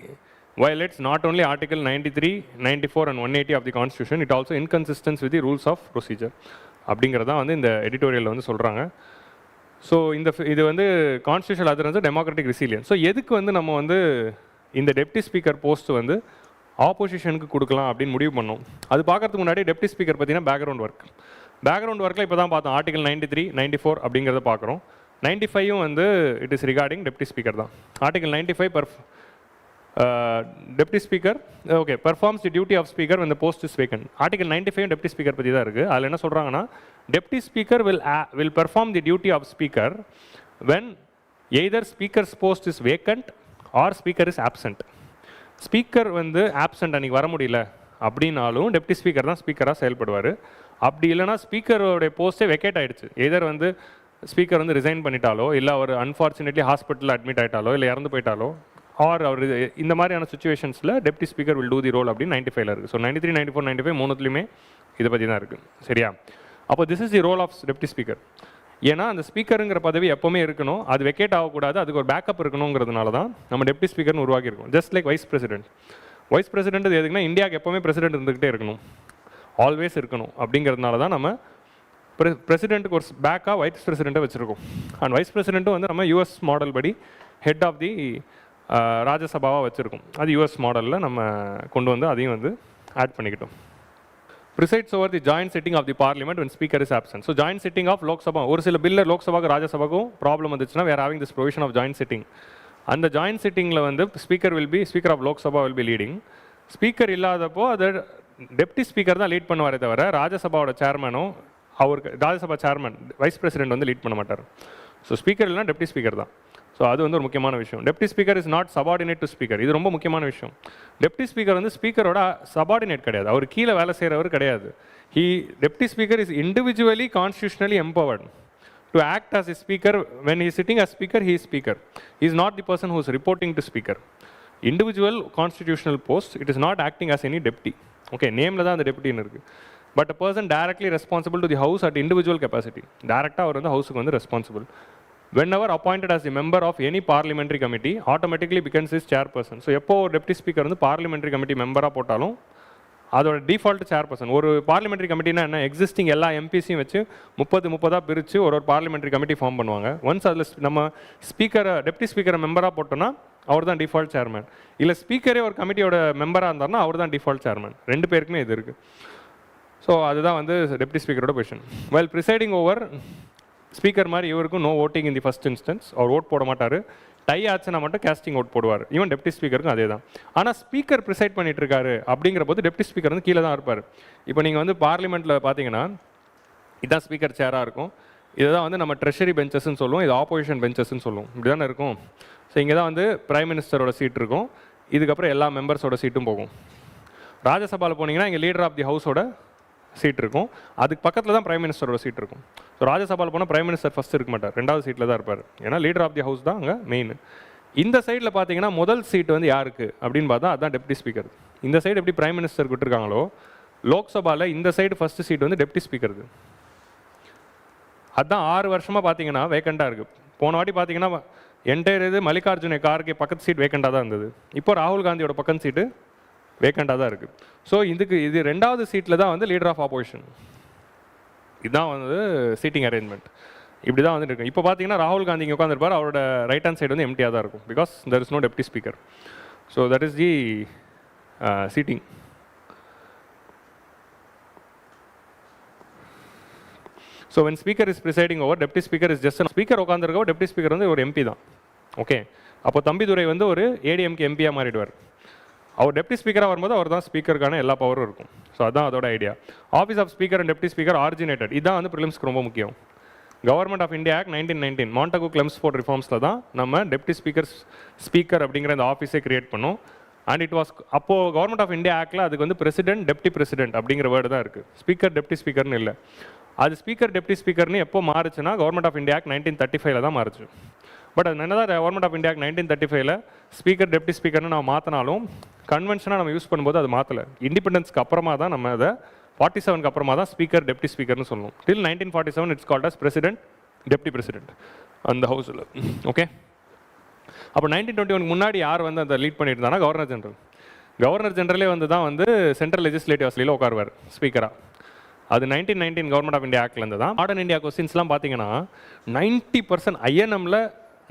violates not only Article 93, 94 and 180 of the Constitution, it also inconsistent with the rules of procedure. அப்படிங்கிறதான் வந்து இந்த எடிட்டோரியலில் வந்து சொல்கிறாங்க. ஸோ இது வந்து கான்ஸ்டியூஷனல் அதர்னஸ், டெமோக்ராட்டிக் ரெசிலியன்ஸ். ஸோ எதுக்கு வந்து நம்ம வந்து இந்த டெப்டி ஸ்பீக்கர் போஸ்ட் வந்து ஆப்போசிஷனுக்கு கொடுக்கலாம் அப்படின்னு முடிவு பண்ணோம். அது பார்க்கறதுக்கு முன்னாடி டெப்டி ஸ்பீக்கர் பார்த்தீங்கன்னா பேக்ரவுண்ட் ஒர்க். பேக்ரவுண்ட் ஒர்க்கில் இப்போ தான் பார்த்தோம் ஆர்டிகல் 93, 94 அப்படிங்கிறத பார்க்குறோம். 95 வந்து it is regarding deputy speaker தான். Article 95 deputy speaker okay performs the duty of speaker when the post is vacant. Article 95 deputy speaker பற்றி தான் இருக்குது. அதில் என்ன சொல்கிறாங்கன்னா deputy speaker will perform the duty of speaker when either speaker's post is vacant or speaker is absent. Speaker வந்து absent அன்றைக்கி வர முடியல அப்படின்னாலும் டெப்டி ஸ்பீக்கர் தான் ஸ்பீக்கராக செயல்படுவார். அப்படி இல்லைனா ஸ்பீக்கரோடைய போஸ்ட்டே வெக்கேட் ஆகிடுச்சு, எதர் வந்து ஸ்பீக்கர் வந்து ரிசைன் பண்ணிட்டாலோ இல்லை அவர் அன்ஃபார்ச்சுனேட்லி ஹாஸ்பிட்டலில் அட்மிட் ஆகிட்டாலோ இல்லை இறந்து போயிட்டாலோ ஆர் அவர் இந்த மாதிரியான சுச்சுவேஷன்ஸில் deputy speaker will do the role அப்படின்னு 95 இருக்குது. ஸோ 93, 94, 95 மூணுத்துலையுமே இதை பற்றி தான் இருக்குது. சரியா? அப்போ this is the role of deputy speaker. ஏன்னா அந்த ஸ்பீக்கருங்கிற பதவி எப்போவுமே இருக்கணும், அது வெக்கேட் ஆகக்கூடாது, அதுக்கு ஒரு பேக்கப் இருக்கணுங்கிறதுனால தான் நம்ம டெப்டி ஸ்பீக்கர்னு உருவாக்கியிருக்கோம். Just like vice president. Vice president எதுக்குன்னா இந்தியாவுக்கு எப்போவுமே பிரசிடென்ட் இருந்துகிட்டே இருக்கணும், ஆல்வேஸ் இருக்கணும் அப்படிங்கிறதுனால தான் நம்ம பிரசிடென்ட்டுக்கு ஒரு பேக்காக வைஸ் பிரசிடென்ட்டை வச்சுருக்கோம். அண்ட் வைஸ் பிரசிடென்ட்டும் வந்து நம்ம யூஎஸ் மாடல் படி ஹெட் ஆஃப் தி ராஜ்யசபாவாக வச்சுருக்கோம். அது யூஎஸ் மாடலில் நம்ம கொண்டு வந்து அதையும் வந்து ஆட் பண்ணிக்கிட்டோம். presides over the joint sitting of the parliament when speaker is absent. So joint sitting of Lok Sabha, ஒரு சில பில்ல லோக் சபாக்கு ராஜ்யசபாக்கும் ப்ராப்ளம் வந்துச்சுன்னா we are having this provision of joint sitting. அந்த joint sittingல வந்து speaker of Lok Sabha will be leading. Speaker இல்லாதப்போ அதை deputy speaker தான் lead பண்ணுவாரே தவிர ராஜ்யசபாவோட சேர்மனோ அவருக்கு ராஜ்யசபா சேர்மன் வைஸ் பிரசிடென்ட் வந்து லீட் பண்ண மாட்டார். ஸோ ஸ்பீக்கர் இல்லைனா டெப்டி ஸ்பீக்கர் தான். ஸோ அது வந்து ஒரு முக்கியமான விஷயம். Deputy speaker is not subordinate to speaker. இது ரொம்ப முக்கியமான விஷயம். டெப்டி ஸ்பீக்கர் வந்து ஸ்பீக்கரோட சபார்டினேட் கிடையாது, அவர் கீழே வேலை செய்கிறவர் கிடையாது. Deputy speaker is individually constitutionally empowered to act as a speaker. When he is sitting as speaker, he is speaker. He is not the person who is reporting to speaker. Individual constitutional post, it is not acting as any deputy. Okay, நேமில் தான் அந்த டெப்டின்னு இருக்குது. But a person directly responsible to the house at individual capacity. டேரெக்டாக அவர் வந்து ஹவுஸுக்கு வந்து responsible. Whenever appointed as a member of any parliamentary committee, automatically becomes his chairperson. So எப்போ ஒரு deputy speaker வந்து பார்லிமெண்ட்ரி கமிட்டி மெம்பராக போட்டாலும் அதோட டிஃபால்ட் சேர்பர்சன். ஒரு பார்லிமெண்ட்ரி கமிட்டினா என்ன, எக்ஸிஸ்டிங் எல்லா எம்பிஸையும் வச்சு 30 பிரித்து ஒரு பார்லிமெண்ட்ரி கமிட்டி ஃபார்ம் பண்ணுவாங்க. ஒன்ஸ் அதில் நம்ம ஸ்பீக்கரை டெப்டி ஸ்பீக்கரை மெம்பராக போட்டோன்னா அவர் தான் டிஃபால்ட் சேர்மேன். இல்லை ஸ்பீக்கரே ஒரு கமிட்டியோட மெம்பராக இருந்தார்னா அவர் தான் டிஃபால்ட் சேர்மேன். ரெண்டு பேருக்குமே இது இருக்குது. ஸோ அதுதான் வந்து டெப்டி ஸ்பீக்கரோட position. while presiding over speaker மாதிரி இவருக்கும் no voting in the first instance. அவர் ஓட் போட மாட்டார். டை ஆச்சுன்னா மட்டும் கேஸ்டிங் ஓட் போடுவார். ஈவன் டெப்டி ஸ்பீக்கருக்கும் அதே தான். ஆனால் ஸ்பீக்கர் ப்ரிசைட் பண்ணிட்டு இருக்காரு அப்படிங்கிற போது டெப்டி ஸ்பீக்கர் வந்து கீழே தான் இருப்பார். இப்போ நீங்கள் வந்து பார்லிமெண்ட்டில் பார்த்தீங்கன்னா இதுதான் ஸ்பீக்கர் சேராக இருக்கும். இதுதான் வந்து நம்ம ட்ரெஷரி பெஞ்சஸ்ன்னு சொல்லுவோம், இது ஆப்போசிஷன் பெஞ்சஸ்ன்னு சொல்லுவோம். இப்படி தானே இருக்கும். ஸோ இங்கே தான் வந்து பிரைம் மினிஸ்டரோட சீட் இருக்கும். இதுக்கப்புறம் எல்லா மெம்பர்ஸோட சீட்டும் போகும். ராஜ்யசபாவில் போனீங்கன்னா இங்கே லீடர் ஆஃப் தி ஹவுஸோட சீட் இருக்கும். அதுக்கு பக்கத்தில் தான் பிரைம் மினிஸ்டரோட சீட் இருக்கும். ஸோ ராஜ்யசபாவில் போனால் பிரைம் மினிஸ்டர் ஃபஸ்ட் இருக்க மாட்டார், ரெண்டாவது சீட்டில் தான் இருப்பார். ஏன்னா லீடர் ஆஃப் தி ஹவுஸ் தான் அங்கே மெயின். இந்த சைடில் பார்த்தீங்கன்னா முதல் சீட் வந்து யாருக்கு அப்படின்னு பார்த்தா அதுதான் டெப்டி ஸ்பீக்கர். இந்த சைடு எப்படி பிரைம் மினிஸ்டர் விட்டுருக்காங்களோ லோக்சபாவில் இந்த சைடு ஃபஸ்ட்டு சீட் வந்து டெப்டி ஸ்பீக்கருக்கு. அதுதான் 6 வருஷமாக பார்த்தீங்கன்னா வேக்கண்டாக இருக்குது. போன வாட்டி பார்த்தீங்கன்னா என்டையர் இது மல்லிகார்ஜுன கார்கே பக்கத்து சீட் வேக்கண்டாக தான் இருந்தது. இப்போ ராகுல் காந்தியோட பக்கம் சீட்டு வேக்கண்டாக தான் இருக்குது. ஸோ இது ரெண்டாவது சீட்டில் தான் வந்து லீடர் ஆஃப் ஆப்போசிஷன். இதுதான் வந்து சீட்டிங் அரேஞ்ச்மெண்ட். இப்படி தான் வந்து இருக்கும். இப்போ பார்த்தீங்கன்னா ராகுல் காந்தி இங்கே உட்காந்துருப்பார், அவரோட ரைட் ஹேண்ட் சைடு வந்து எம்டியாக தான் இருக்கும். Because there is no deputy speaker. So that is the seating. So when speaker is presiding over, deputy speaker is just speaker உட்காந்துருக்கோ டெப்டி ஸ்பீக்கர் வந்து ஒரு எம்பி தான். ஓகே, அப்போ தம்பிதுரை வந்து ஒரு ஏடிஎம்கே எம்பியாக மாறிடுவார். அவர் டெப்டி ஸ்பீக்கராக வரும்போது அவர் தான் ஸ்பீக்கருக்கான எல்லா பவரும் இருக்கும். ஸோ அதுதான் அதோட idea. Office of speaker and deputy speaker originated. இதுதான் வந்து ப்ரிலிம்ஸ்க்கு ரொம்ப முக்கியம். Government of India act 1919 Montagu Chelmsford ரிஃபார்ம்ஸில் தான் நம்ம டெப்டி ஸ்பீக்கர் அப்படிங்கிற அந்த ஆஃபீஸை கிரியேட் பண்ணோம். அண்ட் இட் வாஸ் அப்போது கவர்மெண்ட் ஆஃப் இந்தியா ஆக்டில் அதுக்கு வந்து பிரசிடென்ட் டெப்டி பிரசிடென்ட் அப்படிங்கிற வேர்டு தான் இருக்குது. ஸ்பீக்கர் டெப்டி ஸ்பீக்கர்னு இல்லை. அது ஸ்பீக்கர் டெப்டி ஸ்பீக்கர்னு எப்போ மாறுச்சுன்னா கவர்மெண்ட் ஆஃப் இந்தியா ஆக்ட் 1935 தான் மாறுச்சு. பட் அது என்னதான் government of India act 1935 speaker deputy ஸ்பீக்கர்னு நம்ம மாற்றினாலும் கன்வென்ஷனாக நம்ம யூஸ் பண்ணும்போது அது மாற்றலை. இண்டிபெண்டன்ஸ்க்கு அப்புறமா தான் நம்ம அதை 47க்கு அப்புறமா தான் ஸ்பீக்கர் டெப்டி ஸ்பீக்கர்னு சொல்லுவோம். Till 1947 it's called as president deputy president அந்த ஹவுஸில். ஓகே, அப்போ 1921 முன்னாடி யார் வந்து அதை லீட் பண்ணிட்டு இருந்தாங்கன்னா கவர்னர் ஜெனரல். கவர்னர் ஜெனரலே வந்து தான் வந்து சென்ட்ரல் லெஜிஸ்லேட்டிவ் அசம்பிளியில் உட்காருவார் ஸ்பீக்கராக. அது 1919 கவர்மெண்ட் ஆஃப் இந்தியா ஆக்ட்லேருந்து தான். மாடர்ன் இந்தியா கொஸ்டின்ஸ்லாம் பார்த்தீங்கன்னா 90% ஐஎன்எம்மில்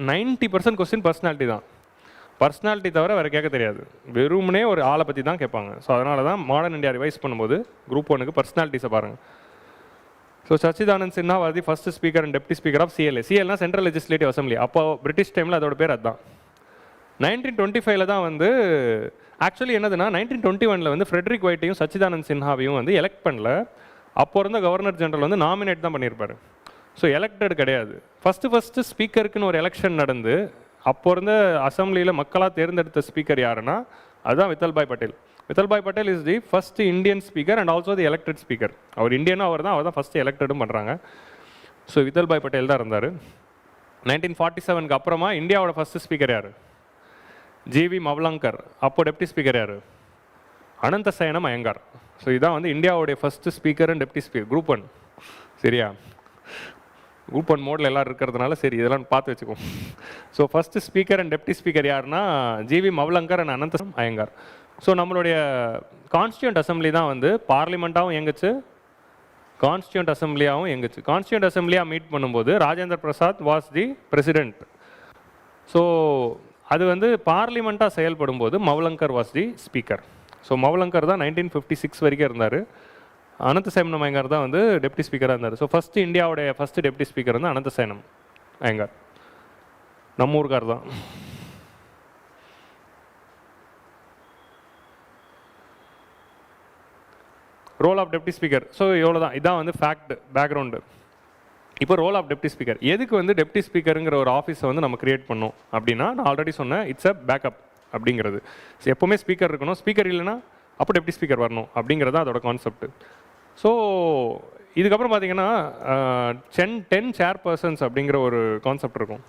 90% கொஸ்டின் பர்சனாலிட்டி தான். பர்சனாலிட்டி தவிர வேறு கேட்க தெரியாது, வெறுமனே ஒரு ஆளை பற்றி தான் கேட்பாங்க. ஸோ அதனால தான் மாடர்ன் இந்தியா ரிவைஸ் பண்ணும்போது குரூப் 1க்கு பர்சனாலிட்டிஸை பாருங்கள். So Sachchidanand Sinha was the first speaker and deputy speaker of CLA. சிஎல்னா சென்ட்ரல் லெஜிஸ்லேட்டிவ் அசம்பிளி. அப்போ பிரிட்டிஷ் டைமில் அதோட பேர் அதுதான். 1925 தான் வந்து ஆக்சுவலி என்னதுன்னா 1921 வந்து ஃப்ரெட்ரிக் ஒயிட்டையும் சச்சிதானந்த் சின்ஹாவையும் வந்து எலெக்ட் பண்ணல. அப்போ இருந்த கவர்னர் ஜெனரல் வந்து நாமினேட் தான் பண்ணியிருப்பாரு. ஸோ எலெக்டட் கிடையாது. ஃபஸ்ட்டு ஸ்பீக்கருக்குன்னு ஒரு எலெக்ஷன் நடந்து அப்போ இருந்த அசம்பிளியில் மக்களாக தேர்ந்தெடுத்த ஸ்பீக்கர் யாருன்னா அதுதான் Vithalbhai Patel. Vithalbhai Patel is the first Indian speaker and also the elected speaker. அவர் இந்தியனும் அவர் தான் ஃபஸ்ட்டு எலெக்டடும் பண்ணுறாங்க. ஸோ வித்தல்பாய் பட்டேல் தான் இருந்தார். 1947 அப்புறமா இந்தியாவோட ஃபஸ்ட்டு ஸ்பீக்கர் யார்? ஜிவி மவ்லங்கர். அப்போ டெப்டி ஸ்பீக்கர் யார்? அனந்தசயனம் ஐயங்கார். ஸோ இதான் வந்து இந்தியாவுடைய first speaker and deputy speaker. Group 1 சரியா? குரூப் 1 மோடில் எல்லோரும் இருக்கிறதுனால சரி இதெல்லாம் பார்த்து வச்சுக்கோம். So first speaker and deputy speaker யாருன்னா GV Mavalankar and Ananthasayanam Ayyangar. So நம்மளுடைய கான்ஸ்டியூண்ட் அசம்பிளி தான் வந்து பார்லிமெண்ட்டாகவும் இயங்குச்சு, கான்ஸ்டியூண்ட் அசம்பிளியாகவும் இயங்குச்சு. கான்ஸ்டியூண்ட் அசம்பிளியாக மீட் பண்ணும்போது Rajendra Prasad was the president. So அது வந்து பார்லிமெண்ட்டாக செயல்படும் போது Mavalankar was the speaker. So Mavalankar தான் 1956 வரைக்கும் இருந்தார். அனந்தசயனம் ஐயங்கார் தான் வந்து டெப்டி ஸ்பீக்கராக இருந்தார். ஸோ ஃபஸ்ட்டு இந்தியாவுடைய ஃபஸ்ட்டு டெப்டி ஸ்பீக்கர் வந்து அனந்தசயனம் ஐயங்கார், நம்ம ஊருக்கார் தான். Role of deputy speaker. So இவ்வளோ தான், இதான் வந்து ஃபேக்ட் பேக்ரவுண்டு. இப்போ ரோல் ஆஃப் டெப்டி ஸ்பீக்கர். எதுக்கு வந்து டெப்டி ஸ்பீக்கருங்கிற ஒரு ஆஃபீஸை வந்து நம்ம கிரியேட் பண்ணோம் அப்படின்னா, நான் ஆல்ரெடி சொன்னேன் இட்ஸ் அ பேக்கப் அப்படிங்கிறது. ஸோ எப்போவுமே ஸ்பீக்கர் இருக்கணும், ஸ்பீக்கர் இல்லைன்னா அப்போ டெப்டி ஸ்பீக்கர் வரணும் அப்படிங்கிறது தான் அதோட கான்செப்ட். ஸோ இதுக்கப்புறம் பார்த்தீங்கன்னா 10 சேர்பர்சன்ஸ் அப்படிங்கிற ஒரு கான்செப்ட் இருக்கும்.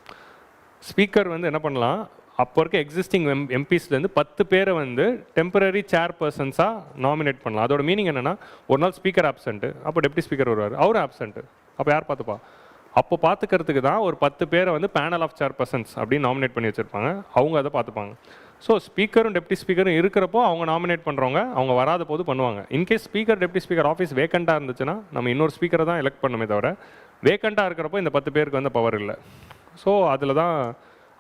ஸ்பீக்கர் வந்து என்ன பண்ணலாம், அப்போ இருக்க எக்ஸிஸ்டிங் எம்பிஸ்லேருந்து 10 பேரை வந்து டெம்பரரி சேர்பர்சன்ஸாக நாமினேட் பண்ணலாம். அதோட மீனிங் என்னென்னா, ஒரு நாள் ஸ்பீக்கர் ஆப்சென்ட்டு, அப்போ டெப்டி ஸ்பீக்கர் வருவார், அவரும் ஆப்சென்ட்டு, அப்போ யார் பார்த்துப்பா? அப்போ பார்த்துக்கிறதுக்கு தான் ஒரு 10 பேரை வந்து பேனல் ஆஃப் சேர்பர்சன்ஸ் அப்படின்னு நாமினேட் பண்ணி வச்சுருப்பாங்க. அவங்க அதை பார்த்துப்பாங்க. ஸோ ஸ்பீக்கரும் டெப்டி ஸ்பீக்கரும் இருக்கிறப்போ அவங்க நாமினேட் பண்ணுறவங்க அவங்க வராத போது பண்ணுவாங்க. In case speaker deputy speaker office வேக்கண்ட்டாக இருந்துச்சுன்னா நம்ம இன்னொரு ஸ்பீக்கரை தான் எலெக்ட் பண்ணுமே தவிர, வேக்கண்ட்டாக இருக்கிறப்போ இந்த 10 பேருக்கு வந்து பவர் இல்லை. ஸோ அதில் தான்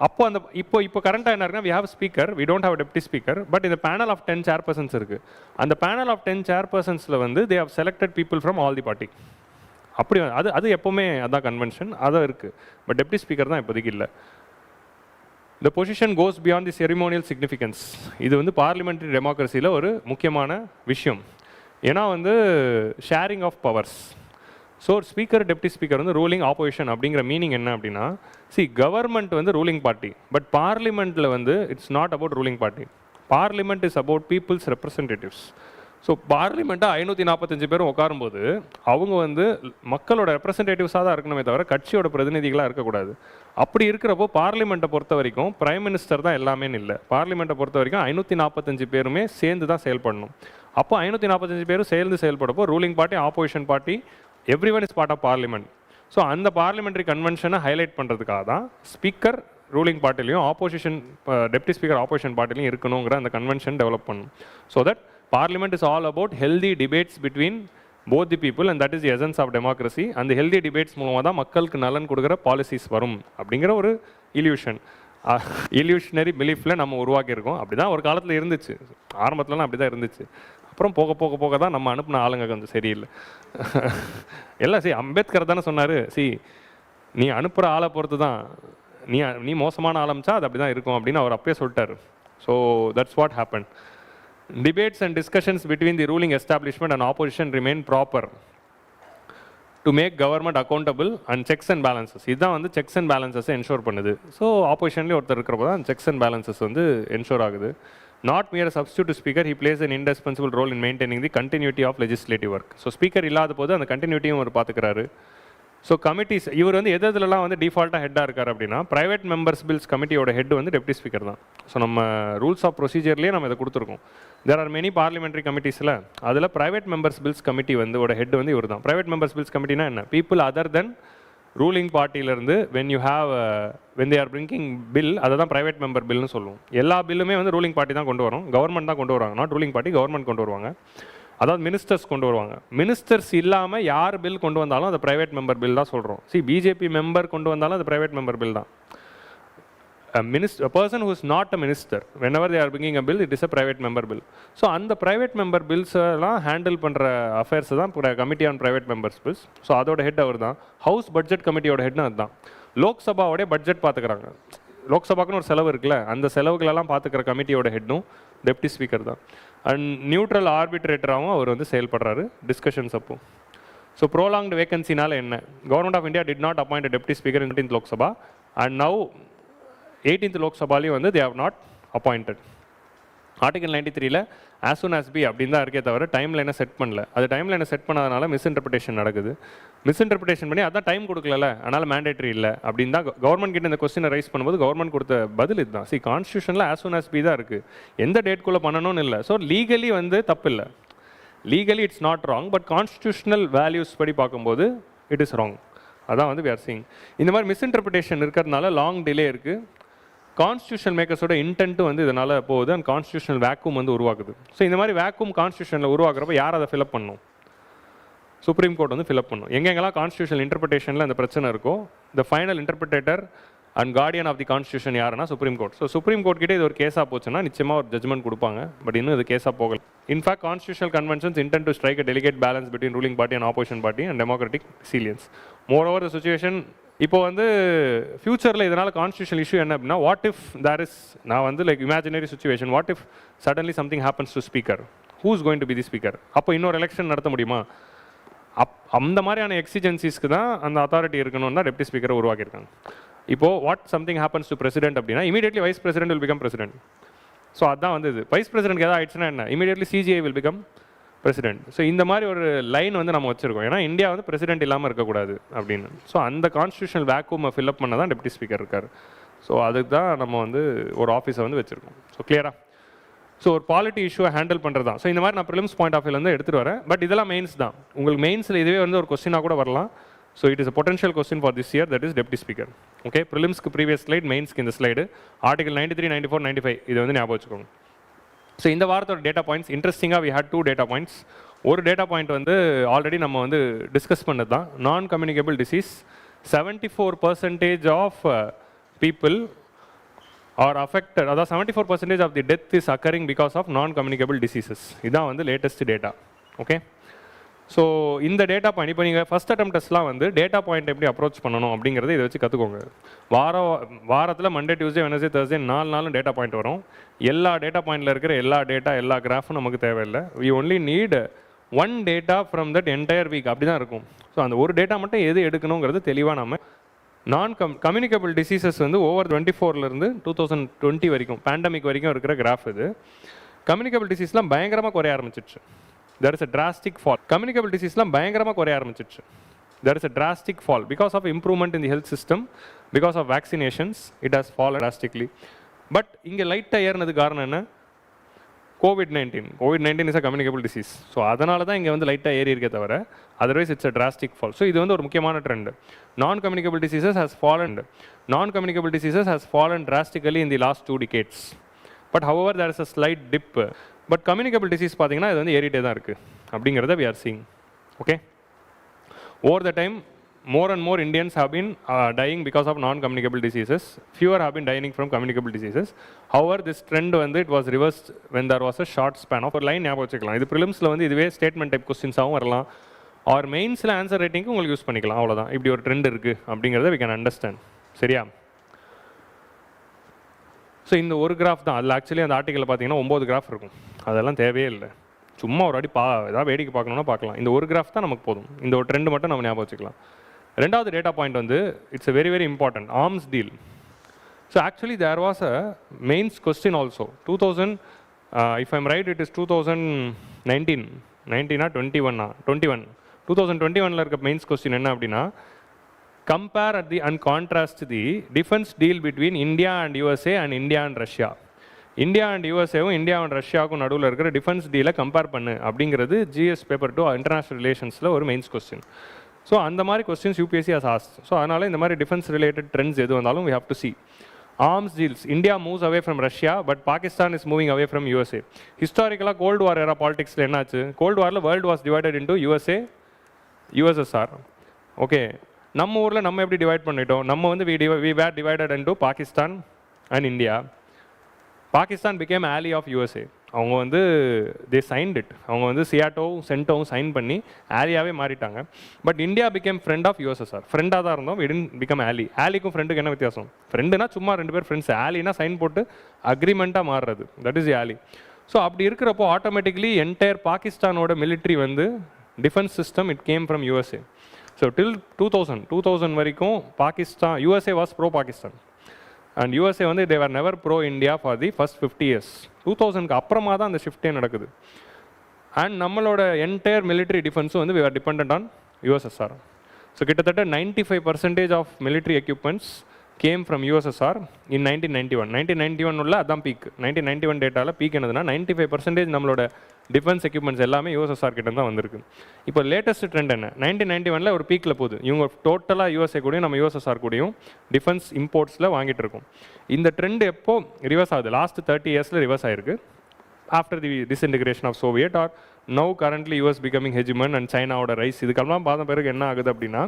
அப்போ அந்த இப்போ கரண்ட்டாக என்ன இருக்குன்னா, we have speaker, we don't have deputy speaker, but இந்த பேனல் ஆஃப் 10 சேர்பர்சன்ஸ் இருக்குது. அந்த பேனல் ஆஃப் 10 சேர்பர்சன்ஸில் வந்து they have selected people from all the party. அப்படி அது எப்போவுமே அதான் கன்வென்ஷன், அதான் இருக்குது. பட் டெப்டி ஸ்பீக்கர் தான் இப்போதைக்கு இல்லை. The position goes beyond the ceremonial significance. இது வந்து பார்லிமெண்ட்ரி டெமோக்ரஸியில் ஒரு முக்கியமான விஷயம். ஏன்னா வந்து sharing of powers. So speaker deputy speaker வந்து ரூலிங் ஆப்போசிஷன் அப்படிங்கிற மீனிங் என்ன அப்படின்னா, கவர்மெண்ட் வந்து ரூலிங் பார்ட்டி, பட் பார்லிமெண்ட்டில் வந்து it's not about ruling party. Parliament is about people's representatives. So பார்லிமெண்ட்டாக 545 பேரும் உட்காரும்போது அவங்க வந்து மக்களோட ரெப்ரசன்டேட்டிவ்ஸாக தான் இருக்கணுமே தவிர கட்சியோட பிரதிநிதிகளாக இருக்கக்கூடாது. அப்படி இருக்கிறப்போ பார்லிமெண்ட்டை பொறுத்த வரைக்கும் பிரைம் மினிஸ்டர் தான் எல்லாமே இல்லை. பார்லிமெண்ட்டை பொறுத்த வரைக்கும் 545 பேருமே சேர்ந்து தான் செயல்படணும். அப்போ 545 பேரும் சேர்ந்து செயல்படப்போ ruling party, opposition party, every one is part of parliament. So அந்த பார்லிமெண்ட்ரி கன்வென்ஷனை ஹைலைட் பண்ணுறதுக்காக தான் ஸ்பீக்கர் ரூலிங் பார்ட்டிலையும் ஆப்போசிஷன் டெப்டி ஸ்பீக்கர் ஆப்போசிஷன் பார்ட்டிலையும் இருக்கணுங்கிற அந்த கன்வென்ஷன் டெவலப் பண்ணணும். So that Parliament is all about healthy debates between both the people, and that is the essence of democracy. And the healthy debates மூலமாக தான் மக்களுக்கு நலன் கொடுக்குற பாலிசிஸ் வரும் அப்படிங்கிற ஒரு இல்யூஷனரி பிலீஃபில் நம்ம உருவாக்கியிருக்கோம். அப்படி தான் ஒரு காலத்தில் இருந்துச்சு, ஆரம்பத்துலலாம் அப்படி தான் இருந்துச்சு. அப்புறம் போக தான் நம்ம அனுப்பின ஆளுங்க கொஞ்சம் சரியில்லை. எல்லாம் அம்பேத்கர் தானே சொன்னார், நீ அனுப்புகிற ஆளை பொறுத்து தான், நீ மோசமான ஆரம்பிச்சா அது அப்படி தான் இருக்கும் அப்படின்னு அவர் அப்பயே சொல்லிட்டார். So that's what happen. Debates and discussions between the ruling establishment and opposition remain proper to make government accountable and checks and balances. இதுதான் வந்து checks and balances என்ஷோர் பண்ணுது. ஸோ ஆப்போசிஷன்லேயே ஒருத்தர் இருக்கிறப்போ தான் checks and balances வந்து ensure ஆகுது. Not mere substitute to speaker, he plays an indispensable role in maintaining the continuity of legislative work. So speaker இல்லாத போது அந்த கண்டினியூட்டியும் அவர் பார்த்துக்கிறாரு. ஸோ கமிட்டிஸ், இவர் வந்து எதுலாம் வந்து டிஃபால்ட்டாக ஹெட்டாக இருக்கார் அப்படின்னா, ப்ரைவேட் மெம்பர்ஸ் பில்ஸ் கமிட்டியோட ஹெட் வந்து டெப்டி ஸ்பீக்கர் தான். ஸோ நம்ம ரூல்ஸ் ஆஃப் ப்ரொசீஜர்லேயே நம்ம இதை கொடுத்துருக்கோம். தேர் ஆர் மெனி பார்லிமெண்ட்ரி கமிட்டிஸில், அதில் ப்ரைவேட் மெம்பர்ஸ் பில்ஸ் கமிட்டி வந்து ஹெட் வந்து இவர் தான். ப்ரைவேட் மெம்பர்ஸ் பில்ஸ் கமிட்டினா என்ன, பீப்புள் அதர் தென் ரூலிங் பார்ட்டியிலேருந்து when they are bringing bill, அதை தான் ப்ரைவேட் மெம்பர் பில்னு சொல்லுவோம். எல்லா பில்லுமே வந்து ரூலிங் பார்ட்டி தான் கொண்டு வரும், கவர்மெண்ட் தான் கொண்டு வருவாங்க. நாட் ரூலிங் பார்ட்டி, கவர்மெண்ட் கொண்டு வருவாங்க. அதாவது மினிஸ்டர்ஸ் கொண்டு வருவாங்க. மினிஸ்டர்ஸ் இல்லாமல் யார் பில் கொண்டு வந்தாலும் அது ப்ரைவேட் மெம்பர் பில் தான் சொல்கிறோம். பிஜேபி மெம்பர் கொண்டு வந்தாலும் அது ப்ரைவேட் மெம்பர் பில் தான். a person who is not a minister, whenever they are bringing a bill, it is a private member bill. So அந்த private member bills எல்லாம் handle பண்ணுற affairs தான் committee on private members bills. So அதோட head அவர் தான். House budget கமிட்டியோட ஹெட்னு அதுதான். லோக்சபாவோடைய budget பார்த்துக்கிறாங்க. லோக்சபாக்குன்னு ஒரு செலவு இருக்குல்ல, அந்த செலவுகளெல்லாம் பார்த்துக்கிற கமிட்டியோட ஹெட்னும் டெப்டி ஸ்பீக்கர் தான். அண்ட் நியூட்ரல் ஆர்பிட்ரேட்டராகவும் அவர் வந்து செயல்படுறாரு டிஸ்கஷன்ஸ் அப்போ. ஸோ ப்ரோலாங்டு வேகன்சினால என்ன, government of India did not appoint a deputy speaker in 18th Lok Sabha and now 18th லோக்சபாலையும் வந்து they have not appointed. Article 93ல as soon as be அப்படின்னு தான் இருக்கே தவிர டைம் லைனை செட் பண்ணல. அது டைம் லைனை செட் பண்ணாதனால மிஸ்இன்டர்பிரேஷன் நடக்குது. மிஸ்இன்டர்பிரேஷன் பண்ணி அதான் டைம் கொடுக்கல, அதனால் மேண்டேட்ரி இல்லை அப்படின்னு தான் கவர்மெண்ட் கிட்ட இந்த கொஸ்டினை ரைஸ் பண்ணும்போது கவர்மெண்ட் கொடுத்த பதில் இதுதான். சி கான்ஸ்டியூஷனில் as soon as be தான் இருக்குது, எந்த டேட்குள்ளே பண்ணணும்னு இல்லை. ஸோ லீகலி வந்து தப்பு இல்லை, legally it's not wrong, but constitutional values படி பார்க்கும்போது இட் இஸ் ராங். அதான் வந்து we are seeing. இந்த மாதிரி மிஸ்இன்டர்பிரேஷன் இருக்கிறதுனால லாங் டிலே இருக்குது. கான்ஸ்டியூஷன் மேக்கர்ஸோட இன்டென்ட்டும் வந்து இதனால் போகுது அண்ட் கான்ஸ்டியூஷனல் வேக்கூம் வந்து உருவாக்குது. ஸோ இந்த மாதிரி வேக்கூம் கான்ஸ்டியூஷனில் உருவாக்குறப்ப யார் அதை ஃபில்அப் பண்ணணும்? சுப்ரீம் கோர்ட் வந்து ஃபில்அப் பண்ணும். எங்கெங்கெல்லாம் கான்ஸ்டியூஷனல் இன்டர்பிரேஷனில் அந்த பிரச்சனை இருக்கோ, the final interpreter and guardian of the constitution யாருன்னா supreme court. So supreme court கிட்டே இது ஒரு கேஸாக போச்சுன்னா நிச்சயமாக ஒரு ஜட்மெண்ட் கொடுப்பாங்க. பட் இன்னும் இது கேஸாக போகல. In fact constitutional conventions intend to strike a delicate balance between ruling party and opposition party and democratic salience. More the situation இப்போ வந்து ஃபியூச்சரில் இதனால் கான்ஸ்டியூஷனல் இஷ்யூ என்ன அப்படின்னா, வாட் இஃப் தேர் இஸ், நான் வந்து like imaginary situation, what if suddenly something happens to speaker, who is going to be the speaker? அப்போ இன்னொரு எலெக்ஷன் நடத்த முடியுமா? அந்த மாதிரியான எக்ஸிஜென்சிஸ்க்கு தான் அந்த அத்தாரிட்டி இருக்கணும்னு தான் டெப்டி ஸ்பீக்கரை உருவாக்கியிருக்காங்க. இப்போது what something happens to president அப்படின்னா immediately vice president will become president. So அதுதான் வந்து இது வைஸ் பிரசிடென்ட் எதாவது ஆயிடுச்சுன்னா என்ன, immediately CJI will become president. So இந்த மாதிரி ஒரு லைன் வந்து நம்ம வச்சுருக்கோம், ஏன்னா இந்தியா வந்து பிரசிடென்ட் இல்லாமல் இருக்கக்கூடாது அப்படின்னு. ஸோ அந்த கான்ஸ்டியூஷனல் வேக்கூமை ஃபில்அப் பண்ண தான் டெப்டி ஸ்பீக்கர் இருக்கார். ஸோ அதுக்கு தான் நம்ம வந்து ஒரு ஆஃபீஸை வந்து வச்சுருக்கோம். ஸோ கிளியரா? ஸோ ஒரு பாலிட்டி இஷ்யூவை ஹேண்டில் பண்ணுறது தான். ஸோ இந்த மாதிரி நான் ப்ரிலிம்ஸ் பாயிண்ட் ஆஃப் வியூலேருந்து எடுத்துகிட்டு வரேன். பட் இதெல்லாம் மெயின்ஸ் தான். உங்களுக்கு மெயின்ஸில் இதுவே வந்து ஒரு கொஸ்டினாக கூட வரலாம். So it is a potential question for this year, that is deputy speaker. Okay, ப்ரிலிம்ஸ்க்கு ப்ரீவியஸ் ஸ்லைட், மெயின்ஸ்க்கு இந்த ஸ்லைடு. ஆர்டிகல் 93, 94, 95 இதை வந்து ஞாபகம் வச்சுக்கோங்க. ஸோ இந்த வாரத்தோட டேட்டா பாயிண்ட்ஸ் இன்ட்ரெஸ்டிங்காக we had 2 டேட்டா பாயிண்ட்ஸ். ஒரு டேட்டா பாயிண்ட் வந்து ஆல்ரெடி நம்ம வந்து டிஸ்கஸ் பண்ணது தான், non communicable disease. 74% of people are affected, அதாவது 74% of the death is occurring because of non communicable diseases. இதுதான் வந்து லேட்டஸ்ட் டேட்டா. ஓகே, ஸோ இந்த டேட்டா பாயிண்ட் இப்போ நீங்கள் ஃபஸ்ட் அட்டம் டெஸ்ட்லாம் வந்து டேட்டா பாயிண்ட் எப்படி அப்ரோச் பண்ணணும் அப்படிங்கிறத இதை வச்சு கற்றுக்கோங்க. வாரத்தில் மண்டே, டியூஸ்டே, வெனஸ்டே, தேர்ஸ்டே 4 நாளும் டேட்டா பாயிண்ட் வரும். எல்லா டேட்டா பாயிண்டில் இருக்கிற எல்லா டேட்டா, எல்லா கிராஃபும் நமக்கு தேவையில்லை. We only need 1 data from that entire week. அப்படி தான் இருக்கும். ஸோ அந்த ஒரு டேட்டா மட்டும் எது எடுக்கணுங்கிறது தெளிவாக நம்ம நான் கம்யூனிகபிள் டிசீசஸ் வந்து ஓவர் 24லேருந்து 2020 வரைக்கும், பேண்டமிக் வரைக்கும் இருக்கிற கிராஃப் இது. கம்யூனிகபிள் டிசீஸ்லாம் பயங்கரமாக குறைய ஆரம்பிச்சிடுச்சு. there is a drastic fall. Communicable diseaseலாம் பயங்கரமாக குறைய ஆரம்பிச்சிடுச்சு. there is a drastic fall because of improvement in the health system, because of vaccinations, it has fallen drastically. But இங்கே லைட்டாக ஏறினது காரணம் என்ன? COVID-19 is a communicable disease. So அதனால தான் இங்கே வந்து லைட்டாக ஏறி இருக்கே தவிர otherwise it's a drastic fall. So இது வந்து ஒரு முக்கியமான ட்ரெண்ட். நான் communicable diseases has fallen drastically in the last 2 decades. But however there is a slight dip. But communicable disease பார்த்தீங்கன்னா இது வந்து ஏறிட்டே தான் இருக்குது அப்படிங்கிறத we are seeing. Okay, over the time more and more Indians have been dying because of non-communicable diseases. Fewer have been dying from communicable diseases. However, this trend வந்து it was reversed when there was a short span of ஒரு line ஞாபகம் வச்சுக்கலாம். இது ப்ரிலிம்ஸில் வந்து இதுவே statement type கொஸ்டின்ஸாகவும் வரலாம், R மெயின்ஸில் answer ரைட்டிங்க்கு உங்களுக்கு use பண்ணிக்கலாம். அவ்வளோதான், இப்படி ஒரு ட்ரெண்ட் இருக்குது அப்படிங்கிறத we can understand. சரியா? ஸோ இந்த ஒரு கிராஃப் தான். அதில் ஆக்சுவலி அந்த ஆர்டிக்கலில் பார்த்தீங்கன்னா 9 கிராஃப் இருக்கும். அதெல்லாம் தேவையே இல்லை. சும்மா ஒரு அடி ஏதாவது வேடிக்கை பார்க்கணுன்னா பார்க்கலாம். இந்த ஒரு கிராஃப் தான் நமக்கு போதும். இந்த ஒரு ட்ரெண்ட் மட்டும் நம்ம ஞாபகம் வச்சுக்கலாம். ரெண்டாவது டேட்டா பாயிண்ட் வந்து it's a very very important arms deal. So actually there was a mains question also 2000, if I'm right it is 2019 2021 இருக்க மெயின்ஸ் கொஸ்டின் என்ன அப்படின்னா, compare at the and contrast the defense deal between India and USA and India and Russia. India and யூஎஸ்ஏவும் India and ரஷ்யாவுக்கும் நடுவில் இருக்கிற defence டீலை compare பண்ணு அப்படிங்கிறது GS paper 2 international ரிலேஷன்ஸில் ஒரு மெயின்ஸ் கொஸ்டின். ஸோ அந்த மாதிரி questions UPSC has asked. So அதனால் இந்த மாதிரி டிஃபென்ஸ் ரிலேட்டட் ட்ரெண்ட்ஸ் எது வந்தாலும் we have to see. Arms deals, India moves away from Russia but Pakistan is moving away from USA. ஹிஸ்டாரிக்கலாக cold war era பாலிடிக்ஸில் என்னாச்சு? கோல்டு வாரில் world was divided into USA, USSR. Okay, நம்ம ஊரில் நம்ம எப்படி டிவைட் பண்ணிட்டோம்? நம்ம வந்து we were divided into Pakistan and India, Pakistan became ally of USA. அவங்க வந்து தே சைன்ட் இட். அவங்க வந்து சியாட்டோவும் சென்டோவும் சைன் பண்ணி ஆலியாவே மாறிட்டாங்க. But India became friend of USSR. ஃப்ரெண்டாக தான் இருந்தோம், இட் பிகம் ஆலி. ஆலிக்கும் ஃப்ரெண்டுக்கு என்ன வித்தியாசம்? ஃப்ரெண்டுனா சும்மா ரெண்டு பேர் ஃப்ரெண்ட்ஸ், ஆலினா சைன் போட்டு அக்ரிமெண்ட்டாக மாறுறது, தட் இஸ் ஆலி. ஸோ அப்படி இருக்கிறப்போ ஆட்டோமேட்டிக்லி என்டையர் பாகிஸ்தானோட மிலிட்ரி வந்து defence system it came from USA. So till 2000 வரைக்கும் Pakistan, USA was pro Pakistan and USA வந்து they are never pro India for the first 50 years. 2000க்கு அப்புறமா தான் அந்த ஷிஃப்டே நடக்குது. அண்ட் நம்மளோட என்டையர் மிலிட்ரி டிஃபென்ஸும் வந்து we are dependent on USSR. So கிட்டத்தட்ட 95% of military equipments came from USSR in 1991 உள்ள அதான் பீக். 1991 டேட்டாவில் பீக் என்னதுன்னா 95% நம்மளோட டிஃபென்ஸ் எக்யூப்மெண்ட்ஸ் எல்லாமே யூஎஸ்எஸ்ஆர் கிட்ட தான் வந்திருக்கு. இப்போ லேட்டஸ்ட் ட்ரெண்ட் என்ன? 1991 ஒரு பீக்கில் போகுது. இவங்க டோட்டலாக யூஎஸ்ஏ கூடயும் நம்ம யூஎஸ்எஸ்ஆர் கூடயும் டிஃபென்ஸ் இம்போர்ட்ஸில் வாங்கிட்டு இருக்கோம். இந்த ட்ரெண்ட் எப்போ ரிவர்ஸ் ஆகுது? லாஸ்ட் 30 yearsல ரிவர்ஸ் ஆயிருக்கு. After the disintegration of Soviet or now currently US becoming hegemon and சைனாவோட ரைஸ், இதுக்கெல்லாம் பார்த்த பிறகு என்ன ஆகுது அப்படின்னா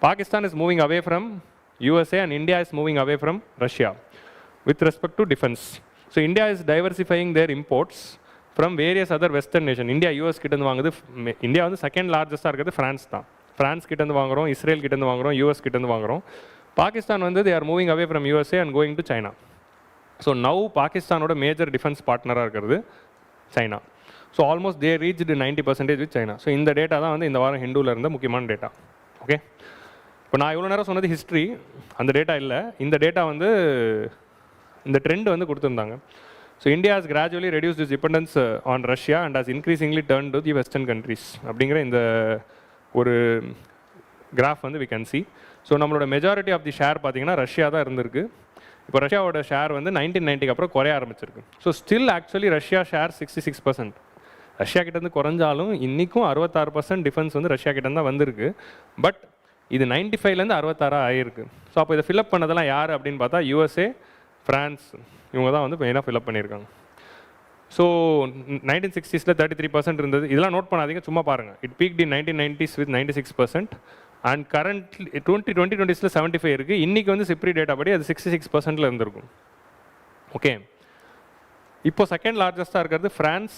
Pakistan is moving away from USA and India is moving away from Russia with respect to defense. So India is diversifying their imports from various other western nations. India US கிட்ட இருந்து வாங்குது. இந்தியா வந்து செகண்ட் லார்ஜஸ்டாக இருக்கிறது France தான். France கிட்ட இருந்து வாங்குறோம், Israel கிட்ட இருந்து வாங்குறோம், US கிட்ட இருந்து வாங்குறோம். பாகிஸ்தான் வந்து they are moving away from USA and going to China. So now பாகிஸ்தானோட மேஜர் டிஃபென்ஸ் பார்ட்னராக இருக்கிறது China. So almost they reached 90% with China. So இந்த டேட்டா தான் வந்து இந்த வாரம் ஹிந்துவில் இருந்த முக்கியமான டேட்டா. ஓகே, இப்போ நான் இவ்வளோ நேரம் சொன்னது ஹிஸ்ட்ரி, அந்த டேட்டா இல்லை. இந்த டேட்டா வந்து இந்த ட்ரெண்ட் வந்து கொடுத்துருந்தாங்க. So India has gradually reduce this dependence on Russia and has increasingly turn to the western countries அப்படிங்கிற இந்த ஒரு கிராஃப் வந்து வி கேன் சி. ஸோ நம்மளோட மெஜாரிட்டி ஆஃப் தி ஷேர் பார்த்தீங்கன்னா ரஷ்யா தான் இருந்திருக்கு. இப்போ ரஷ்யாவோட ஷேர் வந்து 1990க்கு அப்புறம் குறைய ஆரம்பிச்சிருக்கு. So still actually Russia share 66%. Russia கிட்டேருந்து குறைஞ்சாலும் இன்றைக்கும் 66% டிஃபென்ஸ் வந்து ரஷ்யா கிட்டேருந்து தான் வந்திருக்கு. பட் இது 95லேருந்து 66 ஆகிருக்கு. ஸோ அப்போ இதை ஃபில்அப் பண்ணதெல்லாம் யார் அப்படின்னு பார்த்தா யூஎஸ்ஏ, ஃப்ரான்ஸ், இவங்க தான் வந்து மெயினாக ஃபில்அப் பண்ணியிருக்காங்க. ஸோ 1960s 33% இருந்தது. இதெல்லாம் நோட் பண்ணாதீங்க, சும்மா பாருங்கள். It peaked in 1990s with 96% and currently 2020s 75 இருக்குது. இன்றைக்கி வந்து சிப்ரி டேட்டா படி அது 66%ல் இருந்திருக்கும். ஓகே, இப்போ செகண்ட் லார்ஜஸ்ட்டாக இருக்கிறது ஃப்ரான்ஸ்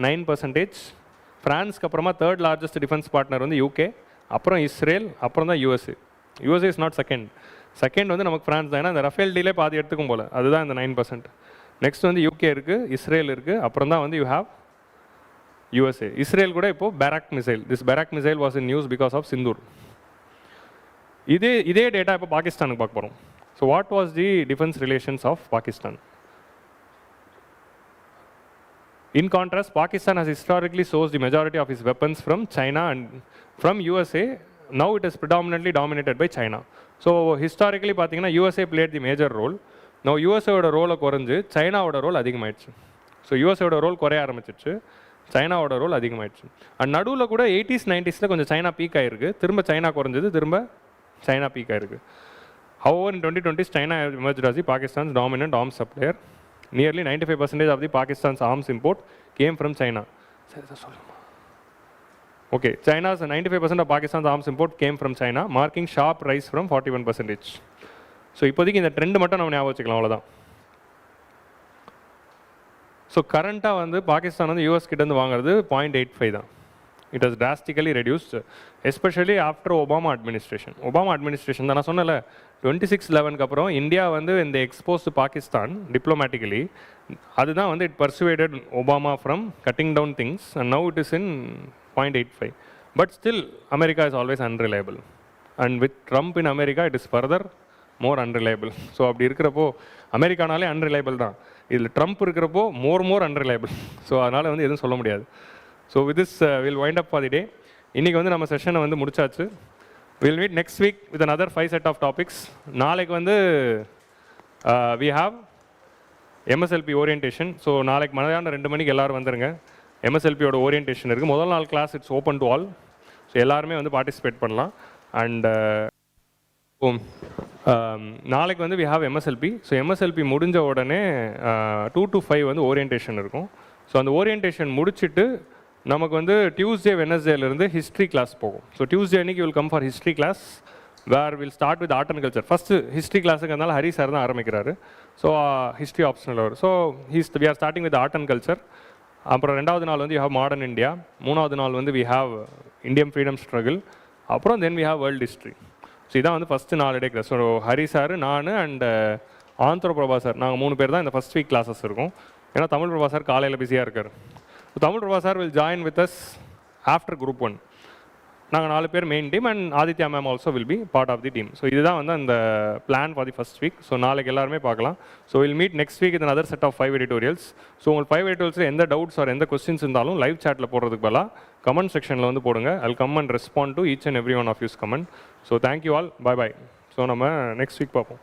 9%. ஃப்ரான்ஸ்க்கு அப்புறமா தேர்ட் லார்ஜஸ்ட் டிஃபென்ஸ் பார்ட்னர் வந்து யூகே, அப்புறம் இஸ்ரேல், அப்புறம் தான் USA. USA is not second வந்து நமக்கு ஃப்ரான்ஸ் தான். ஏன்னா அந்த ரஃபேல் டீலே பாதி எடுத்துக்கும் போல், அதுதான் இந்த 9%. நெக்ஸ்ட் வந்து யூகே இருக்குது, இஸ்ரேல் இருக்குது, அப்புறம் தான் வந்து யூ ஹேவ் யூஎஸ்ஏ. இஸ்ரேல் கூட இப்போது Barak missile, this Barak missile was in news because of Sindoor. இதே டேட்டா இப்போ பாகிஸ்தானுக்கு பார்க்க போகிறோம். So what was the defence relations of Pakistan? In contrast, Pakistan has historically sourced the majority of its weapons from China and from USA. Now it is predominantly dominated by China. So historically பார்த்தீங்கன்னா USA played the major role. Now USAவோட ரோலை குறைஞ்சு சைனாவோட role அதிகமாகிடுச்சு. So USAவோட role குறைய ஆரம்பிச்சிடுச்சு, சைனாவோட role அதிகமாகிடுச்சு. And நடுவில் கூட 80s 90s கொஞ்சம் சைனா பீக் ஆகிருக்கு, திரும்ப சைனா குறைஞ்சது, திரும்ப சைனா பீக் ஆகிருக்கு. However, in 2020s, China emerged as the Pakistan's dominant arms supplier. Nearly 95% of the Pakistan's arms import came from China. Okay, China's 95% of Pakistan's arms import came from China, marking sharp rise from 41%. So இப்போதைக்கு இந்த trend மட்டும் நம்ம ஞாபகம் வச்சுக்கலாம், அவ்வளோதான். So கரண்ட்டாக வந்து பாகிஸ்தான் வந்து யூஎஸ் கிட்டேருந்து வாங்குறது 0.85 தான். It has drastically reduced, especially after Obama administration. Obama administration தான் நான் சொன்னல, 26/11க்கு அப்புறம் இந்தியா வந்து இந்த எக்ஸ்போஸ் டு பாகிஸ்தான் டிப்ளமேட்டிக்கலி, அதுதான் வந்து it persuaded Obama from cutting down things and now it is in 0.85. But still America is always unreliable and with Trump in America it is further more unreliable. So அப்படி இருக்கிறப்போ அமெரிக்கானாலே unreliable தான், இதில் Trump இருக்கிறப்போ மோர் unreliable. So அதனால் வந்து எதுவும் சொல்ல முடியாது. So with this will wind up for the day. இன்றைக்கி வந்து நம்ம செஷனை வந்து முடிச்சாச்சு. Will meet next week with another 5 set of topics. நாளைக்கு வந்து we have MSLP orientation. So நாளைக்கு மதியானம் 2 மணிக்கு எல்லோரும் வந்துடுங்க. MSLPயோட ஓரியன்டேஷன் இருக்குது. முதல் நாள் class it's open to all. So எல்லாருமே வந்து பார்ட்டிசிபேட் பண்ணலாம். அண்ட் நாளைக்கு வந்து we have MSLP. So MSLP முடிஞ்ச உடனே 2 to 5 வந்து ஓரியன்டேஷன் இருக்கும். ஸோ அந்த ஓரியன்டேஷன் முடிச்சுட்டு நமக்கு வந்து டியூஸ்டே வெனஸ்டேலேருந்து ஹிஸ்ட்ரி கிளாஸ் போகும். ஸோ டியூஸ்டே அன்றைக்கி will come for history class. Where will start with art and culture. First history கிளாஸுங்கிறதுனால ஹரி சார் தான் ஆரம்பிக்கிறாரு. ஸோ ஹிஸ்ட்ரி ஆப்ஷனல் அவர். So we are starting with art and culture. அப்புறம் 2வது நாள் வந்து யூ ஹேவ் மாடர்ன் இந்தியா. 3வது நாள் வந்து we have Indian freedom struggle. அப்புறம் then we have world history. So இதான் வந்து first 4 day class. So Hari sir, நான் அண்ட் ஆந்திர பிரபா சார், நாங்கள் 3 பேர் தான் இந்த ஃபஸ்ட் வீக் கிளாஸஸ் இருக்கும். ஏன்னா தமிழ் பிரபா சார் காலையில் பிஸியாக இருக்கார். So Tamil Prabha sir will join with us after group 1. நாங்கள் 4 பேர் main team and Aditya ma'am also will be part of the team. So இதுதான் வந்து அந்த plan for the first week. So நாளைக்கு எல்லாருமே பார்க்கலாம். So will meet next week with another set of 5 editorials. So உங்களுக்கு 5 editorials எந்த டவுட்ஸ் ஆர் எந்த questions இருந்தாலும் லைவ் சாட்டில் போடுறதுக்கு பதிலாக கமெண்ட் செக்ஷனில் வந்து போடுங்க. I'll come and respond to each and every one of you's comment. So thank you all. Bye. So நம்ம நெக்ஸ்ட் வீக் பார்ப்போம்.